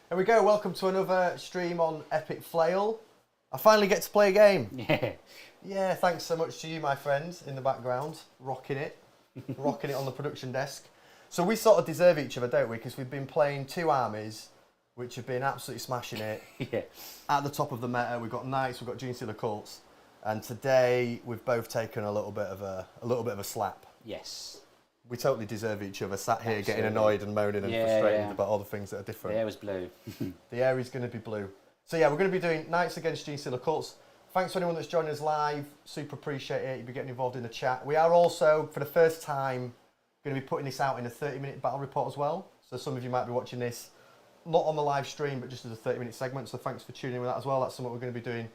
Here we go, welcome to another stream on Epic Flail. I finally get to play a game. Yeah. Yeah, thanks so much to you, my friends, in the background, rocking it on the production desk. So we sort of deserve each other, don't we? Because we've been playing two armies, which have been absolutely smashing it. Yeah. At the top of the meta, we've got Knights, we've got Genestealer Cults, and today we've both taken a little bit of a slap. Yes. We totally deserve each other, sat here Absolutely. getting annoyed and moaning and frustrated about all the things that are different. The air was blue. The air is going to be blue. So yeah, we're going to be doing Knights against Genestealer Cults. Thanks to anyone that's joining us live. Super appreciate it. You'll be getting involved in the chat. We are also, for the first time, going to be putting this out in a 30-minute battle report as well. So some of you might be watching this, not on the live stream, but just as a 30-minute segment. So thanks for tuning in with that as well. That's something we're going to be doing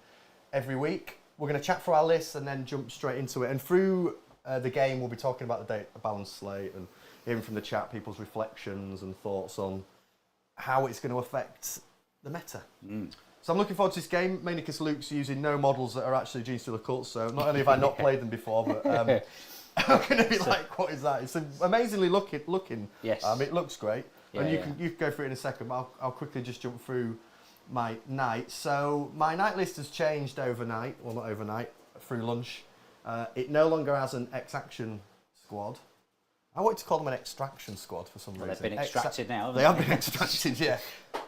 every week. We're going to chat through our lists and then jump straight into it. And through the game, we'll be talking about the balance slate and hearing from the chat people's reflections and thoughts on how it's going to affect the meta. So I'm looking forward to this game, mainly because Luke's using no models that are actually Genestealer Cults, so not only have I not played them before, but I'm going to be like, what is that? It's amazingly looking. Yes. It looks great. Yeah, And you can go through it in a second, but I'll quickly just jump through my knights. So my knight list has changed overnight, well not overnight, through lunch. It no longer has an X-Action squad. I wanted to call them an extraction squad for some reason. They've been extracted now. They have been extracted, yeah.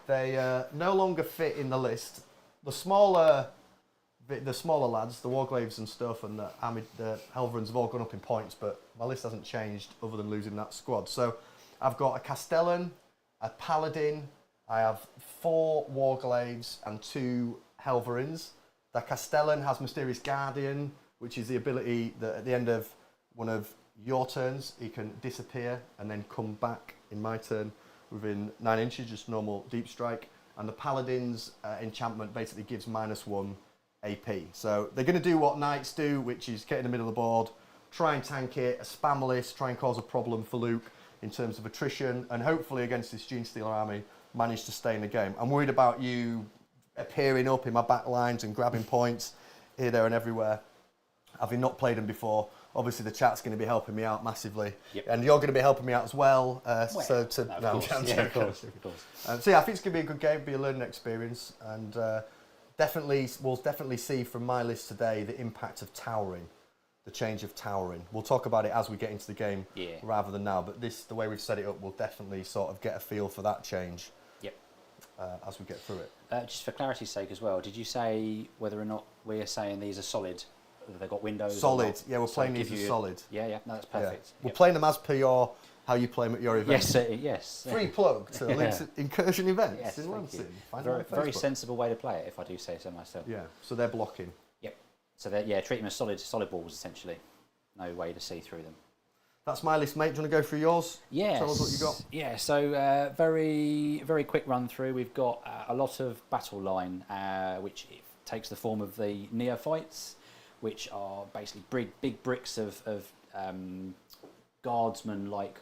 They no longer fit in the list. The smaller lads, the Warglaves and stuff, and the Helverins have all gone up in points, but my list hasn't changed other than losing that squad. So I've got a Castellan, a Paladin, I have 4 Warglaves and 2 Helverins. The Castellan has Mysterious Guardian, which is the ability that at the end of one of your turns, he can disappear and then come back in my turn within 9 inches, just normal deep strike. And the Paladin's enchantment basically gives -1 AP. So they're going to do what Knights do, which is get in the middle of the board, try and tank it, a spam list, try and cause a problem for Luke in terms of attrition, and hopefully against this Genestealer army, manage to stay in the game. I'm worried about you appearing up in my back lines and grabbing points here, there and everywhere. Having not played them before, obviously the chat's going to be helping me out massively. Yep. And you're going to be helping me out as well. Of course. Of course. So yeah, I think it's going to be a good game, be a learning experience, and we'll definitely see from my list today the impact of towering, the change of towering. We'll talk about it as we get into the game rather than now, but the way we've set it up, we'll definitely sort of get a feel for that change as we get through it. Just for clarity's sake as well, did you say whether or not we're saying these are solid? Whether they've got windows? Solid, yeah, we're playing these as solid. Yeah, no, that's perfect. Yeah. We're playing them as per how you play them at your event. Yes. Free plug to links incursion events yes, in Lansing. Very sensible way to play it, if I do say so myself. Yeah, so they're blocking. Yep. So treat them as solid balls essentially. No way to see through them. That's my list, mate. Do you want to go through yours? Yes. Tell us what you got. Yeah, so very quick run through. We've got a lot of battle line, which takes the form of the neophytes, which are basically big bricks of guardsman-like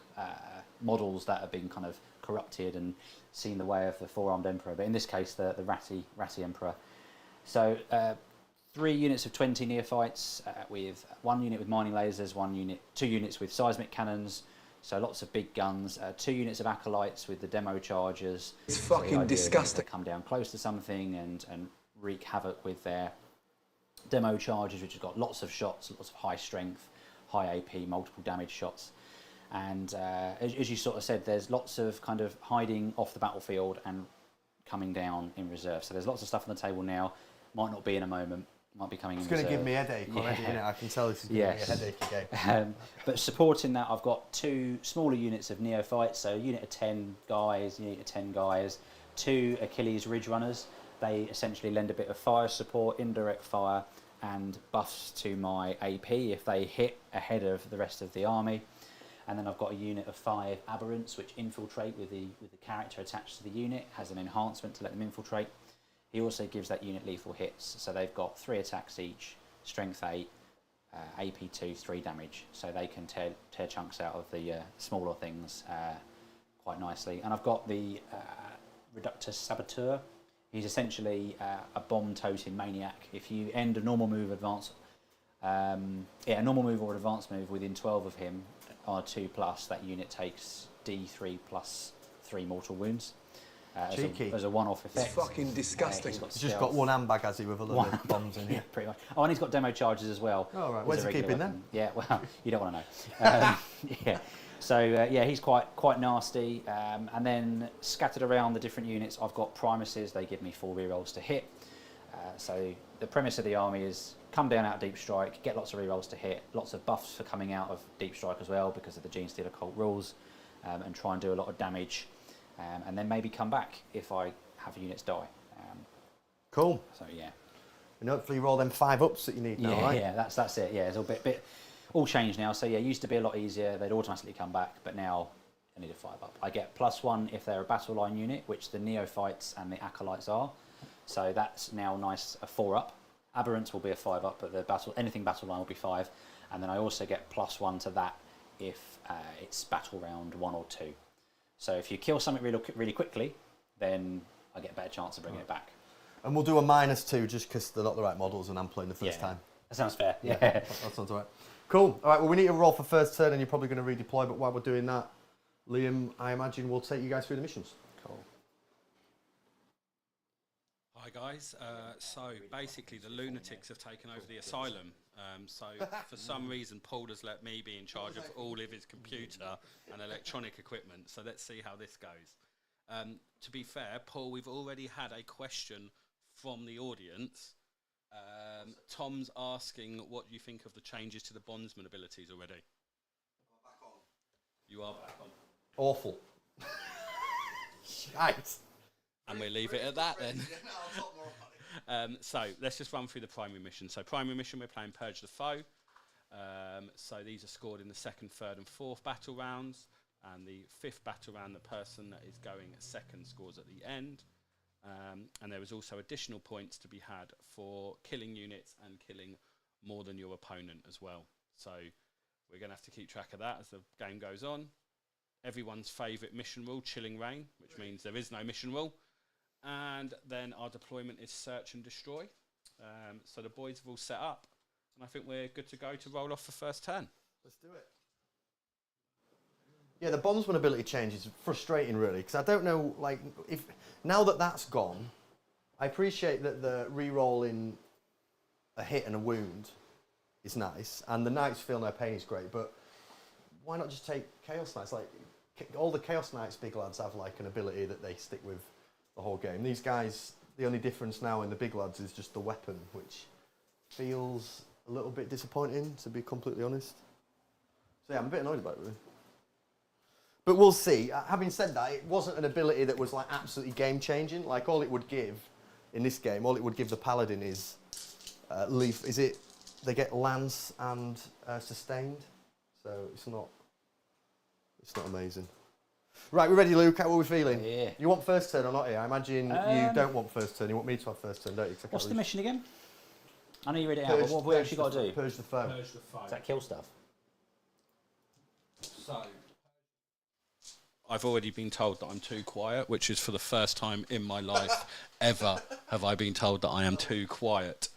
models that have been kind of corrupted and seen the way of the four-armed emperor, but in this case the ratty emperor. So 3 units of 20 neophytes with 1 unit with mining lasers, 2 units with seismic cannons, so lots of big guns, 2 units of acolytes with the demo chargers. It's fucking disgusting. Come down close to something and wreak havoc with their demo charges, which have got lots of shots, lots of high strength, high AP, multiple damage shots. And as you sort of said, there's lots of kind of hiding off the battlefield and coming down in reserve. So there's lots of stuff on the table now. Might not be in a moment. Might be coming in reserve. It's going to give me a headache already, isn't it? I can tell this is going to be a headache again. But supporting that, I've got 2 smaller units of neophytes. So a unit of 10 guys, 2 Achilles Ridge Runners. They essentially lend a bit of fire support, indirect fire, and buffs to my AP if they hit ahead of the rest of the army. And then I've got a unit of 5 aberrants which infiltrate with the character attached to the unit, has an enhancement to let them infiltrate. He also gives that unit lethal hits, so they've got 3 attacks each, strength 8, AP 2, 3 damage, so they can tear chunks out of the smaller things quite nicely. And I've got the Reductus Saboteur. He's essentially a bomb-toting maniac. If you end a normal move, a normal move or an advanced move within 12 of him on a 2+, that unit takes D3 plus 3 mortal wounds. Cheeky. As a one-off effect. It's fucking disgusting. He's just got one handbag, has he, with a load of bombs in Yeah, here? pretty much. Oh, and he's got demo charges as well. Oh, right. As Where's a he regular keeping weapon. them? Yeah, well, you don't want to know. Yeah. So yeah, he's quite nasty. And then scattered around the different units, I've got Primuses. They give me 4 rerolls to hit. So the premise of the army is come down out of Deep Strike, get lots of rerolls to hit, lots of buffs for coming out of Deep Strike as well because of the Genestealer Cult rules, and try and do a lot of damage, and then maybe come back if I have units die. Cool. So yeah. And hopefully roll them 5-ups that you need now, right? Yeah, that's it. Yeah, it's all bit all changed now. So yeah, it used to be a lot easier. They'd automatically come back, but now I need a 5-up. I get +1 if they're a battle line unit, which the neophytes and the acolytes are. So that's now nice, a 4-up. Aberrants will be a 5-up, but anything battle line will be 5. And then I also get +1 to that if it's battle round 1 or 2. So if you kill something really quickly, then I get a better chance of bringing it back. And we'll do a -2 just because they're not the right models and I'm playing the first time. That sounds fair. Yeah. That sounds all right. Cool. All right, well, we need to roll for first turn and you're probably going to redeploy, but while we're doing that, Liam, I imagine we'll take you guys through the missions. Cool. Hi guys, so basically the lunatics have taken over the asylum, so for some reason Paul has let me be in charge of all of his computer and electronic equipment, so let's see how this goes. To be fair, Paul, we've already had a question from the audience. Tom's asking what you think of the changes to the bondsman abilities already. Back on. You are back on. Awful. Shite. And we'll leave it at that then. So let's just run through the primary mission. So primary mission, we're playing Purge the Foe. So these are scored in the 2nd, 3rd and 4th battle rounds. And the 5th battle round, the person that is going second scores at the end. And there is also additional points to be had for killing units and killing more than your opponent as well. So we're going to have to keep track of that as the game goes on. Everyone's favourite mission rule, Chilling Reign, which means there is no mission rule. And then our deployment is search and destroy. So the boys have all set up, and I think we're good to go to roll off for first turn. Let's do it. Yeah, the bondsman ability change is frustrating, really, because I don't know, like, if now that that's gone, I appreciate that the re-rolling a hit and a wound is nice, and the Knights feel no pain is great, but why not just take Chaos Knights? Like, all the Chaos Knights big lads have, like, an ability that they stick with the whole game. These guys, the only difference now in the big lads is just the weapon, which feels a little bit disappointing, to be completely honest. So yeah, I'm a bit annoyed about it, really. But we'll see. Having said that, it wasn't an ability that was like absolutely game-changing. Like all it would give in this game, all it would give the Paladin is leaf. Is it? They get lance and sustained, so it's not amazing. Right, we're ready, Luke. How are we feeling? Yeah. You want first turn or not here? I imagine you don't want first turn. You want me to have first turn, don't you? What's the mission again? I know you read it out, but what have we actually got to do? Purge the foe. Purge the foe. Does that kill stuff? So I've already been told that I'm too quiet, which is for the first time in my life ever have I been told that I am too quiet.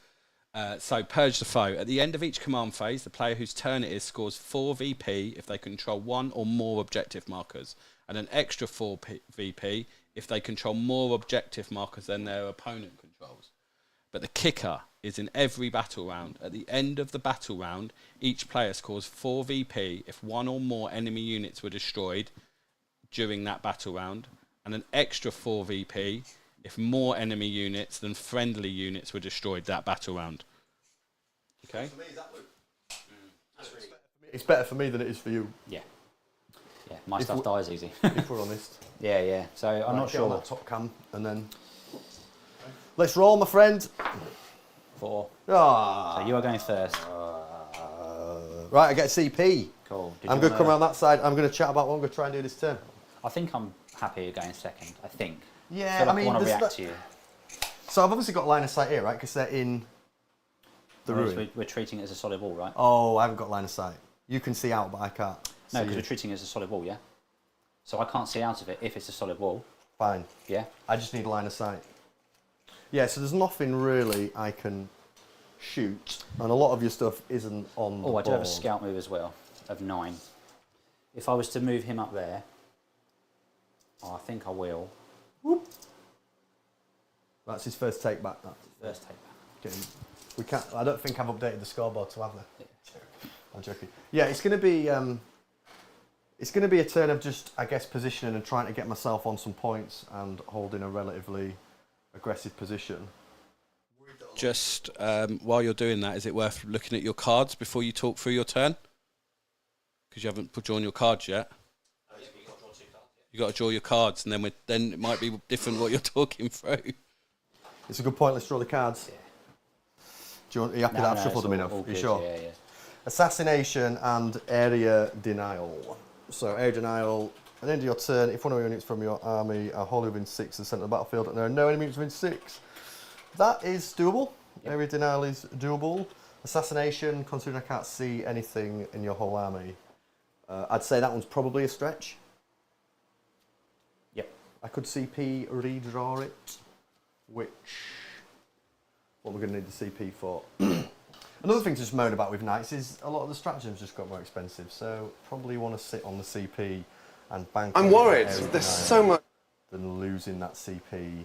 So Purge the Foe. At the end of each command phase, the player whose turn it is scores 4 VP if they control 1 or more objective markers, and an extra 4 VP if they control more objective markers than their opponent controls. But the kicker is in every battle round. At the end of the battle round, each player scores 4 VP if 1 or more enemy units were destroyed during that battle round, and an extra 4 VP if more enemy units than friendly units were destroyed that battle round. Okay? For me, is that Luke? That's really it's better for me than it is for you. Yeah. Yeah, my stuff dies easy. If we're honest. Yeah. So I'm not Get on sure. that top cam and then let's roll, my friend. 4. Ah. So you are going first. Right, I get CP. Cool. I'm going to come around that side. I'm going to chat about what I'm going to try and do this turn. I think I'm happy going second. I think. Yeah, I feel like I mean, want to there's react to you. So I've obviously got line of sight here, right? Because they're in the ruin. We're treating it as a solid wall, right? Oh, I haven't got line of sight. You can see out, but I can't. No, because we're treating it as a solid wall, yeah? So I can't see out of it if it's a solid wall. Fine. Yeah? I just need line of sight. Yeah, so there's nothing really I can shoot, and a lot of your stuff isn't on the Oh, I do have a board. scout move as well, of 9. If I was to move him up there, I think I will. Whoop. That's his first take back. That. First take back. Okay. We can't. I don't think I've updated the scoreboard to have that. I'm joking. Yeah, it's going to be. It's going to be a turn of just, I guess, positioning and trying to get myself on some points and holding a relatively aggressive position. Just while you're doing that, is it worth looking at your cards before you talk through your turn? Because you haven't drawn your cards yet. You got to draw your cards, and then it might be different what you're talking through. It's a good point. Let's draw the cards. Do you want, are you happy that I've shuffled them enough? Are you sure? Yeah. Assassination and area denial. So area denial. At the end of your turn, if one of your units from your army are wholly within 6 and sent to the battlefield, and there are no enemy units within 6, that is doable. Yep. Area denial is doable. Assassination, considering I can't see anything in your whole army, I'd say that one's probably a stretch. Yep. I could CP redraw it, which what we're going to need the CP for. Another thing to just moan about with Knights is a lot of the stratagems just got more expensive, so probably want to sit on the CP and bank. I'm worried. There's so much. Than losing that CP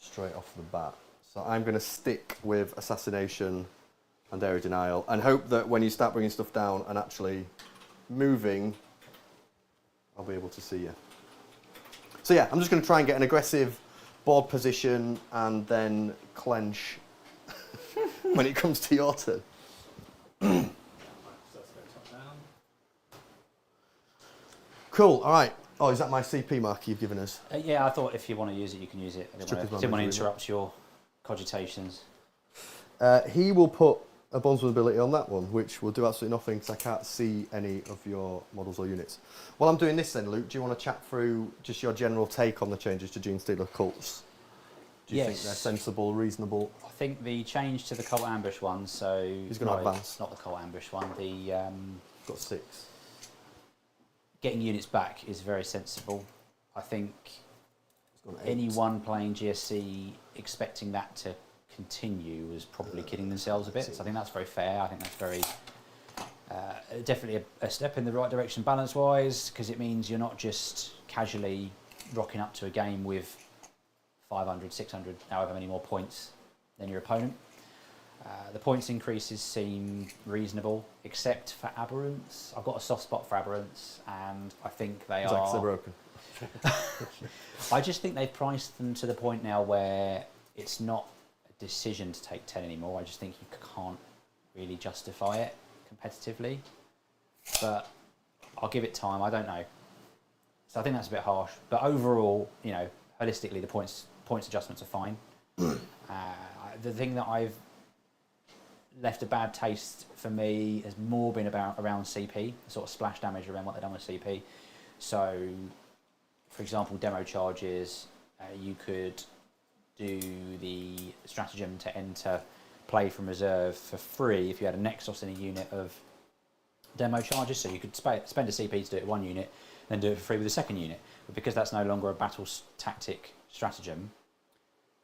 straight off the bat. So I'm going to stick with Assassination and Area Denial and hope that when you start bringing stuff down and actually moving, I'll be able to see you. So yeah, I'm just going to try and get an aggressive board position and then clench when it comes to your turn. Cool, all right. Oh, is that my CP marker you've given us? Yeah, I thought if you want to use it, you can use it. I didn't want to interrupt your cogitations. He will put a bondsman ability on that one, which will do absolutely nothing because I can't see any of your models or units. While I'm doing this then, Luke, do you want to chat through just your general take on the changes to Genestealer Cults? Do you think they're sensible, reasonable? I think the change to the Cult Ambush one, so... He's going to advance. Not the Cult Ambush one, the... Got 6. Getting units back is very sensible. I think anyone playing GSC expecting that to continue was probably kidding themselves a bit. So I think that's very fair. I think that's very definitely a step in the right direction balance-wise, because it means you're not just casually rocking up to a game with 500, 600, however many more points than your opponent. The points increases seem reasonable, except for aberrants. I've got a soft spot for aberrants, and I think they are... Exactly, broken. I just think they've priced them to the point now where it's not a decision to take 10 anymore. I just think you can't really justify it competitively. But I'll give it time. I don't know. So I think that's a bit harsh. But overall, you know, holistically, the points adjustments are fine. The thing that I've left a bad taste for me has more been around CP, sort of splash damage around what they've done with CP. So, for example, demo charges, you could do the stratagem to enter play from reserve for free if you had a Nexus in a unit of demo charges. So you could spend a CP to do it with one unit, then do it for free with a second unit. But because that's no longer a battle tactic stratagem,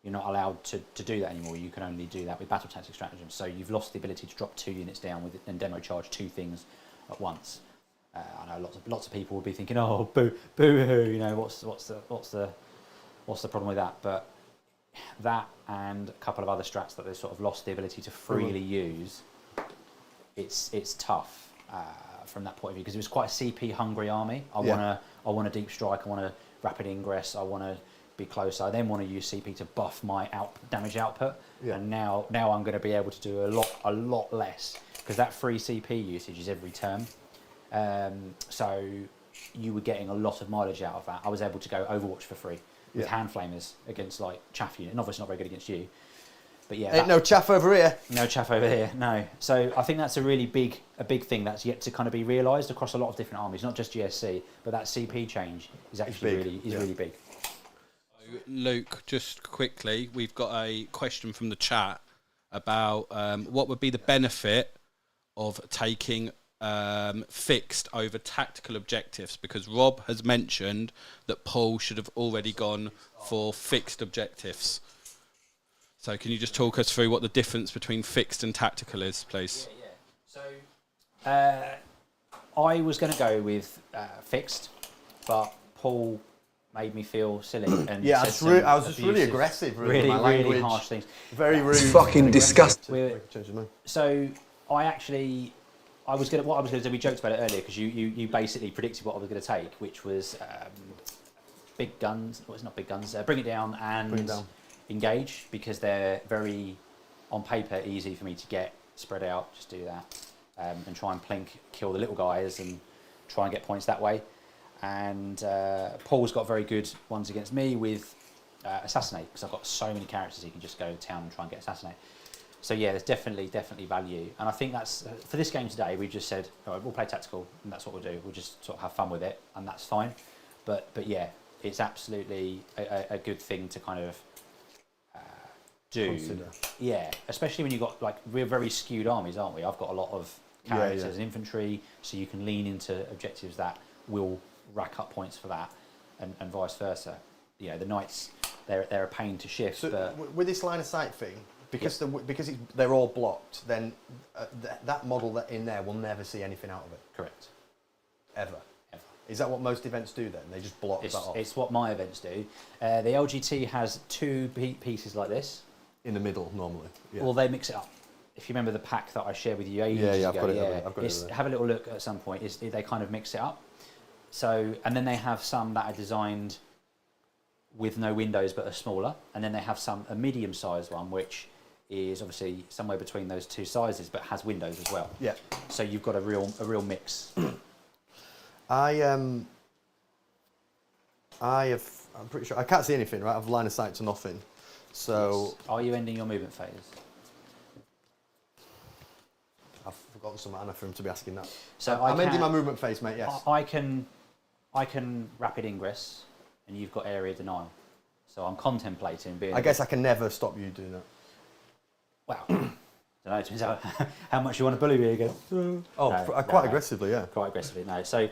you're not allowed to do that anymore. You can only do that with battle tactic stratagems. So you've lost the ability to drop 2 units down with it and demo charge 2 things at once. I know lots of people will be thinking, oh, boo-hoo, you know, what's the problem with that? But that and a couple of other strats that they've sort of lost the ability to freely use, it's tough from that point of view, because it was quite a CP hungry army. I want a deep strike. I want a rapid ingress. I want to be closer. I then want to use CP to buff my damage output, and now I'm going to be able to do a lot less, because that free CP usage is every turn. So you were getting a lot of mileage out of that. I was able to go Overwatch for free with hand flamers against like chaff unit, and obviously not very good against you. But yeah, ain't no chaff over here. No chaff over here. No. So I think that's a really big thing that's yet to kind of be realised across a lot of different armies, not just GSC, but that CP change is actually really big. Luke, just quickly, we've got a question from the chat about what would be the benefit of taking fixed over tactical objectives, because Rob has mentioned that Paul should have already gone for fixed objectives. So can you just talk us through what the difference between fixed and tactical is, please? So I was going to go with fixed, but Paul made me feel silly. And Yeah, said I was just really aggressive. Really, my language, really harsh things. Very rude. Fucking disgusting. So I was gonna. What I was gonna do. We joked about it earlier because you basically predicted what I was gonna take, which was big guns. Well, it's not big guns. Bring it down and engage, because they're very, on paper, easy for me to get spread out. Just do that and try and kill the little guys and try and get points that way. And Paul's got very good ones against me with assassinate, because I've got so many characters he can just go to town and try and get assassinate. So yeah, there's definitely value, and I think that's for this game today. We just said, all right, we'll play tactical, and that's what we'll do. We'll just sort of have fun with it, and that's fine. But yeah, it's absolutely a good thing to kind of do. Consider. Yeah, especially when you've got, like, we're very skewed armies, aren't we? I've got a lot of characters and infantry, so you can lean into objectives that will rack up points for that, and vice versa. You know, the knights, they're a pain to shift. So but with this line of sight thing, because they're all blocked, then that model that in there will never see anything out of it. Correct. Ever. Is that what most events do then? They just block that off? It's what my events do. The LGT has two pieces like this. In the middle, normally. Yeah. Well, they mix it up. If you remember the pack that I shared with you ages ago, I've got it. Have a little look at some point. They kind of mix it up. So, and then they have some that are designed with no windows but are smaller, and then they have a medium-sized one which is obviously somewhere between those two sizes but has windows as well. Yeah. So you've got a real mix. I'm pretty sure I can't see anything, right? I've line of sight to nothing. So yes. Are you ending your movement phase? I've forgotten some mana for him to be asking that. So I'm ending my movement phase, mate. Yes. I can rapid ingress, and you've got area denial. So I'm contemplating being. I guess I can never stop you doing that. Well, don't know. It depends how much you want to bully me again. Quite aggressively, yeah. Quite aggressively, no. So,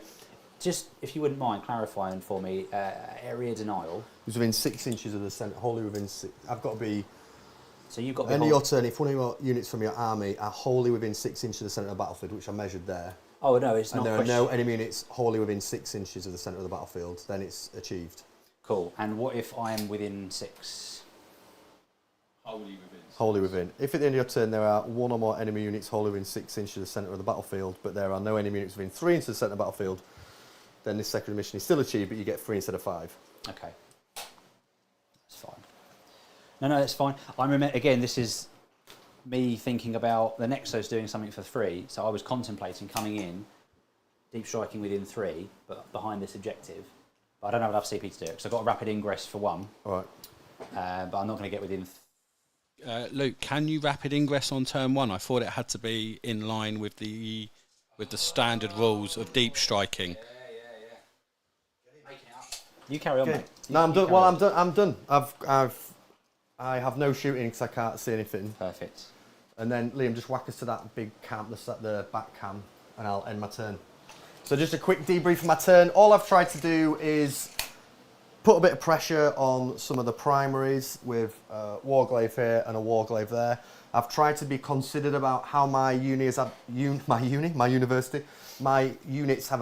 just if you wouldn't mind clarifying for me, area denial. It's within 6 inches of the centre, wholly within 6. I've got to be. So you've got to be. End of your turn, if one of your units from your army are wholly within 6 inches of the centre of the battlefield, which I measured there. Oh no, it's not. And there are no enemy units wholly within 6 inches of the centre of the battlefield, then it's achieved. Cool. And what if I'm within 6? Wholly within. If at the end of your turn there are one or more enemy units wholly within 6 inches of the centre of the battlefield, but there are no enemy units within 3 inches of the centre of the battlefield, then this secondary mission is still achieved, but you get 3 instead of 5. Okay. That's fine. No, that's fine. I remember, again, this is me thinking about the Nexus doing something for 3, so I was contemplating coming in, deep striking within 3, but behind this objective. But I don't have enough CP to do it, because I've got a rapid ingress for 1. All right. But I'm not going to get within... Luke, can you rapid ingress on turn 1? I thought it had to be in line with the standard rules of deep striking. You carry on, mate. No, I'm done. Well, I'm done. I have no shooting because I can't see anything. Perfect. And then Liam, just whack us to that big camp, the back cam, and I'll end my turn. So just a quick debrief of my turn. All I've tried to do is put a bit of pressure on some of the primaries with a Warglaive here and a Warglaive there. I've tried to be considered about how my units have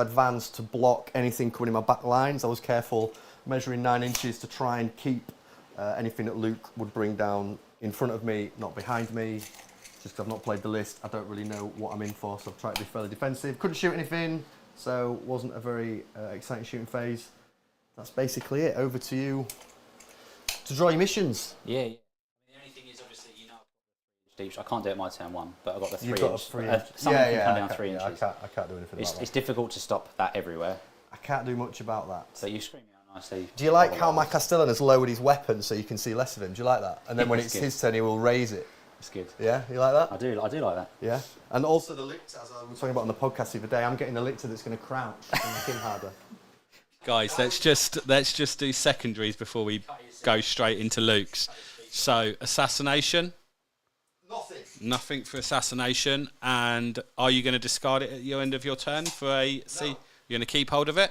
advanced to block anything coming in my back lines. I was careful measuring 9 inches to try and keep anything that Luke would bring down in front of me, not behind me. Just because I've not played the list, I don't really know what I'm in for, so I've tried to be fairly defensive. Couldn't shoot anything, so wasn't a very exciting shooting phase. That's basically it. Over to you to draw your missions. Yeah. The only thing is, obviously, I can't do it my turn 1, but I've got the 3 You've got inch. a 3 inch. Someone can come down 3 inches. I can't do anything about that. It's difficult to stop that everywhere. I can't do much about that. So you scream me out nicely. Do you like how my Castellan has lowered his weapon so you can see less of him? Do you like that? And then when it's his turn, he will raise it. It's good. Yeah, you like that? I do like that. Yeah. And also the lictor, as I was talking about on the podcast the other day, I'm getting the lictor that's going to crouch and make him harder. Guys, let's just do secondaries before we go straight into Luke's. So, assassination. Nothing for assassination. And are you going to discard it at your end of your turn for a C? You're going to keep hold of it.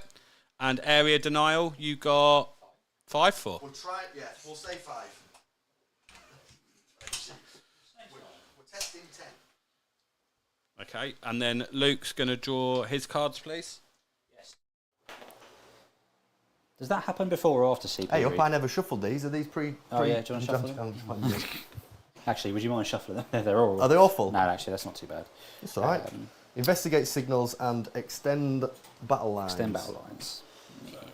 And area denial, you got 5 for. We'll try. Yeah, we'll say 5. We're testing 10. Okay, and then Luke's going to draw his cards, please. Yes. Does that happen before or after CP? Hey, up, I never shuffled these. Are these pre? Oh yeah, do you want to shuffle them? Actually, would you mind shuffling them? They're all. Are they awful? No, actually, that's not too bad. It's all right. Investigate signals and extend battle lines. Extend battle lines.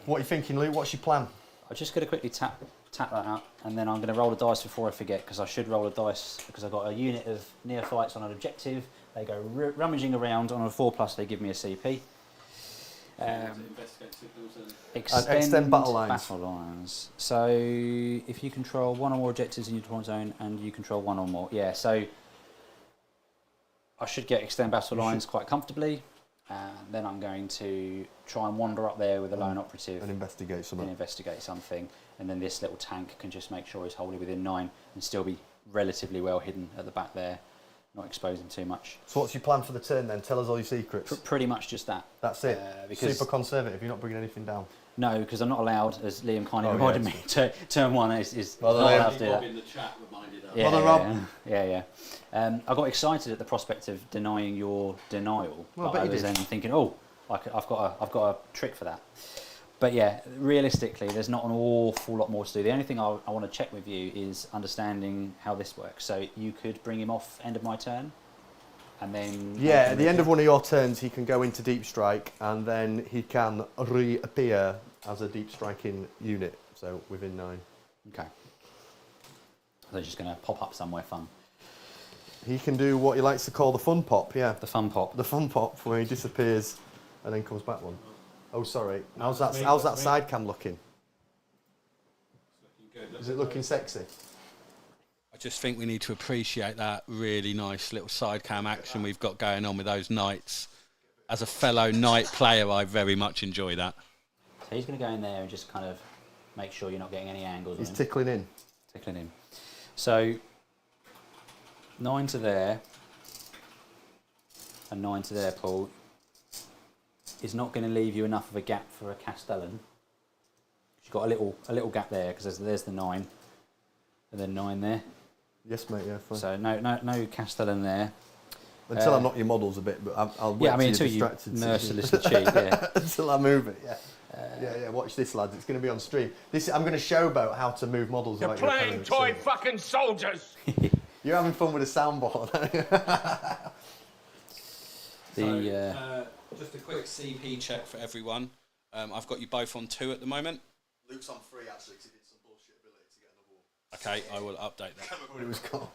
What are you thinking, Luke? What's your plan? I'm just going to quickly tap that out, and then I'm going to roll the dice before I forget, because I should roll the dice because I've got a unit of neophytes on an objective. They go rummaging around on a 4+. They give me a CP. Extend battle lines. So if you control one or more objectives in your deployment zone and you control one or more, yeah. So I should get extend battle lines quite comfortably, and then I'm going to try and wander up there with a lone operative and investigate something. And then this little tank can just make sure he's wholly within 9 and still be relatively well hidden at the back there, not exposing too much. So what's your plan for the turn then? Tell us all your secrets. Pretty much just that. That's it. Super conservative. You're not bringing anything down. No, because I'm not allowed, as Liam kindly reminded me. Turn 1 is not Liam, allowed to do that. in the chat reminded us. Yeah. I got excited at the prospect of denying your denial, Well, but I was then thinking, I've got a trick for that. But yeah, realistically, there's not an awful lot more to do. The only thing I want to check with you is understanding how this works. So you could bring him off end of my turn, and then... Yeah, at the end of one of your turns, he can go into deep strike, and then he can reappear as a deep striking unit, so within 9. Okay. So they're just going to pop up somewhere fun. He can do what he likes to call the fun pop, yeah. The fun pop. The fun pop, where he disappears and then comes back one. Oh, sorry. How's that side cam looking? Is it looking sexy? I just think we need to appreciate that really nice little side cam action we've got going on with those knights. As a fellow knight player, I very much enjoy that. So he's going to go in there and just kind of make sure you're not getting any angles. He's tickling in. Tickling in. So 9 to there and 9 to there, Paul, is not going to leave you enough of a gap for a Castellan. You've got a little gap there because there's the 9 and then 9 there. Yes, mate. Yeah, fine. So no Castellan there. Until I knock your models a bit, but I'll wait until you mercilessly cheat. Yeah. Until I move it. Yeah. Watch this, lads. It's going to be on stream. I'm going to showboat how to move models. You're playing toy fucking soldiers. You're having fun with a soundboard. Just a quick CP check for everyone. I've got you both on 2 at the moment. Luke's on 3 actually, because he did some bullshit ability to get another one. Okay, I will update that. I can't remember what it was called.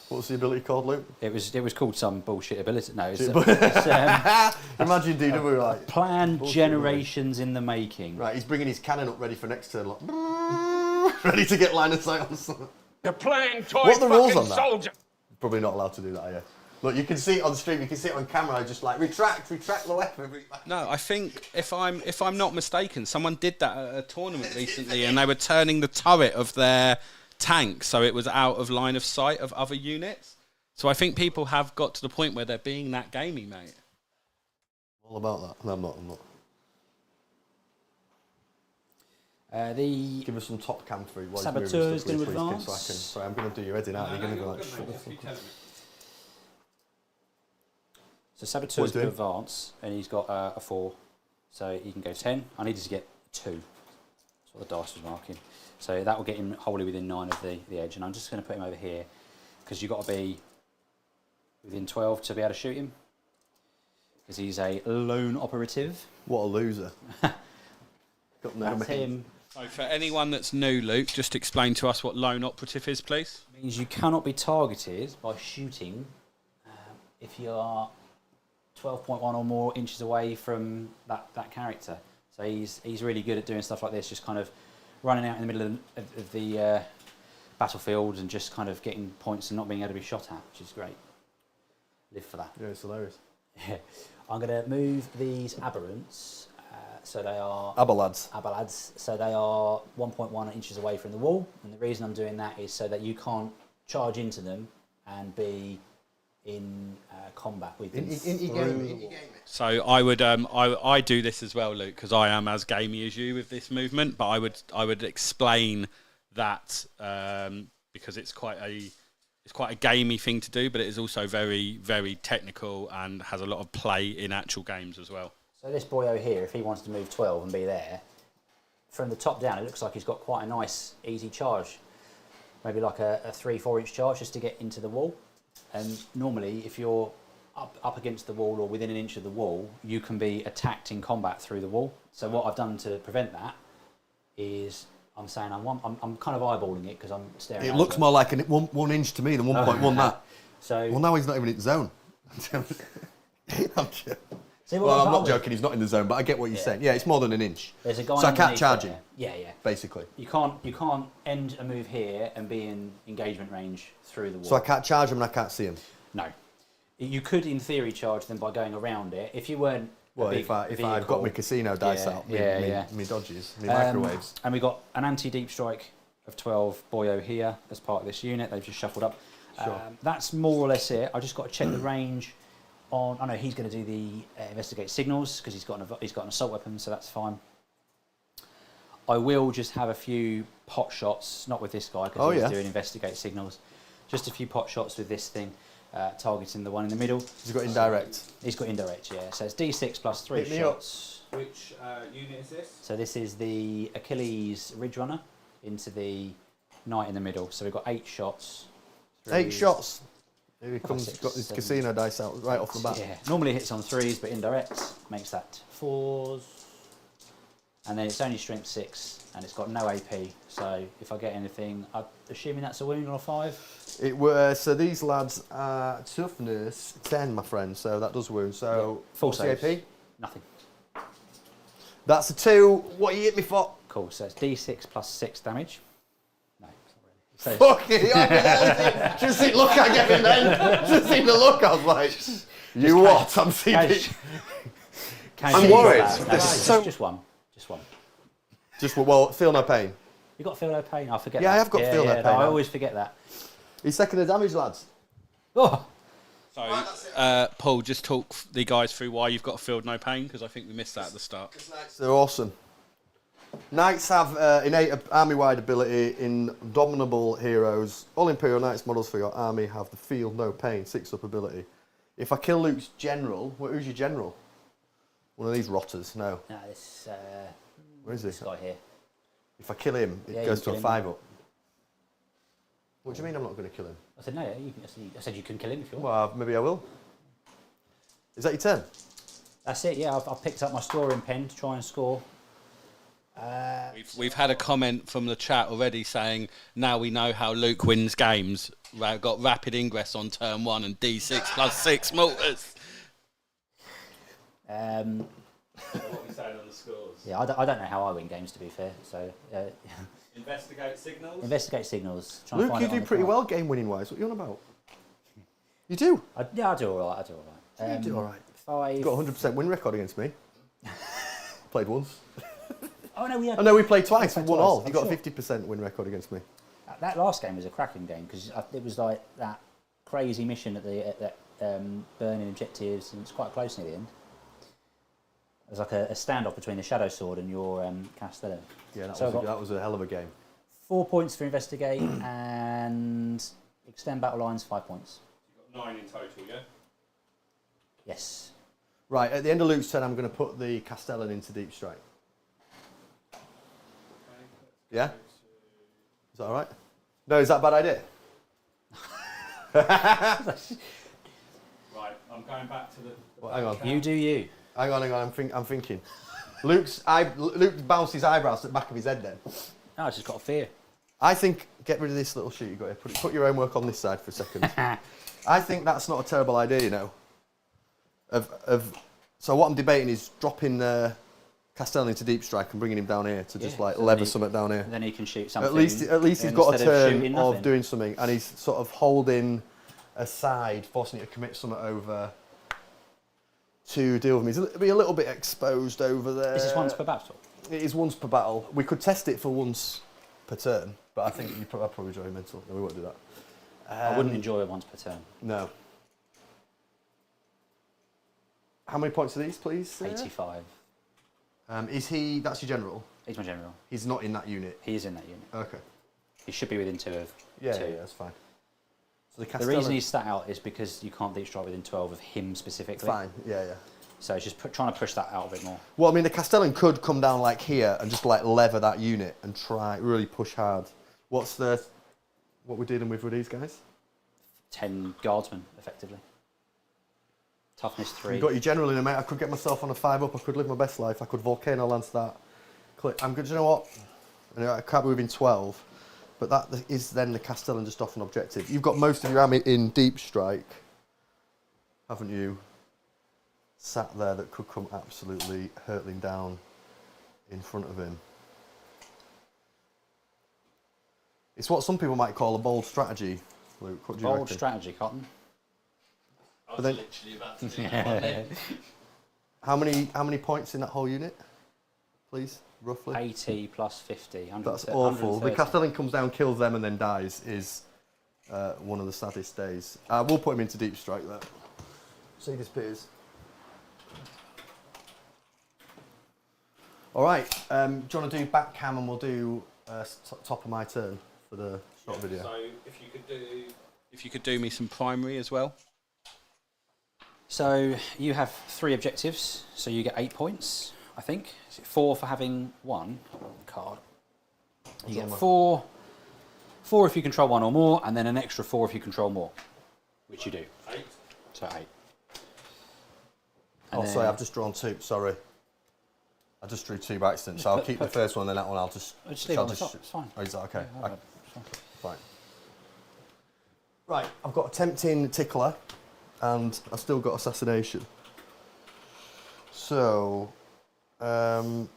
What was the ability called, Luke? It was called some bullshit ability. No, it's imagine DW like plan generations in the making. Right, he's bringing his cannon up ready for next turn, like, ready to get line of sight on something. You're playing toy What are the rules on soldier. that? Probably not allowed to do that, are you? Look, you can see it on stream. You can see it on camera. Just like retract the weapon. No, I think if I'm not mistaken, someone did that at a tournament recently, and they were turning the turret of their tank so it was out of line of sight of other units. So I think people have got to the point where they're being that gamey, mate. All about that. No, I'm not. Give us some top cam for you. Saboteur is going to advance. Sorry, I'm going to do your heading out. You're going to go like shit. So Saboteur is going to advance, and he's got a 4, so he can go 10. I needed to get 2. That's what the dice was marking. So that will get him wholly within 9 of the edge, and I'm just going to put him over here because you've got to be within 12 to be able to shoot him because he's a lone operative. What a loser! Got no That's him. So for anyone that's new, Luke, just explain to us what lone operative is, please. It means you cannot be targeted by shooting if you are 12.1 or more inches away from that character. So he's really good at doing stuff like this, just kind of running out in the middle of the battlefield and just kind of getting points and not being able to be shot at, which is great. Live for that. Yeah, it's hilarious. Yeah. I'm going to move these aberrants. So they are... Abalads. So they are 1.1 inches away from the wall. And the reason I'm doing that is so that you can't charge into them and be in combat with them. So I would I do this as well, Luke, because I am as gamey as you with this movement. But I would explain that because it's quite a gamey thing to do, but it is also very, very technical and has a lot of play in actual games as well. So this boyo here, if he wants to move 12 and be there, from the top down, it looks like he's got quite a nice, easy charge. Maybe like a 3-4 inch charge just to get into the wall. And normally, if you're up against the wall or within an inch of the wall, you can be attacked in combat through the wall. So what I've done to prevent that is I'm saying I'm kind of eyeballing it because I'm staring. It looks more like one inch to me than 1.1 that. So well, now he's not even in the zone. I'm See, well, I'm not joking. He's not in the zone, but I get what you're saying. Yeah, it's more than an inch. There's a guy. So I can't charge him. Yeah. Basically. You can't end a move here and be in engagement range through the wall. So I can't charge him and I can't see him. No. You could, in theory, charge them by going around it if you weren't. Well, if I've got my casino dice out, me dodges, me microwaves. And we got an anti-deep strike of 12 Boyo here as part of this unit. They've just shuffled up. Sure. That's more or less it. I just got to check the range on. I know he's going to do the investigate signals because he's got an assault weapon, so that's fine. I will just have a few pot shots, not with this guy because he's doing investigate signals. Just a few pot shots with this thing. Targeting the one in the middle. He's got indirect. He's got indirect, yeah. So it's D6 plus 3 shots. Which unit is this? So this is the Achilles Ridge Runner into the Knight in the middle. So we've got 8 shots. 8 shots. Here he comes, 6, got his 7, casino dice out right off the bat. Yeah, normally hits on 3s, but indirect makes that 4s. And then it's only strength 6, and it's got no AP. So if I get anything, I'm assuming that's a wound or a 5. It were so these lads are toughness 10, my friend. So that does wound. So Full what's the saves. AP? Nothing. That's a 2. What you hit me for? Cool. So it's D6 plus 6 damage. No, it's not really. Fuck it! Just see, look, I get him then. Just see the look. I was like, you what? I'm CP. I'm worried. Just one. Just well, feel no pain. You got feel no pain. I forget. Yeah, that. I have got feel no pain. I always forget that. He's second the damage, lads. Oh. So, Paul, just talk the guys through why you've got field no pain because I think we missed that at the start. They're awesome. Knights have innate army-wide ability, indomitable heroes. All Imperial Knights models for your army have the feel no pain 6-up ability. If I kill Luke's general, who's your general? One of these rotters? No. No, this. Where is he? This guy here. If I kill him, it goes to a 5-up. What do you mean I'm not going to kill him? I said no. I said you can kill him if you want. Well, maybe I will. Is that your turn? That's it. Yeah, I've picked up my scoring pen to try and score. We've had a comment from the chat already saying now we know how Luke wins games. Got rapid ingress on turn 1 and D6 plus 6 mortars. What we saying on the scores? Yeah, I don't know how I win games, to be fair. So Investigate signals. investigate signals. Try and Luke, find you it on do the pretty card. well game-winning wise. What are you on about? You do? I do all right. You do all right. 5. You've got a 100% win record against me. Played once. Oh no, we had. Oh no, we played twice. We We played won all. twice, You got I'm a 50% win record against me. That last game was a cracking game because it was like that crazy mission at that burning objectives, and it's quite close near the end. It was like a standoff between the Shadow Sword and your Castellan. Yeah, that, So that was a hell of a game. 4 points for investigate and extend battle lines. 5 points. You've got 9 in total, yeah? Yes. Right, at the end of Luke's turn, I'm going to put the Castellan into deep strike. Yeah? Is that all right? No, is that a bad idea? Right, I'm going back to the... Well, hang on. You do you. Hang on. I'm thinking. Luke bounced his eyebrows at the back of his head then. No, it's just got a fear. I think, get rid of this little sheet you got here. Put your own work on this side for a second. I think that's not a terrible idea, you know. So what I'm debating is dropping Castellan into deep strike and bringing him down here to just like lever something down here. Then he can shoot something. At least he's got a turn of nothing. doing something, and he's sort of holding aside, forcing you to commit something over to deal with me. He'll be a little bit exposed over there. This is once per battle. It is once per battle. We could test it for once per turn, but I think I'd probably draw mental. No, we won't do that. I wouldn't enjoy it once per turn. No. How many points are these, please? 85. Is he? That's your general. He's my general. He's not in that unit. He is in that unit. Okay. He should be within 2 of Yeah, 2. yeah, that's fine. So The reason he's sat out is because you can't deep strike within 12 of him specifically. Fine. Yeah, yeah. So it's just trying to push that out a bit more. Well, I mean, the Castellan could come down like here and just like lever that unit and try really push hard. What we're dealing with these guys? 10 guardsmen, effectively. Toughness 3. You've got your general in a mate. I could get myself on a 5-up. I could live my best life. I could volcano lance that. I'm good. Do you know what? I can't be within 12, but that is then the Castellan just off an objective. You've got most of your army in deep strike, haven't you? Sat there that could come absolutely hurtling down in front of him. It's what some people might call a bold strategy, Luke. What do you reckon? Bold strategy, Cotton. I was then- literally about to do that. How many points in that whole unit, please, roughly? 80 plus 50. That's awful. The Castellan comes down, kills them, and then dies. Is one of the saddest days. We'll put him into deep strike there. So he disappears. All right. Do you want to do back cam, and we'll do top of my turn for the short video. So if you could do me some primary as well. So you have 3 objectives, so you get 8 points, I think. Is it 4 for having 1 card? You get 4 if you control 1 or more, and then an extra 4 if you control more, which you do. 8. So 8. Oh, sorry, I've just drawn 2. Sorry. I just drew 2 by accident, so I'll keep the first one, and that one I'll just... Just leave it on the top, it's fine. Oh, is that okay? Yeah, it's fine. Fine. Right, I've got a tempting tickler, and I've still got assassination. So, mind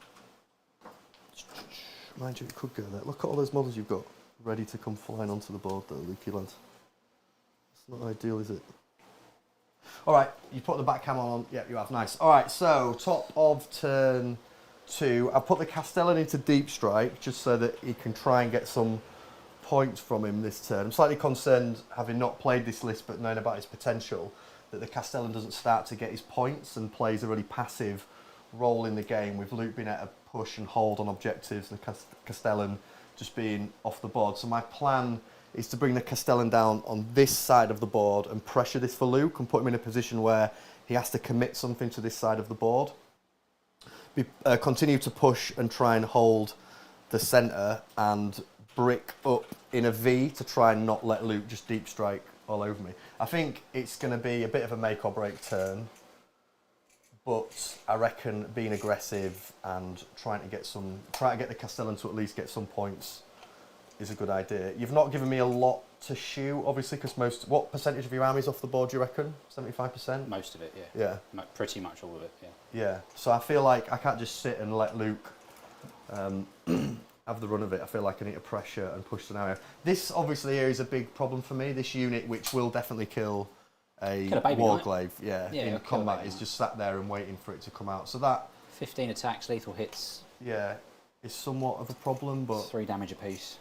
you, it could go there. Look at all those models you've got ready to come flying onto the board, though, Lukey lads. It's not ideal, is it? All right, you put the back cam on. Yeah, you have. Nice. All right, so top of turn 2. I've put the Castellan into deep strike just so that he can try and get some points from him this turn. I'm slightly concerned, having not played this list but known about his potential, that the Castellan doesn't start to get his points and plays a really passive role in the game, with Luke being able to push and hold on objectives and the Castellan just being off the board. So my plan is to bring the Castellan down on this side of the board and pressure this for Luke and put him in a position where he has to commit something to this side of the board. Continue to push and try and hold the centre and brick up in a V to try and not let Luke just deep strike all over me. I think it's going to be a bit of a make or break turn, but I reckon being aggressive and trying to get the Castellan to at least get some points is a good idea. You've not given me a lot to shoot, obviously, because what percentage of your army's off the board, do you reckon? 75%? Most of it, yeah. Yeah. Pretty much all of it, yeah. Yeah, so I feel like I can't just sit and let Luke have the run of it. I feel like I need to pressure and push the scenario. This, obviously, here is a big problem for me. This unit, which will definitely kill a Warglaive, in combat, is just sat there and waiting for it to come out. So that... 15 attacks, lethal hits. Yeah, is somewhat of a problem, but... 3 damage apiece.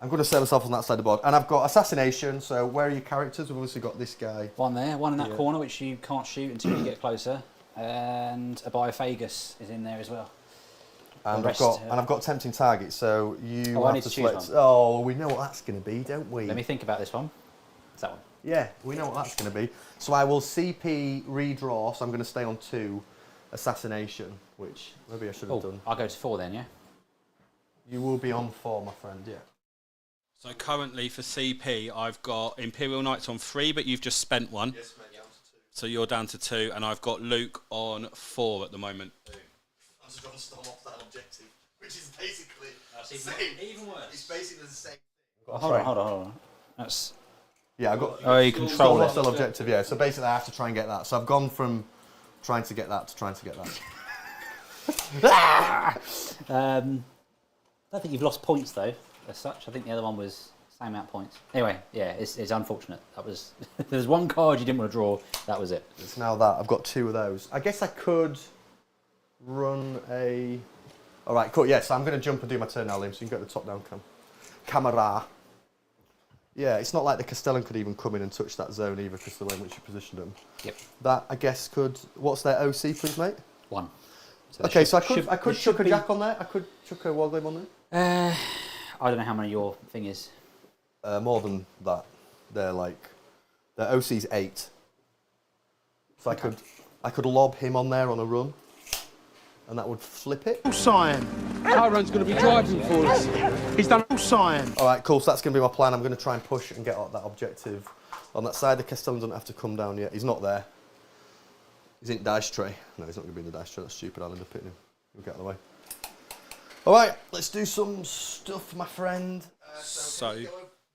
I'm going to set myself on that side of the board. And I've got Assassination, so where are your characters? We've obviously got this guy. One there, one in that corner, which you can't shoot until you get closer. And a Biophagus is in there as well. And I've got Tempting Target, so you I have need to to choose select... one. Oh, we know what that's going to be, don't we? Let me think about this one. It's that one. Yeah, we know what that's going to be. So I will CP redraw, so I'm going to stay on 2 Assassination, which maybe I should have done. I'll go to 4 then, yeah? You will be on 4, my friend, yeah. So currently for CP, I've got Imperial Knights on 3, but you've just spent 1. Yes, mate, yeah, I'm to 2. So you're down to 2, and I've got Luke on 4 at the moment. I'm just going to storm off that objective, which is basically the same. Even worse. It's basically the same. Hold on. That's... Yeah, I got... Oh, you control it. Hostile objective, yeah. So basically I have to try and get that. So I've gone from trying to get that to trying to get that. I don't think you've lost points, though, as such. I think the other one was same amount of points. Anyway, yeah, it's unfortunate. That was... There's one card you didn't want to draw. That was it. It's now that. I've got 2 of those. I guess I could run a... All right, cool. Yeah, so I'm going to jump and do my turn now, Liam, so you can go to the top-down camera. Yeah, it's not like the Castellan could even come in and touch that zone either, because the way in which you positioned them. Yep. That, I guess, could... What's their OC, please, mate? 1. So Okay, so I could chuck a Jack on there. I could chuck a Warglaive on there. I don't know how many your thing is. More than that. They're like... Their OC's 8. So I could I could lob him on there on a run, and that would flip it. Cyan. Aaron's going to be driving for us. He's done cyan. All right, cool. So that's going to be my plan. I'm going to try and push and get that objective on that side. The Castellan doesn't have to come down yet. He's not there. He's in dice tray. No, he's not going to be in the dice tray. That's stupid. I'll end up hitting him. He'll get out of the way. All right, let's do some stuff, my friend. So,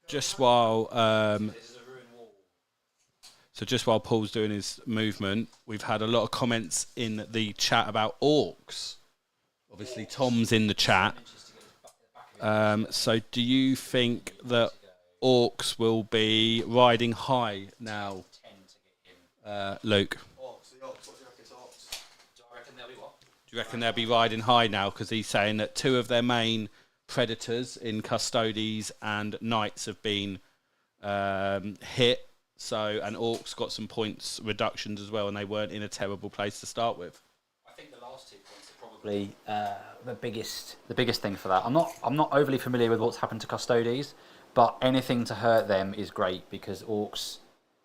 just while Paul's doing his movement, we've had a lot of comments in the chat about orks. Obviously, Tom's in the chat. So, do you think that orks will be riding high now, Luke? Do you reckon they'll be riding high now? Because he's saying that two of their main predators in Custodes and Knights have been hit. So, and orks got some points reductions as well, and they weren't in a terrible place to start with. I think the last 2 points are probably the biggest thing for that. I'm not overly familiar with what's happened to Custodes, but anything to hurt them is great because orks,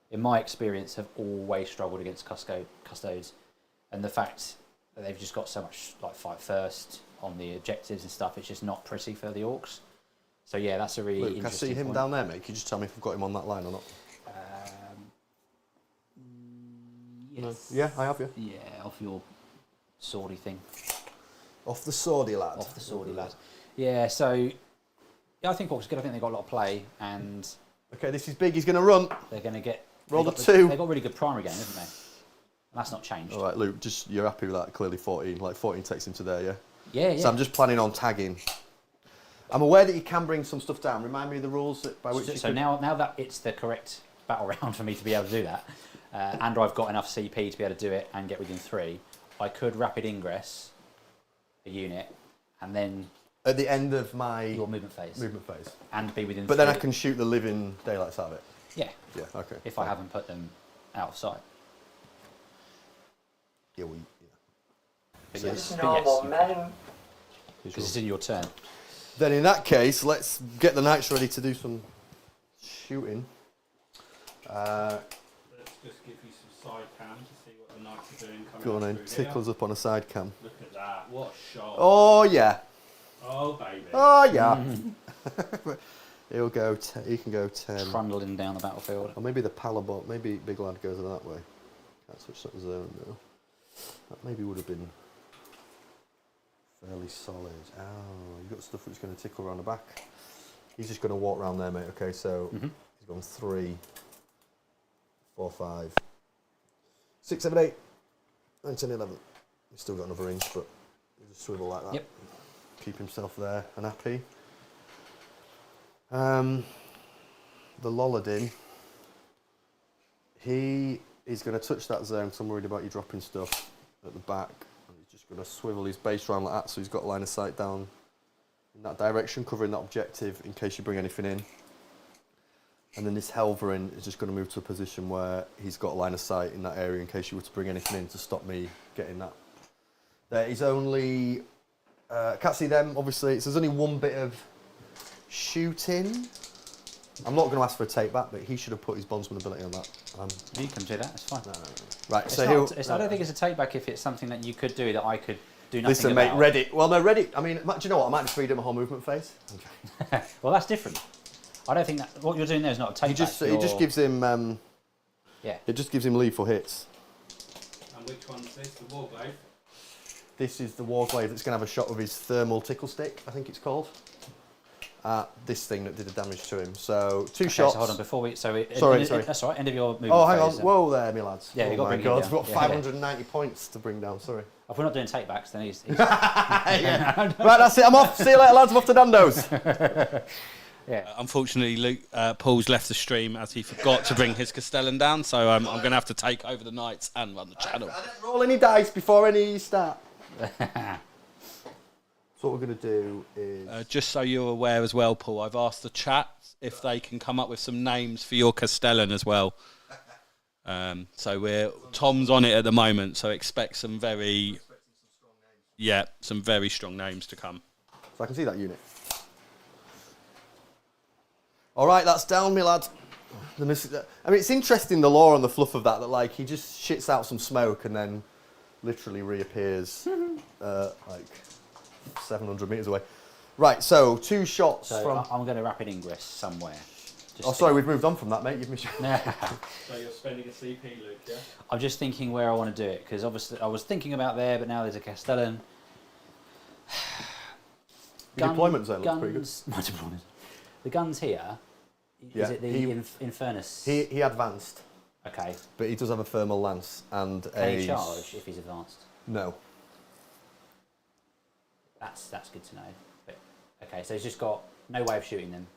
in my experience, have always struggled against Custodes, and the fact that they've just got so much like fight first on the objectives and stuff, it's just not pretty for the orks. So yeah, that's a really Luke, interesting I see him point. down there, mate. Can you just tell me if I've got him on that line or not? Yes. No. Yeah, I have you. Yeah, off your swordy thing. Off the swordy lad. Off the swordy lad. Yeah, so yeah, I think orcs are good. I think they've got a lot of play, and Okay, this is big. He's going to run. they're going to get Roll they've the got 2. They've got really good primary game, haven't they? And that's not changed. All right, Luke, just you're happy with that? Clearly 14. Like 14 takes him to there, yeah? Yeah, yeah. So I'm just planning on tagging. I'm aware that you can bring some stuff down. Remind me of the rules by which So now that it's the correct battle round for me to be able to do that, and I've got enough CP to be able to do it and get within 3, I could rapid ingress a unit and then at the end of my your movement phase and be within. But 3. then I can shoot the living daylights out of it. Yeah. Yeah. Okay. If I haven't put them out of sight. Yeah. But So yes, it's because it's in your turn. Then in that case, let's get the knights ready to do some shooting. Let's just give you some side cam to see what the knights are doing. Go on then, tickles up on a side cam. Look at that, what a shot. Oh yeah. Oh baby. Oh yeah. He'll go. He can go 10. Trundling down the battlefield. Or maybe the Palabot. Maybe Big Lad goes that way. Can't switch that zone now. That maybe would have been fairly solid. Oh, you've got stuff that's going to tickle around the back. He's just going to walk around there, mate. Okay, so he's gone 3, 4, 5, 6, 7, 8, 9, 10, 11. He's still got another inch, but he'll just swivel like that. Yep. Keep himself there and happy. The Lolladin, he is going to touch that zone, so I'm worried about you dropping stuff at the back. And he's just going to swivel his base round like that, so he's got line of sight down in that direction, covering that objective in case you bring anything in. And then this Helverin is just going to move to a position where he's got line of sight in that area in case you were to bring anything in to stop me getting that. There is only... can't see them, obviously. So there's only one bit of shooting. I'm not going to ask for a take back, but he should have put his bondsman ability on that. You can do that, it's fine. No. Right, It's so not, he'll... I don't think it's a take back if it's something that you could do that I could do nothing Listen, mate, about. Reddit. Well, no, Reddit. I mean, do you know what? I might just read him a whole movement phase. Okay. Well, that's different. I don't think that what you're doing there is not a take He just gives him. Yeah. It just gives him lead for hits. And which one's this? The Warblade? This is the Warglaive that's going to have a shot with his thermal tickle stick, I think it's called. This thing that did the damage to him. So 2 shots. So hold on, before we... sorry. That's all right, end of your movement Oh, hang on. phase, Whoa there, me lads. Yeah, oh you've got to my bring it God, down. we've got Yeah, 590 points to bring down, sorry. If we're not doing take backs, then he's Yeah. Right, that's it, I'm off. See you later, lads. I'm off to Nando's. yeah. Unfortunately, Luke, Paul's left the stream as he forgot to bring his Castellan down, so I'm going to have to take over the Knights and run the channel. I didn't roll any dice before any start. So what we're going to do is... Just so you're aware as well, Paul, I've asked the chat if they can come up with some names for your Castellan as well. So Tom's on it at the moment, so expect some very strong names to come. So I can see that unit. All right, that's down, me lad. I mean, it's interesting the lore and the fluff of that like he just shits out some smoke and then literally reappears like 700 metres away. Right, so 2 shots from... I'm going to rapid ingress somewhere. Sorry, we've moved on from that, mate. You've missed... So you're spending a CP, Luke, yeah? I'm just thinking where I want to do it, because obviously I was thinking about there, but now there's a Castellan. Your deployment zone looks pretty good. My deployment. The guns here, is it the Infernus? He advanced. Okay. But he does have a thermal lance and Can he charge if he's advanced? No. That's good to know. But, okay, so he's just got no way of shooting them.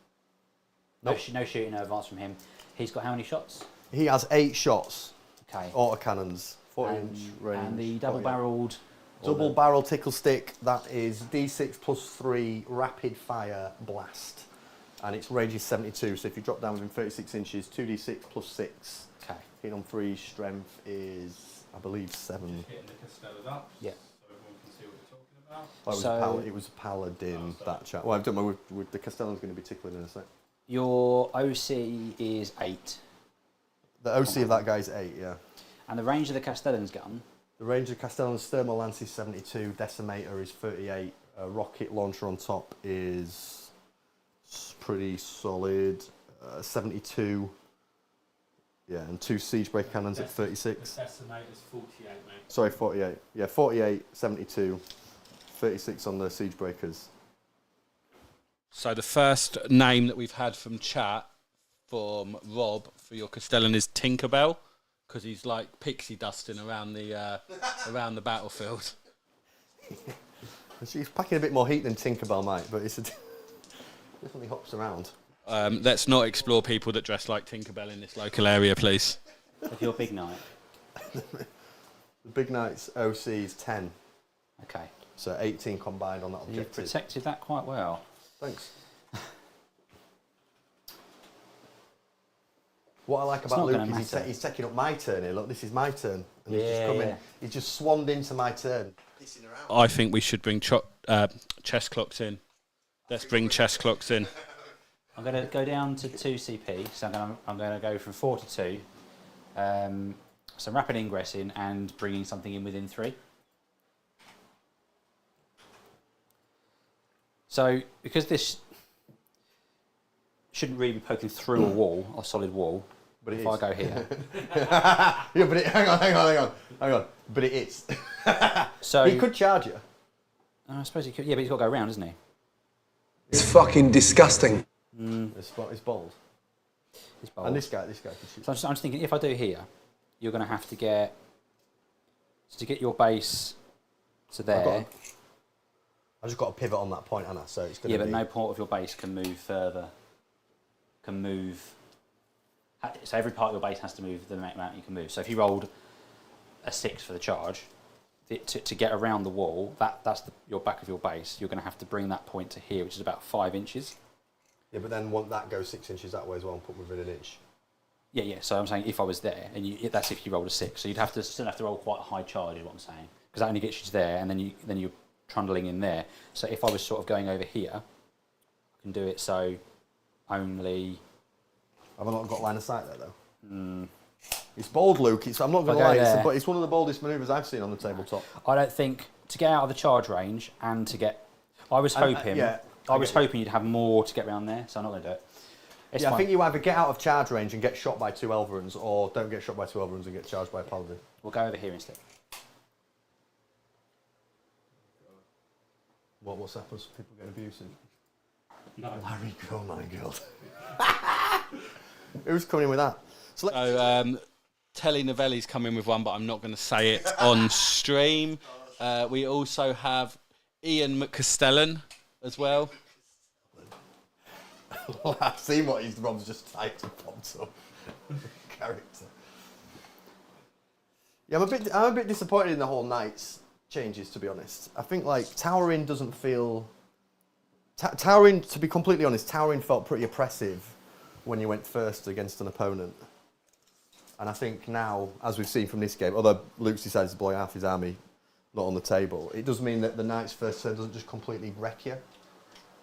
Nope. No shooting, no advance from him. He's got how many shots? He has 8 shots. Okay. Autocannons, 40-inch range. And the double-barreled... Double-barrel tickle stick, that is D6 plus 3 rapid fire blast. And its range is 72, so if you drop down within 36 inches, 2d6 plus 6. Okay. Hitting on 3, strength is, I believe, 7. Hitting the Castellan up. Yeah. So everyone can see what you're talking about. Oh, it was a paladin, that chat. Well, I don't know, the Castellan's going to be tickling in a sec. Your OC is 8. The OC of that guy's 8, yeah. And the range of the Castellan's gun? The range of Castellan's thermal lance is 72, decimator is 38, rocket launcher on top is pretty solid, 72. Yeah, and 2 siege breaker cannons at 36. The decimator is 48, mate. Sorry, 48. Yeah, 48, 72, 36 on the siege breakers. So the first name that we've had from chat from Rob for your Castellan is Tinkerbell, because he's like pixie dusting around the battlefield. She's packing a bit more heat than Tinkerbell might, but it's definitely hops around. Let's not explore people that dress like Tinkerbell in this local area, please. If you're Big Knight. The Big Knight's OC is 10. Okay. So 18 combined on that objective. You've protected that quite well. Thanks. What I like about Luke is he's taking up my turn here. Look, this is my turn. And he's just come in. He's just swanmed into my turn. Pissing around. I think we should bring chess clocks in. Let's bring chess clocks in. I'm going to go down to 2 CP, so I'm going to go from 4 to 2. Some rapid ingressing and bringing something in within 3. So, because this shouldn't really be poking through a wall, a solid wall, but if I go here... Yeah, but hang on. But it is. So he could charge you. I suppose he could, yeah, but he's got to go around, isn't he? It's fucking disgusting. It's bold. He's bold. And this guy can shoot. So I'm just thinking, if I do here, you're going to have to get... So to get your base to there... I've just got to pivot on that point, Anna, so it's going Yeah, to be... but no part of your base can move further. Can move... So every part of your base has to move the amount you can move. So if you rolled a 6 for the charge, to get around the wall, that's your back of your base, you're going to have to bring that point to here, which is about 5 inches. Yeah, but then that goes 6 inches that way as well and put within an inch. Yeah. So I'm saying if I was there, and that's if you rolled a 6. So you'd still have to roll quite a high charge, is what I'm saying, because that only gets you to there, and then you're trundling in there. So if I was sort of going over here, I can do it so only... Have I not got line of sight there, though? It's bold, Luke. I'm not going to lie, it's one of the boldest manoeuvres I've seen on the tabletop. I don't think... To get out of the charge range and to get... I was hoping you'd have more to get around there, so I'm not going to do it. It's fine. I think you either get out of charge range and get shot by 2 Elverons, or don't get shot by 2 Elverons and get charged by a Paladin. We'll go over here instead. What's happens? People get abusive. No. Larry, oh my god. Who's coming in with that? So Telly Novelli's come in with one, but I'm not going to say it on stream. We also have Ian McCastellan as well. I've seen what Rob's just typed and popped up. Character. Yeah, I'm a bit disappointed in the whole Knights changes, to be honest. I think like Towering doesn't feel... Towering, to be completely honest, Towering felt pretty oppressive when you went first against an opponent. And I think now, as we've seen from this game, although Luke's decided to blow half his army not on the table, it does mean that the Knight's first turn doesn't just completely wreck you.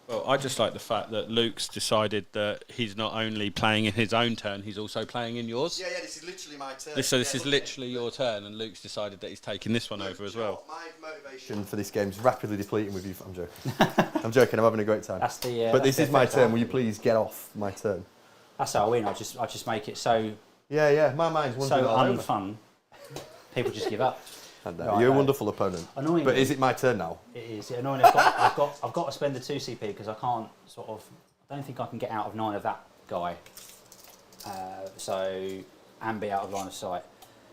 Well, I just like the fact that Luke's decided that he's not only playing in his own turn, he's also playing in yours. Yeah, this is literally my turn. This is literally your turn, and Luke's decided that he's taking this one over as well. My motivation for this game is rapidly depleting with you. I'm joking. I'm joking. I'm having a great time. That's the. But this is my turn. Will you please get off my turn? That's how I win. I just make it so. Yeah. My mind's wandering So all over. unfun. People just give up. Right, you're a wonderful opponent. Annoyingly, but is it my turn now? It is. Annoyingly, I've got to spend the 2 CP because I can't sort of. I don't think I can get out of 9 of that guy. And be out of line of sight.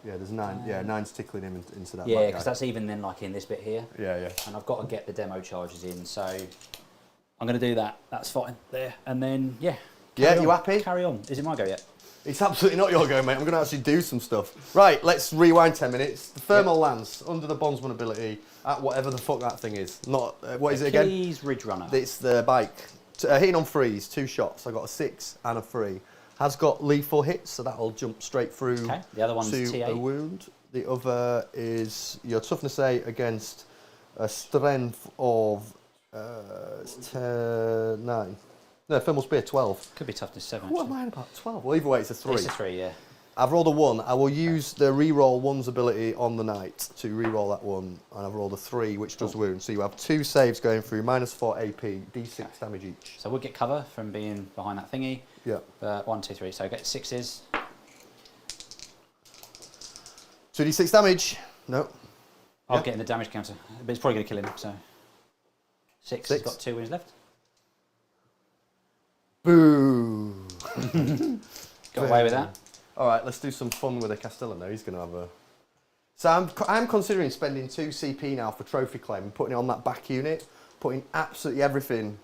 Yeah, there's 9. Yeah, 9's tickling him into that. Yeah, because that's even then like in this bit here. Yeah. And I've got to get the demo charges in, so I'm going to do that. That's fine there, and then Yeah, you happy? Carry on. Is it my go yet? It's absolutely not your go, mate. I'm going to actually do some stuff. Right, let's rewind 10 minutes. The thermal lance under the bondsman ability at whatever the fuck that thing is. Not what is it again? Achilles Ridge Runner. It's the bike. Hitting on freeze, 2 shots. I got a 6 and a 3. Has got lethal hits, so that'll jump straight through. Okay. The other one's to TA. a wound. The other is your toughness 8 against a strength of 9. No, thermal spear 12. Could be toughness 7. What am I on about? 12. Well, either way, it's a 3. It's a 3, yeah. I've rolled a 1. I will use the reroll 1's ability on the knight to reroll that 1, and I've rolled a 3, which does wound. So you have 2 saves going through, -4 AP, D6 damage each. So we'll get cover from being behind that thingy. Yeah. 1, 2, 3. So I get 6s. 2d6 damage. No. I'll Yep. get in the damage counter, but it's probably going to kill him. So 6. He's got 2 wins left. Boo. Got away with that. All right, let's do some fun with a Castellan now. He's going to have a... So I'm considering spending 2 CP now for trophy claim and putting it on that back unit, putting absolutely everything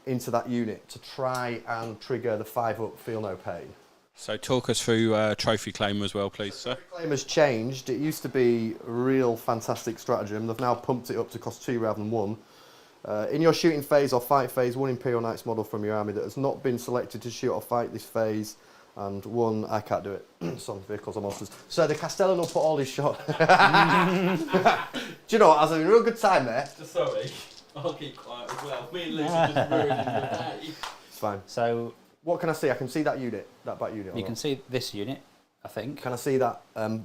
into that unit to try and trigger the 5-up feel no pain. So talk us through trophy claim as well, please, sir. Trophy claim has changed. It used to be a real fantastic stratagem. They've now pumped it up to cost 2 rather than 1. In your shooting phase or fight phase, 1 Imperial Knights model from your army that has not been selected to shoot or fight this phase, and 1, I can't do it, some vehicles or monsters. So the Castellan will put all his shots. Do you know what, I was having a real good time there. Sorry, I'll keep quiet as well. Me and Luke are just ruining the day. It's fine. So What can I see? I can see that unit, that back unit. you can see this unit, I think. Can I see that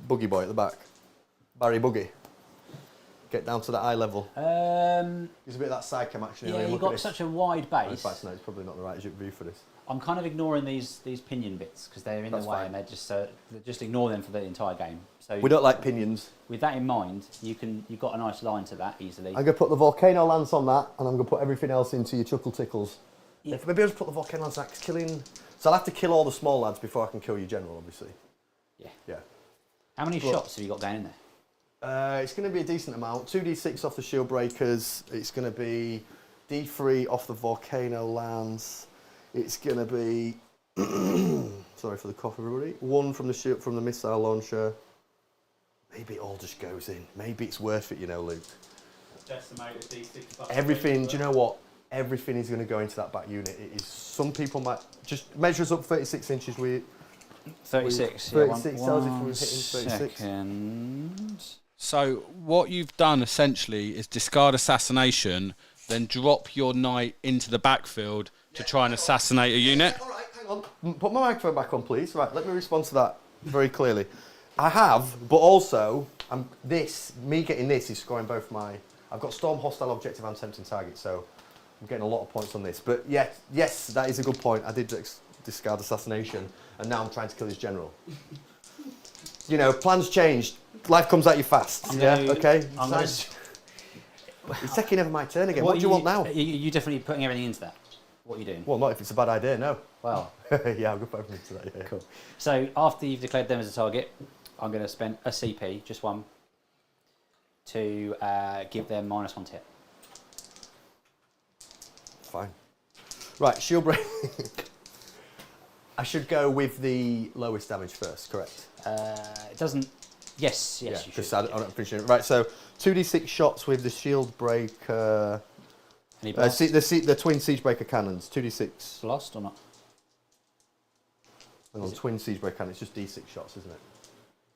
buggy boy at the back? Barry Buggy. Get down to that eye level. There's a bit of that psychem action. Yeah, you've got such a wide base. No, it's probably not the right view for this. I'm kind of ignoring these pinion bits because they're in That's the way, fine. and they're just ignore them for the entire game. So We don't like pinions. with that in mind, you've got a nice line to that easily. I'm going to put the volcano lance on that, and I'm going to put everything else into your chuckle tickles. Yeah. If maybe I'll just put the volcano lance on that, 'cause killing... So I'll have to kill all the small lads before I can kill your general, obviously. Yeah. Yeah. How many shots have you got going in there? It's going to be a decent amount. 2d6 off the shield breakers. It's going to be d3 off the volcano lance. It's going to be... sorry for the cough, everybody. 1 from the missile launcher. Maybe it all just goes in. Maybe it's worth it, you know, Luke. Decimated D6. Everything, do you know what? Everything is going to go into that back unit. It is. Some people might just measure us up 36 inches. 36. 36 tells if we're hitting 36. Second. So what you've done essentially is discard assassination, then drop your knight into the backfield to try and assassinate a unit. All right, hang on. Put my microphone back on, please. Right, let me respond to that very clearly. I have, but also, me getting this is scoring both my... I've got Storm, Hostile Objective and Tempting Target, so I'm getting a lot of points on this. But yes, that is a good point. I did discard assassination, and now I'm trying to kill his general. You know, plans changed. Life comes at you fast. Okay? It's taking over my turn again. What do you want now? You definitely putting everything into that? What are you doing? Well, not if it's a bad idea, no. Well, yeah, I'll go back into that. Yeah. cool. So after you've declared them as a target, I'm going to spend a CP, just 1, to give them -1 to hit. Fine. Right, shield break. I should go with the lowest damage first, correct? It doesn't. Yes, you should. Because I'm not finishing it. Right, so 2d6 shots with the shield breaker. Any blast? The twin siege breaker cannons. 2d6. Blast or not? Hang on, twin siege breaker cannon. It's just d6 shots, isn't it?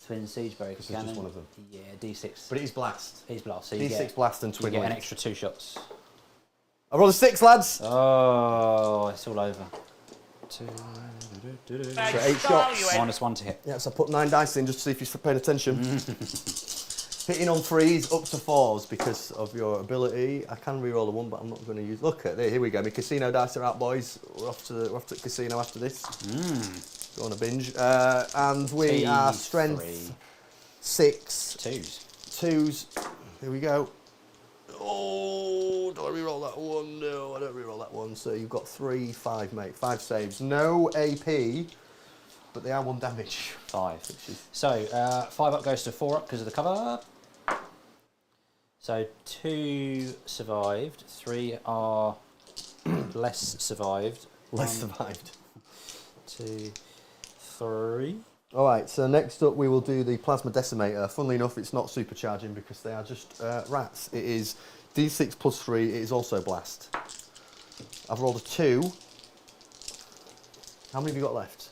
Twin siege breaker This cannon. is just one of them. Yeah, D6. But it is blast. It is blast. So you D6 get, blast and you twin get an link. extra 2 shots. I rolled a 6, lads. Oh, it's all over. 2. So 8 shots. -1 to hit. Yeah, so I put 9 dice in just to see if you're paying attention. Hitting on 3s up to 4s because of your ability. I can re-roll a 1, but I'm not going to use. Look at this. Here we go. My casino dice are out, boys. We're off to the casino after this. Go on a binge. And we are strength 6. 2s. Here we go. Oh, do I re-roll that one? No, I don't re-roll that one. So you've got 3, 5, mate. 5 saves. No AP, but they are 1 damage. 5. So 5 up goes to 4 up because of the cover. So 2 survived. 3 are less survived. Less survived. 2, 3. All right, so next up we will do the Plasma Decimator. Funnily enough, it's not supercharging because they are just rats. It is D6 plus 3, it is also Blast. I've rolled a 2. How many have you got left?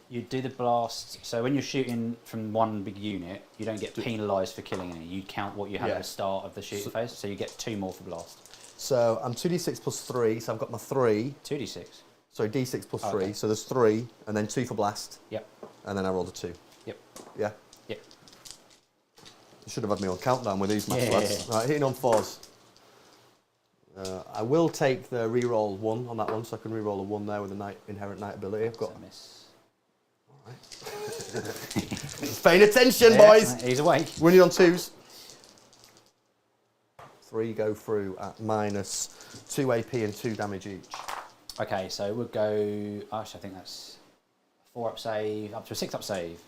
You do the blast, so when you're shooting from one big unit, you don't get penalised for killing any. You count what you have at the start of the shooting phase, so you get 2 more for blast. So I'm 2d6 plus 3, so I've got my 3. 2d6. Sorry, d6 plus 3, Okay. so there's 3, and then 2 for Blast. Yep. And then I rolled a 2. Yep. Yeah? Yep. I should have had me on countdown with these maths, Yeah. lads. Right, hitting on 4s. I will take the re-roll 1 on that one, so I can re-roll a 1 there with the inherent knight ability. I've got. So miss. He's paying attention, boys! He's awake. Winning on 2s. 3 go through at minus 2 AP and 2 damage each. Okay, so we'll go. Actually, I think that's 4 up save, up to a 6 up save.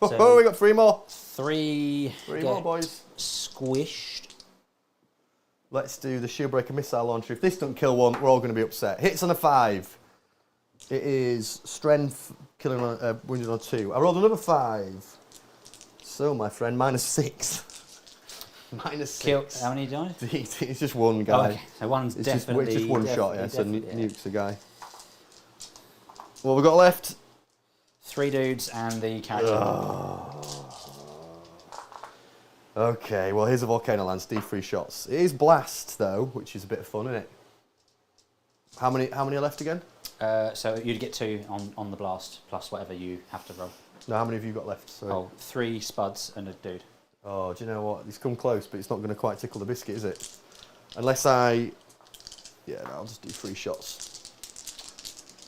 Oh, we got 3 more. 3 more, boys. Squished. Let's do the shield breaker missile launcher. If this doesn't kill one, we're all going to be upset. Hits on a 5. It is strength, killing on, wounded on 2. I rolled another 5. So, my friend, minus 6. minus 6. Kill. How many died? It's just one guy. Oh, okay. So one's It's definitely. just one shot, yeah. So definitely, nukes the guy. What have we got left? 3 dudes and the character. Okay, well, here's a Volcano Lance, D3 shots. It is Blast, though, which is a bit of fun, isn't it? How many are left again? So you'd get 2 on the blast, plus whatever you have to roll. No, how many have you got left? Sorry. Oh, 3 spuds and a dude. Oh, do you know what? He's come close, but it's not going to quite tickle the biscuit, is it? Unless I... Yeah, no, I'll just do 3 shots.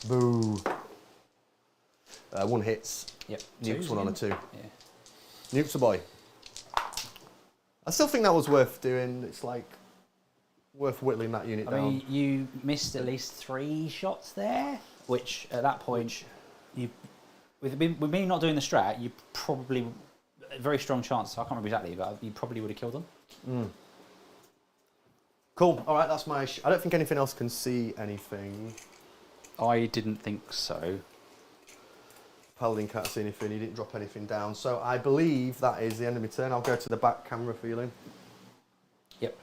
Boo. 1 hits. Yep. Nukes 1 on a 2. Yeah. Nukes a boy. I still think that was worth doing. It's like worth whittling that unit I down. mean, you missed at least 3 shots there, which at that point, with me not doing the strat, you probably, a very strong chance, I can't remember exactly, but you probably would have killed them. Cool. All right, that's my... I don't think anything else can see anything. I didn't think so. Paladin can't see anything. He didn't drop anything down. So I believe that is the end of my turn. I'll go to the back camera feeling. Yep.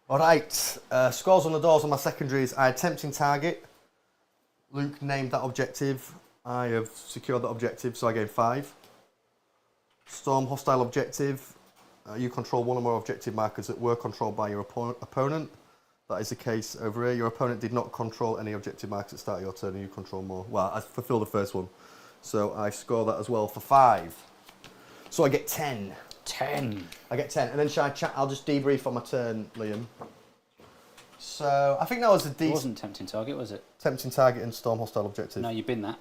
All right. Scores on the doors on my secondaries. I had tempting target. Luke named that objective. I have secured that objective, so I gain 5. Storm hostile objective. You control 1 or more objective markers that were controlled by your opponent. That is the case over here. Your opponent did not control any objective markers at the start of your turn, and you control more. Well, I fulfilled the first one, so I score that as well for 5. So I get 10. 10. I get 10, and then I'll just debrief on my turn, Liam. So I think that was a It decent... wasn't tempting target, was it? Tempting target and storm hostile objective. No, you've been that.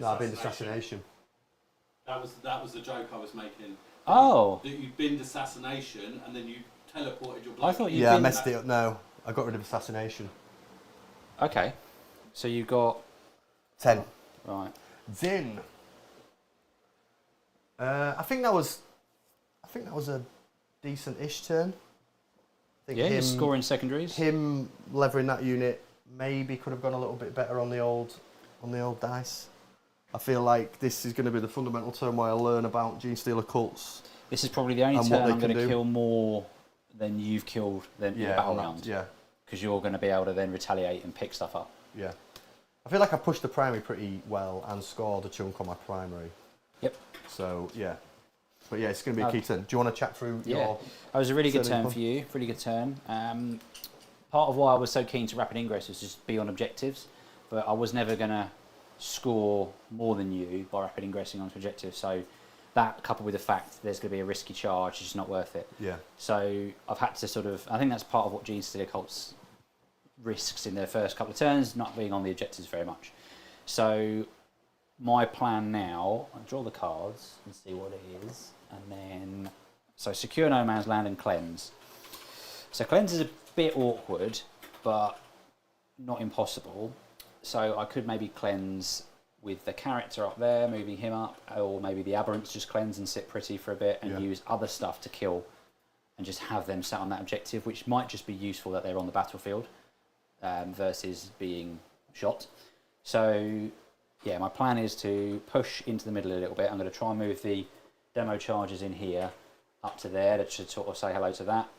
No, I've been assassination. That was the joke I was making. Oh. That you binned assassination and then you teleported your I bloke. thought you. Yeah, I messed it up. No, I got rid of assassination. Okay. So you got 10. right. Zin. I think that was a decent-ish turn. I think Yeah, you're scoring secondaries. Him levering that unit maybe could have gone a little bit better on the old dice. I feel like this is going to be the fundamental turn where I learn about Genestealer Cults. This is probably the only And turn what they I'm going can to do. kill more than you've killed in the battle round. Yeah, Because you're going to be able to then retaliate and pick stuff up. yeah. I feel like I pushed the primary pretty well and scored a chunk on my primary. Yep. So, yeah. But yeah, it's going to be a key turn. Do you want to chat through your... It was a really good turning turn point? for you, really good turn. Part of why I was so keen to rapid ingress was just be on objectives, but I was never going to score more than you by rapid ingressing onto objectives, so that coupled with the fact there's going to be a risky charge is just not worth it. Yeah. So I've had to sort of, I think that's part of what Genestealer Cults risks in their first couple of turns, not being on the objectives very much. So my plan now, I'll draw the cards and see what it is, and then, so secure no man's land and cleanse. So cleanse is a bit awkward, but not impossible. So I could maybe cleanse with the character up there, moving him up, or maybe the aberrants just cleanse and sit pretty for a bit and use other stuff to kill and just have them sat on that objective, which might just be useful that they're on the battlefield versus being shot. So yeah, my plan is to push into the middle a little bit. I'm going to try and move the demo charges in here up to there. That should sort of say hello to that.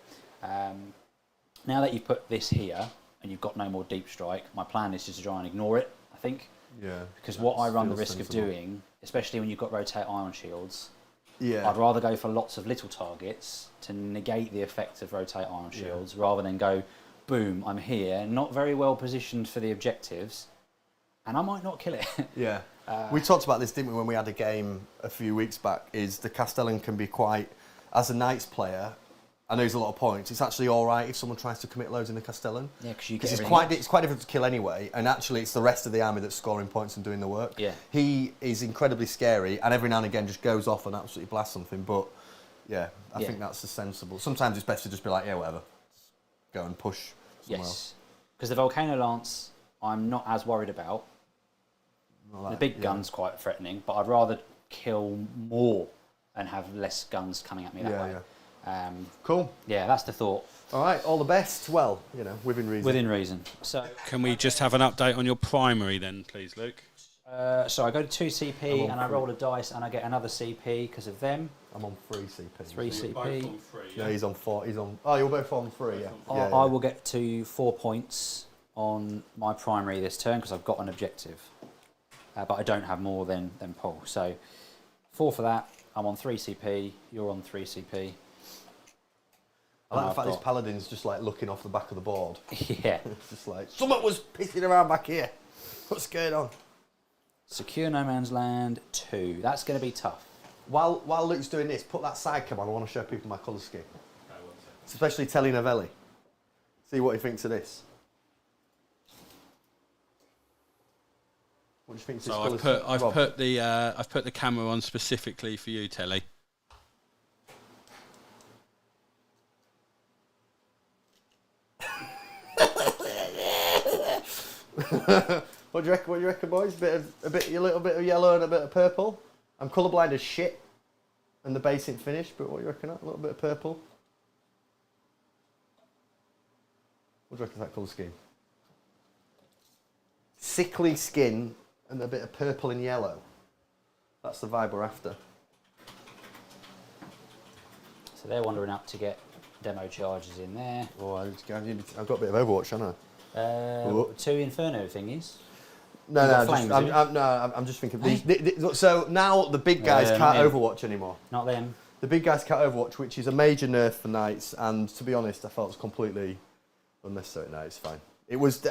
Now that you've put this here and you've got no more deep strike, my plan is just to try and ignore it, I think. Yeah. Because what I run the feels risk sensible. of doing, especially when you've got rotate ion shields, Yeah. I'd rather go for lots of little targets to negate the effect of rotate ion shields rather than go, boom, I'm here, not very well positioned for the objectives, and I might not kill it. Yeah. We talked about this, didn't we, when we had a game a few weeks back, is the Castellan can be quite, as a Knights player, I know there's a lot of points, it's actually alright if someone tries to commit loads in the Castellan. Yeah, because you get Because it's everything. quite difficult to kill anyway, and actually it's the rest of the army that's scoring points and doing the work. Yeah. He is incredibly scary, and every now and again just goes off and absolutely blasts something, but yeah, I think that's the sensible. Sometimes it's best to just be like, yeah, whatever, just go and push somewhere else. Yes, because the Volcano Lance I'm not as worried about. Not The like- big gun's quite threatening, but I'd rather kill more and have less guns coming at me that way. Yeah. Cool. Cool. Yeah, that's the thought. All right, all the best. Well, you know, within reason. Within reason. So, Can we just have an update on your primary then, please, Luke? so I go to 2 CP and I roll a dice and I get another CP because of them. I'm on 3 CP. 3 CP. No, he's on 4. He's on. Oh, you're both on 3. Yeah. I will get to 4 points on my primary this turn because I've got an objective, but I don't have more than Paul. So 4 for that. I'm on 3 CP. You're on 3 CP. I like the I've fact this got- paladin's just like looking off the back of the board. Yeah. It's just like someone was pissing around back here. What's going on? Secure no man's land 2. That's going to be tough. While Luke's doing this, put that side cam on. I want to show people my colour scheme. Especially Telly Novelli. See what he thinks of this. What do you think? So I've put the camera on specifically for you, Telly. What do you reckon, boys? A little bit of yellow and a bit of purple. I'm colourblind as shit, and the base ain't finished. But what do you reckon? A little bit of purple. What do you reckon of that colour scheme? Sickly skin and a bit of purple and yellow. That's the vibe we're after. So they're wandering up to get demo charges in there. Oh, I've got a bit of Overwatch, haven't I? 2 Inferno thingies. No, You've got no, flames, I'm just thinking. So now the big guys can't yeah. Overwatch anymore. Not them. The big guys can't Overwatch, which is a major nerf for Knights, and to be honest, I felt it was completely unnecessary. No, it's fine. It was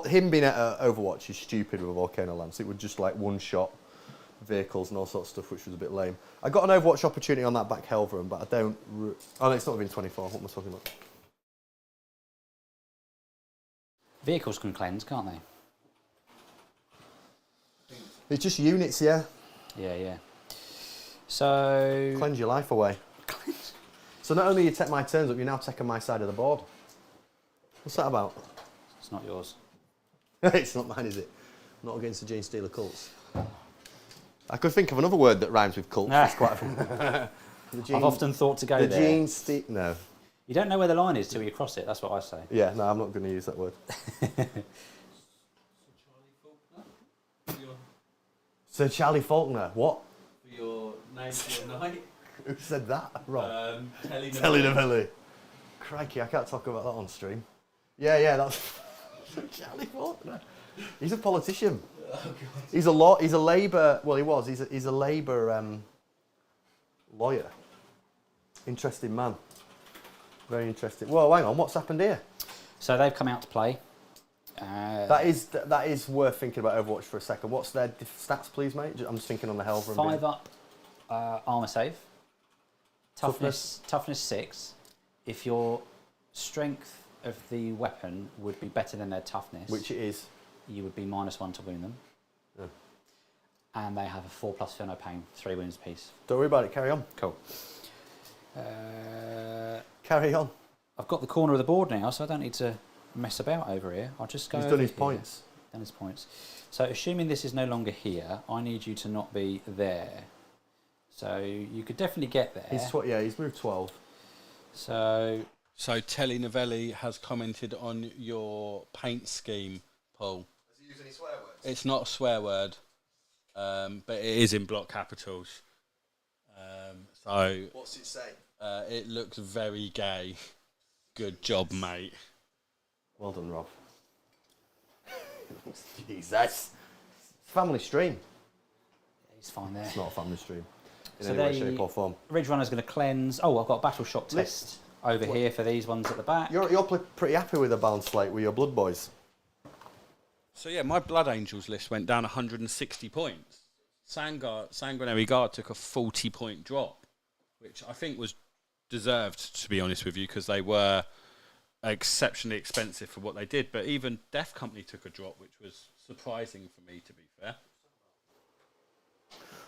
him being at Overwatch is stupid with a Volcano Lance. It would just like one-shot vehicles and all sorts of stuff, which was a bit lame. I got an Overwatch opportunity on that back Helverum, but I don't. Oh, no, it's not within 24. What am I talking about? Vehicles can cleanse, can't they? It's just units, yeah. Yeah. So... Cleanse your life away. So not only you take my turns up, you're now taking my side of the board. What's that about? It's not yours. It's not mine, is it? Not against the Genestealer Cults. I could think of another word that rhymes with cults. It's quite I've often thought to go there. No. You don't know where the line is till you cross it, that's what I say. Yeah, no, I'm not going to use that word. Sir Charlie Faulkner. What? For your name for your night. Who said that? Rob. Telly Novelli. Crikey, I can't talk about that on stream. Yeah, that's Sir Charlie Faulkner. He's a politician. Oh, God. He's a Labour. Well, he was. He's a Labour Lawyer. Interesting man. Very interesting. Well, hang on, what's happened here? So they've come out to play. That is worth thinking about Overwatch for a second. What's their stats, please, mate? I'm just thinking on the Helver. 5 up armour save. Toughness 6. If your strength of the weapon would be better than their toughness, which it is, you would be -1 to wound them. Yeah. And they have a 4+ feel no pain, 3 wounds apiece. Don't worry about it, carry on. Cool. Carry on. I've got the corner of the board now, so I don't need to mess about over here. I'll just go. He's over done his here. points. Done his points. So assuming this is no longer here, I need you to not be there. So you could definitely get there. He's moved 12. So Telly Novelli has commented on your paint scheme, Paul. Does he use any swear words? It's not a swear word, but it is in block capitals. So What's it say? it looks very gay. Good job, mate. Well done, Rob. Jesus. Family stream. he's fine there. It's not a family stream. In So any way, shape or form. Ridge Runner's going to cleanse. Oh, I've got a battle shock test over here for these ones at the back. You're pretty happy with the balance slate with your Blood Boys. So yeah, my Blood Angels list went down 160 points. Sanguinary Guard took a 40-point drop, which I think was deserved, to be honest with you, because they were exceptionally expensive for what they did. But even Death Company took a drop, which was surprising for me, to be fair.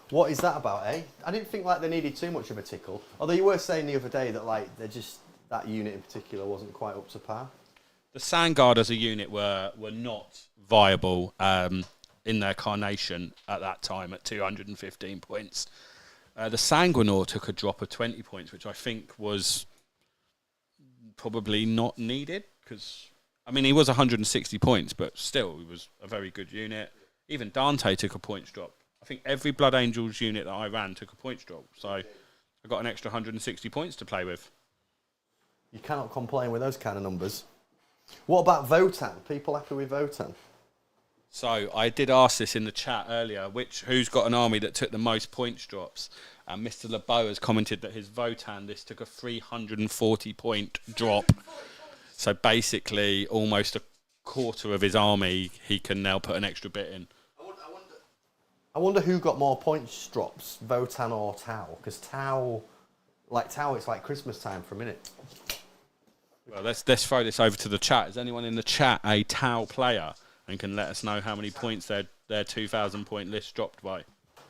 What is that about, eh? I didn't think like they needed too much of a tickle. Although you were saying the other day that like that unit in particular wasn't quite up to par. The Sandguard as a unit were not viable in their carnation at that time at 215 points. The Sanguinor took a drop of 20 points, which I think was probably not needed because, I mean, he was 160 points, but still, he was a very good unit. Even Dante took a points drop. I think every Blood Angels unit that I ran took a points drop, so I got an extra 160 points to play with. You cannot complain with those kind of numbers. What about Votan? People happy with Votan? So I did ask this in the chat earlier, who's got an army that took the most points drops? And Mr. LeBeau has commented that his Votan list took a 340-point drop. So basically, almost a quarter of his army, he can now put an extra bit in. I wonder who got more points drops, Votan or Tau? Because Tau, it's like Christmas time for a minute. Well, let's throw this over to the chat. Is anyone in the chat a Tau player and can let us know how many points their 2,000-point list dropped by?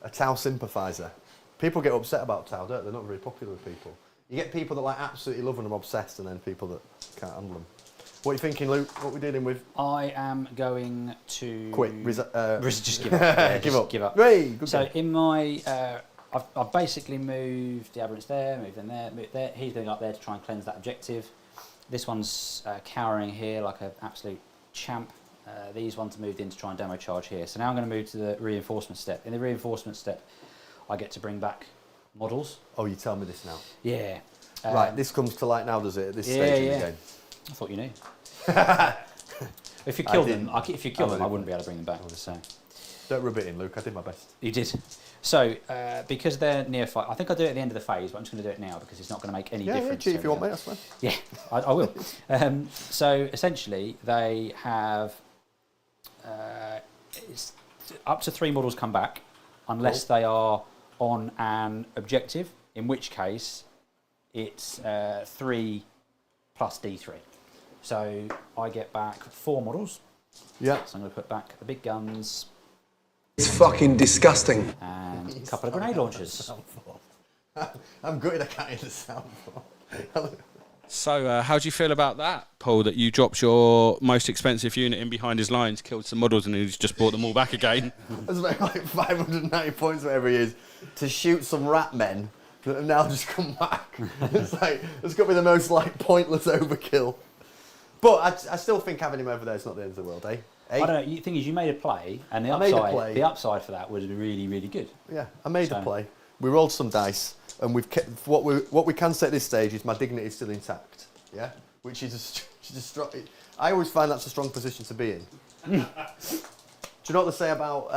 A Tau sympathiser. People get upset about Tau, don't they? They're not very popular with people. You get people that like absolutely love them, obsessed, and then people that can't handle them. What are you thinking, Luke? What are we dealing with? I am going to Quit. just give up. Yeah, give just up. Give up. Hey, good So game. in my, I've basically moved the Aberrants there, moved them there, moved there. He's going up there to try and cleanse that objective. This one's cowering here like an absolute champ. These ones moved in to try and demo charge here. So now I'm going to move to the reinforcement step. In the reinforcement step, I get to bring back models. Oh, you tell me this now. Yeah. Right, this comes to light now, does it? At this stage in the game. I thought you knew. If you killed them, I wouldn't be able to bring them back. So. Don't rub it in, Luke. I did my best. You did. So, because they're neophyte, I think I'll do it at the end of the phase, but I'm just going to do it now because it's not going to make any difference. Yeah, if you want, mate, that's fine. Yeah, I will. So, essentially, they have it's up to 3 models come back unless they are on an objective, in which case it's 3 plus D3. So, I get back 4 models. Yeah. So, I'm going to put back the big guns. It's fucking disgusting. And a couple of grenade launchers. I'm gutted I can't hear the sound. So how do you feel about that, Paul, that you dropped your most expensive unit in behind his lines, killed some models, and he's just brought them all back again? That's like 590 points, whatever he is, to shoot some rat men that have now just come back. It's got to be the most pointless overkill. But I still think having him over there is not the end of the world, eh? I don't know. The thing is, you made a play, and the upside for that was really, really good. Yeah, I made a play. We rolled some dice, and we've kept, what we can say at this stage is my dignity is still intact. Yeah, which is a strong. I always find that's a strong position to be in. Do you know what they say about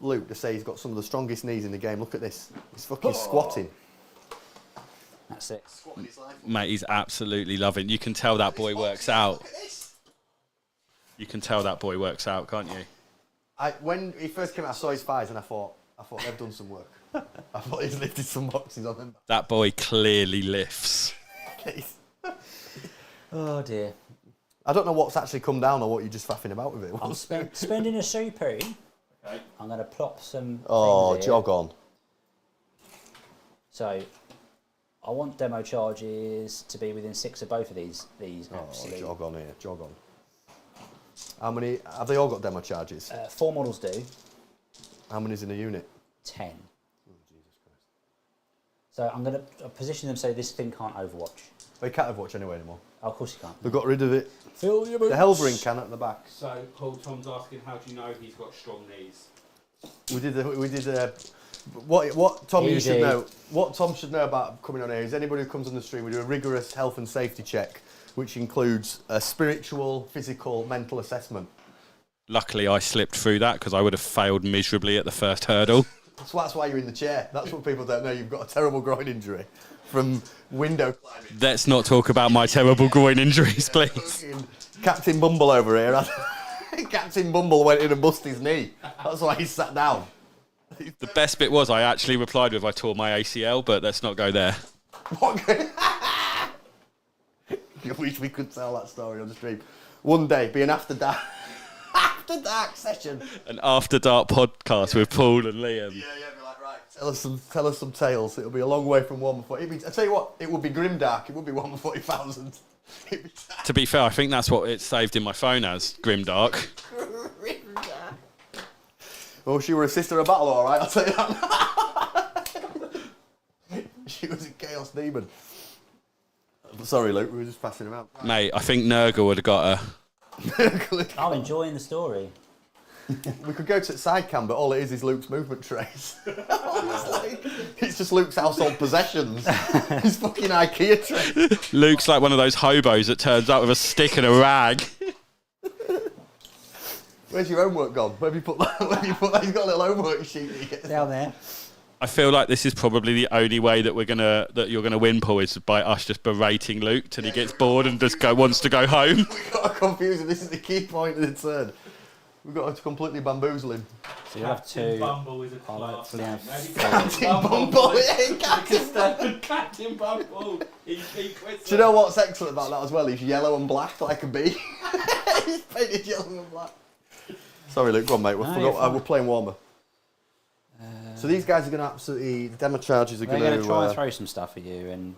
Luke? They say he's got some of the strongest knees in the game. Look at this. He's fucking squatting. That's it. Squatting his life. Mate, he's absolutely loving. You can tell that boy works out. Look at this. You can tell that boy works out, can't you? When he first came out, I saw his thighs and I thought they've done some work. I thought he's lifted some boxes on them. That boy clearly lifts. Oh dear. I don't know what's actually come down or what you're just faffing about with it. I'm spending a super in. Okay. I'm going to plop some. Oh, things here. jog on. So, I want demo charges to be within 6 of both of these Oh, absolute. jog on here, jog on. How many, have they all got demo charges? 4 models do. How many's in a unit? 10. Oh, Jesus Christ. So I'm going to position them so this thing can't overwatch. They can't overwatch anyway anymore. Oh, of course you can't. They've got rid of it. Fill your boots. The Helvering can at the back. So, Paul, Tom's asking, how do you know he's got strong knees? What Tom you should Easy. know. What Tom should know about coming on here is anybody who comes on the stream, we do a rigorous health and safety check, which includes a spiritual, physical, mental assessment. Luckily, I slipped through that because I would have failed miserably at the first hurdle. So that's why you're in the chair. That's what people don't know. You've got a terrible groin injury from window climbing. Let's not talk about my terrible groin injuries, please. Fucking Captain Bumble over here. Captain Bumble went in and bust his knee. That's why he sat down. The best bit was I actually replied with I tore my ACL, but let's not go there. What? I wish we could tell that story on the stream. One day, be an after dark session. An after dark podcast with Paul and Liam. Yeah, be like, right. Tell us some tales. It'll be a long way from 140. I tell you what, it would be grimdark. It would be 140,000. To be fair, I think that's what it's saved in my phone as, Grimdark. Oh, she were a sister of battle, all right. I'll tell you that. She was a chaos demon. Sorry, Luke. We were just passing him out. Mate, I think Nurgle would have got her. I'm enjoying the story. We could go to side cam, but all it is Luke's movement trays. It's just Luke's household possessions. His fucking IKEA tray. Luke's like one of those hobos that turns up with a stick and a rag. Where's your homework gone? Where have you put that? Where have you put that? He's got a little homework sheet that he gets. Down there. I feel like this is probably the only way that you're gonna win, Paul, is by us just berating Luke till he gets bored and just wants to go home. We've got to confuse him. This is the key point of the turn. We've got to completely bamboo him. So you have to. Bumble is a I'll class. hopefully have Captain Bumble. Yeah, Captain. Captain Bumble. Do you know what's excellent about that as well? He's yellow and black like a bee. He's painted yellow and black. Sorry, Luke. Go on, mate. We're playing warmer. So these guys are going to absolutely... The demo charges are going to... They're going to try and throw some stuff at you, and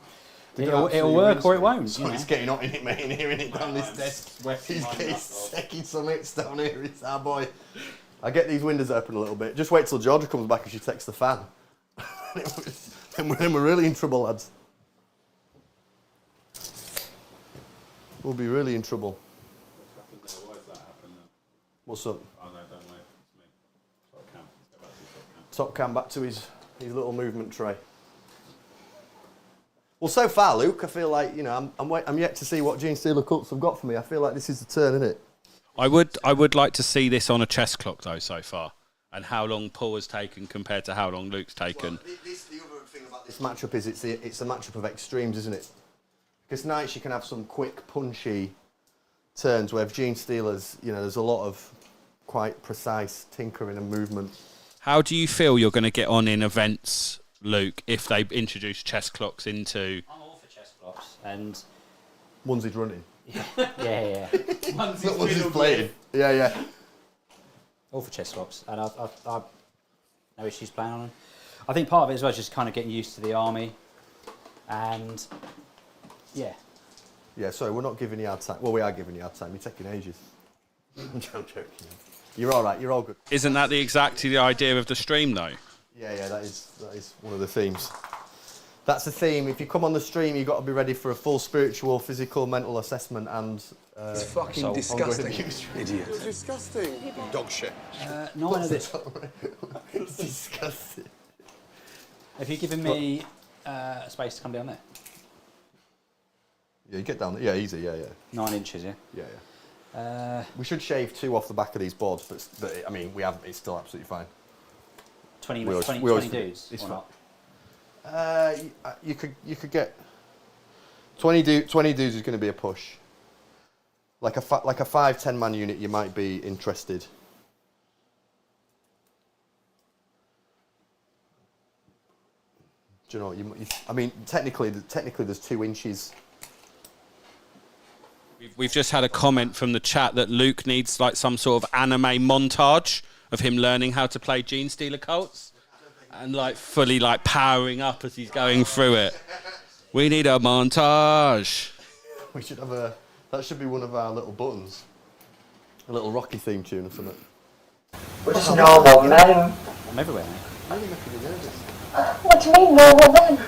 gonna it'll work or it absolutely won't. So You know? it's getting hot in it, mate, in here, in it, down this desk. He's taking some hits down here. It's our boy. I get these windows open a little bit. Just wait till Georgia comes back and she takes the fan. Then we're really in trouble, lads. We'll be really in trouble. What's up? Oh, no, don't wait. It's me. Top cam. Let's go back to Top cam back to his little movement tray. Well, so far, Luke, I feel like, you know, I'm yet to see what Genestealer Cults have got for me. I feel like this is the turn, isn't it? I would like to see this on a chess clock though so far, and how long Paul has taken compared to how long Luke's taken. Well, the other thing about this matchup is it's a matchup of extremes, isn't it? Because Knights you can have some quick, punchy turns, where Genestealers, you know, there's a lot of quite precise tinkering and movement. How do you feel you're going to get on in events, Luke, if they introduce chess clocks into... I'm all for chess blocks, and... Onesies running. Yeah. Onesies playing. Yeah. All for chess blocks, and I've no issues playing on them. I think part of it as well is just kind of getting used to the army, and yeah. Yeah, sorry, we're not giving you hard time. Well, we are giving you hard time. You're taking ages. I'm joking. You're all right. You're all good. Isn't that exactly the idea of the stream, though? Yeah, that is one of the themes. That's the theme. If you come on the stream, you've got to be ready for a full spiritual, physical, mental assessment and... It's fucking disgusting, idiot. It's disgusting. Dog shit. 9 of this. It's disgusting. Have you given me space to come down there? Yeah, you get down there. Yeah, easy. Yeah. 9 inches, yeah. Yeah. We should shave 2 off the back of these boards, but I mean, we haven't. It's still absolutely fine. 20 We always- dudes, it's or fine. not? You could get 20 dudes is going to be a push. Like a 5-10 man unit, you might be interested. Do you know? I mean, technically, there's 2 inches. We've just had a comment from the chat that Luke needs like some sort of anime montage of him learning how to play Genestealer Cults and like fully like powering up as he's going through it. We need a montage. We should have that should be one of our little buttons. A little Rocky theme tune or something. We're just normal men. I'm everywhere, mate. Really making me nervous. What do you mean normal men?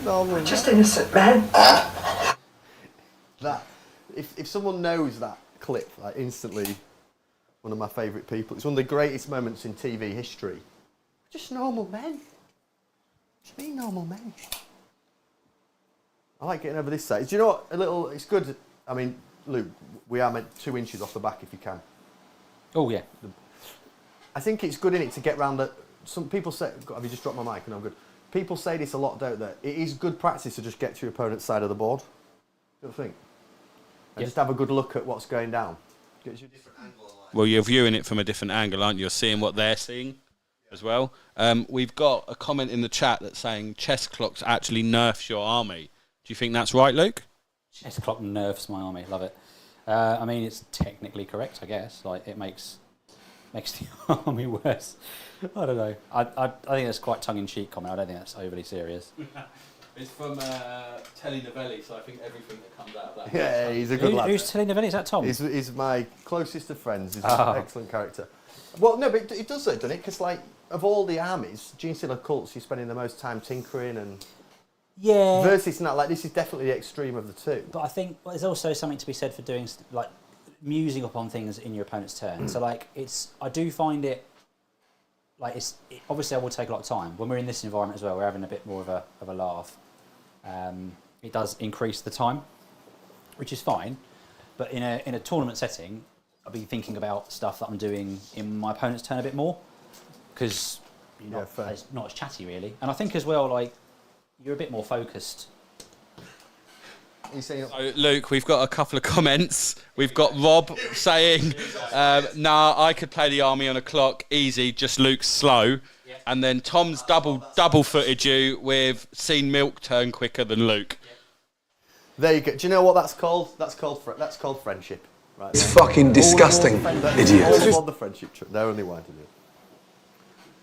Normal. Just innocent men. That if someone knows that clip, like instantly, one of my favourite people. It's one of the greatest moments in TV history. Just normal men. Just be normal men. I like getting over this side. Do you know what? It's good. I mean, Luke, we are meant 2 inches off the back if you can. Oh, yeah. I think it's good in it to get round that. Some people say, have you just dropped my mic? No, I'm good. People say this a lot, don't they? It is good practice to just get to your opponent's side of the board. Don't you think? And just have a good look at what's going down. Gets you a different angle. Well, you're viewing it from a different angle, aren't you? You're seeing what they're seeing as well. We've got a comment in the chat that's saying chess clocks actually nerfs your army. Do you think that's right, Luke? Chess clock nerfs my army. Love it. I mean, it's technically correct, I guess. Like, it makes the army worse. I don't know. I think that's quite tongue-in-cheek comment. I don't think that's overly serious. It's from Telenovelli, so I think everything that comes out of that. Yeah, he's a good lad. Who's Telenovelli? Is that Tom? He's my closest of friends. He's an excellent character. Well, no, but it does though, doesn't it? Because, like, of all the armies, Genestealer Cults, you're spending the most time tinkering and... Yeah. Versus not like this is definitely the extreme of the two. But I think there's also something to be said for doing, like, musing upon things in your opponent's turn. So, like, I do find it, like, obviously I will take a lot of time. When we're in this environment as well, we're having a bit more of a laugh. It does increase the time, which is fine. But in a tournament setting, I'll be thinking about stuff that I'm doing in my opponent's turn a bit more. Because you're not as chatty, really. And I think as well, like, you're a bit more focused. So, Luke, we've got a couple of comments. We've got Rob saying, nah, I could play the army on a clock, easy, just Luke's slow. Yeah. And then Tom's double-footed you with seen Milk turn quicker than Luke. Yeah. There you go. Do you know what that's called? That's called friendship. Right, it's fucking disgusting, idiot. All on the friendship trip. They're only wanting it.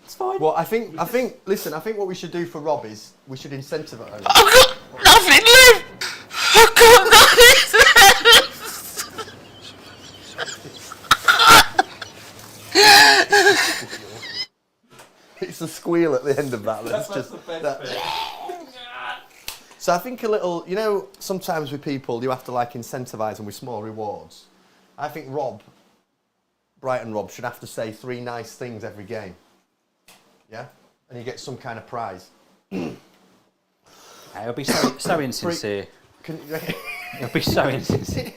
It's fine. Well, I think what we should do for Rob is we should incentivise. I've got nothing left. I've got nothing. It's a squeal at the end of that. That's just the best bit. So I think a little, sometimes with people you have to like incentivise them with small rewards. I think Brighton Rob should have to say 3 nice things every game. Yeah? And you get some kind of prize. It'll be so insincere. It'll be so insincere.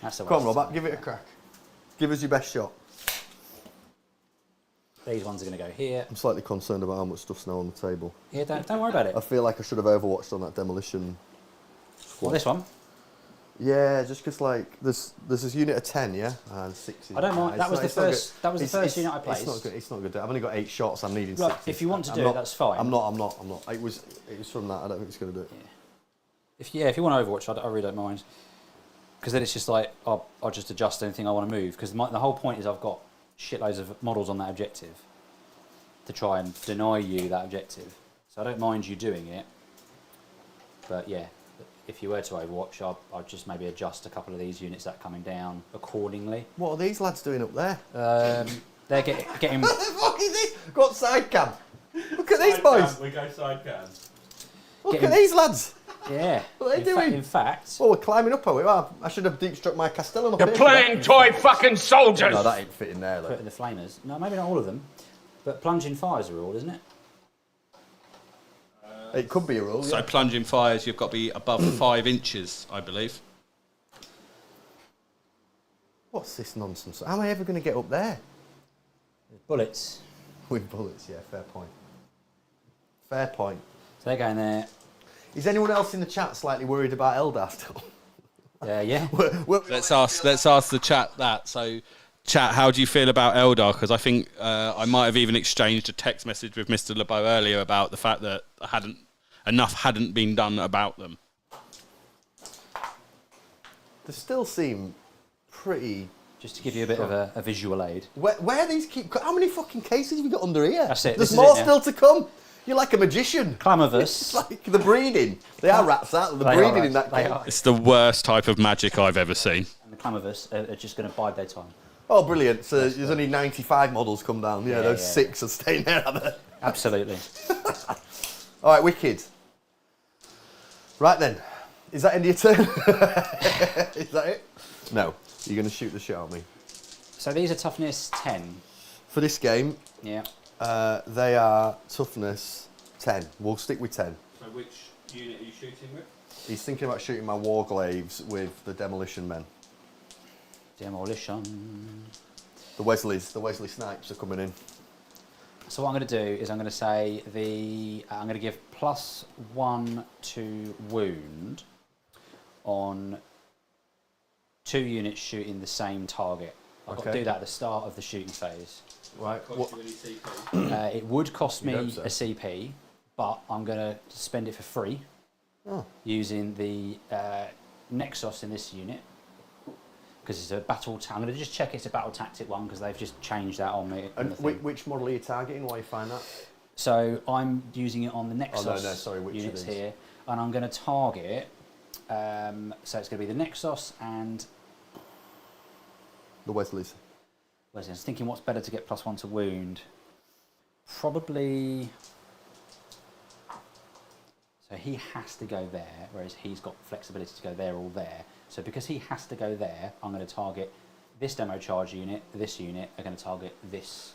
That's the worst. Come on, Rob, give it a crack. Give us your best shot. These ones are going to go here. I'm slightly concerned about how much stuff's now on the table. Yeah, don't worry about it. I feel like I should have overwatched on that demolition. Well, this one? Yeah, just because like there's this unit of 10, yeah, and 6. I don't mind. That was the first unit I placed. It's not good. It's not good. I've only got 8 shots. I'm needing 6. If you want to do it, that's fine. I'm not. It was from that. I don't think it's going to do it. Yeah. If you want to Overwatch, I really don't mind. Because then it's just like I'll just adjust anything I want to move. Because the whole point is I've got shitloads of models on that objective to try and deny you that objective. So I don't mind you doing it. But yeah. If you were to Overwatch, I'd just maybe adjust a couple of these units that are coming down accordingly. What are these lads doing up there? They're getting... What the fuck is this? Got side cam. Look at these boys. We go side cam. Look at these lads. Yeah. What are they doing? In fact... Oh, we're climbing up, are we? Well, I should have deep struck my Castellan up You're here. playing toy fucking soldiers! No, that ain't fitting there, though. Put in the flamers. No, maybe not all of them. But plunging fires are all, isn't it? It could be a rule. So plunging fires, you've got to be above 5 inches, I believe. What's this nonsense? How am I ever going to get up there? Bullets. With bullets, yeah, fair point. Fair point. So they're going there. Is anyone else in the chat slightly worried about Eldar still? Yeah. Let's ask the chat that. So, chat, how do you feel about Eldar? Because I think I might have even exchanged a text message with Mr. LeBeau earlier about the fact that enough hadn't been done about them. They still seem pretty... Just to give you a bit of a visual aid. Where these keep... How many fucking cases have you got under here? That's it. There's more still to come. You're like a magician. Clamavus. It's like the breeding. They are rats, aren't they? The breeding in that game. It's the worst type of magic I've ever seen. And the Clamavus are just going to bide their time. Oh, brilliant. So there's only 95 models come down. Yeah, those 6 are staying there, are they? Absolutely. All right, wicked. Right then. Is that end of your turn? Is that it? No. You're going to shoot the shit at me. So these are toughness 10. For this game, Yeah. they are toughness 10. We'll stick with 10. So which unit are you shooting with? He's thinking about shooting my Warglaives with the Demolition Men. Demolition. The Wesley Snipes are coming in. So what I'm going to do is I'm going to say I'm going to give +1 to wound on 2 units shooting the same target. I've got to do that at the start of the shooting phase. Right. It would cost me hope so. a CP, but I'm going to spend it for free using the Nexus in this unit. Because it's a battle... I'm going to just check it's a battle tactic one because they've just changed that on me. And which model are you targeting while you find that? So I'm using it on the Nexus which units of these? here. And I'm going to target... so it's going to be the Nexus and... The Wesleys. I was thinking what's better to get +1 to wound. Probably... So he has to go there, whereas he's got flexibility to go there or there. So because he has to go there, I'm going to target this demo charge unit, this unit are going to target this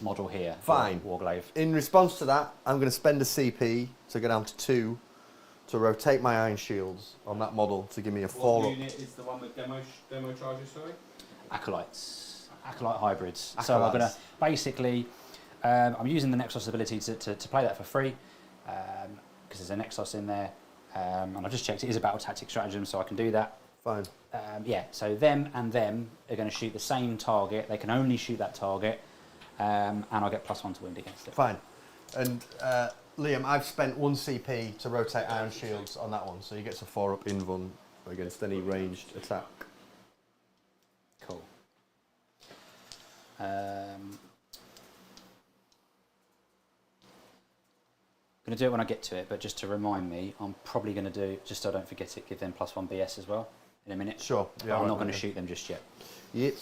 model here. Fine. Warglaive. In response to that, I'm going to spend a CP to go down to 2 to rotate my iron shields on that model to give me a 4. What unit is the one with demo charges, sorry? Acolytes. Acolyte hybrids. So I'm going to basically... I'm using the Nexus ability to play that for free because there's a Nexus in there. And I've just checked it is a battle tactic stratagem, so I can do that. Fine. Yeah, so them and them are going to shoot the same target. They can only shoot that target, and I'll get +1 to wound against it. Fine. And Liam, I've spent 1 CP to rotate iron shields on that one, so he gets a 4-up invuln against any ranged attack. Cool. I'm going to do it when I get to it, but just to remind me, I'm probably going to do, just so I don't forget it, give them +1 BS as well in a minute. Sure. Yeah, I'm not going to shoot them just yet. Yep.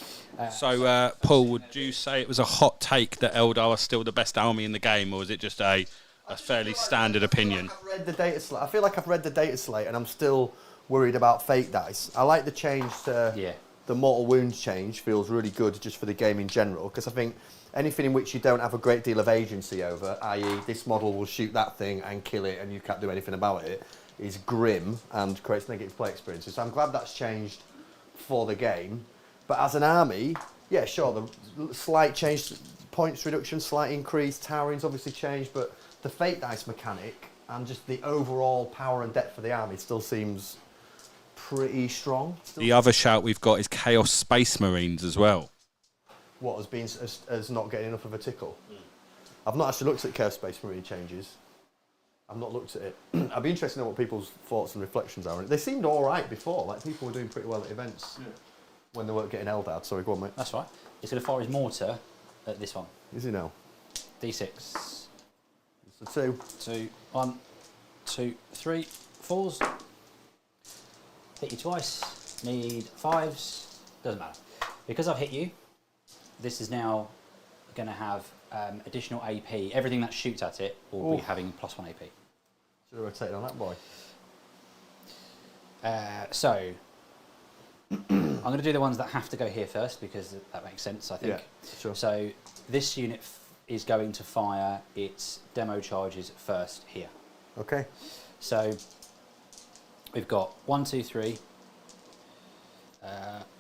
So, Paul, would you say it was a hot take that Eldar are still the best army in the game, or is it just a fairly standard opinion? I've read the data slate. I feel like I've read the data slate, and I'm still worried about fake dice. I like the change to the mortal wounds change. Feels really good just for the game in general, because I think anything in which you don't have a great deal of agency over, i.e. this model will shoot that thing and kill it and you can't do anything about it, is grim and creates negative play experiences. So I'm glad that's changed for the game. But as an army, yeah, sure, the slight change, points reduction, slight increase, towering's obviously changed, but the fate dice mechanic and just the overall power and depth of the army still seems pretty strong. The other shout we've got is Chaos Space Marines as well. What, as not getting enough of a tickle? I've not actually looked at Chaos Space Marine changes. I've not looked at it. I'd be interested to know what people's thoughts and reflections are on it. They seemed all right before. Like, people were doing pretty well at events when they weren't getting Eldar. Sorry, go on, mate. That's right. He's going to fire his mortar at this one. Is he now? D6. It's a 2. 2, 1, 2, 3, 4s. Hit you twice. Need 5s. Doesn't matter. Because I've hit you, this is now going to have additional AP. Everything that shoots at it will be having +1 AP. Should have rotated on that boy. So, I'm going to do the ones that have to go here first because that makes sense, I think. Yeah, sure. So, this unit is going to fire its demo charges first here. Okay. So, we've got 1, 2, 3,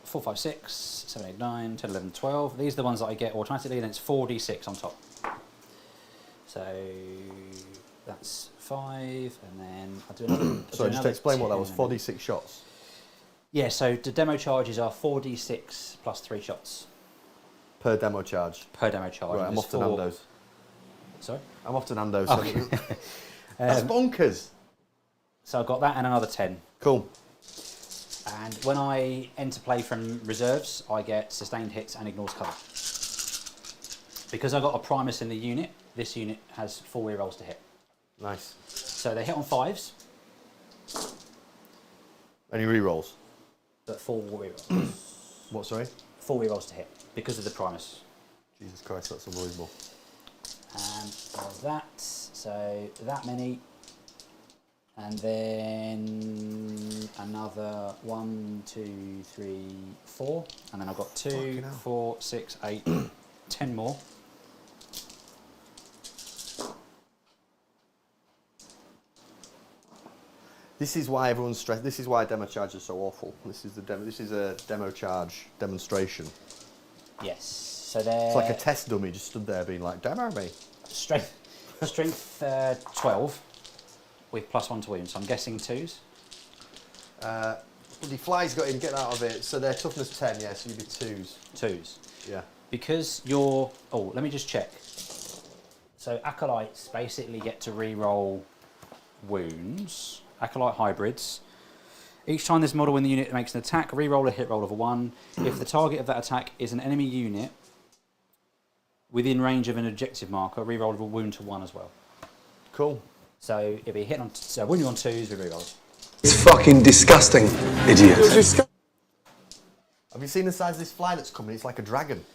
4, 5, 6, 7, 8, 9, 10, 11, 12. These are the ones that I get automatically, and it's 4d6 on top. So, that's 5, and then I do another. Sorry, just to explain what that was. 4d6 shots. Yeah, so the demo charges are 4d6 plus 3 shots Per demo charge. per demo charge. Right, I'm off to Nando's. Sorry? I'm off to Nando's. Okay. That's bonkers. So I've got that and another 10. Cool. And when I enter play from reserves, I get sustained hits and ignores cover. Because I got a Primus in the unit, this unit has 4 rerolls to hit. Nice. So they hit on 5s, Any rerolls? but 4 rerolls. What, sorry? 4 rerolls to hit because of the Primus. Jesus Christ, that's unbelievable. And there's that, so that many. And then another 1, 2, 3, 4. And then I've got 2, Fucking hell. 4, 6, 8, 10 more. This is why everyone's stressed. This is why demo charge is so awful. This is a demo charge demonstration. Yes. So they're It's like a test dummy just stood there being like, demo me. strength 12 with +1 to wound. So I'm guessing 2s. Bloody fly's got him, get out of it. So they're toughness 10, yeah, so you'd be 2s. 2s. Yeah. Because you're... Oh, let me just check. So Acolytes basically get to re-roll wounds. Acolyte hybrids. Each time this model in the unit makes an attack, re-roll a hit roll of a 1. If the target of that attack is an enemy unit within range of an objective marker, re-roll of a wound to 1 as well. Cool. So it'll be hit on... So wounding on 2s with re-rolls. It's fucking disgusting, idiot. Have you seen the size of this fly that's coming? It's like a dragon.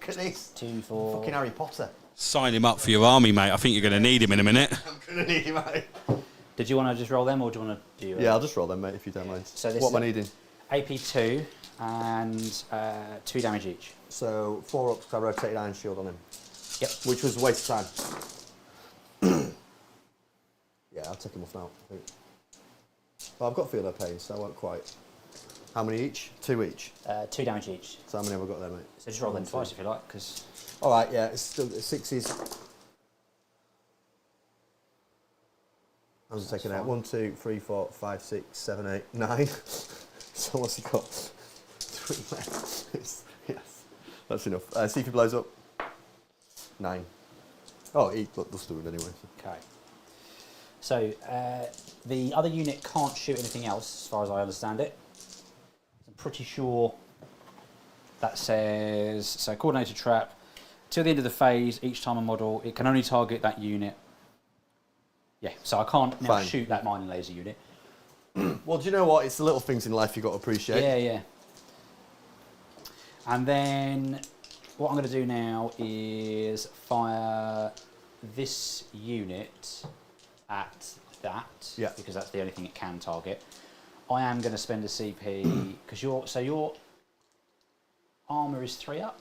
Look at this. 2, 4... Fucking Harry Potter. Sign him up for your army, mate. I think you're going to need him in a minute. I'm going to need him out. Did you want to just roll them, or do you want to do... Yeah, I'll just roll them, mate, if you don't mind. So this what is am I needing? AP 2 and 2 damage each. So 4 up because I rotated Iron Shield on him. Yep. Which was a waste of time. Yeah, I'll take him off now, I think. Well, I've got Feel No Pain, so I won't quite. How many each? 2 each. 2 damage each. So how many have I got there, mate? So just roll them twice if you like, because... All right, yeah, it's still 6s. I was taking out 1, 2, 3, 4, 5, 6, 7, 8, 9. So what's he got? 3 left. Yes, that's enough. See if he blows up. 9. Oh, look, they'll do it anyway. Okay. So the other unit can't shoot anything else, as far as I understand it. I'm pretty sure that says, so coordinated trap, till the end of the phase, each time a model, it can only target that unit. Yeah, so I can't now Fine. shoot that mining laser unit. Well, do you know what? It's the little things in life you've got to appreciate. Yeah, yeah. And then what I'm going to do now is fire this unit at that, Yeah. because that's the only thing it can target. I am going to spend a CP because your armor is 3 up.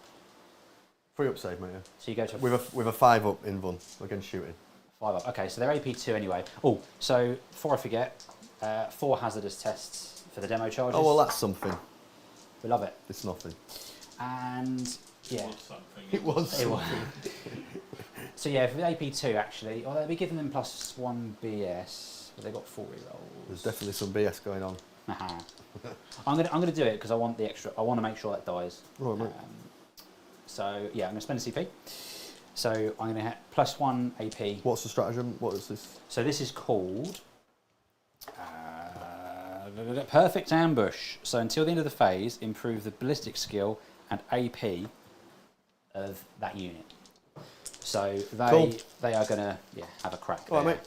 3 up save, mate. Yeah. So you go to With a 5 up in Vun against shooting. 5 up. Okay, so they're AP 2 anyway. Oh, so before I forget, 4 hazardous tests for the demo charges. Oh well, that's something. We love it. It's nothing. And yeah, It was. it was. So yeah, for the AP2 actually, they'll be giving them +1 BS, but they've got 4 rerolls. There's definitely some BS going on. I'm gonna do it because I want the extra. I want to make sure that dies. Right, mate. So yeah, I'm gonna spend a CP. So I'm gonna hit +1 AP. What's the stratagem? What is this? So this is called Perfect Ambush. So until the end of the phase, improve the ballistic skill and AP of that unit. So they are gonna have a crack. All right,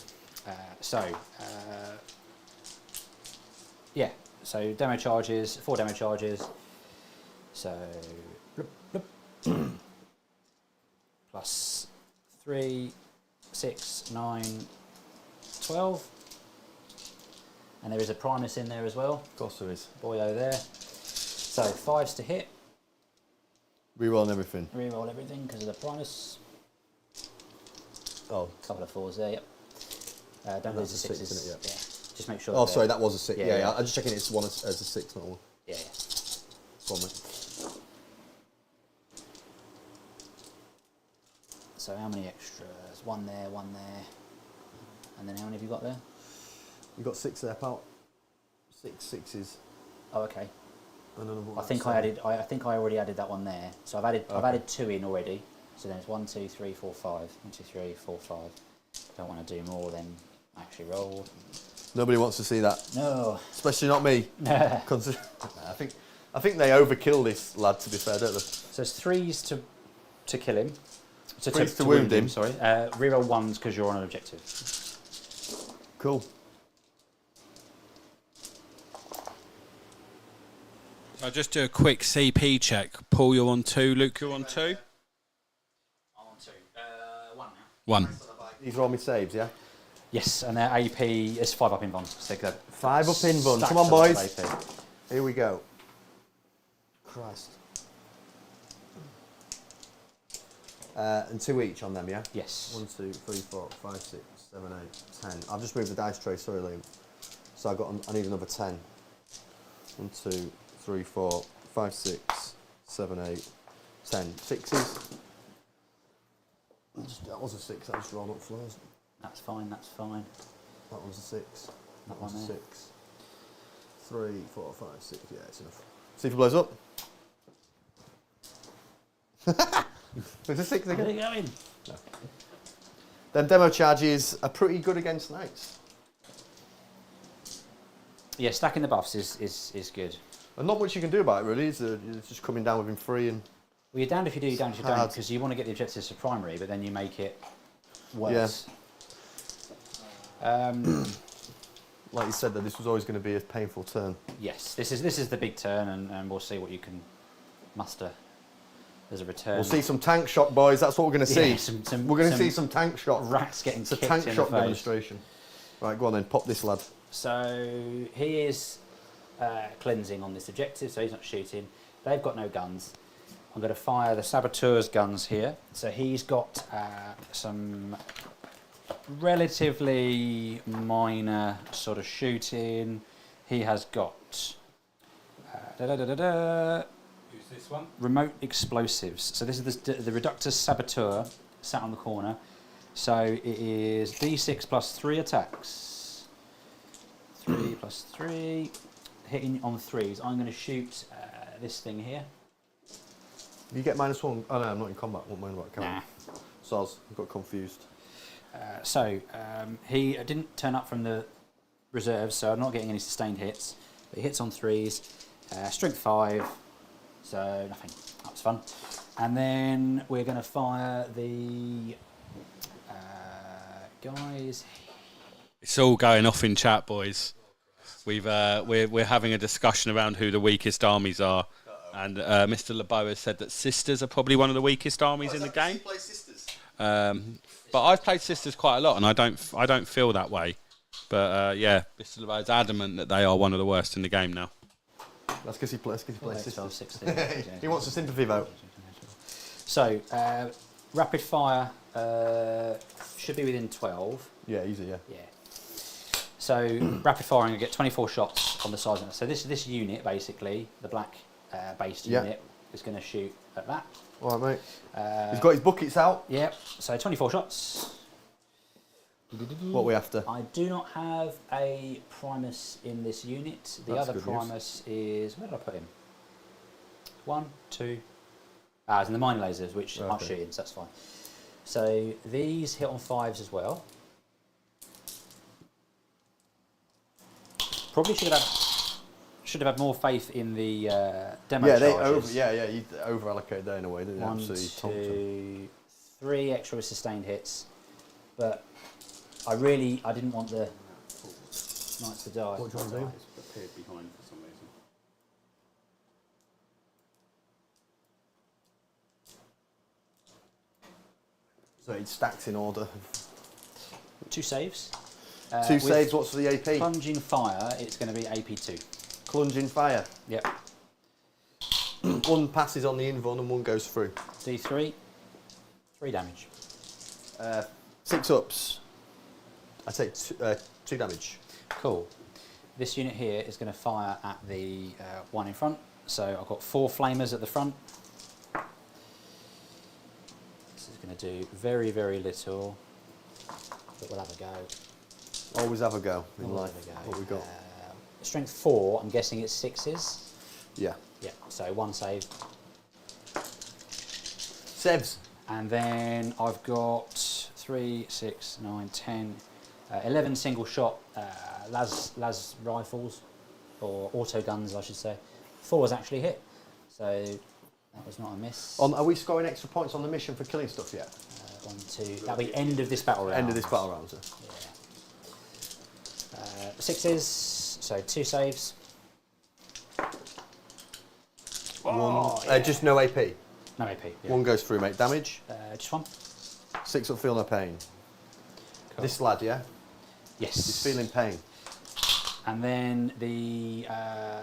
there. mate. Yeah. So demo charges, 4 demo charges. So +3, 6, 9, 12. And there is a Primus in there as well. Of course there is. Boyo there. So 5s to hit. Reroll and everything. Reroll everything because of the Primus. Oh. Couple of 4s there, yep. Don't lose the 6s. Isn't it? Yeah. Just make sure. Oh, sorry, that was a 6. Yeah, Yeah, yeah. I'm just checking it's one as a 6, not a 1. Yeah. It's 1, mate. So how many extras? 1 there, 1 there. And then how many have you got there? You got 6 there, pal. 6 sixes. Oh, okay. And another one. I think I think I already added that one there. So I've added 2 in already. So then it's 1, 2, 3, 4, 5. 1, 2, 3, 4, 5. Don't want to do more than actually roll. Nobody wants to see that. No. Especially not me. I think they overkill this lad, to be fair, don't they? So it's 3s to kill him. So 3s to wound him. Sorry. Reroll 1s because you're on an objective. Cool. I'll just do a quick CP check. Paul, you're on 2. Luke, you're on 2. I'm on 2. 1 now. 1. These are all my saves, yeah? Yes, and their AP is 5 up in bonds. So 5 up in bun. stacks Come on, of boys. AP. Here we go. Christ. And 2 each on them, yeah? Yes. 1, 2, 3, 4, 5, 6, 7, 8, 10. I've just moved the dice tray, sorry, Liam. So I need another 10. 1, 2, 3, 4, 5, 6, 7, 8, 10. 6s. That was a 6, that was drawn up floors. That's fine, that's fine. That one's a 6. That was one a there. 6. 3, 4, 5, 6. Yeah, it's enough. See if it blows up. There's a 6 Where are again. you going? No. Them demo charges are pretty good against knights. Yeah, stacking the buffs is good. And not much you can do about it, really. It's just coming down with him free and. Well, you're damned if you do, you're damned if you don't, Hard. because you want to get the objectives for primary, but then you make it worse. Like you said, that this was always going to be a painful turn. Yes, this is the big turn, and we'll see what you can muster as a return. We'll see some tank shot, boys. That's what we're going to see. Yeah, we're going to see some tank shot. Rats getting It's a kicked tank in shot the face. demonstration. Right, go on then. Pop this lad. So he is cleansing on this objective, so he's not shooting. They've got no guns. I'm going to fire the saboteur's guns here. So he's got some relatively minor sort of shooting. He has got Who's this one? remote explosives. So this is the Reductor's Saboteur sat on the corner. So it is D6 plus 3 attacks. 3 plus 3. Hitting on 3s. I'm going to shoot this thing here. You get -1. Oh no, I'm not in combat. I won't mind about combat. Nah. Soz, I got confused. He didn't turn up from the reserves, so I'm not getting any sustained hits. But he hits on 3s. Strength 5. So nothing. That was fun. And then we're going to fire the guys. It's all going off in chat, boys. We're having a discussion around who the weakest armies are, and Mr. LeBeau has said that Sisters are probably one of the weakest armies in the game. Play Sisters. But I've played Sisters quite a lot, and I don't feel that way. But yeah, Mr. LeBeau is adamant that they are one of the worst in the game now. That's because he plays 12, Sisters. 16. He wants a sympathy vote. So rapid fire should be within 12. Yeah, easy, yeah. Yeah. So rapid firing, you get 24 shots on the size of it. So this unit, basically, the black based Yeah. unit, is going to shoot at that. All right, mate. He's got his buckets out. Yep. So 24 shots. What are we after? I do not have a Primus in this unit. The That's other good news. Primus is, where did I put him? 1, 2. It's in the mine lasers, which aren't Okay. shooting, so that's fine. So these hit on 5s as well. Probably should have had more faith in the demo Yeah, charges. you over allocated there in a way, didn't you? 1, Absolutely tonked him. 2, 3 extra sustained hits, but I didn't want the Knights to die. What do you want to do? It's appeared behind for some reason. So it stacks in order. 2 saves. 2 with saves, what's the AP? Plunging fire, it's going to be AP2. Plunging fire. Yep. 1 passes on the invuln and 1 goes through. D3, 3 damage. 6 ups. I take 2 damage. Cool. This unit here is going to fire at the one in front. So I've got 4 flamers at the front. This is going to do very, very little, but we'll have a go. Always have a go in Always life. have a go. What we got? Strength 4, I'm guessing it's 6s. Yeah. Yeah, so 1 save. Sevs. And then I've got 3, 6, 9, 10, 11 single shot las rifles, or auto guns, I should say. 4 was actually hit, so that was not a miss. Are we scoring extra points on the mission for killing stuff yet? 1, 2. That'll be end of this battle round. End of this battle round, sir. Yeah. 6s, so 2 saves. One. Just no AP. No AP. Yeah. 1 goes through, mate. Damage. Just 1. 6 up, feel no pain. Cool. This lad, yeah? Yes. He's feeling pain. And then the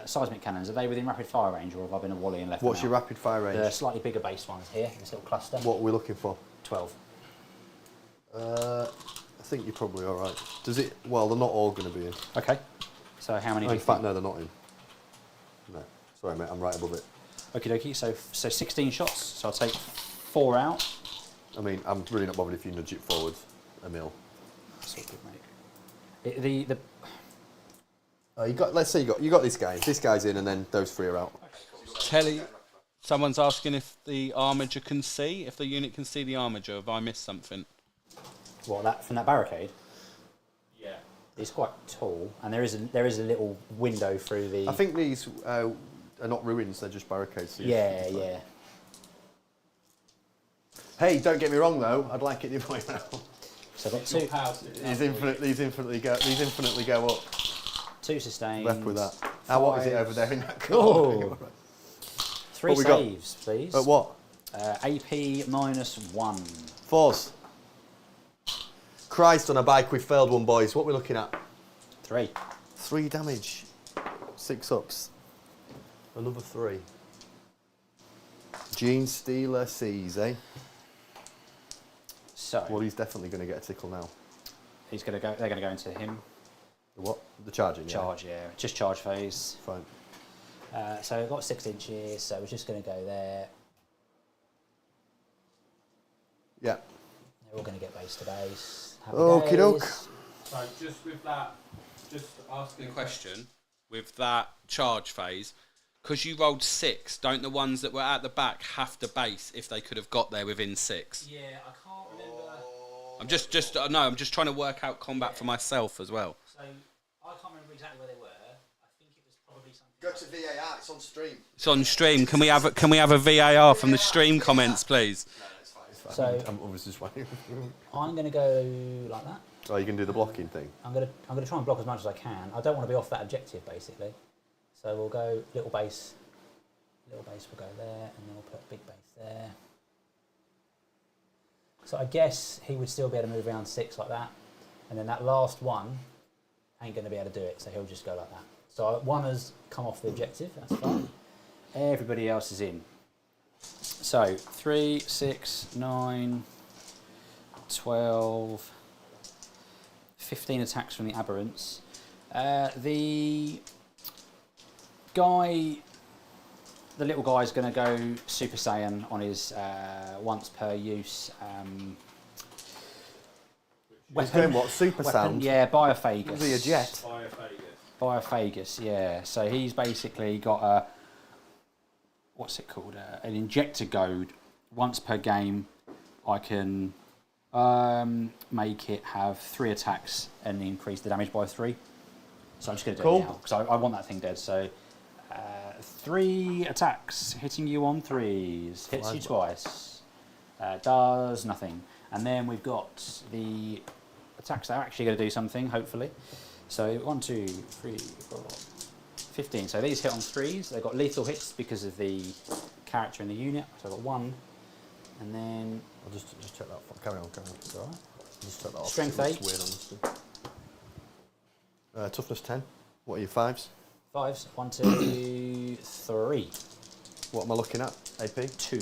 seismic cannons, are they within rapid fire range, or have I been a wally and left What's them your out? rapid fire range? The slightly bigger base ones here, this little cluster. What are we looking for? 12. I think you're probably all right. Does it? Well, they're not all going to be in. Okay. So how many? Oh, do in you fact, think? no, they're not in. No, sorry, mate. I'm right above it. Okie dokie. So 16 shots. So I'll take 4 out. I mean, I'm really not bothered if you nudge it forward a mil. That's all good, mate. The You got. Let's say you got this guy. This guy's in, and then those 3 are out. Telly, someone's asking if the armature can see, if the unit can see the armature. Have I missed something? what, that from that barricade? Yeah. It's quite tall, and there is a little window through the. I think these are not ruins; they're just barricades. So Yeah, yeah. Hey, don't get me wrong though. I'd like it the other way around. So I've got 2. These infinitely go up. 2 sustains. Left with that. Now what is it over there in that Oh. corner? 3 What we got? saves, please. At what? AP -1. 4s. Christ on a bike, we failed one, boys. What are we looking at? 3. 3 damage. 6 ups. Another 3. Genestealer sees, eh? So Well, he's definitely going to get a tickle now. he's gonna go. They're gonna go into him. The what? The charging, yeah. Charge, yeah. Just charge phase. Fine. So we've got 6 inches. So we're just gonna go there. Yeah. They're all gonna get base to base. Okie doke. So just with that, just asking a question, with that charge phase, because you rolled 6, don't the ones that were at the back have to base if they could have got there within 6? Yeah, I can't remember. I'm just trying to work out combat for myself as well. So I can't remember exactly where they were. I think it was probably something. Go to VAR, it's on stream. It's on stream. Can we have a VAR from the stream comments, please? So I'm obviously just waiting. I'm gonna go like that. Oh, you can do the blocking thing. I'm gonna try and block as much as I can. I don't want to be off that objective basically. So we'll go little base will go there, and then we'll put big base there. So I guess he would still be able to move around 6 like that, and then that last one ain't going to be able to do it, so he'll just go like that. So 1 has come off the objective, that's fine. Everybody else is in. So 3, 6, 9, 12, 15 attacks from the aberrants. The little guy's going to go Super Saiyan on his once per use He's going what? Super sound? Yeah, Biophagus. Is he a jet? Biophagus, yeah. So he's basically got a, what's it called? An Injector goad. Once per game, I can make it have 3 attacks and increase the damage by 3. So I'm just going to do it now because I want that thing dead. So 3 attacks, hitting you on 3s, hits you twice, does nothing. And then we've got the attacks that are actually going to do something, hopefully. So 1, 2, 3, 4, 15. So these hit on 3s. They've got lethal hits because of the character in the unit. So I've got 1, and then I'll just check that. Carry on. it's all right. Just check that off. Strength It's 8. weird, honestly. Toughness 10. What are your 5s? 5s. 1, 2, 3. What am I looking at? AP? 2.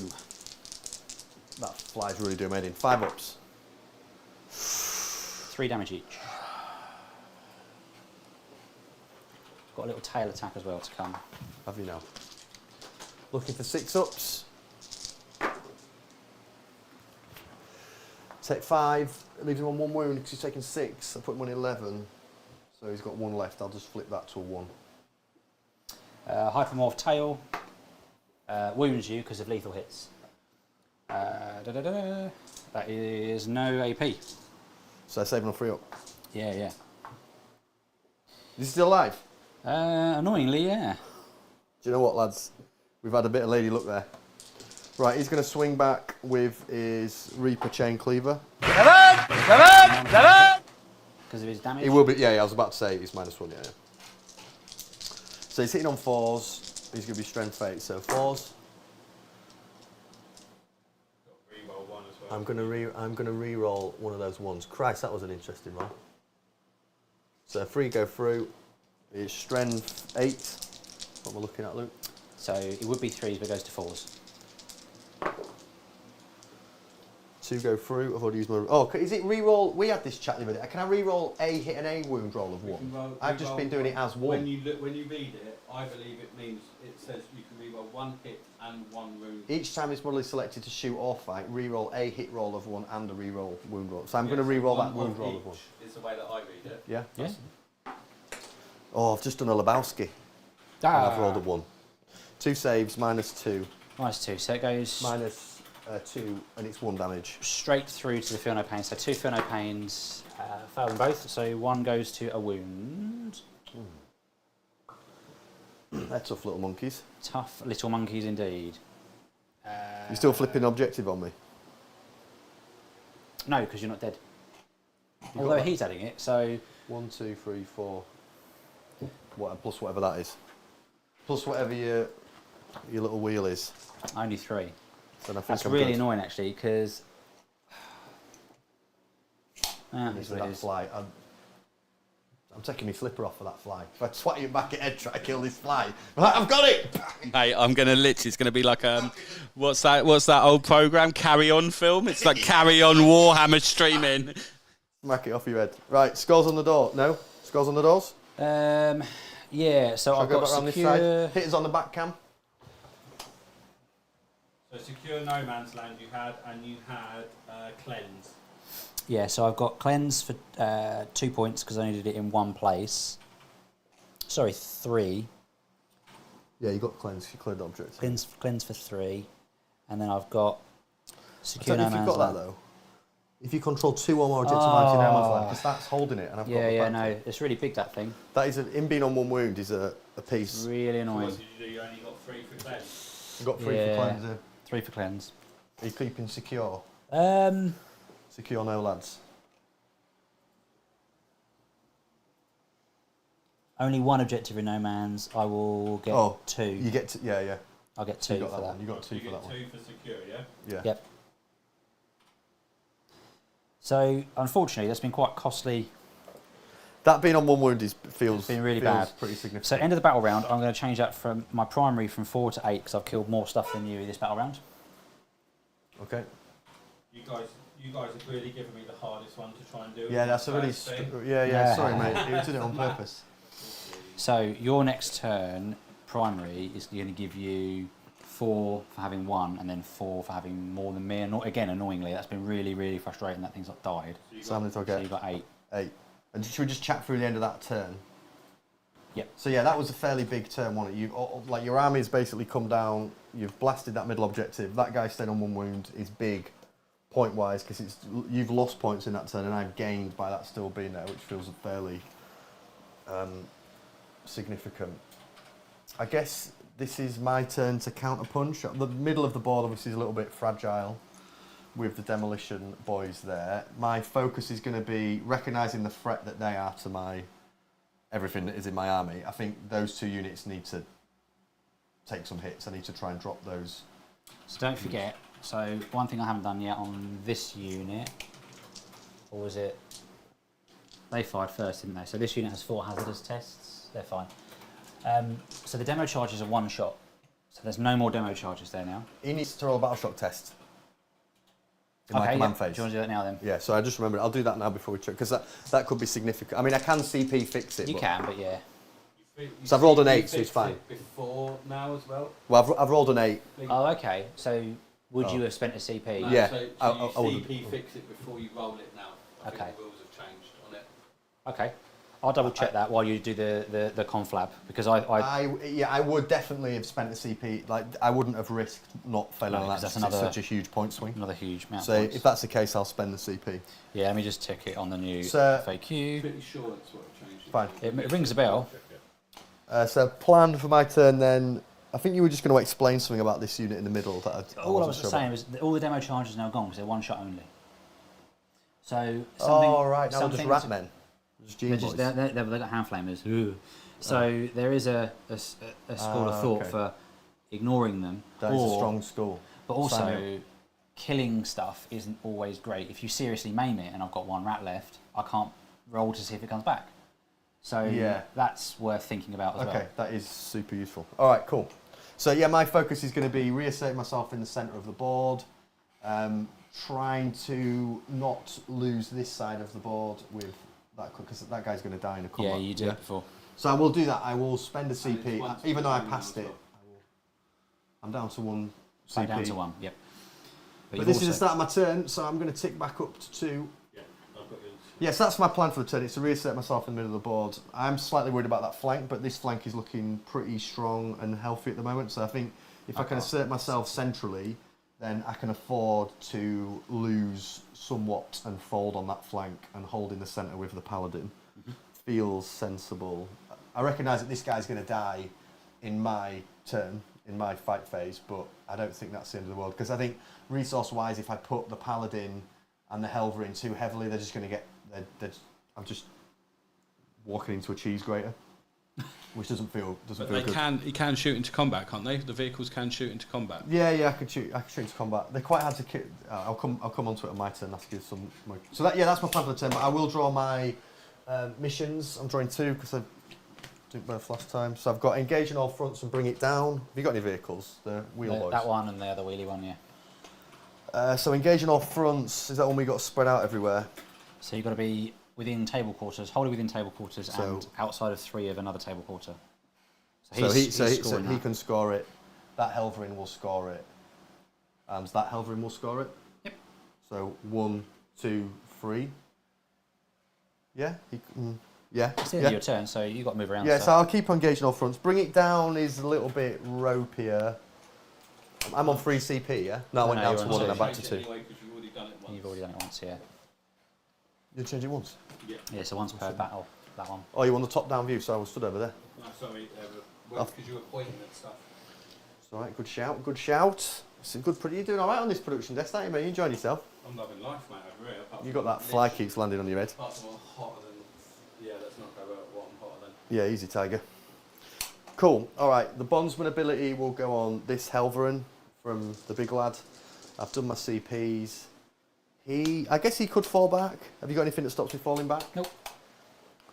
That fly's really doing my head in. 5 ups. 3 damage each. Got a little tail attack as well to come. Have you now? Looking for 6 ups. Take 5. Leaves him on 1 wound because he's taking 6. I put him on 11. So he's got 1 left. I'll just flip that to a 1. Hypermorph tail wounds you because of lethal hits. That is no AP. So saving on 3 up. Yeah, yeah. Is he still alive? Annoyingly, yeah. Do you know what, lads? We've had a bit of lady luck there. Right, he's going to swing back with his Reaper Chain Cleaver. Because of his damage? He will be, yeah, I was about to say he's -1, yeah. So he's hitting on 4s. He's going to be strength 8, so 4s. Reroll 1 as well. I'm going to re-roll one of those 1s. Christ, that was an interesting roll. So 3 go through. It's strength 8. What am I looking at, Luke? So it would be 3s, but it goes to 4s. 2 go through. I've already used my. Oh, is it re-roll? We had this chat the other day. Can I re-roll a hit and a wound roll of 1? I've just been doing it as 1. When you read it, I believe it means it says you can re-roll 1 hit and 1 wound. Each time it's modally selected to shoot or fight, re-roll a hit roll of 1 and a re-roll wound roll. So I'm going to re-roll that wound roll of 1. Is the way that I read it. Yeah. Yeah. Oh, I've just done a Lebowski. And I've rolled a 1. 2 saves, -2. -2. So it goes -2, and it's 1 damage. straight through to the Feel No Pain. So 2 Feel No Pains, fail them both. So 1 goes to a wound. They're tough little monkeys. Tough little monkeys indeed. You still flipping objective on me? No, because you're not dead. Although that. he's adding it, so 1, 2, 3, 4. What, plus whatever that is. Plus whatever your little wheel is. only 3. So I think That's I'm really good. annoying actually, because It's that fly. I'm taking my flipper off for that fly. If I swat you back at head, try to kill this fly. I'm like, I've got it! Mate, I'm gonna literally. It's gonna be like what's that old program? Carry On film. It's like Carry On Warhammer streaming. Smack it off your head. Right, scores on the door. No? Scores on the doors? Yeah, so Shall I I've go got back around this secure. side? Hitters on the back cam. So secure no man's land you had, and you had cleanse. Yeah, so I've got cleanse for 2 points because I only did it in 1 place. Sorry, 3. Yeah, you got cleanse. You cleared the object. Cleanse for 3, and then I've got I secure don't know no if you've man's got that land. though. If you control 2 or more objects of mighty no man's land, because that's holding it, and I've got Yeah, the yeah, back no, to it. it's really big, that thing. That is him being on 1 wound is a piece. Really So annoying. what did you do? You only got 3 for cleanse. You got 3 Yeah. for cleanse. 3 for cleanse. Are you keeping secure? Um, Secure no lads. only 1 objective in no man's. I will get 2. You get to, yeah. I'll get So 2 you got for that that. one. You got 2 You for get that one. 2 for secure, yeah. Yeah. Yep. So unfortunately, that's been quite costly. That being on 1 wound feels been really feels bad. pretty significant. So end of the battle round, I'm going to change that from my primary from 4 to 8 because I've killed more stuff than you this battle round. Okay. You guys have really given me the hardest one to try and do. Yeah, that's a really. First thing. Yeah. Sorry, mate. You did it on purpose. So your next turn, primary, is going to give you 4 for having 1 and then 4 for having more than me. And again, annoyingly, that's been really, really frustrating that thing's not died. So how many did I So get? you got 8. 8. And should we just chat through the end of that turn? Yep. So yeah, that was a fairly big turn, wasn't it? Like your army's basically come down. You've blasted that middle objective. That guy stayed on 1 wound. Is big, point-wise, because you've lost points in that turn, and I've gained by that still being there, which feels fairly significant. I guess this is my turn to counter-punch. The middle of the board obviously is a little bit fragile with the demolition boys there. My focus is going to be recognising the threat that they are to my everything that is in my army. I think those 2 units need to take some hits. I need to try and drop those. So don't forget, so one thing I haven't done yet on this unit, or was it? They fired first, didn't they? So this unit has 4 hazardous tests. They're fine. So the demo charges are 1 shot. So there's no more demo charges there now. He needs to roll a battle shock test in my Okay, command yeah. phase. Do you want to do that now then? Yeah, so I just remembered. I'll do that now before we check, because that could be significant. I mean, I can CP fix it. You but- can, but yeah. So I've rolled an 8, You so it's fixed fine. it before now as well. Well, I've rolled an 8. Oh, okay. So would you have spent a CP? No, Yeah, So, I you would've- CP fix it before you roll it now. I Okay. think the rules have changed on it. Okay. I'll double check that while you do the conflab, because I would definitely have spent a CP. Like, I wouldn't have risked not failing on that. That's It's such a huge point swing. Another huge amount. So if that's the case, I'll spend the CP. Yeah, let me just tick it on the new So- FAQ. Pretty sure that's what changed. Fine. It rings a bell. So plan for my turn then. I think you were just going to explain something about this unit in the middle. All I was saying was that all the demo charges are now gone because they're one shot only. So right, now we're just rat men. Just they've got hand flamers. Ugh. So there is a school of thought for ignoring them. That is a strong school. But also, killing stuff isn't always great. If you seriously maim it and I've got one rat left, I can't roll to see if it comes back. So that's worth thinking about as well. Okay, that is super useful. All right, cool. So yeah, my focus is going to be reasserting myself in the centre of the board, trying to not lose this side of the board with that, because that guy's going to die in a combat. Yeah, you did it before. So I will do that. I will spend a CP, even though I passed it. I'm down to 1 CP. Down to 1, yep. But this is the start of my turn, so I'm going to tick back up to 2. Yes, that's my plan for the turn. It's to reassert myself in the middle of the board. I'm slightly worried about that flank, but this flank is looking pretty strong and healthy at the moment. So I think if I can assert myself centrally, then I can afford to lose somewhat and fold on that flank and hold in the centre with the paladin. Feels sensible. I recognise that this guy's going to die in my turn, in my fight phase, but I don't think that's the end of the world. Because I think resource-wise, if I put the paladin and the Helver in too heavily, they're just going to get... I'm just walking into a cheese grater, which doesn't feel good. You can shoot into combat, can't they? The vehicles can shoot into combat. Yeah, I can shoot into combat. They're quite hard to kill. I'll come onto it on my turn. That's give some. So that's my plan for the turn. But I will draw my missions. I'm drawing 2 because I didn't both last time. So I've got engage in all fronts and bring it down. Have you got any vehicles? The wheel boys. That one and the other wheelie one, yeah. So engage in all fronts. Is that one we got to spread out everywhere? So you've got to be within table quarters, wholly within table quarters, and outside of 3 of another table quarter. So he can score it. That Helverin will score it, and that Helverin will score it. Yep. So 1, 2, 3. Yeah. Yeah. It's the end of your turn, so you've got to move around. Yeah. So I'll keep on engaging all fronts. Bring it down is a little bit ropier. I'm on 3 CP. Yeah. No, I went down to 1 and I'm back to 2. You've already done it once, yeah. You change it once? Yeah, so once per battle, that one. Oh, you want the top-down view, so I was stood over there. No, sorry, because you were pointing at stuff. It's all right, good shout, good shout. It's a good, you're doing all right on this production desk, aren't you, mate? You enjoying yourself? I'm loving life, mate, over here. You got that fly keeps landing on your head. Apart from hotter than... Yeah, let's not go about what I'm hotter than. Yeah, easy, Tiger. Cool, all right, the bondsman ability will go on this Helverin from the big lad. I've done my CPs. I guess he could fall back. Have you got anything that stops me falling back? Nope.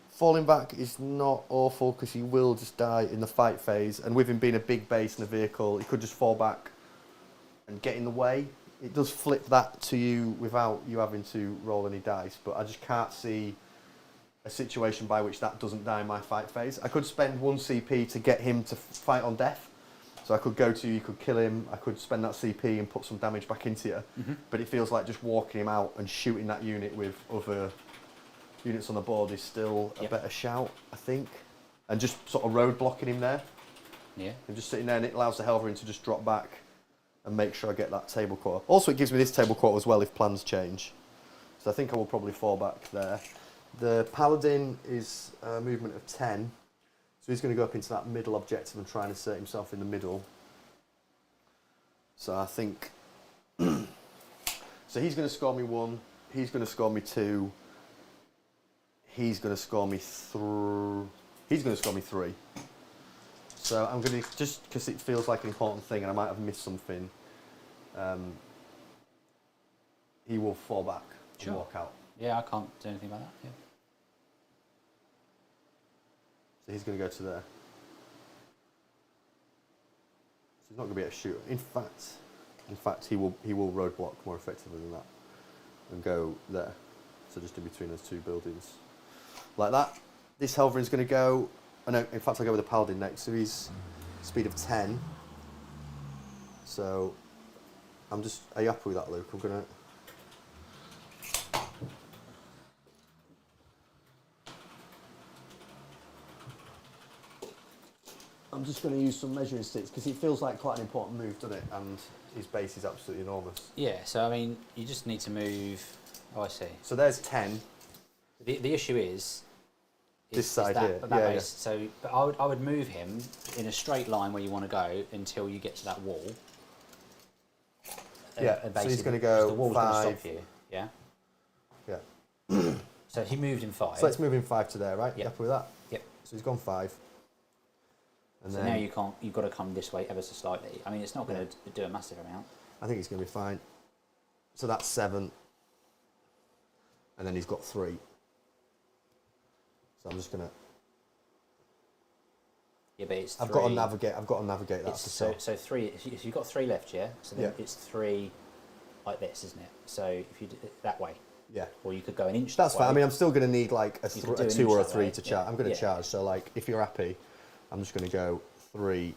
Falling back is not awful because he will just die in the fight phase, and with him being a big base and a vehicle, he could just fall back and get in the way. It does flip that to you without you having to roll any dice, but I just can't see a situation by which that doesn't die in my fight phase. I could spend 1 CP to get him to fight on death. So I could go to you, could kill him, I could spend that CP and put some damage back into you. But it feels like just walking him out and shooting that unit with other units on the board is still a better shout, I think. And just sort of road blocking him there. Yeah. And just sitting there, and it allows the Helverin to just drop back and make sure I get that table quarter. Also, it gives me this table quarter as well if plans change. So I think I will probably fall back there. The Paladin is a movement of 10. So he's going to go up into that middle objective and try and assert himself in the middle. So I think... so he's going to score me 1, he's going to score me 2, he's going to score me 3. He's going to score me 3. So I'm going to, just because it feels like an important thing and I might have missed something, he will fall back and walk out. Yeah, I can't do anything about that. Yeah. So he's going to go to there. So he's not going to be able to shoot. In fact, he will roadblock more effectively than that and go there. So just in between those 2 buildings, like that. This Helverin's going to go. Oh no, in fact, I'll go with the Paladin next. So he's speed of 10. So I'm just. Are you happy with that, Luke? I'm going to. I'm just going to use some measuring sticks because it feels like quite an important move, doesn't it? And his base is absolutely enormous. Yeah, so I mean, you just need to move. Oh, I see. So there's 10. The issue is This side that, here. that Yeah, base. So, but I would move him in a straight line where you want to go until you get to that wall. Yeah, so he's going to go the wall's 5. going to stop you. Yeah. Yeah. So he moved in 5. So let's move him 5 to there, right? Yep. You happy with that? Yep. So he's gone 5. And So then now you can't. You've got to come this way ever so slightly. I mean, it's not going to do a massive amount. I think he's going to be fine. So that's 7. And then he's got 3. So I'm just going to... Yeah, but it's 3. I've got to navigate that. So 3. If you've got 3 left, yeah. So then it's 3 like this, isn't it? So if you do it that way. Yeah. Or you could go an inch. That's that fine. way. I mean, I'm still going to need like a You could do an 2 inch or a that 3 way, to yeah. charge. I'm going to Yeah. charge. So like, if you're happy, I'm just going to go 3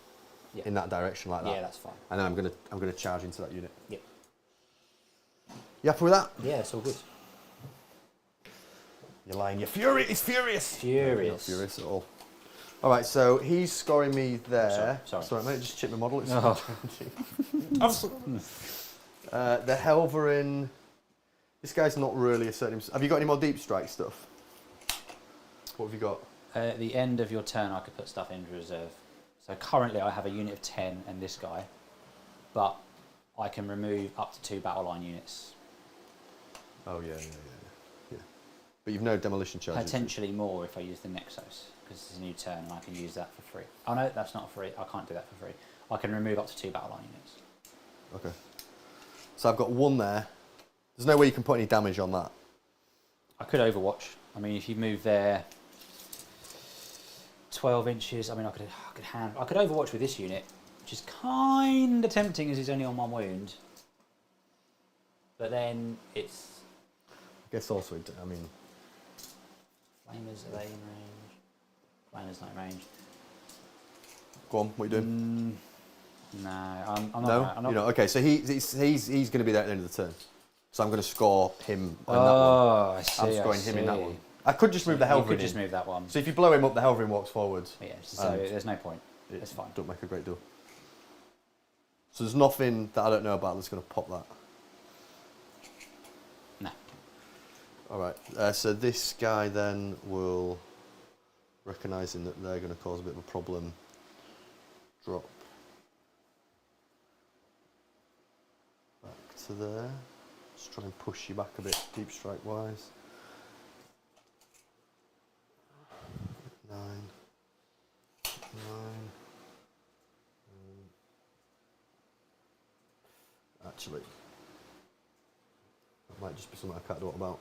Yeah. in that direction like that. Yeah, that's fine. And then I'm going to charge into that unit. Yep. You happy with that? Yeah, it's all good. You're lying. You're furious. He's furious. Furious. Not furious at all. All right, so he's scoring me there. Sorry. mate. Just chip my model. It's Oh. the Helverin. This guy's not really asserting himself. Have you got any more deep strike stuff? What have you got? At the end of your turn, I could put stuff into reserve. So currently, I have a unit of 10 and this guy, but I can remove up to 2 battle line units. Oh yeah. But you've no demolition charges. Potentially more if I use the Nexus, because it's a new turn and I can use that for free. Oh no, that's not free. I can't do that for free. I can remove up to 2 battle line units. Okay. So I've got 1 there. There's no way you can put any damage on that. I could Overwatch. I mean, if you move there 12 inches, I mean, I could Overwatch with this unit, which is kind of tempting as he's only on 1 wound. But then it's... I guess also, I mean... Flamers, are they in range? Flamers not in range. Go on, what are you doing? No, I'm not. No? I'm not. You know, okay, so he's going to be there at the end of the turn. So I'm going to score him on that one. Oh, I see. I'm scoring him in that one. I could just move the Helverin You could in. just move that one. So if you blow him up, the Helverin walks forwards. Yeah, so there's no point. It's fine. Don't make a great deal. So there's nothing that I don't know about that's going to pop that. No. All right. So this guy then will, recognising that they're going to cause a bit of a problem, drop back to there. Just try and push you back a bit, deep strike wise. 9. Actually, that might just be something I can't do what about.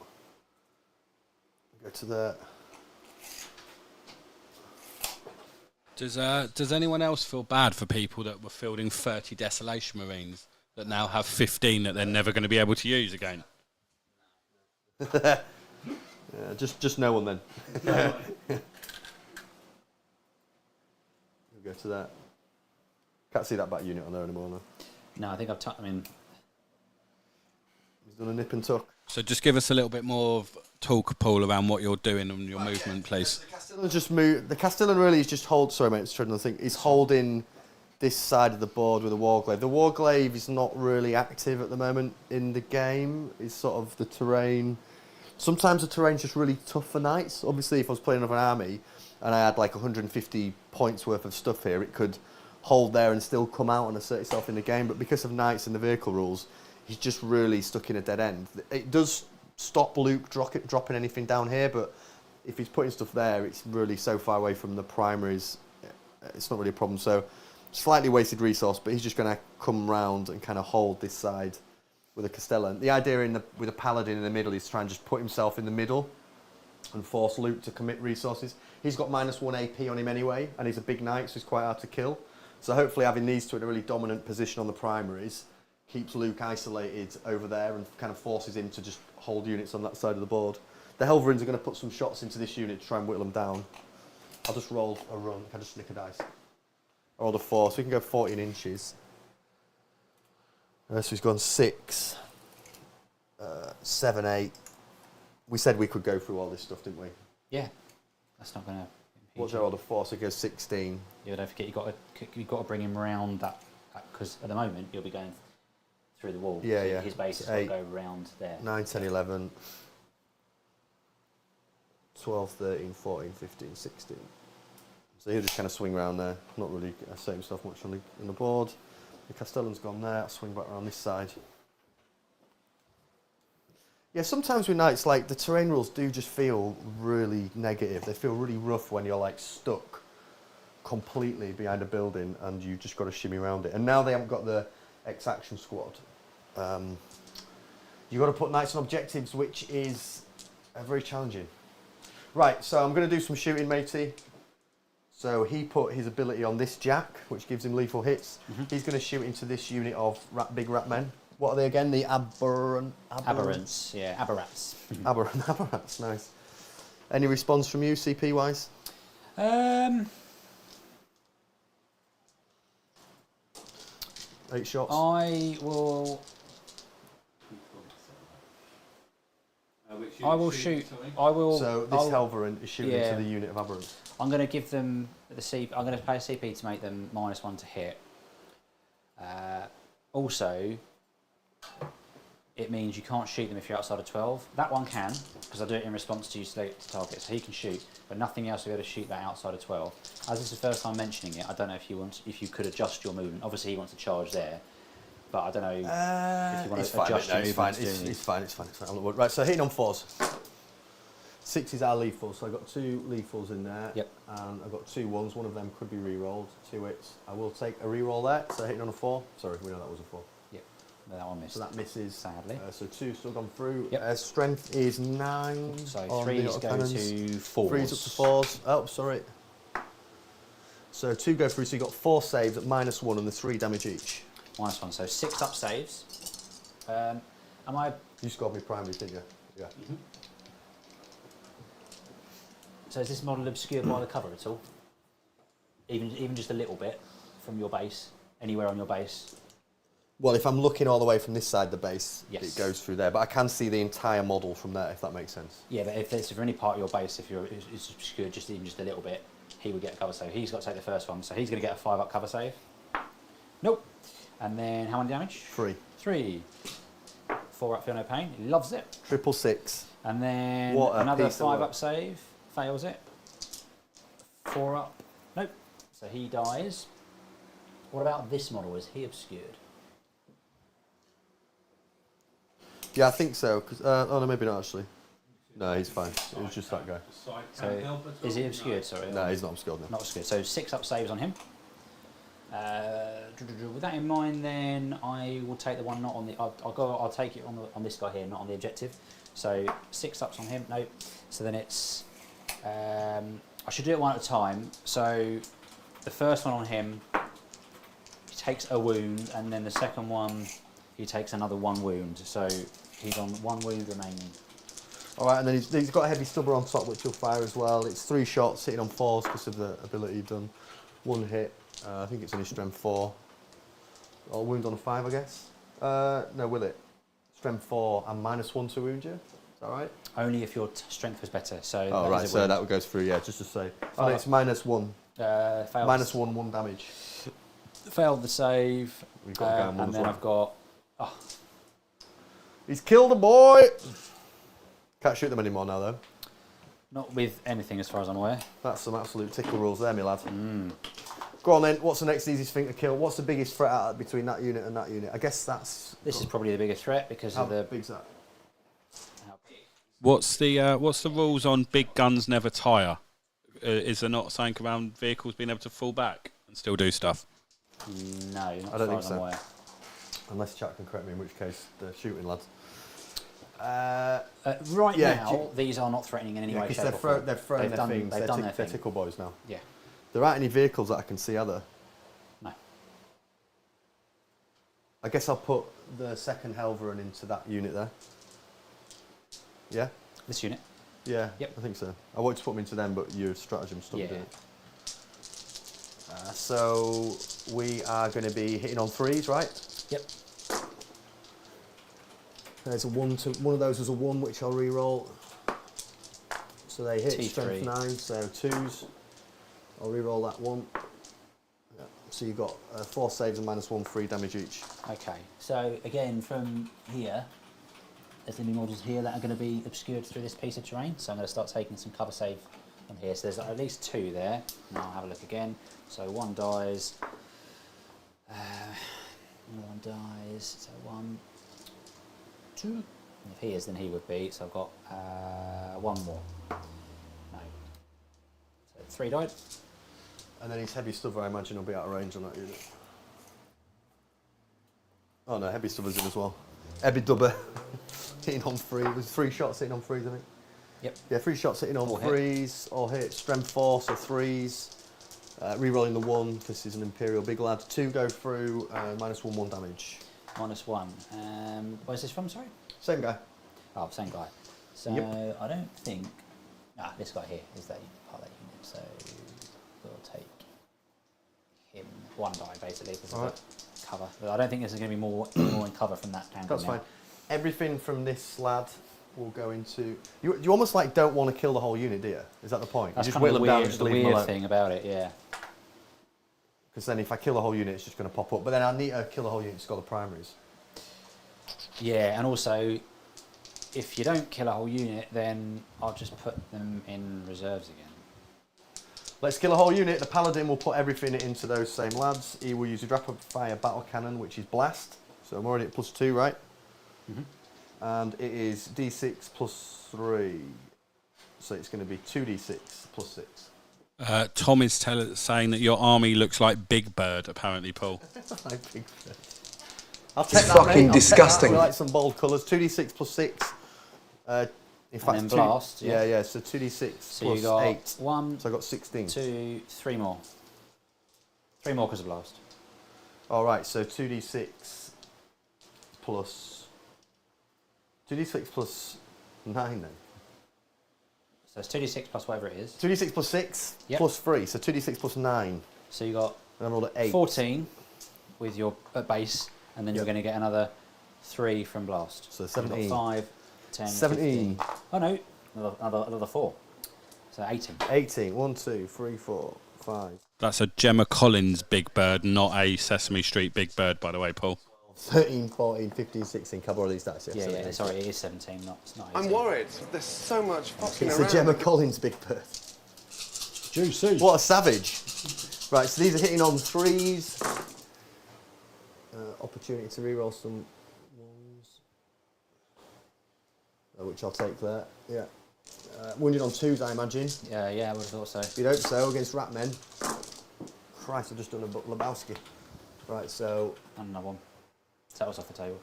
Go to there. Does anyone else feel bad for people that were fielding 30 Desolation Marines that now have 15 that they're never going to be able to use again? Yeah, just no one then. We'll go to that. Can't see that back unit on there anymore now. No, I think I mean, He's done a nip and tuck. So just give us a little bit more of talk, Paul, around what you're doing and your movement, please. The Castellan just moved. The Castellan really is just hold. Sorry, mate. It's trying to think. He's holding this side of the board with a Warglaive. The Warglaive is not really active at the moment in the game. It's sort of the terrain. Sometimes the terrain's just really tough for knights. Obviously, if I was playing with an army and I had like 150 points worth of stuff here, it could hold there and still come out and assert itself in the game. But because of knights and the vehicle rules, he's just really stuck in a dead end. It does stop Luke dropping anything down here, but if he's putting stuff there, it's really so far away from the primaries, it's not really a problem. So slightly wasted resource, but he's just going to come round and kind of hold this side with a Castellan. The idea with a Paladin in the middle is to try and just put himself in the middle and force Luke to commit resources. He's got -1 AP on him anyway, and he's a big knight, so he's quite hard to kill. So hopefully having these two in a really dominant position on the primaries keeps Luke isolated over there and kind of forces him to just hold units on that side of the board. The Helverins are going to put some shots into this unit to try and whittle them down. I'll just roll a run. Can I just nick a dice? I rolled a 4, so we can go 14 inches. So he's gone 6, 7, 8. We said we could go through all this stuff, didn't we? yeah, that's not going to What's our order for? So it goes 16. Yeah, don't forget you've got to bring him round that because at the moment you'll be going through the wall. Yeah, so yeah. His base has got to go round there. 9, 10, 11, 12, 13, 14, 15, 16. So he'll just kind of swing around there. Not really set himself much on the board. The Castellan's gone there. I'll swing back around this side. Yeah, sometimes with Knights, like, the terrain rules do just feel really negative. They feel really rough when you're, like, stuck completely behind a building and you've just got to shimmy around it. And now they haven't got the X-Action squad. You've got to put Knights on objectives, which is very challenging. Right, so I'm going to do some shooting, matey. So he put his ability on this Jack, which gives him lethal hits. He's going to shoot into this unit of big rat men. What are they again? The Aberrants, yeah, aberrats. Aberrants, nice. Any response from you, CP wise? 8 shots. I will shoot. I will. So this Helverin is shooting yeah. into the unit of Aberrants. I'm going to give them the CP. I'm going to pay a CP to make them -1 to hit. Also, it means you can't shoot them if you're outside of 12. That one can, because I do it in response to you select target, so he can shoot, but nothing else will be able to shoot that outside of 12. As this is the first time mentioning it, I don't know if you could adjust your movement. Obviously, he wants to charge there, but I don't know if you want to adjust your movement. It's fine. Right, so hitting on 4s. 6s are lethal, so I've got 2 lethals in there. Yep. And I've got 2 1s. One of them could be re-rolled. 2 hits. I will take a re-roll there. So hitting on a 4. Sorry, we know that was a 4. Yep. No, that one missed. So that misses. Sadly. So 2 still gone through. Yep. Strength is 9. So on 3s the go to autocannons. 4s. 3s up to 4s. Oh, sorry. So 2 go through. So you got 4 saves at -1 and the 3 damage each. -1, so 6 up saves. Am I? You scored me primary, didn't you? Yeah. So is this model obscured by the cover at all? Even just a little bit from your base, anywhere on your base? Well, if I'm looking all the way from this side of the base, Yes. it goes through there. But I can see the entire model from there, if that makes sense. Yeah, but if it's for any part of your base, if it's obscured even just a little bit, he would get a cover save. He's got to take the first one, so he's going to get a 5 up cover save. Nope. And then how many damage? 3. 3. 4 up, feel no pain. He loves it. 666. And then What a another piece of 5 work. up save. Fails it. 4 up. Nope. So he dies. What about this model? Is he obscured? Yeah, I think so. Oh, no, maybe not actually. No, he's fine. It was just that guy. So is he obscured? Sorry. No, he's not obscured now. Not obscured. So 6 up saves on him. With that in mind, then I will take the one not on the. I'll take it on this guy here, not on the objective. So 6 ups on him. No. So then it's. I should do it one at a time. So the first one on him, he takes a wound, and then the second one, he takes another 1 wound. So he's on 1 wound remaining. All right, and then he's got a heavy stubber on top, which he'll fire as well. It's 3 shots, hitting on 4s because of the ability you've done. 1 hit. I think it's only strength 4. Or wound on a 5, I guess. No, will it? Strength 4 and -1 to wound you. Is that right? Only if your strength was better. So Oh, right, so that goes through, yeah, just to say. Oh, no, it's -1. Fails. -1 damage. Failed the save. We've got down 1 and as then well. I've got. He's killed a boy! Can't shoot them anymore now, though. Not with anything, as far as I'm aware. That's some absolute tickle rules there, my lad. Go on then, what's the next easiest thing to kill? What's the biggest threat out between that unit and that unit? I guess that's... This is probably the biggest threat because How of the. big's that? What's the rules on big guns never tire? Is there not something around vehicles being able to fall back and still do stuff? No, not I don't as far think as so. I'm aware. Unless Chat can correct me, in which case they're shooting, lads. Right yeah, now, these are not threatening in any way, shape, or form. they're throwing They've their done- things. they've done their They're thing. tickle boys now. Yeah. There aren't any vehicles that I can see, are there? No. I guess I'll put the second Helverin into that unit there. Yeah? This unit. Yeah, Yep. I think so. I wanted to put them into them, but your stratagem stopped Yeah. doing it. So we are going to be hitting on 3s, right? Yep. There's a 1 to one of those is a 1, which I'll re-roll. So they hit T3. strength 9, so 2s. I'll re-roll that one. Yeah. So you've got 4 saves and -1 free damage each. Okay, so again from here, there's enemy models here that are going to be obscured through this piece of terrain. So I'm going to start taking some cover save on here. So there's at least 2 there. Now I'll have a look again. So 1 dies. Another 1 dies. So 1, 2. And if he is, then he would be. So I've got 1 more. No. So 3 died. And then his heavy stubber, I imagine, will be out of range on that unit. Oh no, heavy stubber's in as well. Heavy dubber hitting on 3. There's 3 shots hitting on 3s, I think. Yep. Yeah, 3 shots hitting on All 3s. All hit. Strength 4, so 3s. Re-rolling the 1, this is an Imperial big lad. 2 go through, -1, 1 damage. -1. Where's this from, sorry? Same guy. Oh, same guy. So Yep. I don't think... Ah, this guy here is that part of that unit. So we'll take him 1 die, basically, because of the cover. But I don't think there's going to be more in cover from that angle. That's fine. Everything from this lad will go into... You almost like don't want to kill the whole unit, do you? Is that the point? That's you just kind of whittle them down and just the leave them weird alone. thing about it, yeah. Because then if I kill the whole unit, it's just going to pop up. But then I need to kill the whole unit to score the primaries. Yeah, and also, if you don't kill a whole unit, then I'll just put them in reserves again. Let's kill a whole unit. The Paladin will put everything into those same lads. He will use a rapid fire battle cannon, which is blast. So I'm already at +2, right? Mm-hmm. And it is d6 +3. So it's going to be 2d6 +6. Tom is saying that your army looks like Big Bird, apparently, Paul. Like big bird. I'll take that, fucking mate. I'll disgusting. Take that. We like some bold colours. 2d6 +6. In fact, then blast, yeah, yeah. So 2d6 So you got 8. 1, So I got 16. 2, 3 more. 3 more because of blast. All right, so 2d6 plus 9 then. So it's 2d6 plus whatever it is. 2d6 +6 Yep. +3, so 2d6 +9. So you got And I rolled an 8. 14 with your base, and then you're going to get another 3 from blast. So You've got 17. 5, 10, 17. 15. Oh no, another 4. So 18. 18. 1, 2, 3, 4, 5. That's a Gemma Collins Big Bird, not a Sesame Street Big Bird, by the way, Paul. 13, 14, 15, 16. Can I borrow these dice? Yeah, 17. sorry, it is 17, it's not 18. I'm worried. There's so much fucking It's around. the Gemma Collins Big Bird. Juicy. What a savage. Right, so these are hitting on 3s. Opportunity to reroll some 1s. Which I'll take there. Yeah. Wounded on 2s, I imagine. Yeah, I would have thought so. If you don't so, against Ratmen. Christ, I've just done a Lebowski. Right, so... And another one. That was off the table.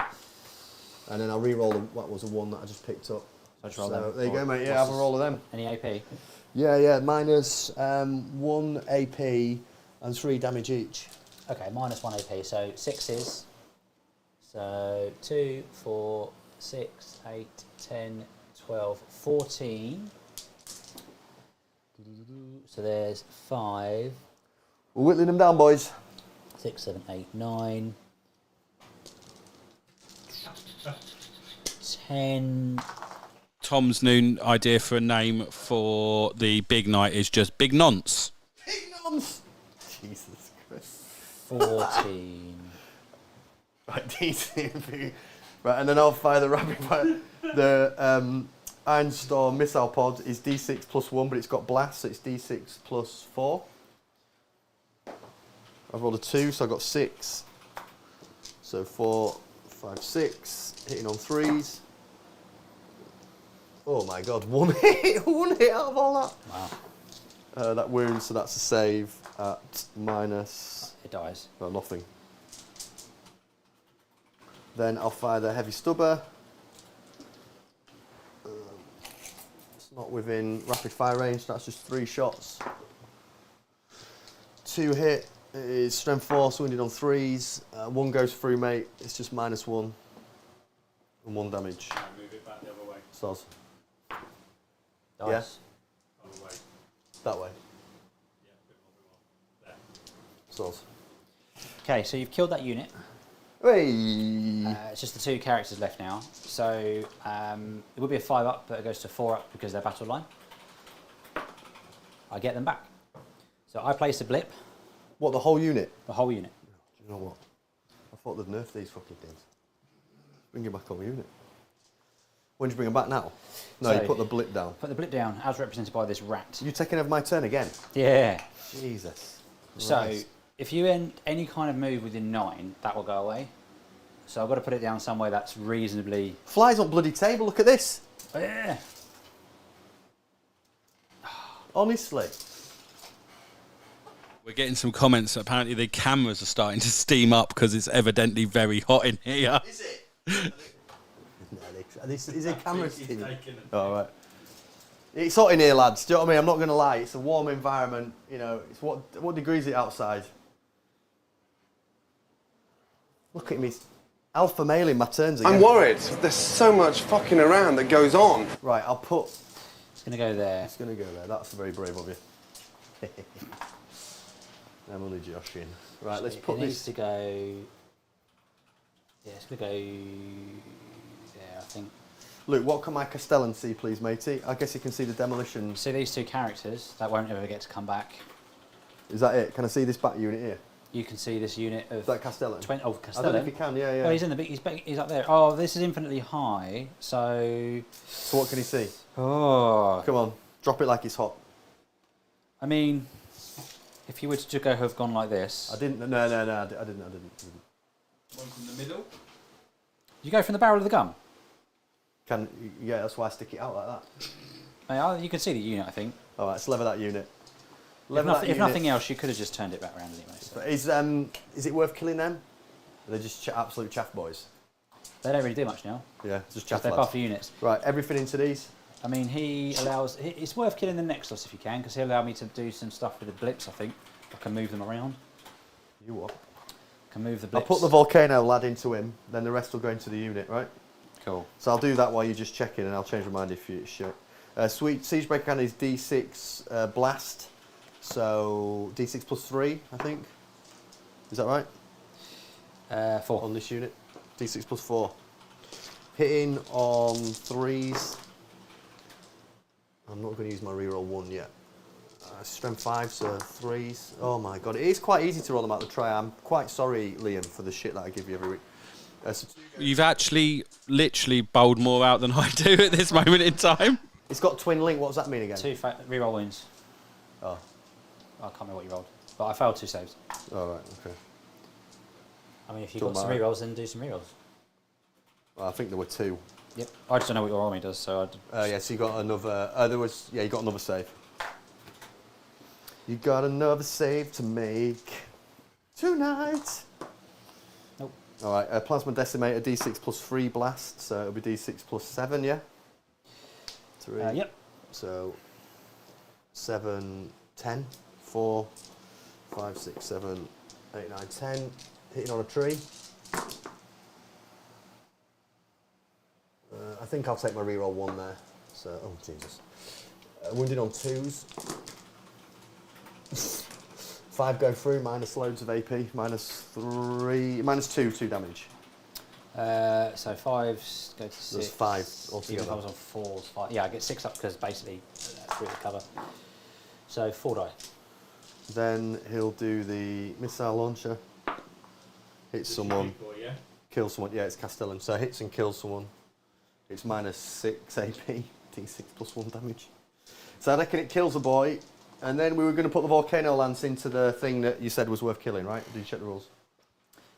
And then I'll re-roll what was a 1 that I just picked up. So just roll So them. there you go, mate. Yeah, have a roll of them. Any AP? Yeah, minus 1 AP and 3 damage each. Okay, minus 1 AP, so 6s. So 2, 4, 6, 8, 10, 12, 14. So there's 5, We're whittling them down, boys. 6, 7, 8, 9, 10. Tom's new idea for a name for the Big Knight is just Big Nonce. Big nonce! Jesus Christ. 14. Right, DC. Right, and then I'll fire the rapid fire. The Iron Storm missile pod is D6 +1, but it's got blast, so it's D6 +4. I've rolled a 2, so I got 6. So 4, 5, 6. Hitting on 3s. Oh my god, 1 hit! 1 hit out of all that. Wow. That wound, so that's a save at minus... It dies. No, nothing. Then I'll fire the heavy stubber. It's not within rapid fire range, that's just 3 shots. 2 hit is strength 4, so wounded on 3s. 1 goes through, mate, it's just -1. And 1 damage. Move it back the other way. Soz. Dies. Yeah. Other way. That way. Yeah, a bit more. There. Soz. Okay, so you've killed that unit. Hey! It's just the 2 characters left now. So it would be a 5 up, but it goes to 4 up because they're battle line. I get them back. So I placed a blip, What, the whole unit? the whole unit. Do you know what? I thought they'd nerf these fucking things. Bring it back on the unit. When do you bring them back now? No, So- you put the blip down. Put the blip down, as represented by this rat. You taking over my turn again? Yeah. Jesus. So Christ. if you end any kind of move within 9, that will go away. So I've got to put it down somewhere that's reasonably. Flies on bloody table, look at this. Oh, yeah. Honestly. We're getting some comments that apparently the cameras are starting to steam up because it's evidently very hot in here. Is it? Is it camera steaming? Oh, right. It's hot in here, lads. Do you know what I mean? I'm not going to lie. It's a warm environment. You know, it's what degree is it outside? Look at me. Alpha male in my turns again. I'm worried. There's so much fucking around that goes on. Right, I'll put... It's going to go there. It's going to go there. That's very brave of you. I'm only joshing. Right, let's put it needs this... to go. Yeah, it's going to go there, I think. Luke, what can my Castellan see, please, matey? I guess you can see the demolition. See these 2 characters that won't ever get to come back. Is that it? Can I see this back unit here? You can see this unit of Is that Castellan? 20. Oh, I don't know Castellan. if you can, yeah. Well, he's in the big. He's up there. Oh, this is infinitely high. So. So what can he see? Oh. Come on, drop it like it's hot. I mean, if you were to go have gone like this. I didn't, no, I didn't. One from the middle. You go from the barrel of the gun. Yeah, that's why I stick it out like that. You can see the unit, I think. All right, let's lever that unit. If nothing else, you could have just turned it back around anyway. So. But is it worth killing them? They're just absolute chaff boys. They don't really do much now. Yeah, just chaff They're lads. buffer units. Right, everything into these. I mean, he allows. It's worth killing the Nexus if you can, because he'll allow me to do some stuff with the blips. I think I can move them around. You what? Can move the blips. I'll put the volcano lad into him, then the rest will go into the unit, right? Cool. So I'll do that while you just check in, and I'll change my mind if you shit. Sweet Siegebreaker cannon is D6 blast, so D6 plus 3, I think. Is that right? 4 on this unit. D6 plus 4. Hitting on 3s. I'm not going to use my reroll 1 yet. Strength 5, so 3s. Oh my god, it is quite easy to roll them out the tray. I'm quite sorry, Liam, for the shit that I give you every week. You've actually literally bowled more out than I do at this moment in time. It's got twin link. What does that mean again? 2 reroll wounds. Oh. I can't remember what you rolled, but I failed 2 saves. Oh, right, okay. I mean, if you've Don't got some matter. rerolls, then do some rerolls. Well, I think there were 2. Yep. I just don't know what your army does, so I. Yeah, so you got another. You got another save. You got another save to make tonight. Nope. All right, Plasma Decimator, D6 plus 3 blast, so it'll be D6 plus 7, yeah? 3. Yep. So 7, 10, 4, 5, 6, 7, 8, 9, 10. Hitting on a tree. I think I'll take my reroll 1 there. So, oh Jesus. Wounded on 2s. 5 go through, minus loads of AP, minus 2 damage. So 5s go to 6. There's 5 altogether. Even if I was on 4s, 5. Yeah, I get 6 up because basically through the cover. So 4 die. Then he'll do the missile launcher. Hit someone. Kill someone. Yeah, it's Castellan. So hits and kills someone. It's minus 6 AP. D6 plus 1 damage. So I reckon it kills a boy. And then we were going to put the volcano lance into the thing that you said was worth killing, right? Did you check the rules?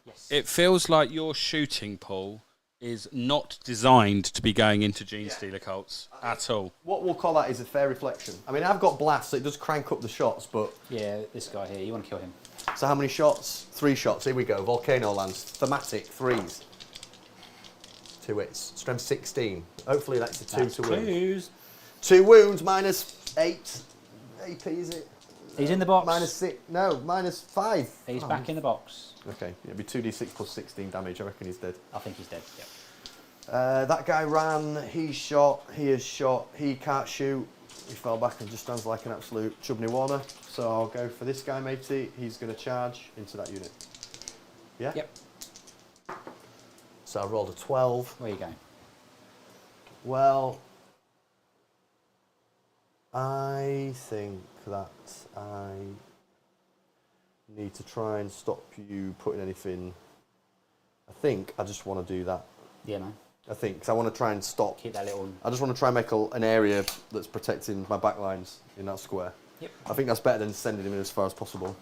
Yes. It feels like your shooting pool is not designed to be going into Genestealer Cults at all. What we'll call that is a fair reflection. I mean, I've got blast, so it does crank up the shots, but... Yeah, this guy here, you want to kill him. So how many shots? 3 shots. Here we go. Volcano lance. Thematic. 3s. 2 hits. Strength 16. Hopefully that's a 2 to wound. 2s. 2 wounds, minus 8 AP, is it? He's in the box. Minus 6. No, minus 5. He's back in the box. Okay, it'll be 2d6 plus 16 damage. I reckon he's dead. I think he's dead, yeah. That guy ran, he shot, he is shot, he can't shoot. He fell back and just stands like an absolute chubney Warner. So I'll go for this guy, matey. He's going to charge into that unit. Yeah? Yep. So I rolled a 12. Where you going? Well, I think that need to try and stop you putting anything. I think I just want to do that. Yeah, man. I think, because I want to try and stop. Keep that little... I just want to try and make an area that's protecting my backlines in that square. Yep. I think that's better than sending him in as far as possible.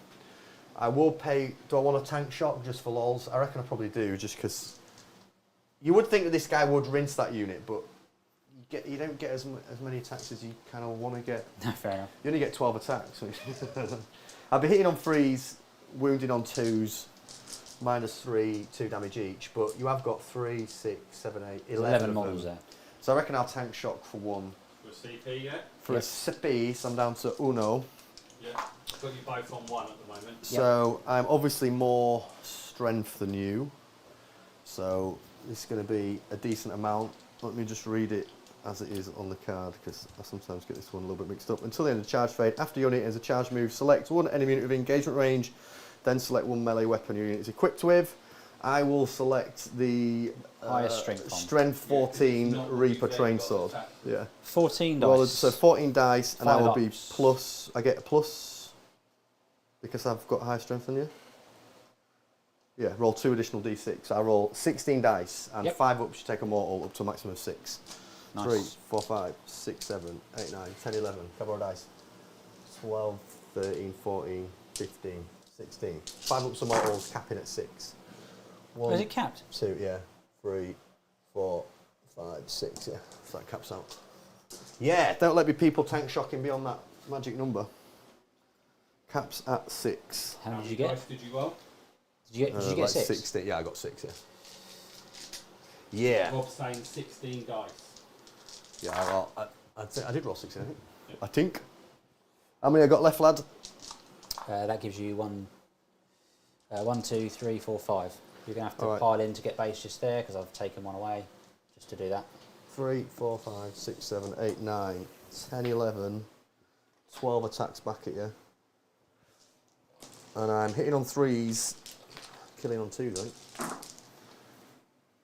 I will pay... Do I want a tank shock just for lols? I reckon I probably do, just because... You would think that this guy would rinse that unit, but you don't get as many attacks as you kind of want to get. Fair enough. You only get 12 attacks. I'll be hitting on 3s, wounding on 2s, -3, 2 damage each, but you have got 3, 6, 7, 8, 11 models there. So I reckon I'll tank shock for 1. For a CP, yeah? For a CP, so I'm down to uno. Yeah. I've got you both on 1 at the moment. So I'm obviously more strength than you. So this is going to be a decent amount. Let me just read it as it is on the card, because I sometimes get this one a little bit mixed up. Until the end of the charge phase, after your unit has a charge move, select one enemy unit with engagement range, then select one melee weapon your unit is equipped with. I will select the highest strength, strength 14 Reaper train sword. Yeah. 14 Well, dice. so 14 dice, and I 5 will be ups. plus. I get a plus because I've got higher strength than you. Yeah, roll 2 additional d6. I roll 16 dice, and 5 ups you take a mortal up to a maximum of 6. Nice. 3, 4, 5, 6, 7, 8, 9, 10, 11. Couple of dice. 12, 13, 14, 15, 16. 5 ups of mortals, capping at 6. 1, Is it capped? 2, yeah. 3, 4, 5, 6, yeah. So that caps out. Yeah, don't let me people tank shocking beyond that magic number. Caps at 6. How many did you get? Dice did you roll? Did you get like 6? 60, yeah, I got 6, yeah. Yeah. Rob's saying 16 dice. Yeah, I did roll 16, I think. Yep. I think. How many I got left, lad? That gives you 1, 2, 3, 4, 5. You're going to have to Alright. pile in to get base just there, because I've taken one away, just to do that. 3, 4, 5, 6, 7, 8, 9, 10, 11, 12 attacks back at you. And I'm hitting on 3s, killing on 2s, I think.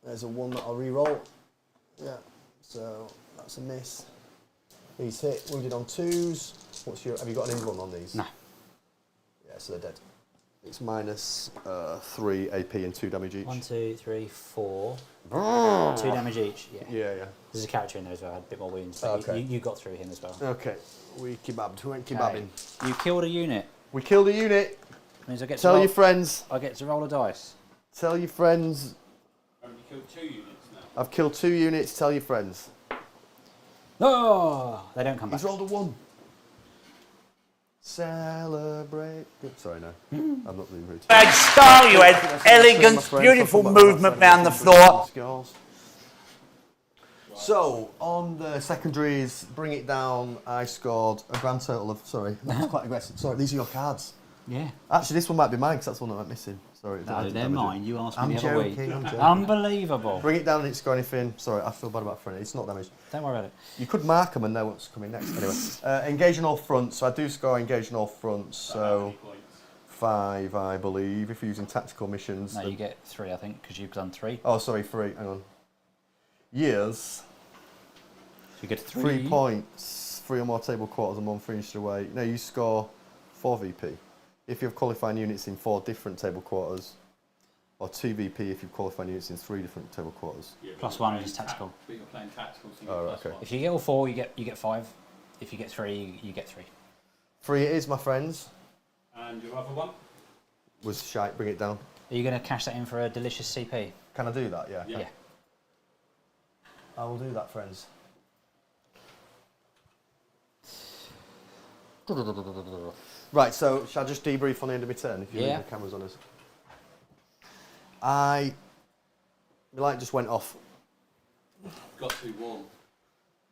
There's a 1 that I'll re-roll. Yeah, so that's a miss. He's hit, wounded on 2s. Have you got an in-run on these? No. Yeah, so they're dead. It's minus 3 AP and 2 damage each. 1, 2, 3, 4. 2 damage each. Yeah. Yeah, yeah. There's a character in there as well. I had a bit more wounds. But Okay. you got through him as well. Okay, we kebabbed. We went kebabbing. Okay. You killed a unit. We killed a unit. Means I get Tell to roll, your friends. I get to roll a dice. Tell your friends. Haven't you killed 2 units now? I've killed 2 units. Tell your friends. Oh, they don't come back. He's rolled a 1. Celebrate. Sorry, no. I'm not being rude. Bad style, you had elegance, beautiful movement round the floor. So, on the secondaries, bring it down, I scored a grand total of, sorry, that's quite aggressive. Sorry, these are your cards. Yeah. Actually, this one might be mine because that's the one that went missing. Sorry. No, they're mine. You asked me I'm the other week. joking, I'm joking. Unbelievable. Bring it down and it's got anything. Sorry, I feel bad about throwing it. It's not damaged. Don't worry about it. You could mark them and know what's coming next. Anyway, engage on all fronts. So I do score engage on all fronts. So 5, I believe, if you're using tactical missions. No, you get 3, I think, because you've done 3. Oh, sorry, 3. Hang on. Years. You get 3 points. 3 or more table quarters and 1 free inch away. No, you score 4 VP. If you have qualifying units in 4 different table quarters, or 2 VP if you've qualifying units in 3 different table quarters. Yeah, plus 1 is tactical. But you're playing tactical, so you Oh, get plus okay. 1. If you get all 4, you get 5. If you get 3, you get 3. 3 it is, my friends. And your other one? Was shite, bring it down. Are you going to cash that in for a delicious CP? Can I do that? Yeah. Yeah. I will do that, friends. Right, so shall I just debrief on the end of my turn if you leave the cameras on us? My light just went off. Got too warm.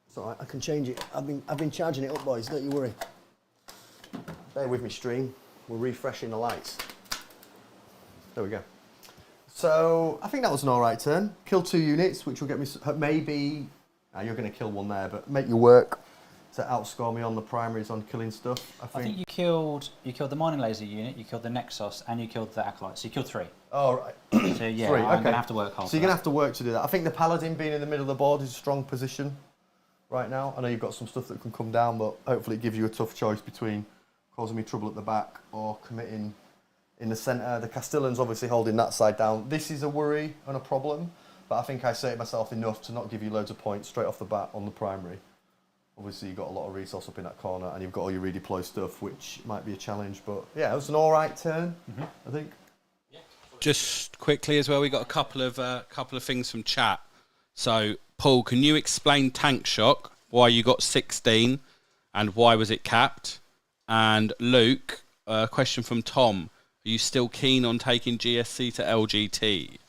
It's alright, I can change it. I've been charging it up, boys, don't you worry. Bear with me, stream. We're refreshing the lights. There we go. So, I think that was an alright turn. Kill 2 units, which will get me, maybe, you're going to kill 1 there, but make you work to outscore me on the primaries on killing stuff, I think. I think you killed the mining laser unit, you killed the Nexus, and you killed the Acolyte. So you killed 3. Oh, right. So yeah, 3, I'm okay. going to have to work hard. So you're going to have to work to do that. I think the Paladin being in the middle of the board is a strong position right now. I know you've got some stuff that can come down, but hopefully it gives you a tough choice between causing me trouble at the back or committing in the centre. The Castellan's obviously holding that side down. This is a worry and a problem, but I think I saved myself enough to not give you loads of points straight off the bat on the primary. Obviously, you've got a lot of resource up in that corner, and you've got all your redeploy stuff, which might be a challenge. But yeah, it was an all right turn, I think. Just quickly as well, we got a couple of things from chat. So, Paul, can you explain tank shock? Why you got 16, and why was it capped? And Luke, a question from Tom: are you still keen on taking GSC to LGT? At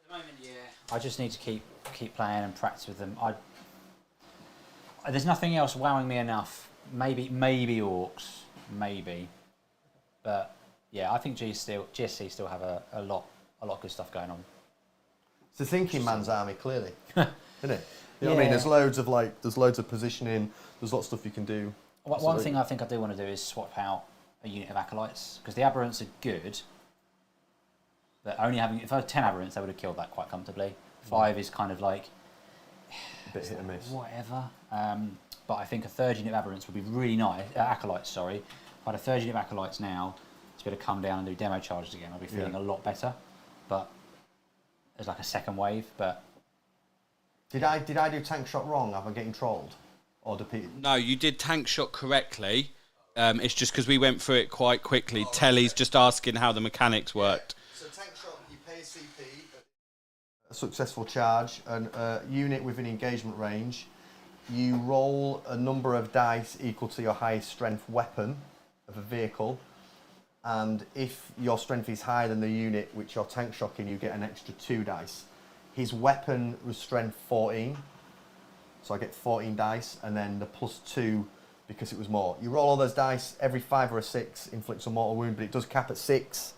the moment, yeah. I just need to keep playing and practice with them. There's nothing else wowing me enough. Maybe orks, maybe, but yeah, I think GSC still have a lot of good stuff going on. It's a thinking man's army, clearly, isn't it? You know what I mean? There's loads of positioning. There's lots of stuff you can do. One thing I think I do want to do is swap out a unit of acolytes, because the aberrants are good. But only having, if I had 10 aberrants, they would have killed that quite comfortably. 5 is kind of like a bit hit and miss. Whatever. But I think a third unit of aberrants would be really nice. Acolytes, sorry. If I had a third unit of acolytes now to be able to come down and do demo charges again, I'd be feeling a lot better. But there's like a second wave. But did I do tank shot wrong? Am I getting trolled or defeated? No, you did tank shot correctly. It's just because we went through it quite quickly. Telly's just asking how the mechanics worked. So tank shot, you pay a CP, a successful charge, and a unit within engagement range. You roll a number of dice equal to your highest strength weapon of a vehicle, and if your strength is higher than the unit which you're tank shocking, you get an extra 2 dice. His weapon was strength 14, so I get 14 dice, and then the +2 because it was more. You roll all those dice, every 5 or a 6 inflicts a mortal wound, but it does cap at 6.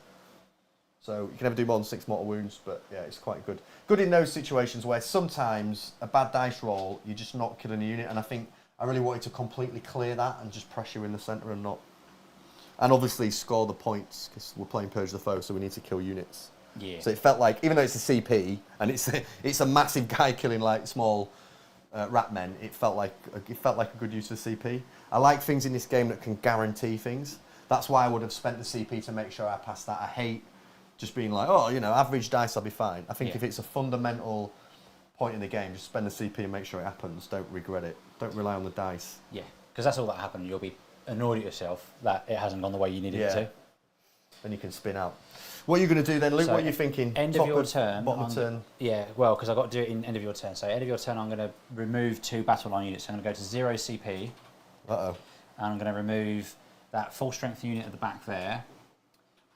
So you can never do more than 6 mortal wounds, but yeah, it's quite good. Good in those situations where sometimes a bad dice roll, you're just not killing a unit, and I think I really wanted to completely clear that and just pressure in the centre and not... And obviously score the points, because we're playing Purge the Foe, so we need to kill units. yeah, So it felt like, even though it's a CP, and it's a massive guy killing like small rat men, it felt like a good use of CP. I like things in this game that can guarantee things. That's why I would have spent the CP to make sure I passed that. I hate just being like, oh, you know, average dice, I'll be fine. I think if it's a fundamental point in the game, just spend the CP and make sure it happens. Don't regret it. Don't rely on the dice. yeah, because that's all that happened. You'll be annoyed at yourself that it hasn't gone the way you needed it to. Then you can spin out. What are you going to do then, Luke? So what are you thinking? End of your turn. Bottom of turn. Yeah, well, because I've got to do it in end of your turn. So end of your turn, I'm going to remove 2 battle line units. So I'm going to go to 0 CP. Uh-oh. And I'm going to remove that full strength unit at the back there.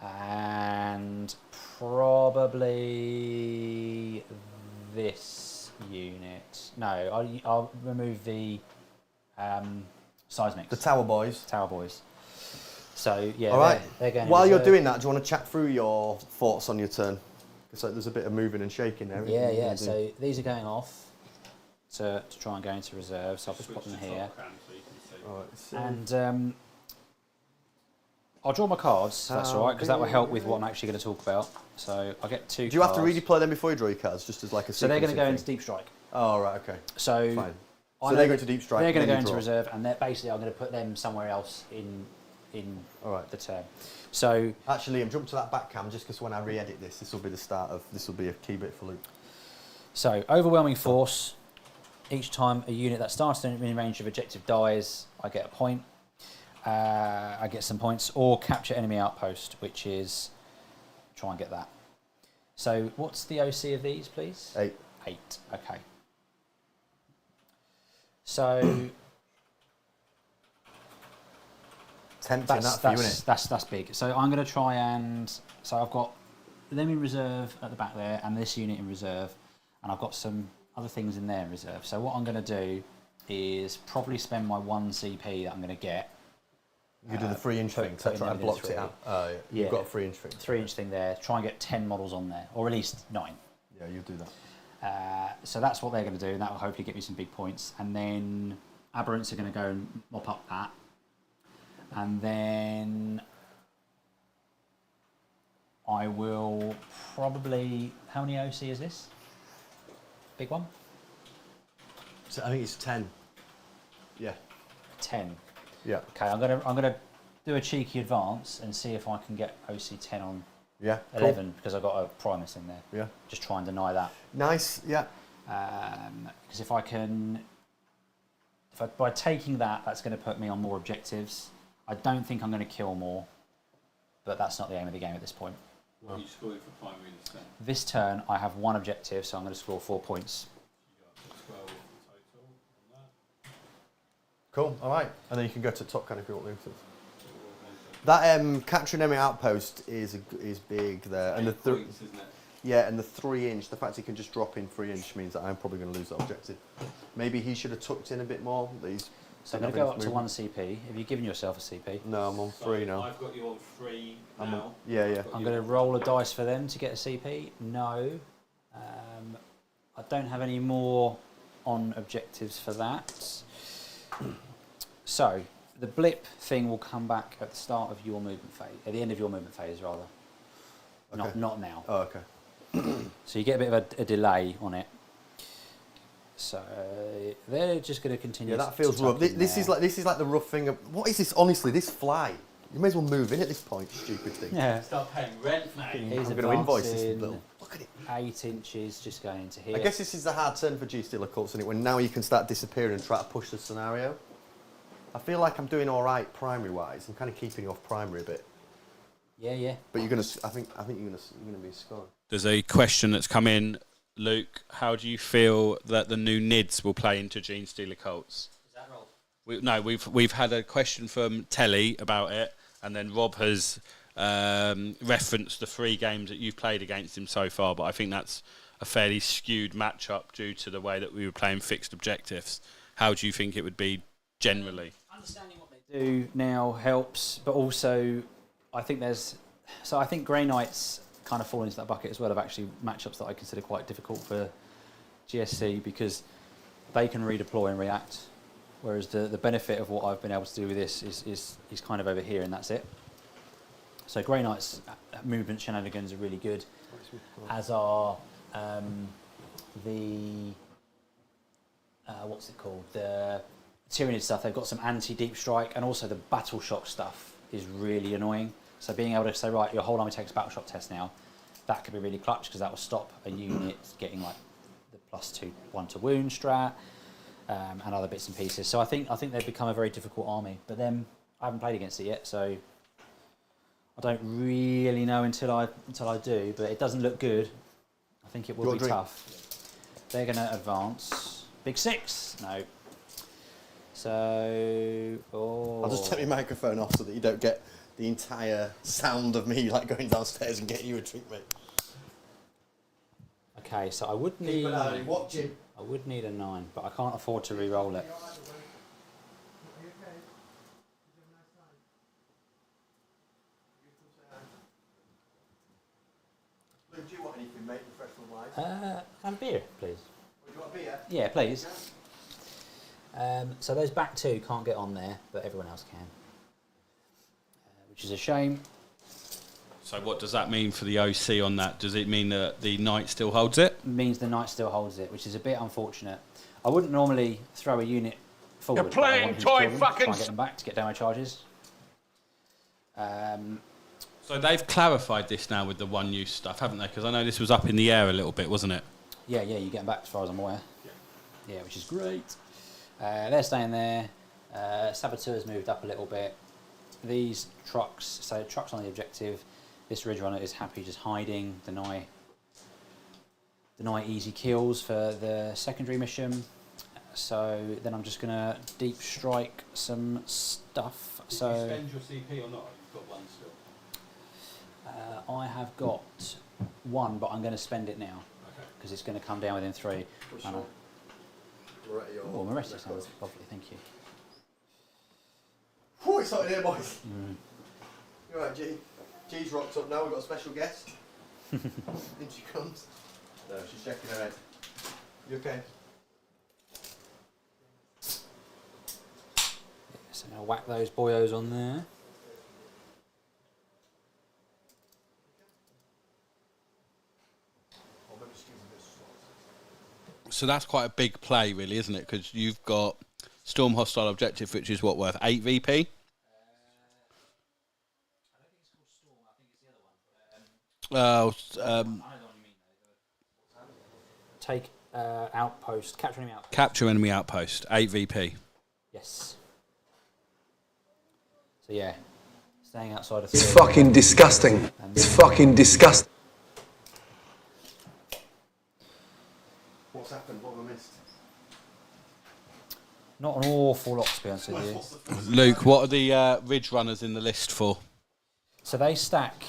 And probably this unit. No, I'll remove the seismics. The Tower Boys. Tower Boys. So yeah, all right. they're going. While you're doing that, do you want to chat through your thoughts on your turn? Because there's a bit of moving and shaking there. Yeah, yeah. So these are going off to try and go into reserve. So I'll just put them here. All right, and I'll draw my cards. That's all right, because that will help with what I'm actually going to talk about. So I get 2. Do you have to redeploy them before you draw your cards, just as like a? So they're going to go thing? into deep strike. Oh right, okay. So fine. So they're going to deep strike. They're going to go into into reserve, and they're basically I'm going to put them somewhere else in all right. the turn. So actually, Liam, jump to that back cam just because when I re-edit this will be the start of this will be a key bit for Luke. So overwhelming force. Each time a unit that starts in range of objective dies, I get a point. I get some points, or capture enemy outpost, which is try and get that. So what's the OC of these, please? 8. 8. Okay. So tempting that for you, isn't it? That's big. So I'm going to try and I've got them in reserve at the back there, and this unit in reserve, and I've got some other things in there in reserve. So what I'm going to do is probably spend my 1 CP that I'm going to get. You do the 3-inch thing. That's right, I blocked it out. Oh, yeah. You've got a 3-inch thing. 3-inch thing there. Try and get 10 models on there, or at least 9. Yeah, you do that. So that's what they're going to do, and that will hopefully get me some big points. And then aberrants are going to go and mop up that. And then I will probably... How many OC is this? Big one? So I think it's 10. Yeah. 10. Yeah. Okay, I'm gonna do a cheeky advance and see if I can get OC10 on Yeah. 11 because I've got a Primus in there. Yeah. Just try and deny that. Nice. Yeah. Because if I can, by taking that, that's going to put me on more objectives. I don't think I'm going to kill more, but that's not the aim of the game at this point. What are you scoring for primary this turn? This turn, I have 1 objective, so I'm going to score 4 points. You got 12 total on that. Cool. All right. And then you can go to top can if you want to. That capturing enemy outpost is big there, and the Points, isn't it? yeah, and the 3-inch. The fact he can just drop in 3-inch means that I'm probably going to lose that objective. Maybe he should have tucked in a bit more. So I'm going to go up to 1 CP. Have you given yourself a CP? No, I'm on 3 now. I've got you on 3 I'm now. on, yeah. I'm going to roll a dice for them to get a CP. No. I don't have any more on objectives for that. So, the blip thing will come back at the start of your movement phase, at the end of your movement phase, rather. Okay. Not now. Oh, okay. So you get a bit of a delay on it. So they're just going to continue. Yeah, that feels rough. This is like the rough thing of what is this? Honestly, this fly. You may as well move in at this point, stupid thing. Yeah. Start paying rent, mate. He's I'm going to invoice this advancing little. Look at it. 8 inches, just going into here. I guess this is the hard turn for Genestealer Cults, isn't it? When now you can start disappearing and try to push the scenario. I feel like I'm doing all right primary-wise. I'm kind of keeping you off primary a bit. Yeah. But you're gonna. I think you're gonna be scoring. There's a question that's come in, Luke. How do you feel that the new NIDs will play into Genestealer Cults? Is that Rob? We've had a question from Telly about it, and then Rob has referenced the 3 games that you've played against him so far. But I think that's a fairly skewed matchup due to the way that we were playing fixed objectives. How do you think it would be generally? Understanding what they do now helps, but also I think I think Grey Knights kind of fall into that bucket as well of actually matchups that I consider quite difficult for GSC because they can redeploy and react, whereas the benefit of what I've been able to do with this is kind of over here and that's it. So Grey Knights movement shenanigans are really good, as are the what's it called, the Tyrannid stuff. They've got some anti-deep strike, and also the battle shock stuff is really annoying. So being able to say, right, your whole army takes a battle shock test now, that could be really clutch because that will stop a unit getting like the +2/1 to wound strat and other bits and pieces. So I think they've become a very difficult army. But then I haven't played against it yet, so I don't really know until I do. But it doesn't look good. I think it will be tough. They're going to advance. Big 6. No. So, I'll just take my microphone off so that you don't get the entire sound of me like going downstairs and getting you a drink, mate. Okay, so I would need. Watching. I would need a 9, but I can't afford to re-roll it. Luke, do you want anything, mate? Professional-wise? Have a beer, please. Do you want a beer? Yeah, please. So those back 2 can't get on there, but everyone else can, which is a shame. So what does that mean for the OC on that? Does it mean that the Knight still holds it? It means the Knight still holds it, which is a bit unfortunate. I wouldn't normally throw a unit forward. You're playing toy fucking... Try and get them back to get demo charges. So they've clarified this now with the one-use stuff, haven't they? Because I know this was up in the air a little bit, wasn't it? Yeah, you get them back as far as I'm aware. Yeah, which is great. They're staying there. Saboteur's moved up a little bit. These trucks, so trucks on the objective. This Ridge Runner is happy just hiding, deny easy kills for the secondary mission. So then I'm just going to deep strike some stuff. Did you spend your CP or not? You've got 1 still. I have got 1, but I'm going to spend it now because it's going to come down within 3. Oh, Morestic sounds lovely, thank you. Oh, it's hot in here, boys. You're right, G. G's rocked up now. We've got a special guest. In she comes. No, she's checking her head. You okay? So now whack those boyos on there. So that's quite a big play, really, isn't it? Because you've got Storm Hostile Objective, which is what, worth 8 VP? Take outpost, capture enemy outpost. Capture enemy outpost, 8 VP. Yes. So yeah, staying outside of. It's fucking disgusting. It's fucking disgusting. What's happened? What have I missed? Not an awful lot, to be honest with you. Luke, what are the ridge runners in the list for? So they stack.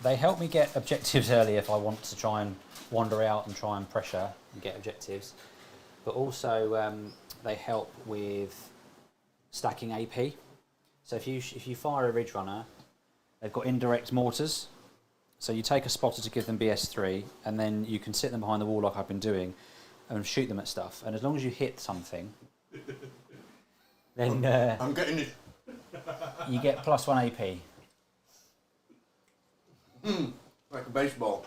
They help me get objectives early if I want to try and wander out and try and pressure and get objectives. But also they help with stacking AP. So if you fire a ridge runner, they've got indirect mortars. So you take a spotter to give them BS3, and then you can sit them behind the wall like I've been doing, and shoot them at stuff. And as long as you hit something, then I'm getting it. you get +1 AP. Like a baseball.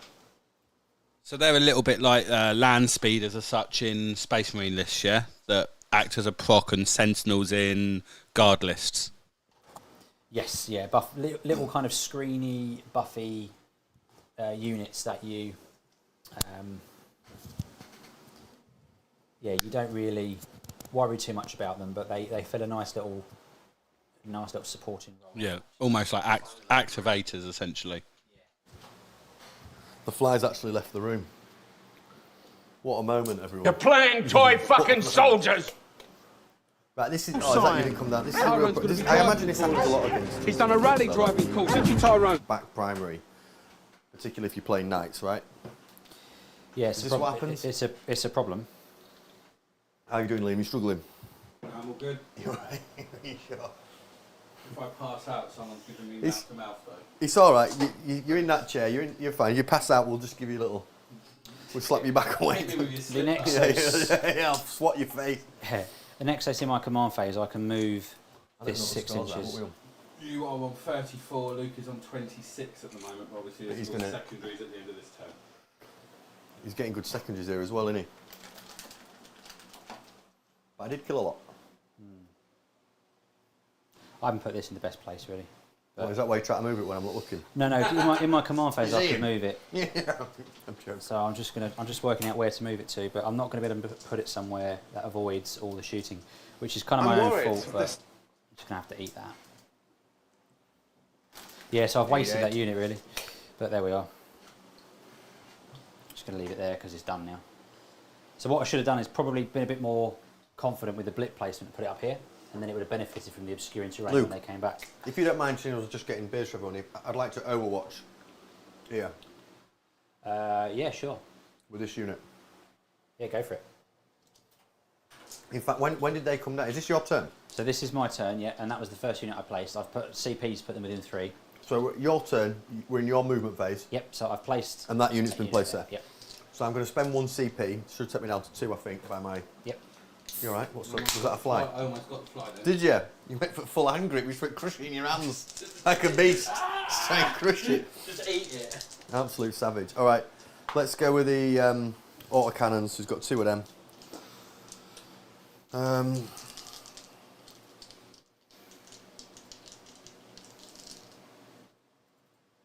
So they're a little bit like land speeders as such in Space Marine lists, yeah? That act as a proc and sentinels in guard lists. Yes, yeah, little kind of screeny, buffy units that you, you don't really worry too much about them, but they fill a nice little supporting role. Yeah, almost like activators, essentially. The fly's actually left the room. What a moment, everyone. You're playing toy fucking soldiers! Right, this is. Oh, is that you didn't come down? This is a real. I imagine this happens a lot against. He's done a rally driving course into Tyrone. Back primary, particularly if you're playing knights, right? Yeah, Is this what happens? It's a problem. How are you doing, Liam? You struggling? I'm all good. You're right. You sure? If I pass out, someone's giving me mouth to mouth, though. It's all right. You're in that chair. You're fine. You pass out, we'll just give you a little. We'll slap you back away. The next, yeah, I'll swat your face. the next I see my command phase, I can move this 6 inches. You are on 34. Luke is on 26 at the moment. Obviously, But he's there's gonna- secondaries at the end of this term. He's getting good secondaries here as well, isn't he? But I did kill a lot. I haven't put this in the best place, really. Oh, is that why you try to move it when I'm not looking? No, in my command phase, I Is he? can move it. Yeah, I'm joking. So I'm just working out where to move it to, but I'm not going to be able to put it somewhere that avoids all the shooting, which is kind of my own fault, but I'm just going to have to eat that. Yeah, so I've wasted that unit, really. But there we are. Just going to leave it there because it's done now. So what I should have done is probably been a bit more confident with the blip placement and put it up here, and then it would have benefited from the obscuring terrain Luke, when they came back. If you don't mind, seeing us just getting beers for everyone, I'd like to overwatch here Yeah, sure. with this unit. Yeah, go for it. In fact, when did they come down? Is this your turn? So this is my turn, yeah, and that was the first unit I placed. I've put CPs, put them within 3. So your turn, we're in your movement phase. Yep, so I've placed... And that unit's been placed there? Yep. So I'm going to spend 1 CP. Should take me down to 2, I think, by my... Yep. You all right? Was that a fly? I almost got the fly there. Did you? You went for full hand grip. You went crushing in your hands like a beast. Try and crush it. Just eat it. Absolute savage. All right, let's go with the autocannons. We've got 2 of them. Am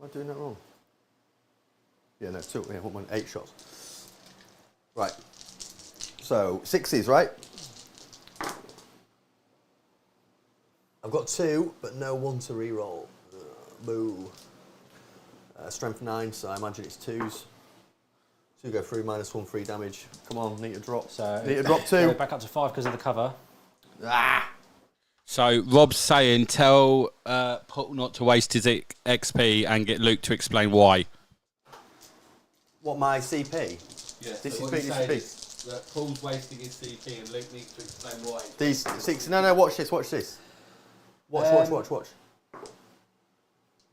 I doing that wrong? Yeah, no, 2. Yeah, 8 shots. Right. So 6s, right? I've got 2, but no 1 to re-roll. Boo. Strength 9, so I imagine it's 2s. 2 go through, -1 free damage. Come on, need to drop. So need to drop 2. Go back up to 5 because of the cover. Ah! So Rob's saying, tell Paul not to waste his XP and get Luke to explain why. What, my CP? Yes. This so is what big, he's this is saying big. is that Paul's wasting his CP and Luke needs to explain why. These 6. No, watch this, watch this. Watch.